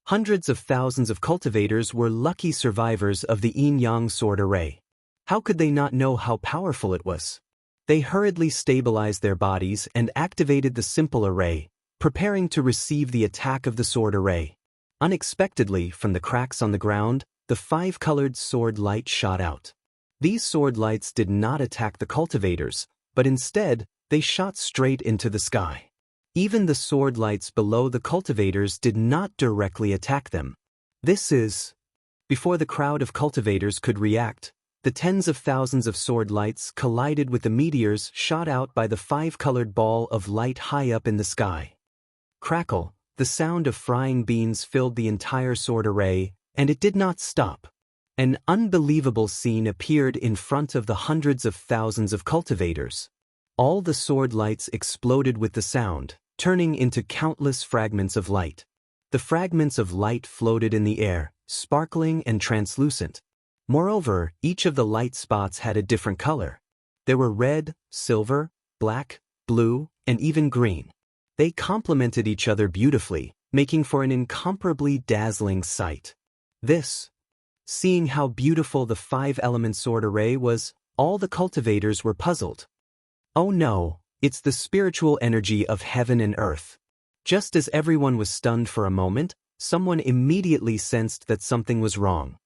Hundreds of thousands of cultivators were lucky survivors of the yin-yang sword array. How could they not know how powerful it was? They hurriedly stabilized their bodies and activated the simple array, preparing to receive the attack of the sword array. Unexpectedly, from the cracks on the ground, the 5-colored sword light shot out. These sword lights did not attack the cultivators, but instead, they shot straight into the sky. Even the sword lights below the cultivators did not directly attack them. Before the crowd of cultivators could react, The tens of thousands of sword lights collided with the meteors shot out by the five-colored ball of light high up in the sky. Crackle, the sound of frying beans filled the entire sword array, and it did not stop. An unbelievable scene appeared in front of the hundreds of thousands of cultivators. All the sword lights exploded with the sound, turning into countless fragments of light. The fragments of light floated in the air, sparkling and translucent. Moreover, each of the light spots had a different color. There were red, silver, black, blue, and even green. They complemented each other beautifully, making for an incomparably dazzling sight. Seeing how beautiful the five-element sword array was, all the cultivators were puzzled. Oh no, it's the spiritual energy of heaven and earth. Just as everyone was stunned for a moment, someone immediately sensed that something was wrong.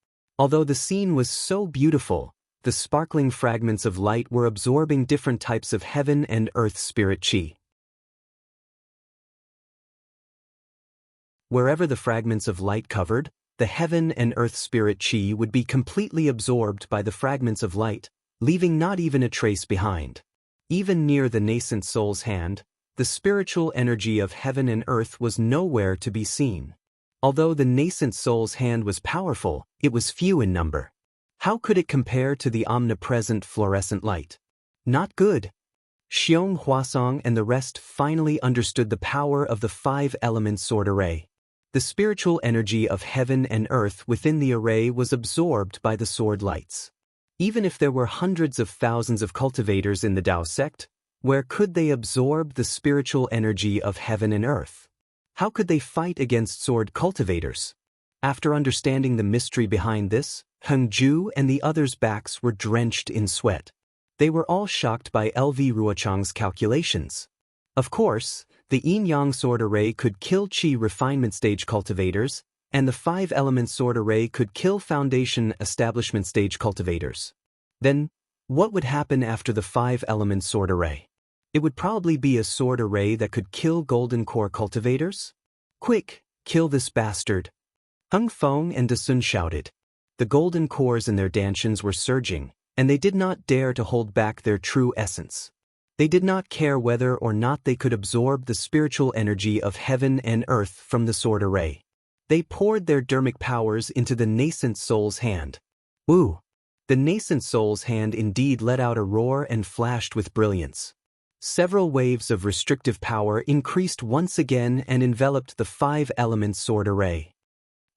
Although the scene was so beautiful, the sparkling fragments of light were absorbing different types of heaven and earth spirit chi. Wherever the fragments of light covered, the heaven and earth spirit chi would be completely absorbed by the fragments of light, leaving not even a trace behind. Even near the nascent soul's hand, the spiritual energy of heaven and earth was nowhere to be seen. Although the nascent soul's hand was powerful, it was few in number. How could it compare to the omnipresent fluorescent light? Not good. Xiong Huasong and the rest finally understood the power of the five-element sword array. The spiritual energy of heaven and earth within the array was absorbed by the sword lights. Even if there were hundreds of thousands of cultivators in the Dao sect, where could they absorb the spiritual energy of heaven and earth? How could they fight against sword cultivators? After understanding the mystery behind this, Hengju and the others' backs were drenched in sweat. They were all shocked by LV Ruochang's calculations. Of course, the yin-yang sword array could kill Qi refinement stage cultivators, and the five-element sword array could kill foundation establishment stage cultivators. Then, what would happen after the five-element sword array? It would probably be a sword array that could kill golden core cultivators? Quick, kill this bastard! Hung Feng and Dasun shouted. The golden cores in their dantians were surging, and they did not dare to hold back their true essence. They did not care whether or not they could absorb the spiritual energy of heaven and earth from the sword array. They poured their dermic powers into the nascent soul's hand. Woo! The nascent soul's hand indeed let out a roar and flashed with brilliance. Several waves of restrictive power increased once again and enveloped the five-element sword array.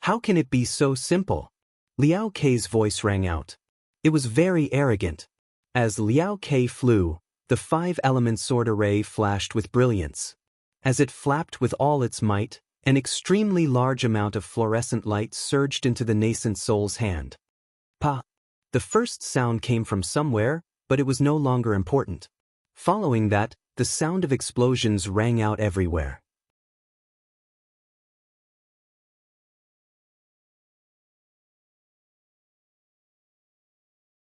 How can it be so simple? Liao Kei's voice rang out. It was very arrogant. As Liao Kei flew, the five-element sword array flashed with brilliance. As it flapped with all its might, an extremely large amount of fluorescent light surged into the nascent soul's hand. Pa! The first sound came from somewhere, but it was no longer important. Following that, the sound of explosions rang out everywhere.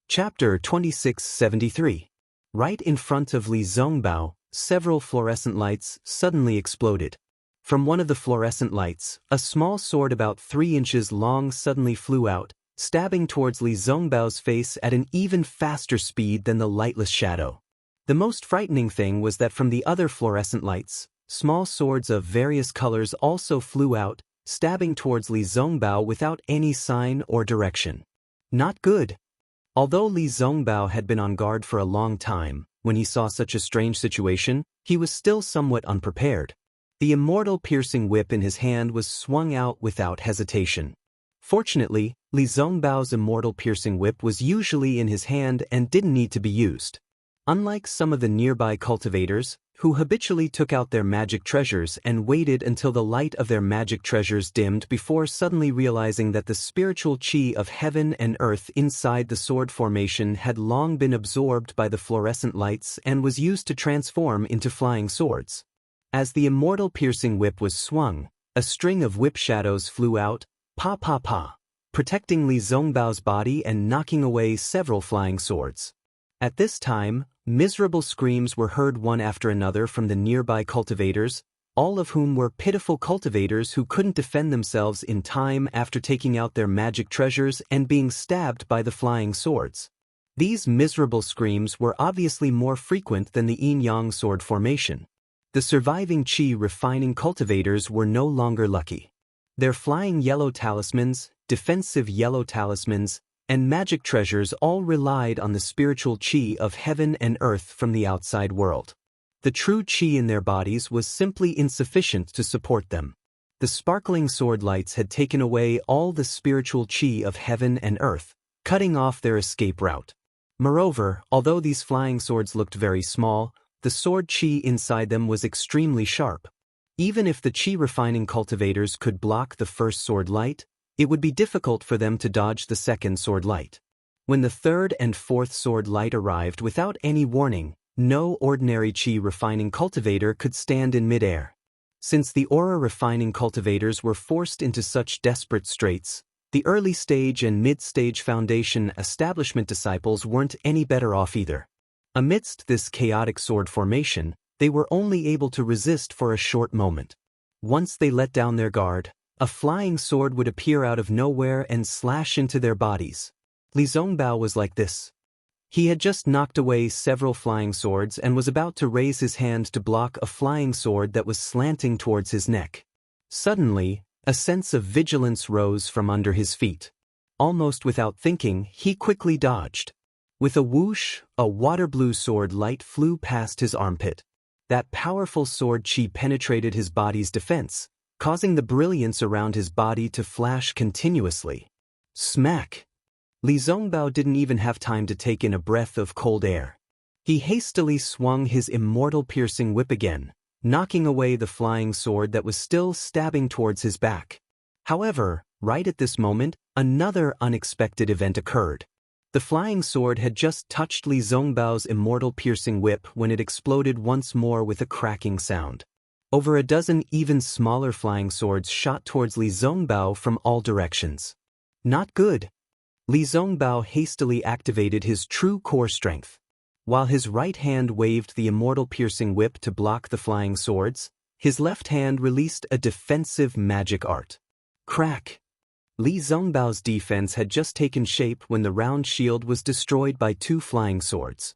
Chapter 2673. Right in front of Li Zongbao, several fluorescent lights suddenly exploded. From one of the fluorescent lights, a small sword about 3 inches long suddenly flew out, stabbing towards Li Zongbao's face at an even faster speed than the lightless shadow. The most frightening thing was that from the other fluorescent lights, small swords of various colors also flew out, stabbing towards Li Zongbao without any sign or direction. Not good. Although Li Zongbao had been on guard for a long time, when he saw such a strange situation, he was still somewhat unprepared. The immortal piercing whip in his hand was swung out without hesitation. Fortunately, Li Zongbao's immortal piercing whip was usually in his hand and didn't need to be used. Unlike some of the nearby cultivators, who habitually took out their magic treasures and waited until the light of their magic treasures dimmed before suddenly realizing that the spiritual chi of heaven and earth inside the sword formation had long been absorbed by the fluorescent lights and was used to transform into flying swords. As the immortal piercing whip was swung, a string of whip shadows flew out, pa pa pa, protecting Li Zongbao's body and knocking away several flying swords. At this time, miserable screams were heard one after another from the nearby cultivators, all of whom were pitiful cultivators who couldn't defend themselves in time after taking out their magic treasures and being stabbed by the flying swords. These miserable screams were obviously more frequent than the yin-yang sword formation. The surviving qi refining cultivators were no longer lucky. Their flying yellow talismans, defensive yellow talismans, and magic treasures all relied on the spiritual qi of heaven and earth from the outside world. The true qi in their bodies was simply insufficient to support them. The sparkling sword lights had taken away all the spiritual qi of heaven and earth, cutting off their escape route. Moreover, although these flying swords looked very small, the sword qi inside them was extremely sharp. Even if the qi refining cultivators could block the first sword light, it would be difficult for them to dodge the second sword light. When the third and fourth sword light arrived without any warning, no ordinary qi refining cultivator could stand in midair. Since the aura refining cultivators were forced into such desperate straits, the early stage and mid-stage foundation establishment disciples weren't any better off either. Amidst this chaotic sword formation, they were only able to resist for a short moment. Once they let down their guard, a flying sword would appear out of nowhere and slash into their bodies. Li Zongbao was like this. He had just knocked away several flying swords and was about to raise his hand to block a flying sword that was slanting towards his neck. Suddenly, a sense of vigilance rose from under his feet. Almost without thinking, he quickly dodged. With a whoosh, a water blue sword light flew past his armpit. That powerful sword qi penetrated his body's defense, causing the brilliance around his body to flash continuously. Smack! Li Zongbao didn't even have time to take in a breath of cold air. He hastily swung his immortal piercing whip again, knocking away the flying sword that was still stabbing towards his back. However, right at this moment, another unexpected event occurred. The flying sword had just touched Li Zongbao's immortal piercing whip when it exploded once more with a cracking sound. Over a dozen even smaller flying swords shot towards Li Zongbao from all directions. Not good. Li Zongbao hastily activated his true core strength. While his right hand waved the immortal piercing whip to block the flying swords, his left hand released a defensive magic art. Crack! Li Zongbao's defense had just taken shape when the round shield was destroyed by two flying swords.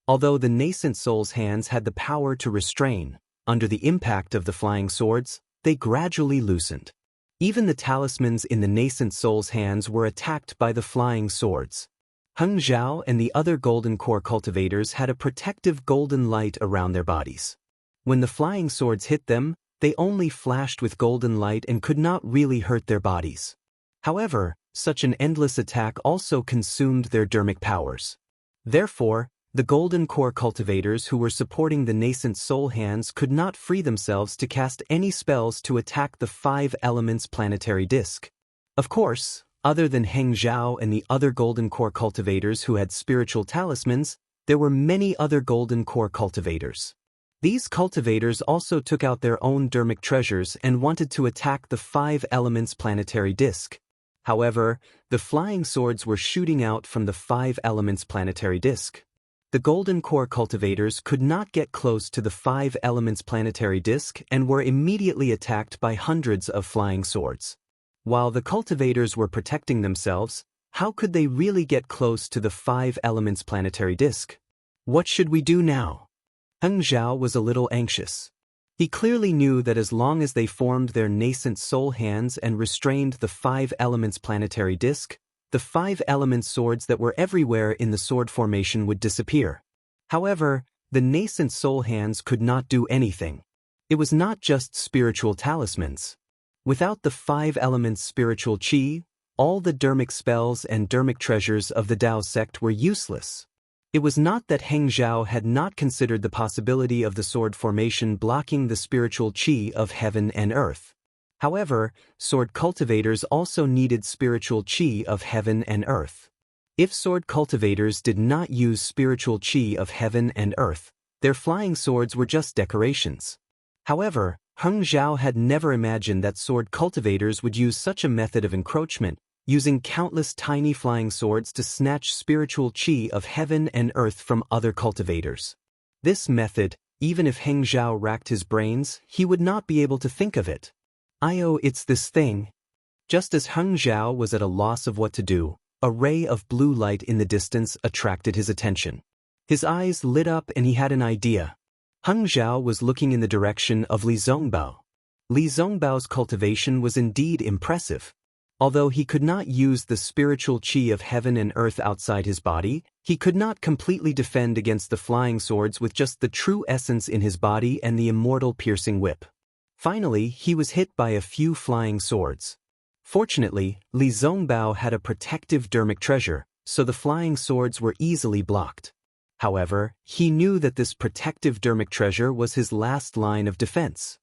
Although the nascent soul's hands had the power to restrain, under the impact of the flying swords, they gradually loosened. Even the talismans in the nascent soul's hands were attacked by the flying swords. Heng Zhao and the other golden core cultivators had a protective golden light around their bodies. When the flying swords hit them, they only flashed with golden light and could not really hurt their bodies. However, such an endless attack also consumed their dermic powers. Therefore, the golden core cultivators who were supporting the nascent soul hands could not free themselves to cast any spells to attack the 5 elements planetary disk. Of course, other than Heng Zhao and the other golden core cultivators who had spiritual talismans, there were many other golden core cultivators. These cultivators also took out their own dermic treasures and wanted to attack the 5 elements planetary disk. However, the flying swords were shooting out from the 5 elements planetary disk. The golden core cultivators could not get close to the 5 elements planetary disk and were immediately attacked by hundreds of flying swords. While the cultivators were protecting themselves, how could they really get close to the 5 elements planetary disk? What should we do now? Heng Zhao was a little anxious. He clearly knew that as long as they formed their nascent soul hands and restrained the 5 elements planetary disk, the 5 element swords that were everywhere in the sword formation would disappear. However, the nascent soul hands could not do anything. It was not just spiritual talismans. Without the 5 elements spiritual qi, all the dermic spells and dermic treasures of the Dao sect were useless. It was not that Heng Zhao had not considered the possibility of the sword formation blocking the spiritual qi of heaven and earth. However, sword cultivators also needed spiritual qi of heaven and earth. If sword cultivators did not use spiritual qi of heaven and earth, their flying swords were just decorations. However, Heng Zhao had never imagined that sword cultivators would use such a method of encroachment, using countless tiny flying swords to snatch spiritual qi of heaven and earth from other cultivators. This method, Even if Heng Zhao racked his brains, he would not be able to think of it. It's this thing. Just as Heng Zhao was at a loss of what to do, a ray of blue light in the distance attracted his attention. His eyes lit up and he had an idea. Heng Zhao was looking in the direction of Li Zongbao. Li Zongbao's cultivation was indeed impressive. Although he could not use the spiritual qi of heaven and earth outside his body, he could not completely defend against the flying swords with just the true essence in his body and the immortal piercing whip. Finally, he was hit by a few flying swords. Fortunately, Li Zongbao had a protective dermic treasure, so the flying swords were easily blocked. However, he knew that this protective dermic treasure was his last line of defense.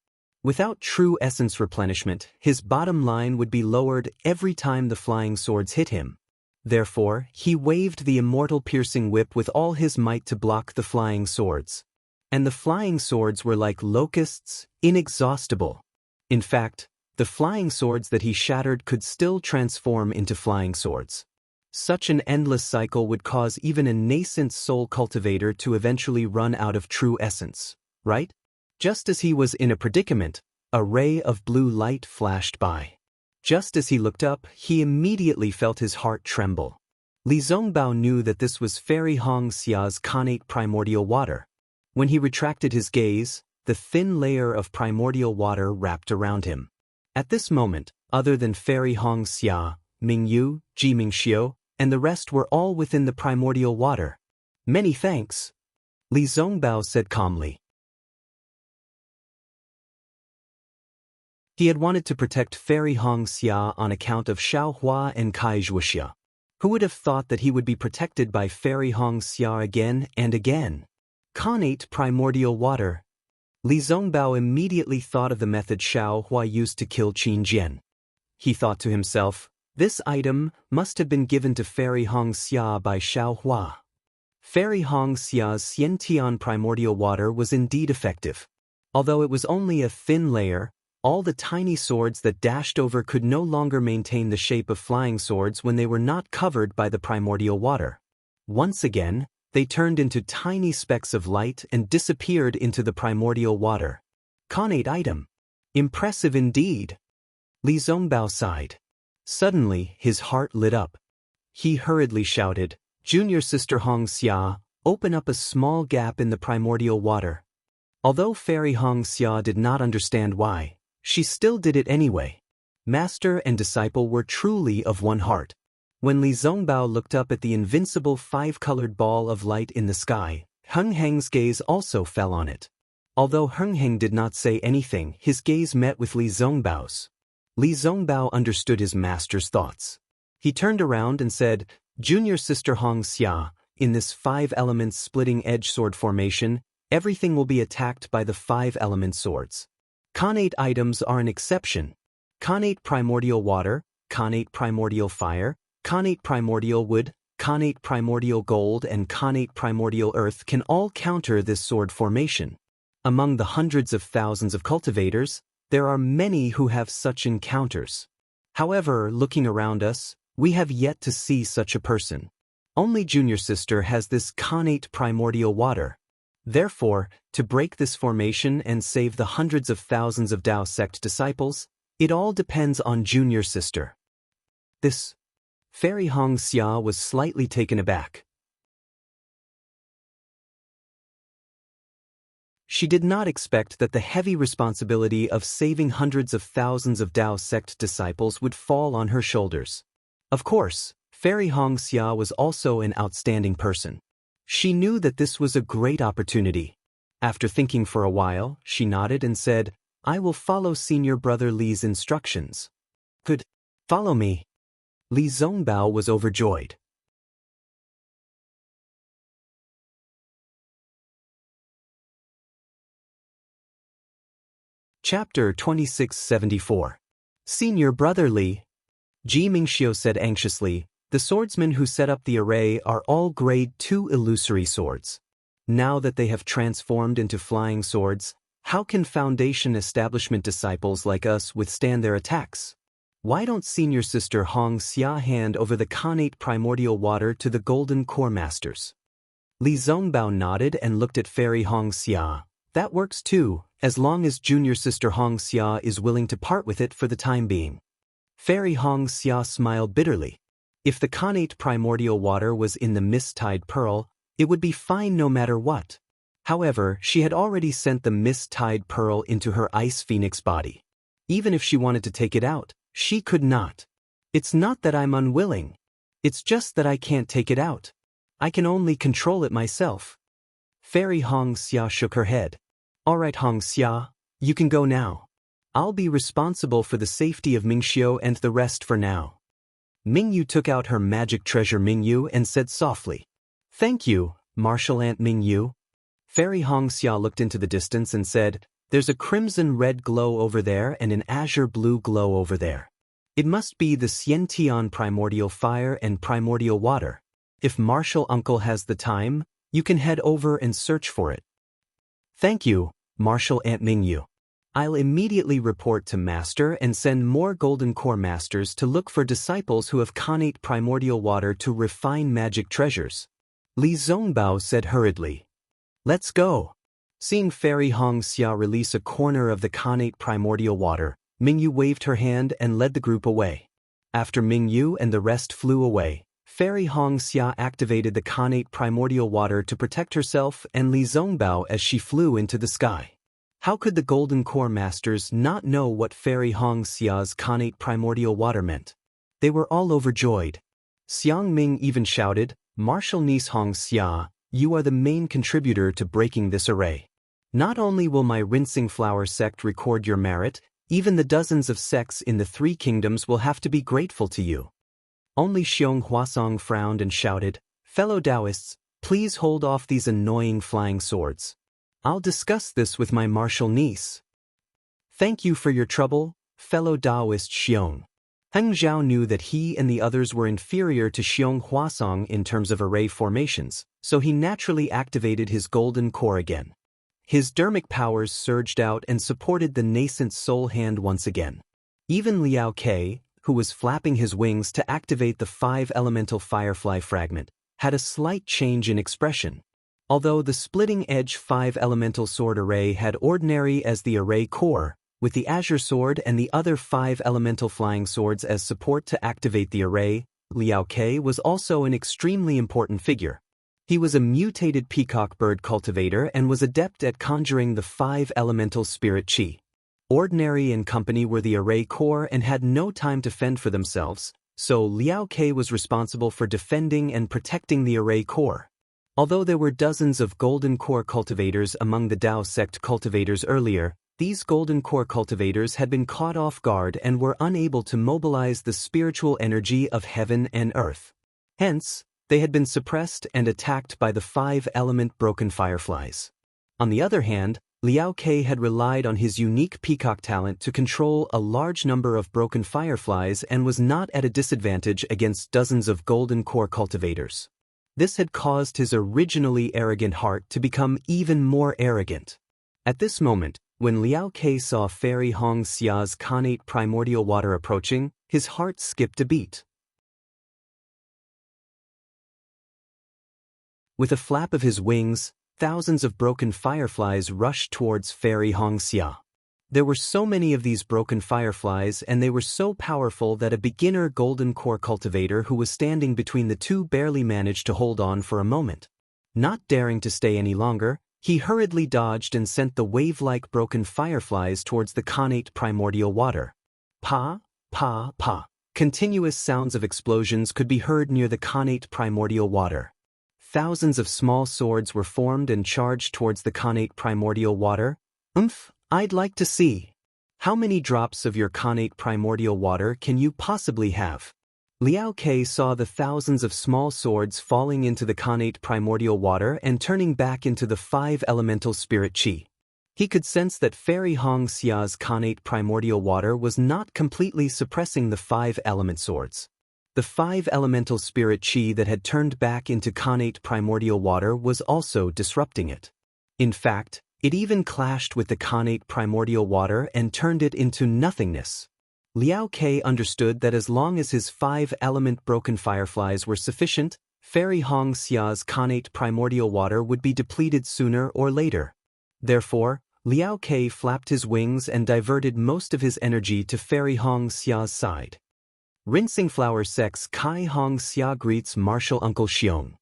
Without true essence replenishment, his bottom line would be lowered every time the flying swords hit him. Therefore, he waved the immortal piercing whip with all his might to block the flying swords. And the flying swords were like locusts, inexhaustible. In fact, the flying swords that he shattered could still transform into flying swords. Such an endless cycle would cause even a nascent soul cultivator to eventually run out of true essence, right? Just as he was in a predicament, a ray of blue light flashed by. Just as he looked up, he immediately felt his heart tremble. Li Zongbao knew that this was Fairy Hong Xia's connate primordial water. When he retracted his gaze, the thin layer of primordial water wrapped around him. At this moment, other than Fairy Hong Xia, Mingyu, Ji Mingxiu, and the rest were all within the primordial water. Many thanks, Li Zongbao said calmly. He had wanted to protect Fairy Hong Xia on account of Xiaohua and Wuxia. Who would have thought that he would be protected by Fairy Hong Xia again and again? Connate primordial water. Li Zongbao immediately thought of the method Xiaohua used to kill Qin Jian. He thought to himself, this item must have been given to Fairy Hong Xia by Xiaohua. Fairy Hong Xia's Xiantian primordial water was indeed effective. Although it was only a thin layer, all the tiny swords that dashed over could no longer maintain the shape of flying swords when they were not covered by the primordial water. Once again, they turned into tiny specks of light and disappeared into the primordial water. Connate item. Impressive indeed. Li Zongbao sighed. Suddenly, his heart lit up. He hurriedly shouted, Junior Sister Hong Xia, open up a small gap in the primordial water. Although Fairy Hong Xia did not understand why, she still did it anyway. Master and disciple were truly of one heart. When Li Zongbao looked up at the invincible five-colored ball of light in the sky, Heng Heng's gaze also fell on it. Although Heng Heng did not say anything, his gaze met with Li Zongbao's. Li Zongbao understood his master's thoughts. He turned around and said, Junior Sister Hong Xia, in this five-element splitting-edge sword formation, everything will be attacked by the five-element swords. Connate items are an exception. Connate primordial water, connate primordial fire, connate primordial wood, connate primordial gold and connate primordial earth can all counter this sword formation. Among the hundreds of thousands of cultivators, there are many who have such encounters. However, looking around us, we have yet to see such a person. Only Junior Sister has this connate primordial water. Therefore, to break this formation and save the hundreds of thousands of Dao sect disciples, it all depends on Junior Sister. This. Fairy Hong Xia was slightly taken aback. She did not expect that the heavy responsibility of saving hundreds of thousands of Dao sect disciples would fall on her shoulders. Of course, Fairy Hong Xia was also an outstanding person. She knew that this was a great opportunity. After thinking for a while, she nodded and said, I will follow Senior Brother Li's instructions. Good. Follow me. Li Zongbao was overjoyed. Chapter 2674. Senior Brother Li. Ji Mingxiu said anxiously, the swordsmen who set up the array are all grade 2 illusory swords. Now that they have transformed into flying swords, how can Foundation establishment disciples like us withstand their attacks? Why don't Senior Sister Hong Xia hand over the connate primordial water to the Golden Core Masters? Li Zongbao nodded and looked at Fairy Hong Xia. That works too, as long as junior sister Xianxia is willing to part with it for the time being. Fairy Xianxia smiled bitterly. If the connate primordial water was in the mist-tide pearl, it would be fine no matter what. However, she had already sent the mist-tide pearl into her ice phoenix body. Even if she wanted to take it out, she could not. It's not that I'm unwilling. It's just that I can't take it out. I can only control it myself. Fairy Xianxia shook her head. Alright Xianxia, you can go now. I'll be responsible for the safety of Mingxiu and the rest for now. Mingyu took out her magic treasure Mingyu and said softly, Thank you, Martial Aunt Mingyu. Fairy Xianxia looked into the distance and said, There's a crimson-red glow over there and an azure-blue glow over there. It must be the Xiantian primordial fire and primordial water. If Martial Uncle has the time, you can head over and search for it. Thank you, Martial Aunt Mingyu. I'll immediately report to Master and send more Golden Core Masters to look for disciples who have connate primordial water to refine magic treasures. Li Zongbao said hurriedly. Let's go. Seeing Fairy Xianxia release a corner of the connate primordial water, Mingyu waved her hand and led the group away. After Mingyu and the rest flew away, Fairy Xianxia activated the connate primordial water to protect herself and Li Zongbao as she flew into the sky. How could the Golden Core Masters not know what Fairy Xianxia's connate primordial water meant? They were all overjoyed. Xiang Ming even shouted, Martial niece Xianxia, you are the main contributor to breaking this array. Not only will my Rinsing Flower sect record your merit, even the dozens of sects in the Three Kingdoms will have to be grateful to you. Only Xiong Huasong frowned and shouted, Fellow Daoists, please hold off these annoying flying swords. I'll discuss this with my martial niece. Thank you for your trouble, fellow Daoist Xiong. Heng Zhao knew that he and the others were inferior to Xiong Huasong in terms of array formations, so he naturally activated his golden core again. His dermic powers surged out and supported the nascent soul hand once again. Even Liao Ke, who was flapping his wings to activate the 5-elemental firefly fragment, had a slight change in expression. Although the splitting-edge 5-elemental sword array had ordinary as the array core, with the azure sword and the other 5-elemental flying swords as support to activate the array, Liao Ke was also an extremely important figure. He was a mutated peacock bird cultivator and was adept at conjuring the 5-elemental spirit chi. Ordinary and company were the array core and had no time to fend for themselves, so Liao Ke was responsible for defending and protecting the array core. Although there were dozens of Golden Core cultivators among the Dao sect cultivators earlier, these Golden Core cultivators had been caught off guard and were unable to mobilize the spiritual energy of heaven and earth. Hence, they had been suppressed and attacked by the 5-element broken fireflies. On the other hand, Liao Ke had relied on his unique peacock talent to control a large number of broken fireflies and was not at a disadvantage against dozens of Golden Core cultivators. This had caused his originally arrogant heart to become even more arrogant. At this moment, when Liao Ke saw Fairy Xia's connate primordial water approaching, his heart skipped a beat. With a flap of his wings, thousands of broken fireflies rushed towards Fairy Xia. There were so many of these broken fireflies and they were so powerful that a beginner Golden Core cultivator who was standing between the two barely managed to hold on for a moment. Not daring to stay any longer, he hurriedly dodged and sent the wave-like broken fireflies towards the connate primordial water. Pa, pa, pa. Continuous sounds of explosions could be heard near the connate primordial water. Thousands of small swords were formed and charged towards the connate primordial water. I'd like to see. How many drops of your connate primordial water can you possibly have? Liao Ke saw the thousands of small swords falling into the connate primordial water and turning back into the 5-elemental spirit chi. He could sense that Fairy Xia's connate primordial water was not completely suppressing the 5-element swords. The 5-elemental spirit chi that had turned back into connate primordial water was also disrupting it. In fact, it even clashed with the connate primordial water and turned it into nothingness. Liao Ke understood that as long as his 5-element broken fireflies were sufficient, Fairy Xia's connate primordial water would be depleted sooner or later. Therefore, Liao Ke flapped his wings and diverted most of his energy to Fairy Hong Xia's side. Rinsing flower sex Kai Hong Xia greets martial Uncle Xiong.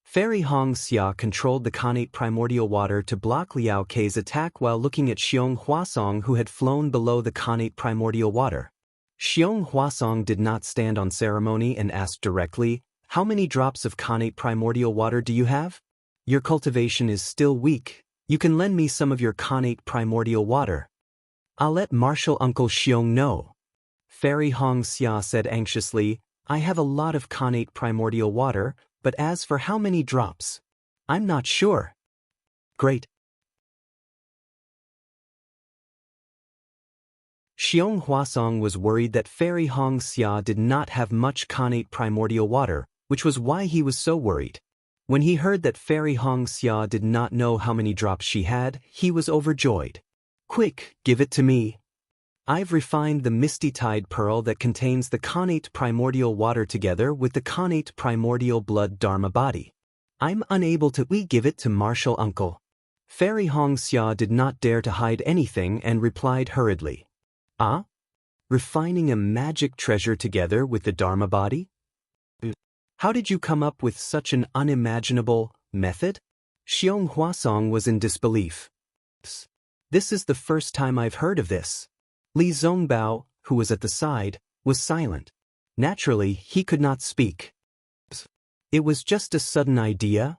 Fairy Hong Xia controlled the connate primordial water to block Liao Ke's attack while looking at Xiong Huasong, who had flown below the connate primordial water. Xiong Huasong did not stand on ceremony and asked directly, "How many drops of connate primordial water do you have? Your cultivation is still weak. You can lend me some of your connate primordial water." "I'll let martial Uncle Xiong know." Fairy Hong Xia said anxiously, "I have a lot of connate primordial water, but as for how many drops, I'm not sure." "Great." Xiong Huasong was worried that Fairy Hong Xia did not have much connate primordial water, which was why he was so worried. When he heard that Fairy Hong Xia did not know how many drops she had, he was overjoyed. "Quick, give it to me. I've refined the misty tide pearl that contains the connate primordial water together with the connate primordial blood dharma body. I'm unable to give it to martial uncle." Fairy Hong Xia did not dare to hide anything and replied hurriedly. "Ah? Refining a magic treasure together with the dharma body? How did you come up with such an unimaginable method?" Xiong Huasong was in disbelief. "This is the first time I've heard of this." Li Zongbao, who was at the side, was silent. Naturally, he could not speak. "It was just a sudden idea,"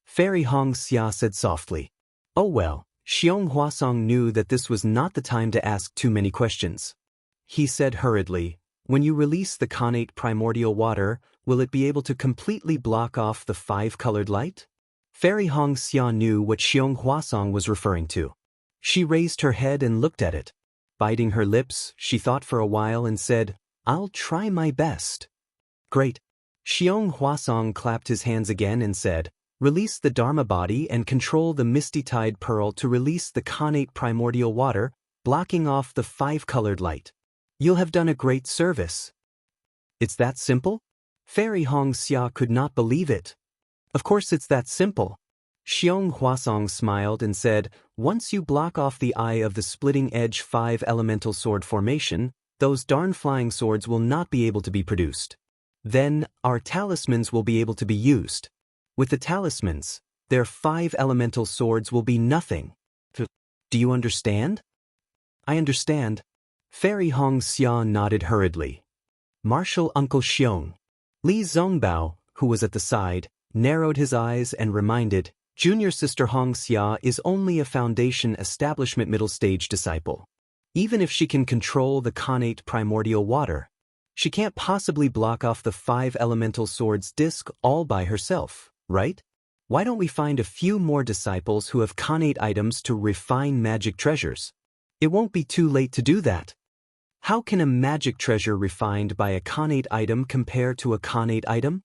Fairy Hong Xia said softly. "Oh well." Xiong Huasong knew that this was not the time to ask too many questions. He said hurriedly, "When you release the connate primordial water, will it be able to completely block off the five-colored light?" Fairy Hong Xia knew what Xiong Huasong was referring to. She raised her head and looked at it. Biting her lips, she thought for a while and said, "I'll try my best." "Great." Xiong Huasong clapped his hands again and said, "Release the dharma body and control the misty tide pearl to release the connate primordial water, blocking off the five-colored light. You'll have done a great service." "It's that simple?" Fairy Hong Xia could not believe it. "Of course it's that simple." Xiong Huasong smiled and said, "Once you block off the eye of the splitting-edge five-elemental sword formation, those darn flying swords will not be able to be produced. Then, our talismans will be able to be used. With the talismans, their five-elemental swords will be nothing. Do you understand?" "I understand." Fairy Hong Xia nodded hurriedly. "Martial Uncle Xiong." Li Zongbao, who was at the side, narrowed his eyes and reminded, "Junior sister Hong Xia is only a foundation establishment middle stage disciple. Even if she can control the connate primordial water, she can't possibly block off the five elemental sword's disc all by herself, right? Why don't we find a few more disciples who have connate items to refine magic treasures? It won't be too late to do that." "How can a magic treasure refined by a connate item compare to a connate item?"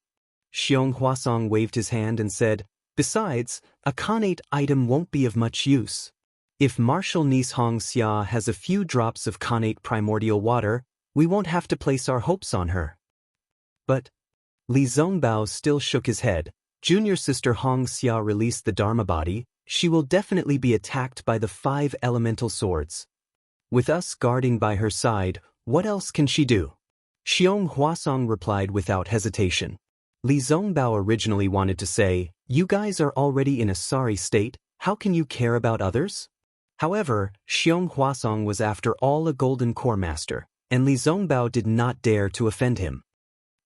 Xiong Huasong waved his hand and said, "Besides, a connate item won't be of much use. If martial niece Hong Xia has a few drops of connate primordial water, we won't have to place our hopes on her." "But," Li Zongbao still shook his head, "Junior sister Hong Xia released the dharma body, she will definitely be attacked by the five elemental swords. With us guarding by her side, what else can she do?" Xiong Huasong replied without hesitation. Li Zongbao originally wanted to say, "You guys are already in a sorry state, how can you care about others?" However, Xiong Huasong was after all a golden core master, and Li Zongbao did not dare to offend him.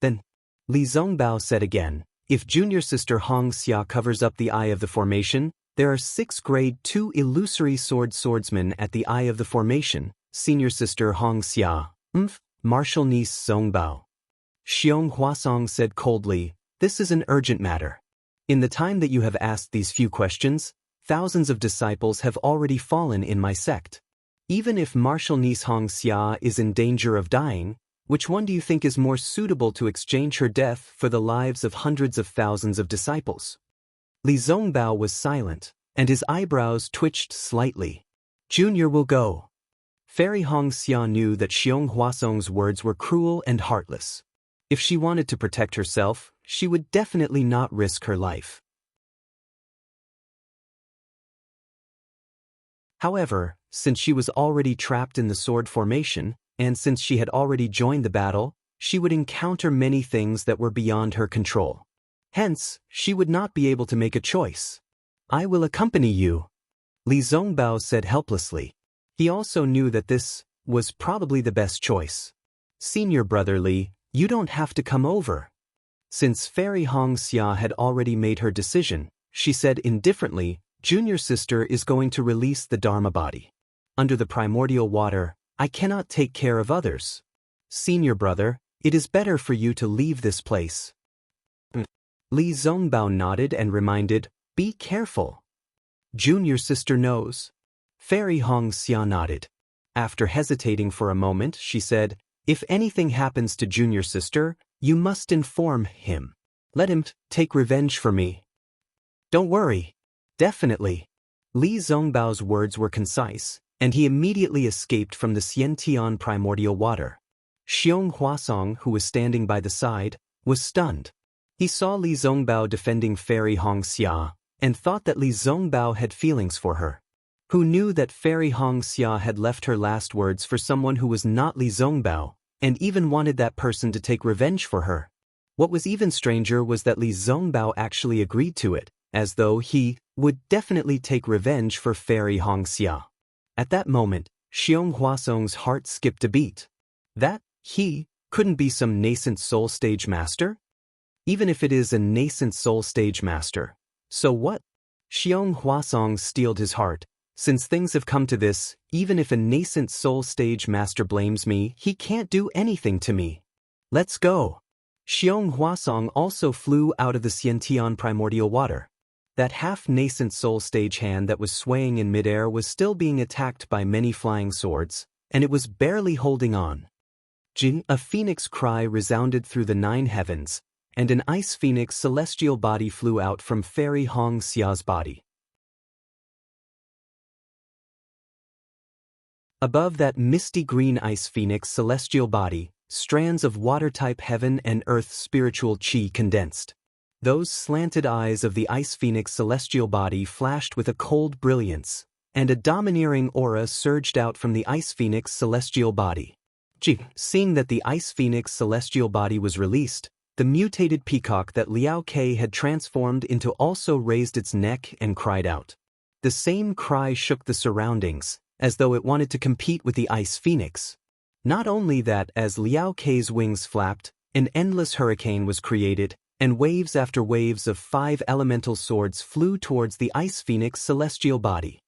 Then, Li Zongbao said again, "If junior sister Hong Xia covers up the eye of the formation, there are 6 grade 2 illusory swordsmen at the eye of the formation, senior sister Hong Xia, martial niece Zongbao." Xiong Huasong said coldly, "This is an urgent matter. In the time that you have asked these few questions, thousands of disciples have already fallen in my sect. Even if martial niece Hong Xia is in danger of dying, which one do you think is more suitable to exchange her death for the lives of hundreds of thousands of disciples?" Li Zongbao was silent, and his eyebrows twitched slightly. "Junior will go." Fairy Hong Xia knew that Xiong Huasong's words were cruel and heartless. If she wanted to protect herself, she would definitely not risk her life. However, since she was already trapped in the sword formation, and since she had already joined the battle, she would encounter many things that were beyond her control. Hence, she would not be able to make a choice. "I will accompany you," Li Zongbao said helplessly. He also knew that this was probably the best choice. "Senior brother Li, you don't have to come over." Since Fairy Xianxia had already made her decision, she said indifferently, "Junior sister is going to release the Dharma body. Under the primordial water, I cannot take care of others. Senior brother, it is better for you to leave this place." Li Zongbao nodded and reminded, "Be careful. Junior sister knows." Fairy Xianxia nodded. After hesitating for a moment, she said, "If anything happens to junior sister, you must inform him. Let him take revenge for me." "Don't worry. Definitely." Li Zongbao's words were concise, and he immediately escaped from the Xiantian primordial water. Xiong Huasong, who was standing by the side, was stunned. He saw Li Zongbao defending Fairy Xianxia, and thought that Li Zongbao had feelings for her. Who knew that Fairy Xianxia had left her last words for someone who was not Li Zongbao, and even wanted that person to take revenge for her? What was even stranger was that Li Zongbao actually agreed to it, as though he would definitely take revenge for Fairy Xianxia. At that moment, Xiong Huasong's heart skipped a beat. That he couldn't be some nascent soul stage master? Even if it is a nascent soul stage master, so what? Xiong Huasong steeled his heart. Since things have come to this, even if a nascent soul stage master blames me, he can't do anything to me. Let's go. Xiong Huasong also flew out of the Xiantian primordial water. That half-nascent soul stage hand that was swaying in midair was still being attacked by many flying swords, and it was barely holding on. Jin, a phoenix cry resounded through the 9 heavens, and an ice phoenix celestial body flew out from Fairy Xia's body. Above that misty green ice phoenix celestial body, strands of water-type heaven and earth spiritual chi condensed. Those slanted eyes of the ice phoenix celestial body flashed with a cold brilliance, and a domineering aura surged out from the ice phoenix celestial body. Seeing that the ice phoenix celestial body was released, the mutated peacock that Liao Ke had transformed into also raised its neck and cried out. The same cry shook the surroundings, as though it wanted to compete with the ice phoenix. Not only that, as Liao Ke's wings flapped, an endless hurricane was created, and waves after waves of 5 elemental swords flew towards the ice phoenix celestial body.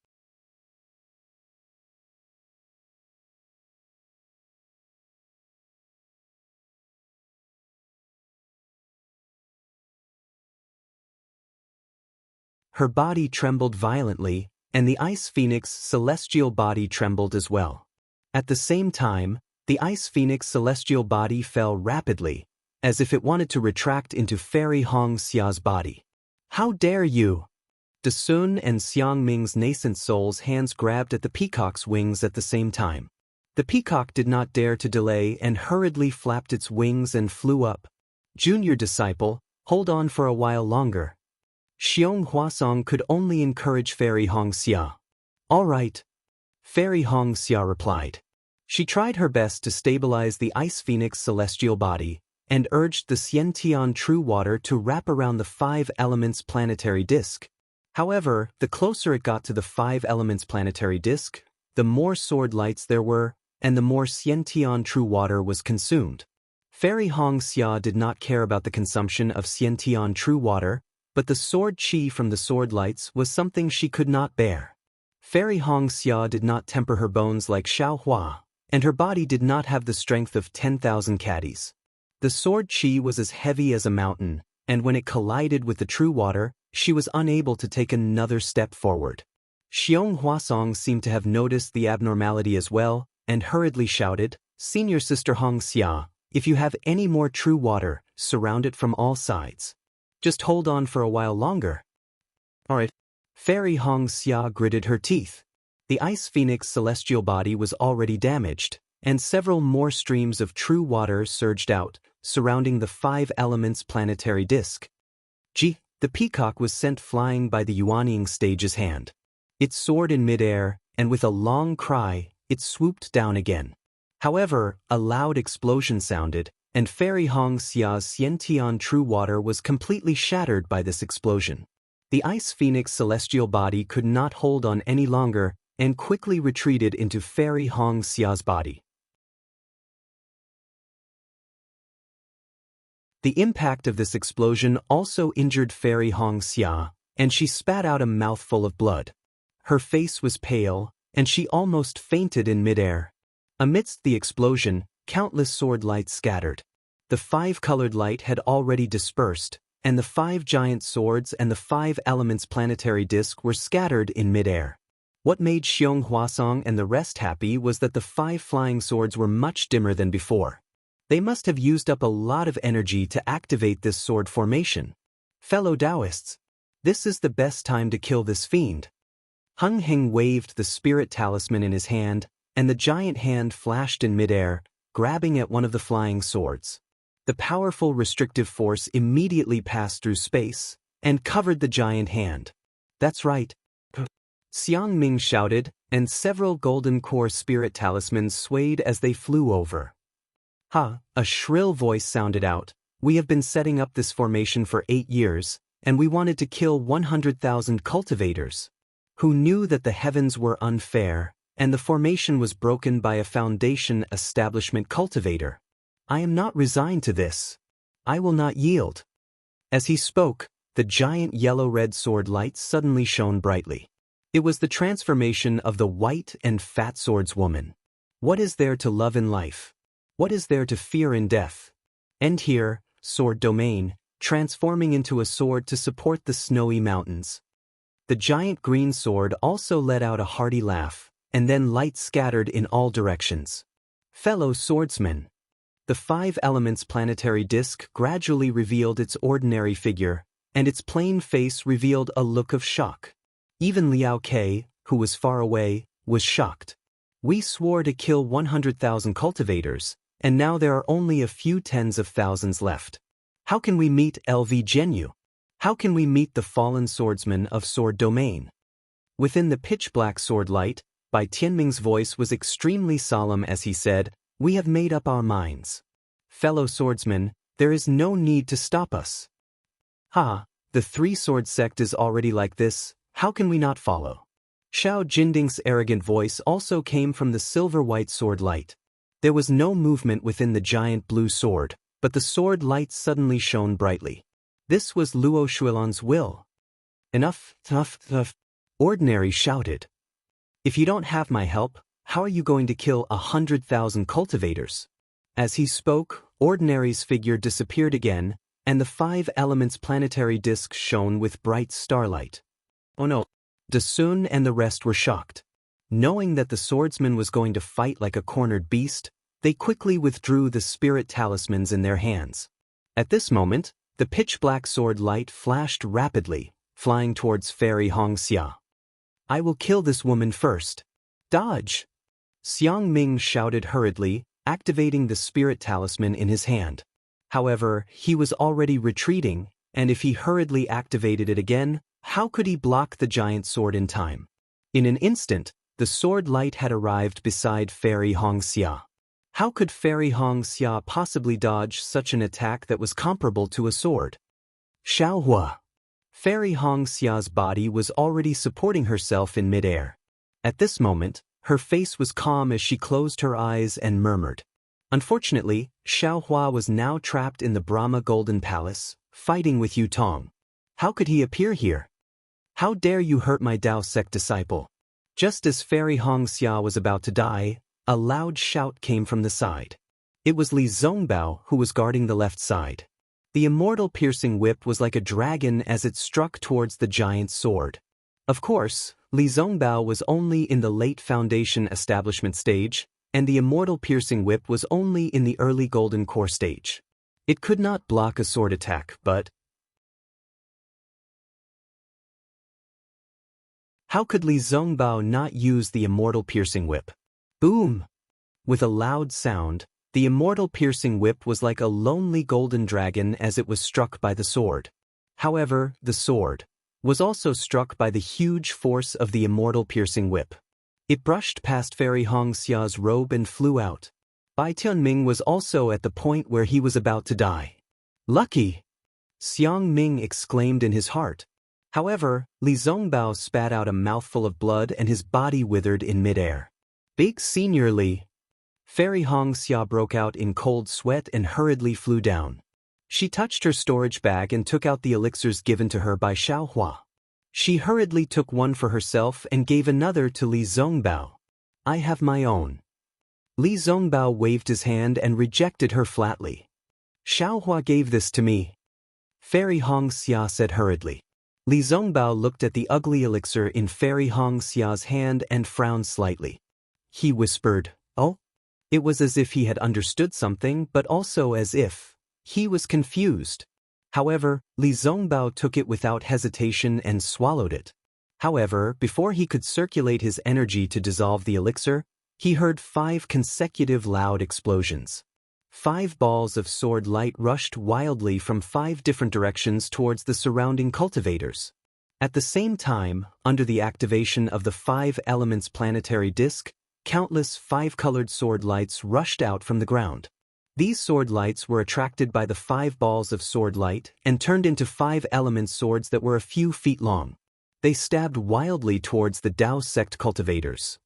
Her body trembled violently, and the ice phoenix celestial body trembled as well. At the same time, the ice phoenix celestial body fell rapidly, as if it wanted to retract into Fairy Xia's body. "How dare you!" Dasun and Xiangming's nascent soul's hands grabbed at the peacock's wings at the same time. The peacock did not dare to delay and hurriedly flapped its wings and flew up. "Junior disciple, hold on for a while longer." Xiong Huasong could only encourage Fairy Xianxia. "All right," Fairy Xianxia replied. She tried her best to stabilize the ice phoenix celestial body, and urged the Xiantian true water to wrap around the 5 elements planetary disk. However, the closer it got to the 5 elements planetary disk, the more sword lights there were, and the more Xiantian true water was consumed. Fairy Xianxia did not care about the consumption of Xiantian true water, but the sword chi from the sword lights was something she could not bear. Fairy Xianxia did not temper her bones like Xiaohua, and her body did not have the strength of 10,000 caddies. The sword chi was as heavy as a mountain, and when it collided with the true water, she was unable to take another step forward. Xiong Huasong seemed to have noticed the abnormality as well, and hurriedly shouted, "Senior Sister Xianxia, if you have any more true water, surround it from all sides. Just hold on for a while longer." "All right." Fairy Xianxia gritted her teeth. The ice phoenix celestial body was already damaged, and several more streams of true water surged out, surrounding the 5 elements planetary disk. The peacock was sent flying by the Yuanying stage's hand. It soared in midair, and with a long cry, it swooped down again. However, a loud explosion sounded, and Fairy Xia's Xiantian true water was completely shattered by this explosion. The Ice Phoenix celestial body could not hold on any longer and quickly retreated into Fairy Xia's body. The impact of this explosion also injured Fairy Xia, and she spat out a mouthful of blood. Her face was pale, and she almost fainted in midair. Amidst the explosion, countless sword lights scattered. The 5-colored light had already dispersed, and the 5 giant swords and the 5 elements planetary disk were scattered in midair. What made Xiong Huasong and the rest happy was that the 5 flying swords were much dimmer than before. They must have used up a lot of energy to activate this sword formation. Fellow Daoists, this is the best time to kill this fiend. Heng Heng waved the spirit talisman in his hand, and the giant hand flashed in midair, grabbing at one of the flying swords. The powerful restrictive force immediately passed through space and covered the giant hand. That's right. Xiang Ming shouted, and several golden core spirit talismans swayed as they flew over. Ha! A shrill voice sounded out. We have been setting up this formation for 8 years, and we wanted to kill 100,000 cultivators. Who knew that the heavens were unfair, and the formation was broken by a foundation establishment cultivator. I am not resigned to this. I will not yield. As he spoke, the giant yellow-red sword light suddenly shone brightly. It was the transformation of the white and fat swordswoman. What is there to love in life? What is there to fear in death? And here, sword domain, transforming into a sword to support the snowy mountains. The giant green sword also let out a hearty laugh, and then light scattered in all directions. Fellow swordsmen. The 5 elements planetary disk gradually revealed its ordinary figure, and its plain face revealed a look of shock. Even Liao Ke, who was far away, was shocked. We swore to kill 100,000 cultivators, and now there are only a few tens of thousands left. How can we meet LV Genyu? How can we meet the fallen swordsman of sword domain? Within the pitch-black sword light, Bai Tianming's voice was extremely solemn as he said, "We have made up our minds. Fellow swordsmen, there is no need to stop us." Ha! The 3-sword sect is already like this, how can we not follow? Xiao Jinding's arrogant voice also came from the silver-white sword light. There was no movement within the giant blue sword, but the sword light suddenly shone brightly. This was Luo Shuilan's will. Enough, tough. Ordinary shouted. If you don't have my help, how are you going to kill 100,000 cultivators? As he spoke, Ordinary's figure disappeared again, and the 5 elements planetary disk shone with bright starlight. Oh no. Dasun and the rest were shocked. Knowing that the swordsman was going to fight like a cornered beast, they quickly withdrew the spirit talismans in their hands. At this moment, the pitch-black sword light flashed rapidly, flying towards Fairy Xianxia. I will kill this woman first. Dodge! Xiang Ming shouted hurriedly, activating the spirit talisman in his hand. However, he was already retreating, and if he hurriedly activated it again, how could he block the giant sword in time? In an instant, the sword light had arrived beside Fairy Xianxia. How could Fairy Xianxia possibly dodge such an attack that was comparable to a sword? Xiaohua. Fairy Xia's body was already supporting herself in midair. At this moment, her face was calm as she closed her eyes and murmured. Unfortunately, Xiaohua was now trapped in the Brahma Golden Palace, fighting with Yutong. How could he appear here? How dare you hurt my Dao sect disciple? Just as Fairy Xianxia was about to die, a loud shout came from the side. It was Li Zongbao who was guarding the left side. The immortal piercing whip was like a dragon as it struck towards the giant sword. Of course, Li Zongbao was only in the late foundation establishment stage, and the immortal piercing whip was only in the early golden core stage. It could not block a sword attack, but how could Li Zongbao not use the immortal piercing whip? Boom! With a loud sound, the immortal piercing whip was like a lonely golden dragon as it was struck by the sword. However, the sword was also struck by the huge force of the immortal piercing whip. It brushed past Fairy Hongxia's robe and flew out. Bai Tianming was also at the point where he was about to die. Lucky! Xiang Ming exclaimed in his heart. However, Li Zongbao spat out a mouthful of blood and his body withered in midair. Big Senior Li! Fairy Hongxia broke out in cold sweat and hurriedly flew down. She touched her storage bag and took out the elixirs given to her by Xiaohua. She hurriedly took one for herself and gave another to Li Zongbao. I have my own. Li Zongbao waved his hand and rejected her flatly. Xiaohua gave this to me. Fairy Hongxia said hurriedly. Li Zongbao looked at the ugly elixir in Fairy Hongxia's hand and frowned slightly. He whispered, "Oh?" It was as if he had understood something, but also as if he was confused. However, Li Zongbao took it without hesitation and swallowed it. However, before he could circulate his energy to dissolve the elixir, he heard 5 consecutive loud explosions. 5 balls of sword light rushed wildly from 5 different directions towards the surrounding cultivators. At the same time, under the activation of the 5 elements planetary disk, countless 5-colored sword lights rushed out from the ground. These sword lights were attracted by the 5 balls of sword light and turned into 5 element swords that were a few feet long. They stabbed wildly towards the Daoist sect cultivators.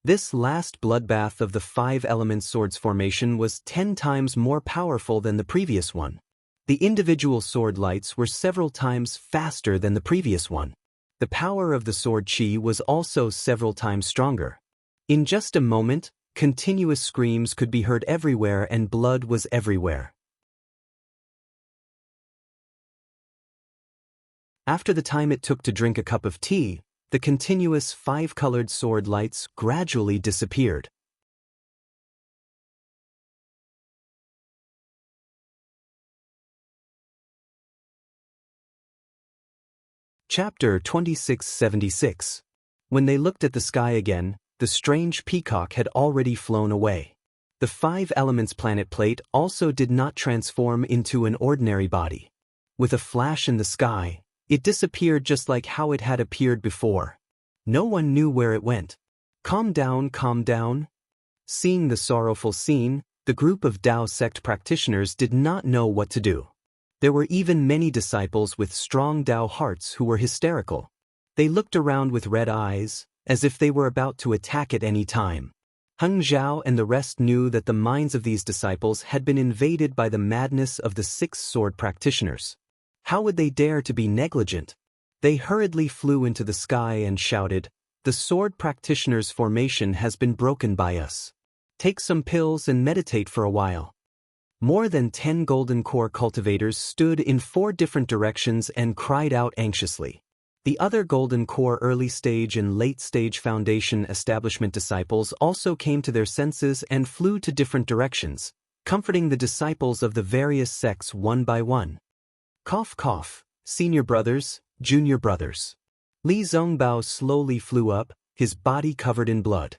This last bloodbath of the 5 element swords formation was 10 times more powerful than the previous one. The individual sword lights were several times faster than the previous one. The power of the sword chi was also several times stronger. In just a moment, continuous screams could be heard everywhere and blood was everywhere. After the time it took to drink a cup of tea, the continuous 5-colored sword lights gradually disappeared. Chapter 2676. When they looked at the sky again, the strange peacock had already flown away. The 5 elements planet plate also did not transform into an ordinary body. With a flash in the sky, it disappeared just like how it had appeared before. No one knew where it went. Calm down, calm down. Seeing the sorrowful scene, the group of Dao sect practitioners did not know what to do. There were even many disciples with strong Dao hearts who were hysterical. They looked around with red eyes, as if they were about to attack at any time. Heng Zhao and the rest knew that the minds of these disciples had been invaded by the madness of the 6 sword practitioners. How would they dare to be negligent? They hurriedly flew into the sky and shouted, "The sword practitioners' formation has been broken by us. Take some pills and meditate for a while." More than 10 golden core cultivators stood in 4 different directions and cried out anxiously. The other golden core early stage and late stage foundation establishment disciples also came to their senses and flew to different directions, comforting the disciples of the various sects one by one. Cough cough, senior brothers, junior brothers. Li Zongbao slowly flew up, his body covered in blood.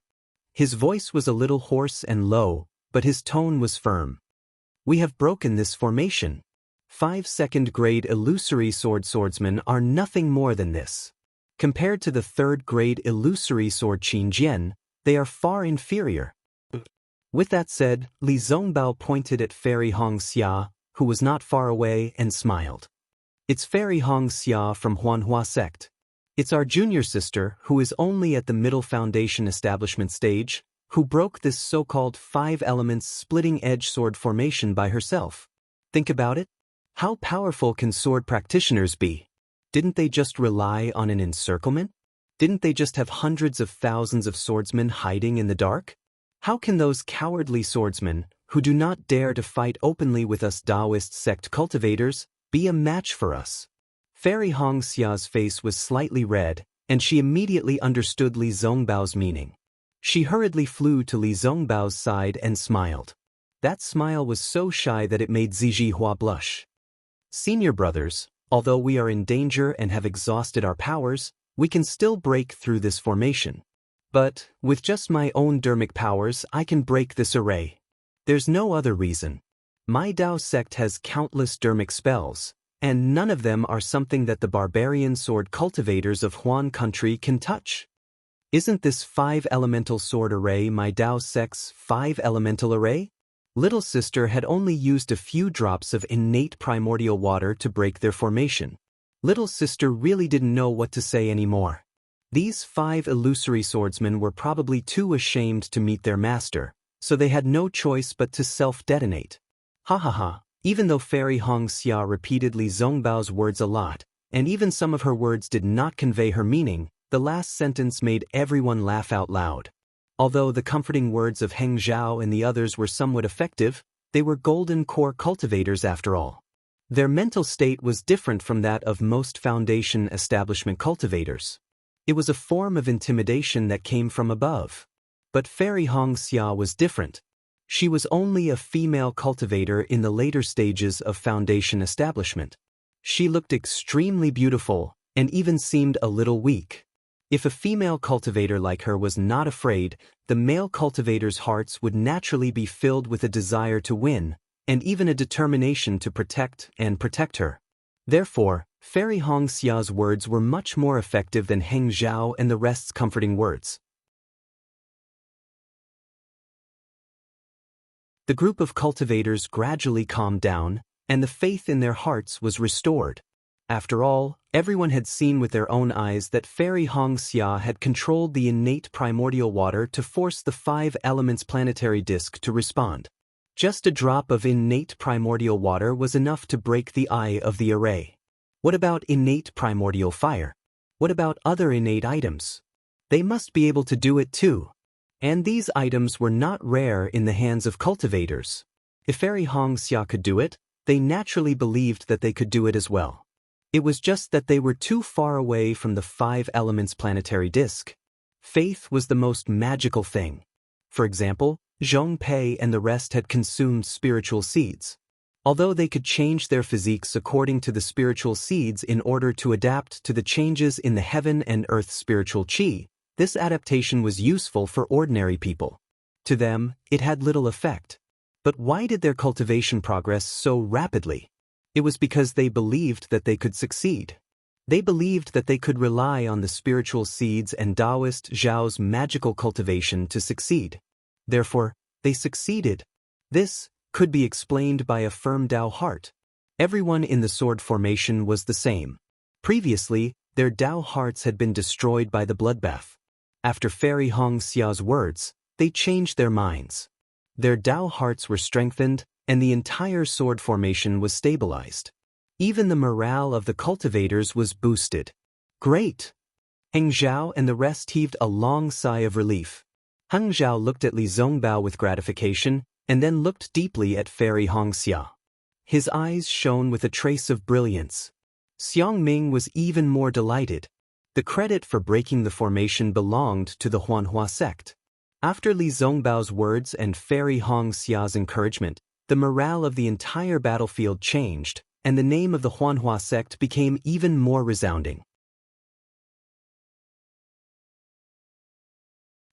His voice was a little hoarse and low, but his tone was firm. We have broken this formation. 5 second-grade illusory swordsmen are nothing more than this. Compared to the 3rd-grade illusory sword Qinjian, they are far inferior. With that said, Li Zongbao pointed at Fairy Hongxia, who was not far away, and smiled. It's Fairy Hongxia from Huanhua sect. It's our junior sister, who is only at the middle foundation establishment stage, who broke this so-called 5 elements splitting-edge sword formation by herself. Think about it. How powerful can sword practitioners be? Didn't they just rely on an encirclement? Didn't they just have hundreds of thousands of swordsmen hiding in the dark? How can those cowardly swordsmen, who do not dare to fight openly with us Daoist sect cultivators, be a match for us? Fairy Hongxia's face was slightly red, and she immediately understood Li Zongbao's meaning. She hurriedly flew to Li Zongbao's side and smiled. That smile was so shy that it made Zijihua blush. Senior brothers, although we are in danger and have exhausted our powers, we can still break through this formation. But, with just my own dermic powers, I can break this array. There's no other reason. My Dao sect has countless dermic spells, and none of them are something that the barbarian sword cultivators of Huan country can touch. Isn't this 5-elemental sword array my Dao Sect's 5-elemental array? Little sister had only used a few drops of innate primordial water to break their formation. Little sister really didn't know what to say anymore. These 5 illusory swordsmen were probably too ashamed to meet their master, so they had no choice but to self-detonate. Ha ha ha, even though Fairy Xianxia repeated Li Zongbao's words a lot, and even some of her words did not convey her meaning, the last sentence made everyone laugh out loud. Although the comforting words of Heng Zhao and the others were somewhat effective, they were golden core cultivators after all. Their mental state was different from that of most foundation establishment cultivators. It was a form of intimidation that came from above. But Fairy Xianxia was different. She was only a female cultivator in the later stages of foundation establishment. She looked extremely beautiful, and even seemed a little weak. If a female cultivator like her was not afraid, the male cultivators' hearts would naturally be filled with a desire to win, and even a determination to protect her. Therefore, Fairy Xia's words were much more effective than Heng Zhao and the rest's comforting words. The group of cultivators gradually calmed down, and the faith in their hearts was restored. After all, everyone had seen with their own eyes that Fairy Xianxia had controlled the innate primordial water to force the 5 elements planetary disk to respond. Just a drop of innate primordial water was enough to break the eye of the array. What about innate primordial fire? What about other innate items? They must be able to do it too. And these items were not rare in the hands of cultivators. If Fairy Xianxia could do it, they naturally believed that they could do it as well. It was just that they were too far away from the 5 elements planetary disk. Faith was the most magical thing. For example, Zhong Pei and the rest had consumed spiritual seeds. Although they could change their physiques according to the spiritual seeds in order to adapt to the changes in the heaven and earth spiritual qi, this adaptation was useful for ordinary people. To them, it had little effect. But why did their cultivation progress so rapidly? It was because they believed that they could succeed. They believed that they could rely on the spiritual seeds and Daoist Zhao's magical cultivation to succeed. Therefore, they succeeded. This could be explained by a firm Dao heart. Everyone in the sword formation was the same. Previously, their Dao hearts had been destroyed by the bloodbath. After Fairy Xia's words, they changed their minds. Their Dao hearts were strengthened, and the entire sword formation was stabilized. Even the morale of the cultivators was boosted. Great! Heng Zhao and the rest heaved a long sigh of relief. Heng Zhao looked at Li Zongbao with gratification, and then looked deeply at Fairy Xianxia. His eyes shone with a trace of brilliance. Xiang Ming was even more delighted. The credit for breaking the formation belonged to the Huanhua sect. After Li Zongbao's words and Fairy Xia's encouragement, the morale of the entire battlefield changed, and the name of the Huanhua sect became even more resounding.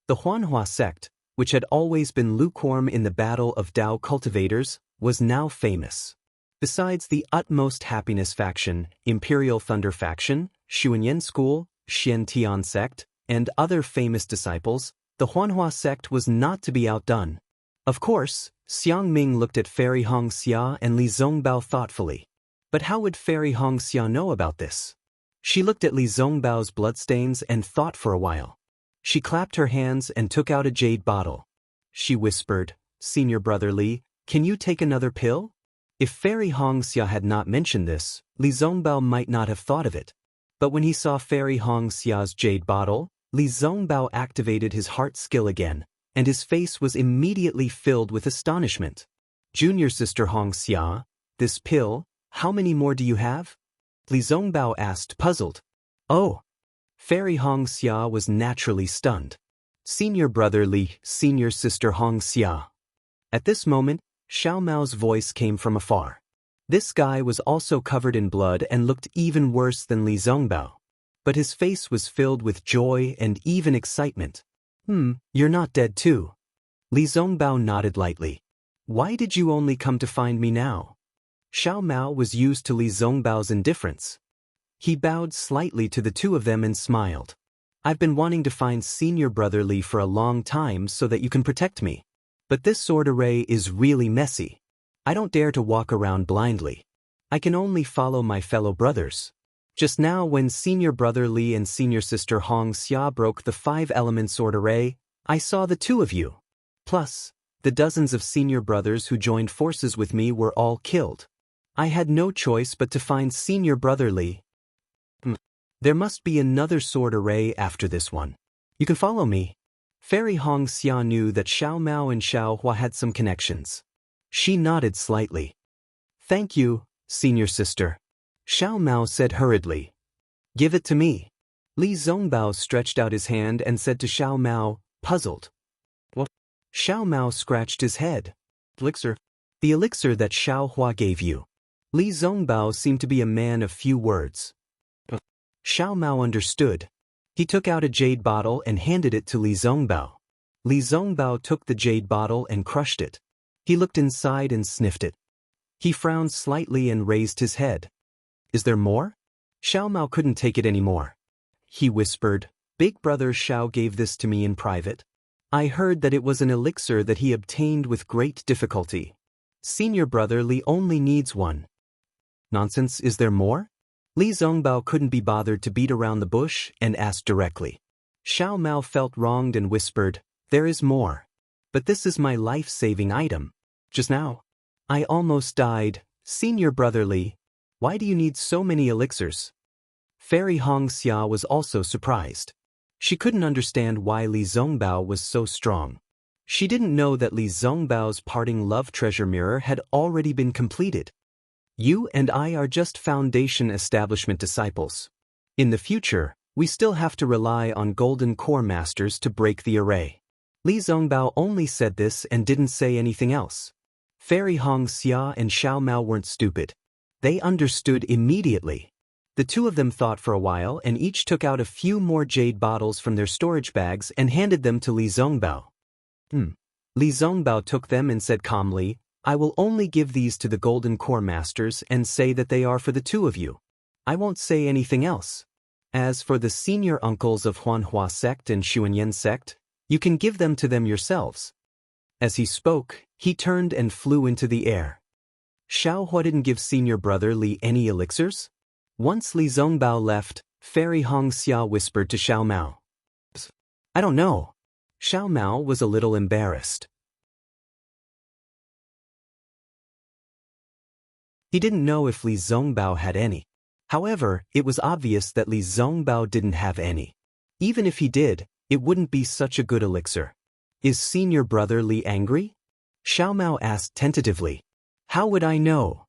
The Huanhua sect, which had always been lukewarm in the battle of Dao cultivators, was now famous. Besides the utmost happiness faction, Imperial Thunder faction, Xuanyan school, Xiantian sect, and other famous disciples, the Huanhua sect was not to be outdone. Of course, Xiang Ming looked at Fairy Xianxia and Li Zongbao thoughtfully. But how would Fairy Xianxia know about this? She looked at Li Zongbao's bloodstains and thought for a while. She clapped her hands and took out a jade bottle. She whispered, "Senior brother Li, can you take another pill?" If Fairy Xianxia had not mentioned this, Li Zongbao might not have thought of it. But when he saw Fairy Xia's jade bottle, Li Zongbao activated his heart skill again, and his face was immediately filled with astonishment. "Junior sister Xianxia, this pill, how many more do you have?" Li Zongbao asked, puzzled. "Oh." Fairy Xianxia was naturally stunned. "Senior brother Li, senior sister Xianxia." At this moment, Xiao Mao's voice came from afar. This guy was also covered in blood and looked even worse than Li Zongbao. But his face was filled with joy and even excitement. You're not dead too." Li Zongbao nodded lightly. "Why did you only come to find me now?" Xiao Mao was used to Li Zongbao's indifference. He bowed slightly to the two of them and smiled. I've been wanting to find Senior Brother Li for a long time so that you can protect me. But this sword array is really messy. I don't dare to walk around blindly. I can only follow my fellow brothers. Just now when Senior Brother Li and Senior Sister Hong Xia broke the 5-element sword array, I saw the two of you. Plus, the dozens of senior brothers who joined forces with me were all killed. I had no choice but to find Senior Brother Li. There must be another sword array after this one. You can follow me. Fairy Hong Xia knew that Xiao Mao and Xiao Hua had some connections. She nodded slightly. Thank you, Senior Sister. Xiao Mao said hurriedly. Give it to me. Li Zongbao stretched out his hand and said to Xiao Mao, puzzled. What? Xiao Mao scratched his head. Elixir. The elixir that Xiao Hua gave you. Li Zongbao seemed to be a man of few words. Xiao Mao understood. He took out a jade bottle and handed it to Li Zongbao. Li Zongbao took the jade bottle and crushed it. He looked inside and sniffed it. He frowned slightly and raised his head. Is there more? Xiao Mao couldn't take it anymore. He whispered, Big Brother Xiao gave this to me in private. I heard that it was an elixir that he obtained with great difficulty. Senior Brother Li only needs one. Nonsense, is there more? Li Zongbao couldn't be bothered to beat around the bush and asked directly. Xiao Mao felt wronged and whispered, There is more. But this is my life-saving item. Just now, I almost died. Senior Brother Li, why do you need so many elixirs? Fairy Hong Xia was also surprised. She couldn't understand why Li Zongbao was so strong. She didn't know that Li Zongbao's parting love treasure mirror had already been completed. You and I are just foundation establishment disciples. In the future, we still have to rely on golden core masters to break the array. Li Zongbao only said this and didn't say anything else. Fairy Hong Xia and Xiao Mao weren't stupid. They understood immediately. The two of them thought for a while and each took out a few more jade bottles from their storage bags and handed them to Li Zongbao. Li Zongbao took them and said calmly, I will only give these to the Golden Core Masters and say that they are for the two of you. I won't say anything else. As for the senior uncles of Huanhua sect and Xuanyan sect, you can give them to them yourselves. As he spoke, he turned and flew into the air. Xiao Hua didn't give Senior Brother Li any elixirs? Once Li Zongbao left, Fairy Hong Xia whispered to Xiao Mao. I don't know. Xiao Mao was a little embarrassed. He didn't know if Li Zongbao had any. However, it was obvious that Li Zongbao didn't have any. Even if he did, it wouldn't be such a good elixir. Is Senior Brother Li angry? Xiao Mao asked tentatively. How would I know?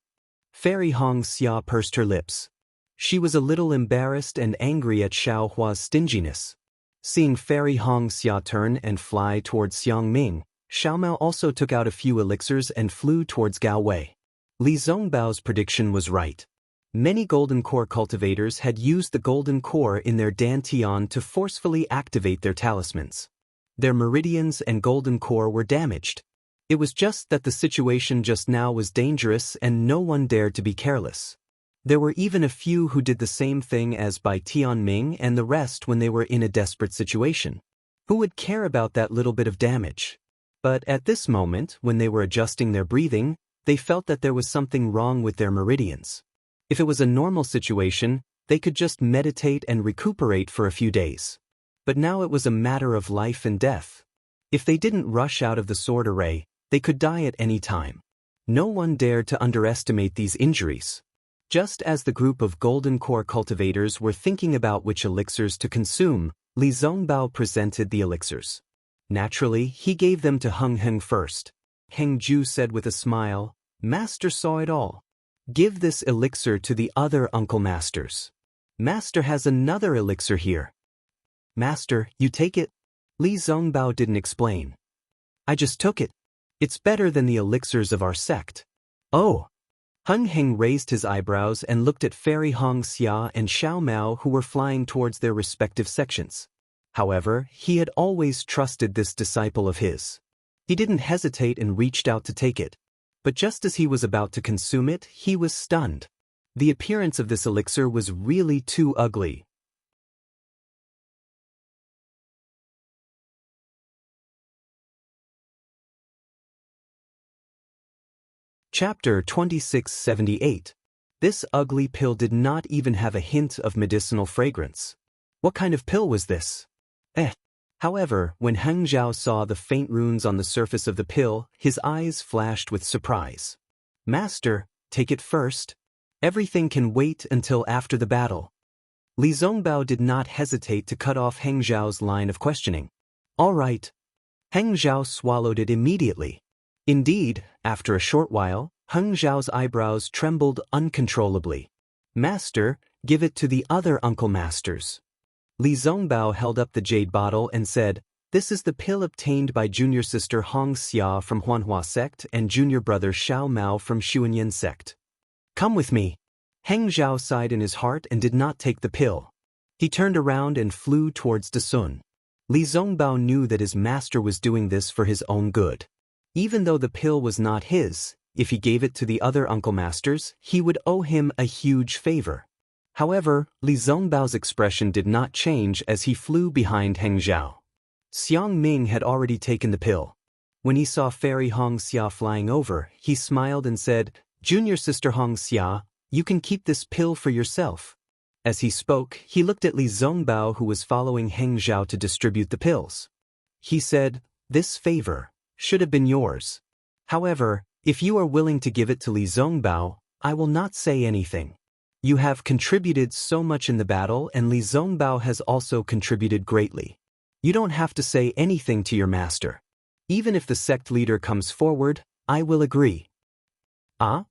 Fairy Hong Xia pursed her lips. She was a little embarrassed and angry at Xiao Hua's stinginess. Seeing Fairy Hong Xia turn and fly towards Xiangming, Xiao Mao also took out a few elixirs and flew towards Gaowei. Li Zongbao's prediction was right. Many Golden Core cultivators had used the Golden Core in their Dantian to forcefully activate their talismans. Their meridians and Golden Core were damaged. It was just that the situation just now was dangerous and no one dared to be careless. There were even a few who did the same thing as Bai Tianming and the rest when they were in a desperate situation. Who would care about that little bit of damage? But at this moment, when they were adjusting their breathing, they felt that there was something wrong with their meridians. If it was a normal situation, they could just meditate and recuperate for a few days. But now it was a matter of life and death. If they didn't rush out of the sword array, they could die at any time. No one dared to underestimate these injuries. Just as the group of Golden Core cultivators were thinking about which elixirs to consume, Li Zongbao presented the elixirs. Naturally, he gave them to Heng Heng first. Heng Ju said with a smile, Master saw it all. Give this elixir to the other uncle masters. Master has another elixir here. Master, you take it? Li Zongbao didn't explain. I just took it. It's better than the elixirs of our sect. Oh. Heng Heng raised his eyebrows and looked at Fairy Hong Xia and Xiao Mao who were flying towards their respective sections. However, he had always trusted this disciple of his. He didn't hesitate and reached out to take it. But just as he was about to consume it, he was stunned. The appearance of this elixir was really too ugly. Chapter 2678. This ugly pill did not even have a hint of medicinal fragrance. What kind of pill was this? However, when Heng Zhao saw the faint runes on the surface of the pill, his eyes flashed with surprise. Master, take it first. Everything can wait until after the battle. Li Zongbao did not hesitate to cut off Heng Zhao's line of questioning. All right. Heng Zhao swallowed it immediately. Indeed, after a short while, Heng Zhao's eyebrows trembled uncontrollably. Master, give it to the other uncle masters. Li Zongbao held up the jade bottle and said, This is the pill obtained by junior sister Hong Xia from Huanhua sect and junior brother Xiao Mao from Xuanyan sect. Come with me. Heng Zhao sighed in his heart and did not take the pill. He turned around and flew towards Dasun. Li Zongbao knew that his master was doing this for his own good. Even though the pill was not his, if he gave it to the other uncle masters, he would owe him a huge favor. However, Li Zongbao's expression did not change as he flew behind Heng Zhao. Xiang Ming had already taken the pill. When he saw Fairy Hong Xia flying over, he smiled and said, Junior sister Hong Xia, you can keep this pill for yourself. As he spoke, he looked at Li Zongbao who was following Heng Zhao to distribute the pills. He said, This favor should have been yours. However, if you are willing to give it to Li Zongbao, I will not say anything. You have contributed so much in the battle and Li Zongbao has also contributed greatly. You don't have to say anything to your master. Even if the sect leader comes forward, I will agree. Ah?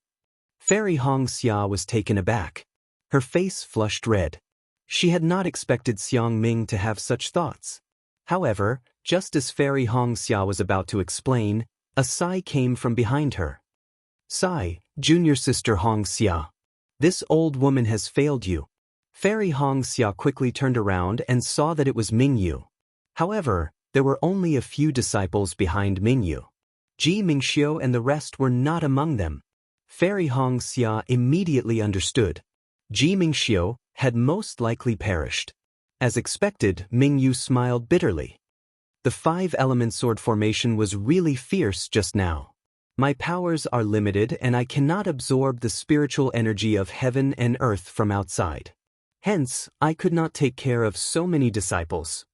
Fairy Hong Xia was taken aback. Her face flushed red. She had not expected Xiang Ming to have such thoughts. However, just as Fairy Hong Xia was about to explain, a sigh came from behind her. Sigh, junior sister Hong Xia. This old woman has failed you. Fairy Hong Xia quickly turned around and saw that it was Mingyu. However, there were only a few disciples behind Mingyu. Ji Mingxiu and the rest were not among them. Fairy Hong Xia immediately understood. Ji Mingxiu had most likely perished. As expected, Mingyu smiled bitterly. The 5-element sword formation was really fierce just now. My powers are limited and I cannot absorb the spiritual energy of heaven and earth from outside. Hence, I could not take care of so many disciples.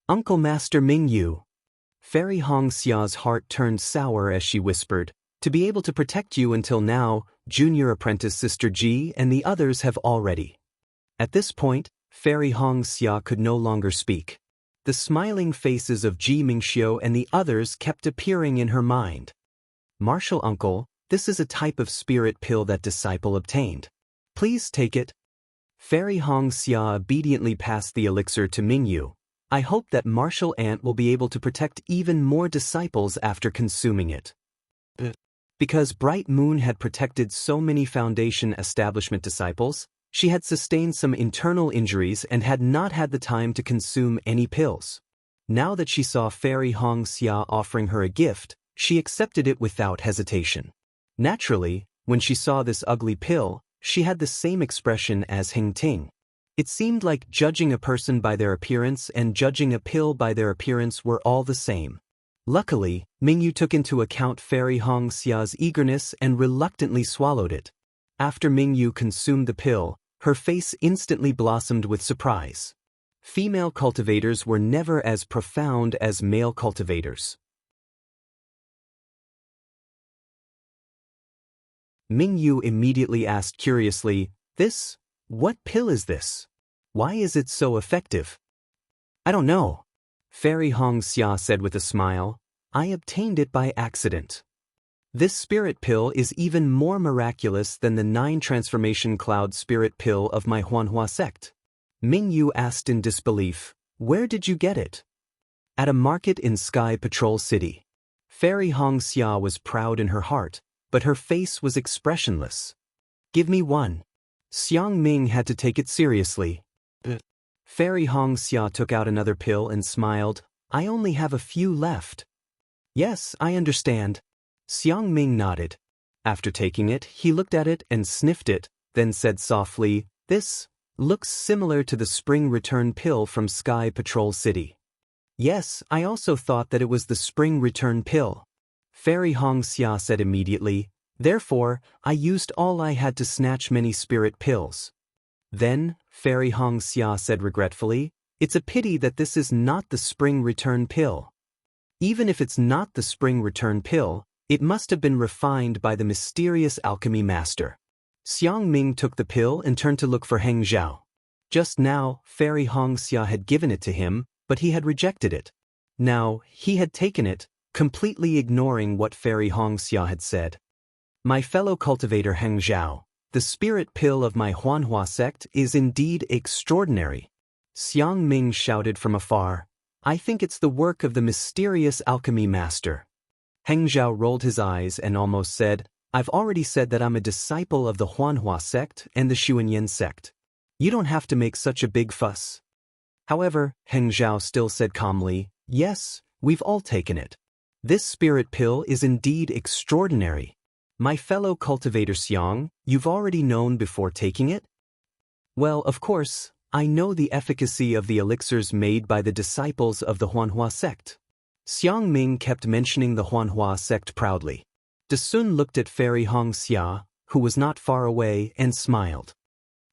Uncle Master Mingyu. Fairy Hong Xia's heart turned sour as she whispered, To be able to protect you until now, junior apprentice Sister Ji and the others have already. At this point, Fairy Hong Xia could no longer speak. The smiling faces of Ji Mingxiu and the others kept appearing in her mind. Martial uncle, this is a type of spirit pill that disciple obtained. Please take it. Fairy Hong Xia obediently passed the elixir to Mingyu. I hope that martial aunt will be able to protect even more disciples after consuming it. Because Bright Moon had protected so many Foundation establishment disciples, she had sustained some internal injuries and had not had the time to consume any pills. Now that she saw Fairy Hong Xia offering her a gift, she accepted it without hesitation. Naturally, when she saw this ugly pill, she had the same expression as Hing Ting. It seemed like judging a person by their appearance and judging a pill by their appearance were all the same. Luckily, Mingyu took into account Fairy Hong Xia's eagerness and reluctantly swallowed it. After Mingyu consumed the pill, her face instantly blossomed with surprise. Female cultivators were never as profound as male cultivators. Mingyu immediately asked curiously, What pill is this? Why is it so effective? I don't know. Fairy Hong Xia said with a smile, I obtained it by accident. This spirit pill is even more miraculous than the 9 transformation cloud spirit pill of my Huanhua sect. Mingyu asked in disbelief, Where did you get it? At a market in Sky Patrol City. Fairy Hong Xia was proud in her heart, but her face was expressionless. Give me one. Xiang Ming had to take it seriously. Fairy Hong Xia took out another pill and smiled, I only have a few left. Yes, I understand. Xiang Ming nodded. After taking it, he looked at it and sniffed it, then said softly, This looks similar to the spring return pill from Sky Patrol City. Yes, I also thought that it was the spring return pill. Fairy Hong Xia said immediately, Therefore, I used all I had to snatch many spirit pills. Then, Fairy Xianxia said regretfully, it's a pity that this is not the spring return pill. Even if it's not the spring return pill, it must have been refined by the mysterious alchemy master. Xiang Ming took the pill and turned to look for Heng Zhao. Just now, Fairy Xianxia had given it to him, but he had rejected it. Now, he had taken it, completely ignoring what Fairy Xianxia had said. My fellow cultivator Heng Zhao, the spirit pill of my Huanhua sect is indeed extraordinary. Xiang Ming shouted from afar, I think it's the work of the mysterious alchemy master. Heng Zhao rolled his eyes and almost said, I've already said that I'm a disciple of the Huanhua sect and the Xuanyan sect. You don't have to make such a big fuss. However, Heng Zhao still said calmly, yes, we've all taken it. This spirit pill is indeed extraordinary. My fellow cultivator Xiang, you've already known before taking it? Well, of course, I know the efficacy of the elixirs made by the disciples of the Huanhua sect. Xiang Ming kept mentioning the Huanhua sect proudly. Dasun looked at Fairy Xianxia, who was not far away, and smiled.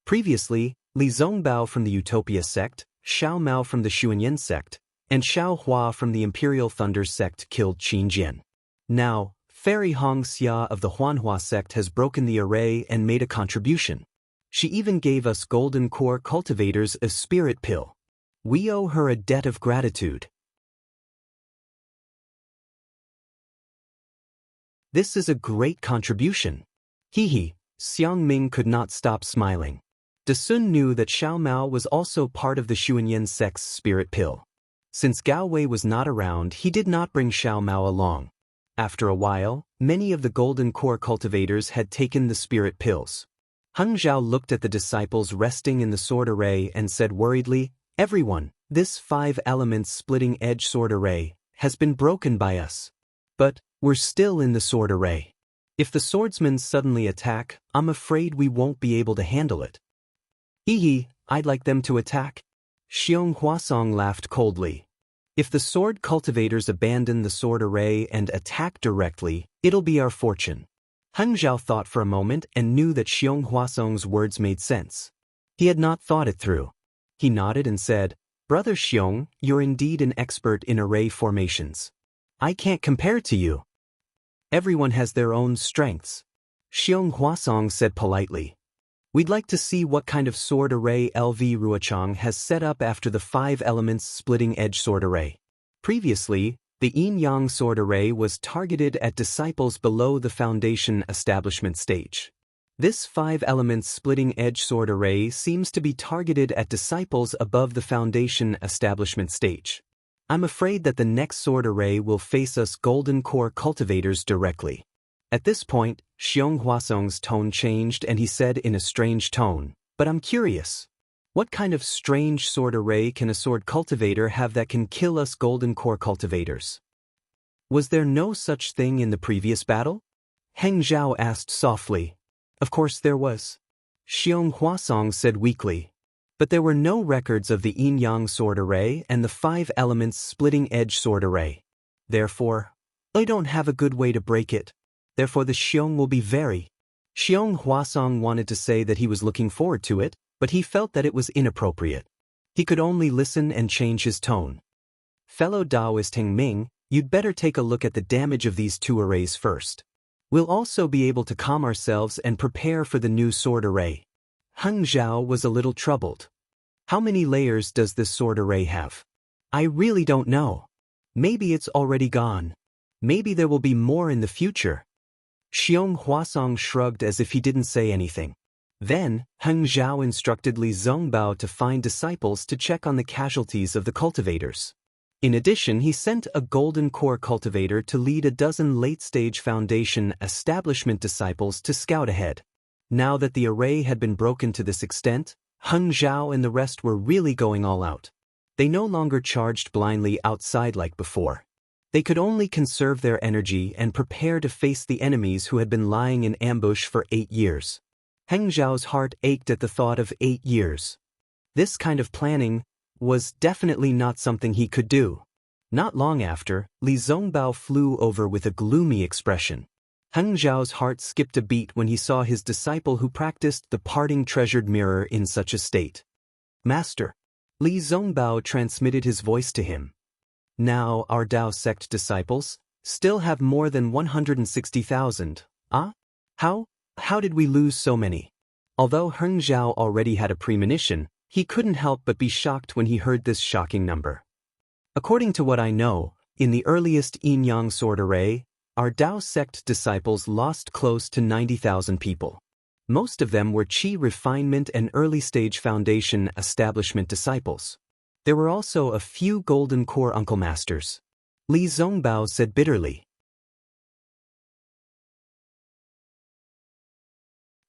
Previously, Li Zongbao from the Utopia sect, Xiao Mao from the Xuanyan sect, and Xiao Hua from the Imperial Thunder sect killed Qin Jian. Now, Fairy Xianxia of the Huanhua sect has broken the array and made a contribution. She even gave us golden core cultivators a spirit pill. We owe her a debt of gratitude. This is a great contribution. Hee, Xiang Ming could not stop smiling. Dasun knew that Xiao Mao was also part of the Xuanyan sect's spirit pill. Since Gao Wei was not around, he did not bring Xiao Mao along. After a while, many of the golden core cultivators had taken the spirit pills. Heng Zhao looked at the disciples resting in the sword array and said worriedly, Everyone, this 5 elements splitting edge sword array has been broken by us. But we're still in the sword array. If the swordsmen suddenly attack, I'm afraid we won't be able to handle it. I'd like them to attack. Xiong Huasong laughed coldly. If the sword cultivators abandon the sword array and attack directly, it'll be our fortune. Heng Zhao thought for a moment and knew that Xiong Huasong's words made sense. He had not thought it through. He nodded and said, Brother Xiong, you're indeed an expert in array formations. I can't compare to you. Everyone has their own strengths. Xiong Huasong said politely. We'd like to see what kind of sword array LV Ruochang has set up after the 5 elements splitting edge sword array. Previously, the yin-yang sword array was targeted at disciples below the foundation establishment stage. This 5 elements splitting edge sword array seems to be targeted at disciples above the foundation establishment stage. I'm afraid that the next sword array will face us golden core cultivators directly. At this point, Xiong Huasong's tone changed and he said in a strange tone, But I'm curious. What kind of strange sword array can a sword cultivator have that can kill us golden core cultivators? Was there no such thing in the previous battle? Heng Zhao asked softly. Of course there was. Xiong Huasong said weakly. But there were no records of the yin-yang sword array and the 5 elements splitting edge sword array. Therefore, I don't have a good way to break it. Therefore the Xiong will be very. Xiong Huasong wanted to say that he was looking forward to it, but he felt that it was inappropriate. He could only listen and change his tone. Fellow Daoist Heng Ming, you'd better take a look at the damage of these 2 arrays first. We'll also be able to calm ourselves and prepare for the new sword array. Heng Zhao was a little troubled. How many layers does this sword array have? I really don't know. Maybe it's already gone. Maybe there will be more in the future. Xiong Huasong shrugged as if he didn't say anything. Then, Heng Zhao instructed Li Zongbao to find disciples to check on the casualties of the cultivators. In addition, he sent a golden core cultivator to lead a dozen late-stage foundation establishment disciples to scout ahead. Now that the array had been broken to this extent, Heng Zhao and the rest were really going all out. They no longer charged blindly outside like before. They could only conserve their energy and prepare to face the enemies who had been lying in ambush for 8 years. Heng Zhao's heart ached at the thought of 8 years. This kind of planning was definitely not something he could do. Not long after, Li Zongbao flew over with a gloomy expression. Heng Zhao's heart skipped a beat when he saw his disciple who practiced the parting treasured mirror in such a state. Master. Li Zongbao transmitted his voice to him. Now our Dao sect disciples still have more than 160,000. Ah? How did we lose so many? Although Heng Zhao already had a premonition, he couldn't help but be shocked when he heard this shocking number. According to what I know, in the earliest yin-yang sword array, our Dao sect disciples lost close to 90,000 people. Most of them were Qi refinement and early-stage foundation establishment disciples. There were also a few golden core uncle masters. Li Zongbao said bitterly.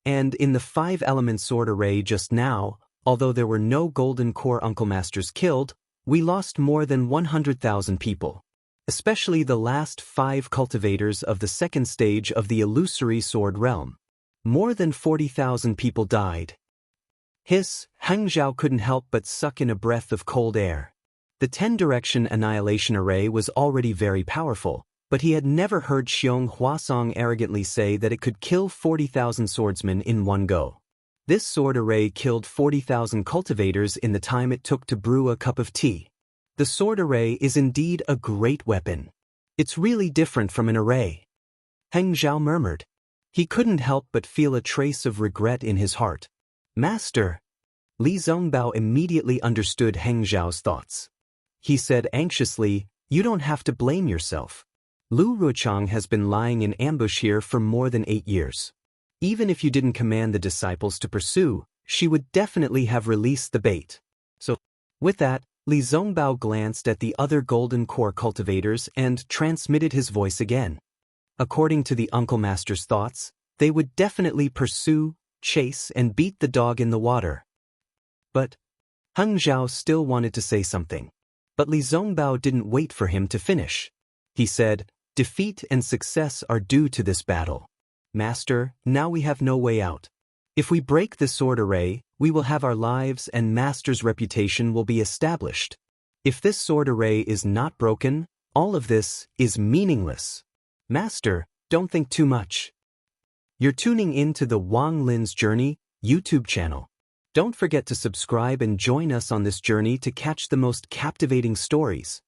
And in the 5-element sword array just now, although there were no golden core uncle masters killed, we lost more than 100,000 people. Especially the last 5 cultivators of the second stage of the illusory sword realm. More than 40,000 people died. Hiss, Heng Zhao couldn't help but suck in a breath of cold air. The 10-direction annihilation array was already very powerful, but he had never heard Xiong Huasong arrogantly say that it could kill 40,000 swordsmen in one go. This sword array killed 40,000 cultivators in the time it took to brew a cup of tea. The sword array is indeed a great weapon. It's really different from an array. Heng Zhao murmured. He couldn't help but feel a trace of regret in his heart. Master. Li Zongbao immediately understood Heng Zhao's thoughts. He said anxiously, "You don't have to blame yourself. Lu Ruochang has been lying in ambush here for more than 8 years. Even if you didn't command the disciples to pursue, she would definitely have released the bait." So, with that, Li Zongbao glanced at the other golden core cultivators and transmitted his voice again. According to the Uncle Master's thoughts, they would definitely pursue, chase, and beat the dog in the water. But Heng Zhao still wanted to say something. But Li Zongbao didn't wait for him to finish. He said, "Defeat and success are due to this battle. Master, now we have no way out. If we break the sword array, we will have our lives and Master's reputation will be established. If this sword array is not broken, all of this is meaningless. Master, don't think too much." You're tuning in to the Wang Lin's Journey YouTube channel. Don't forget to subscribe and join us on this journey to catch the most captivating stories.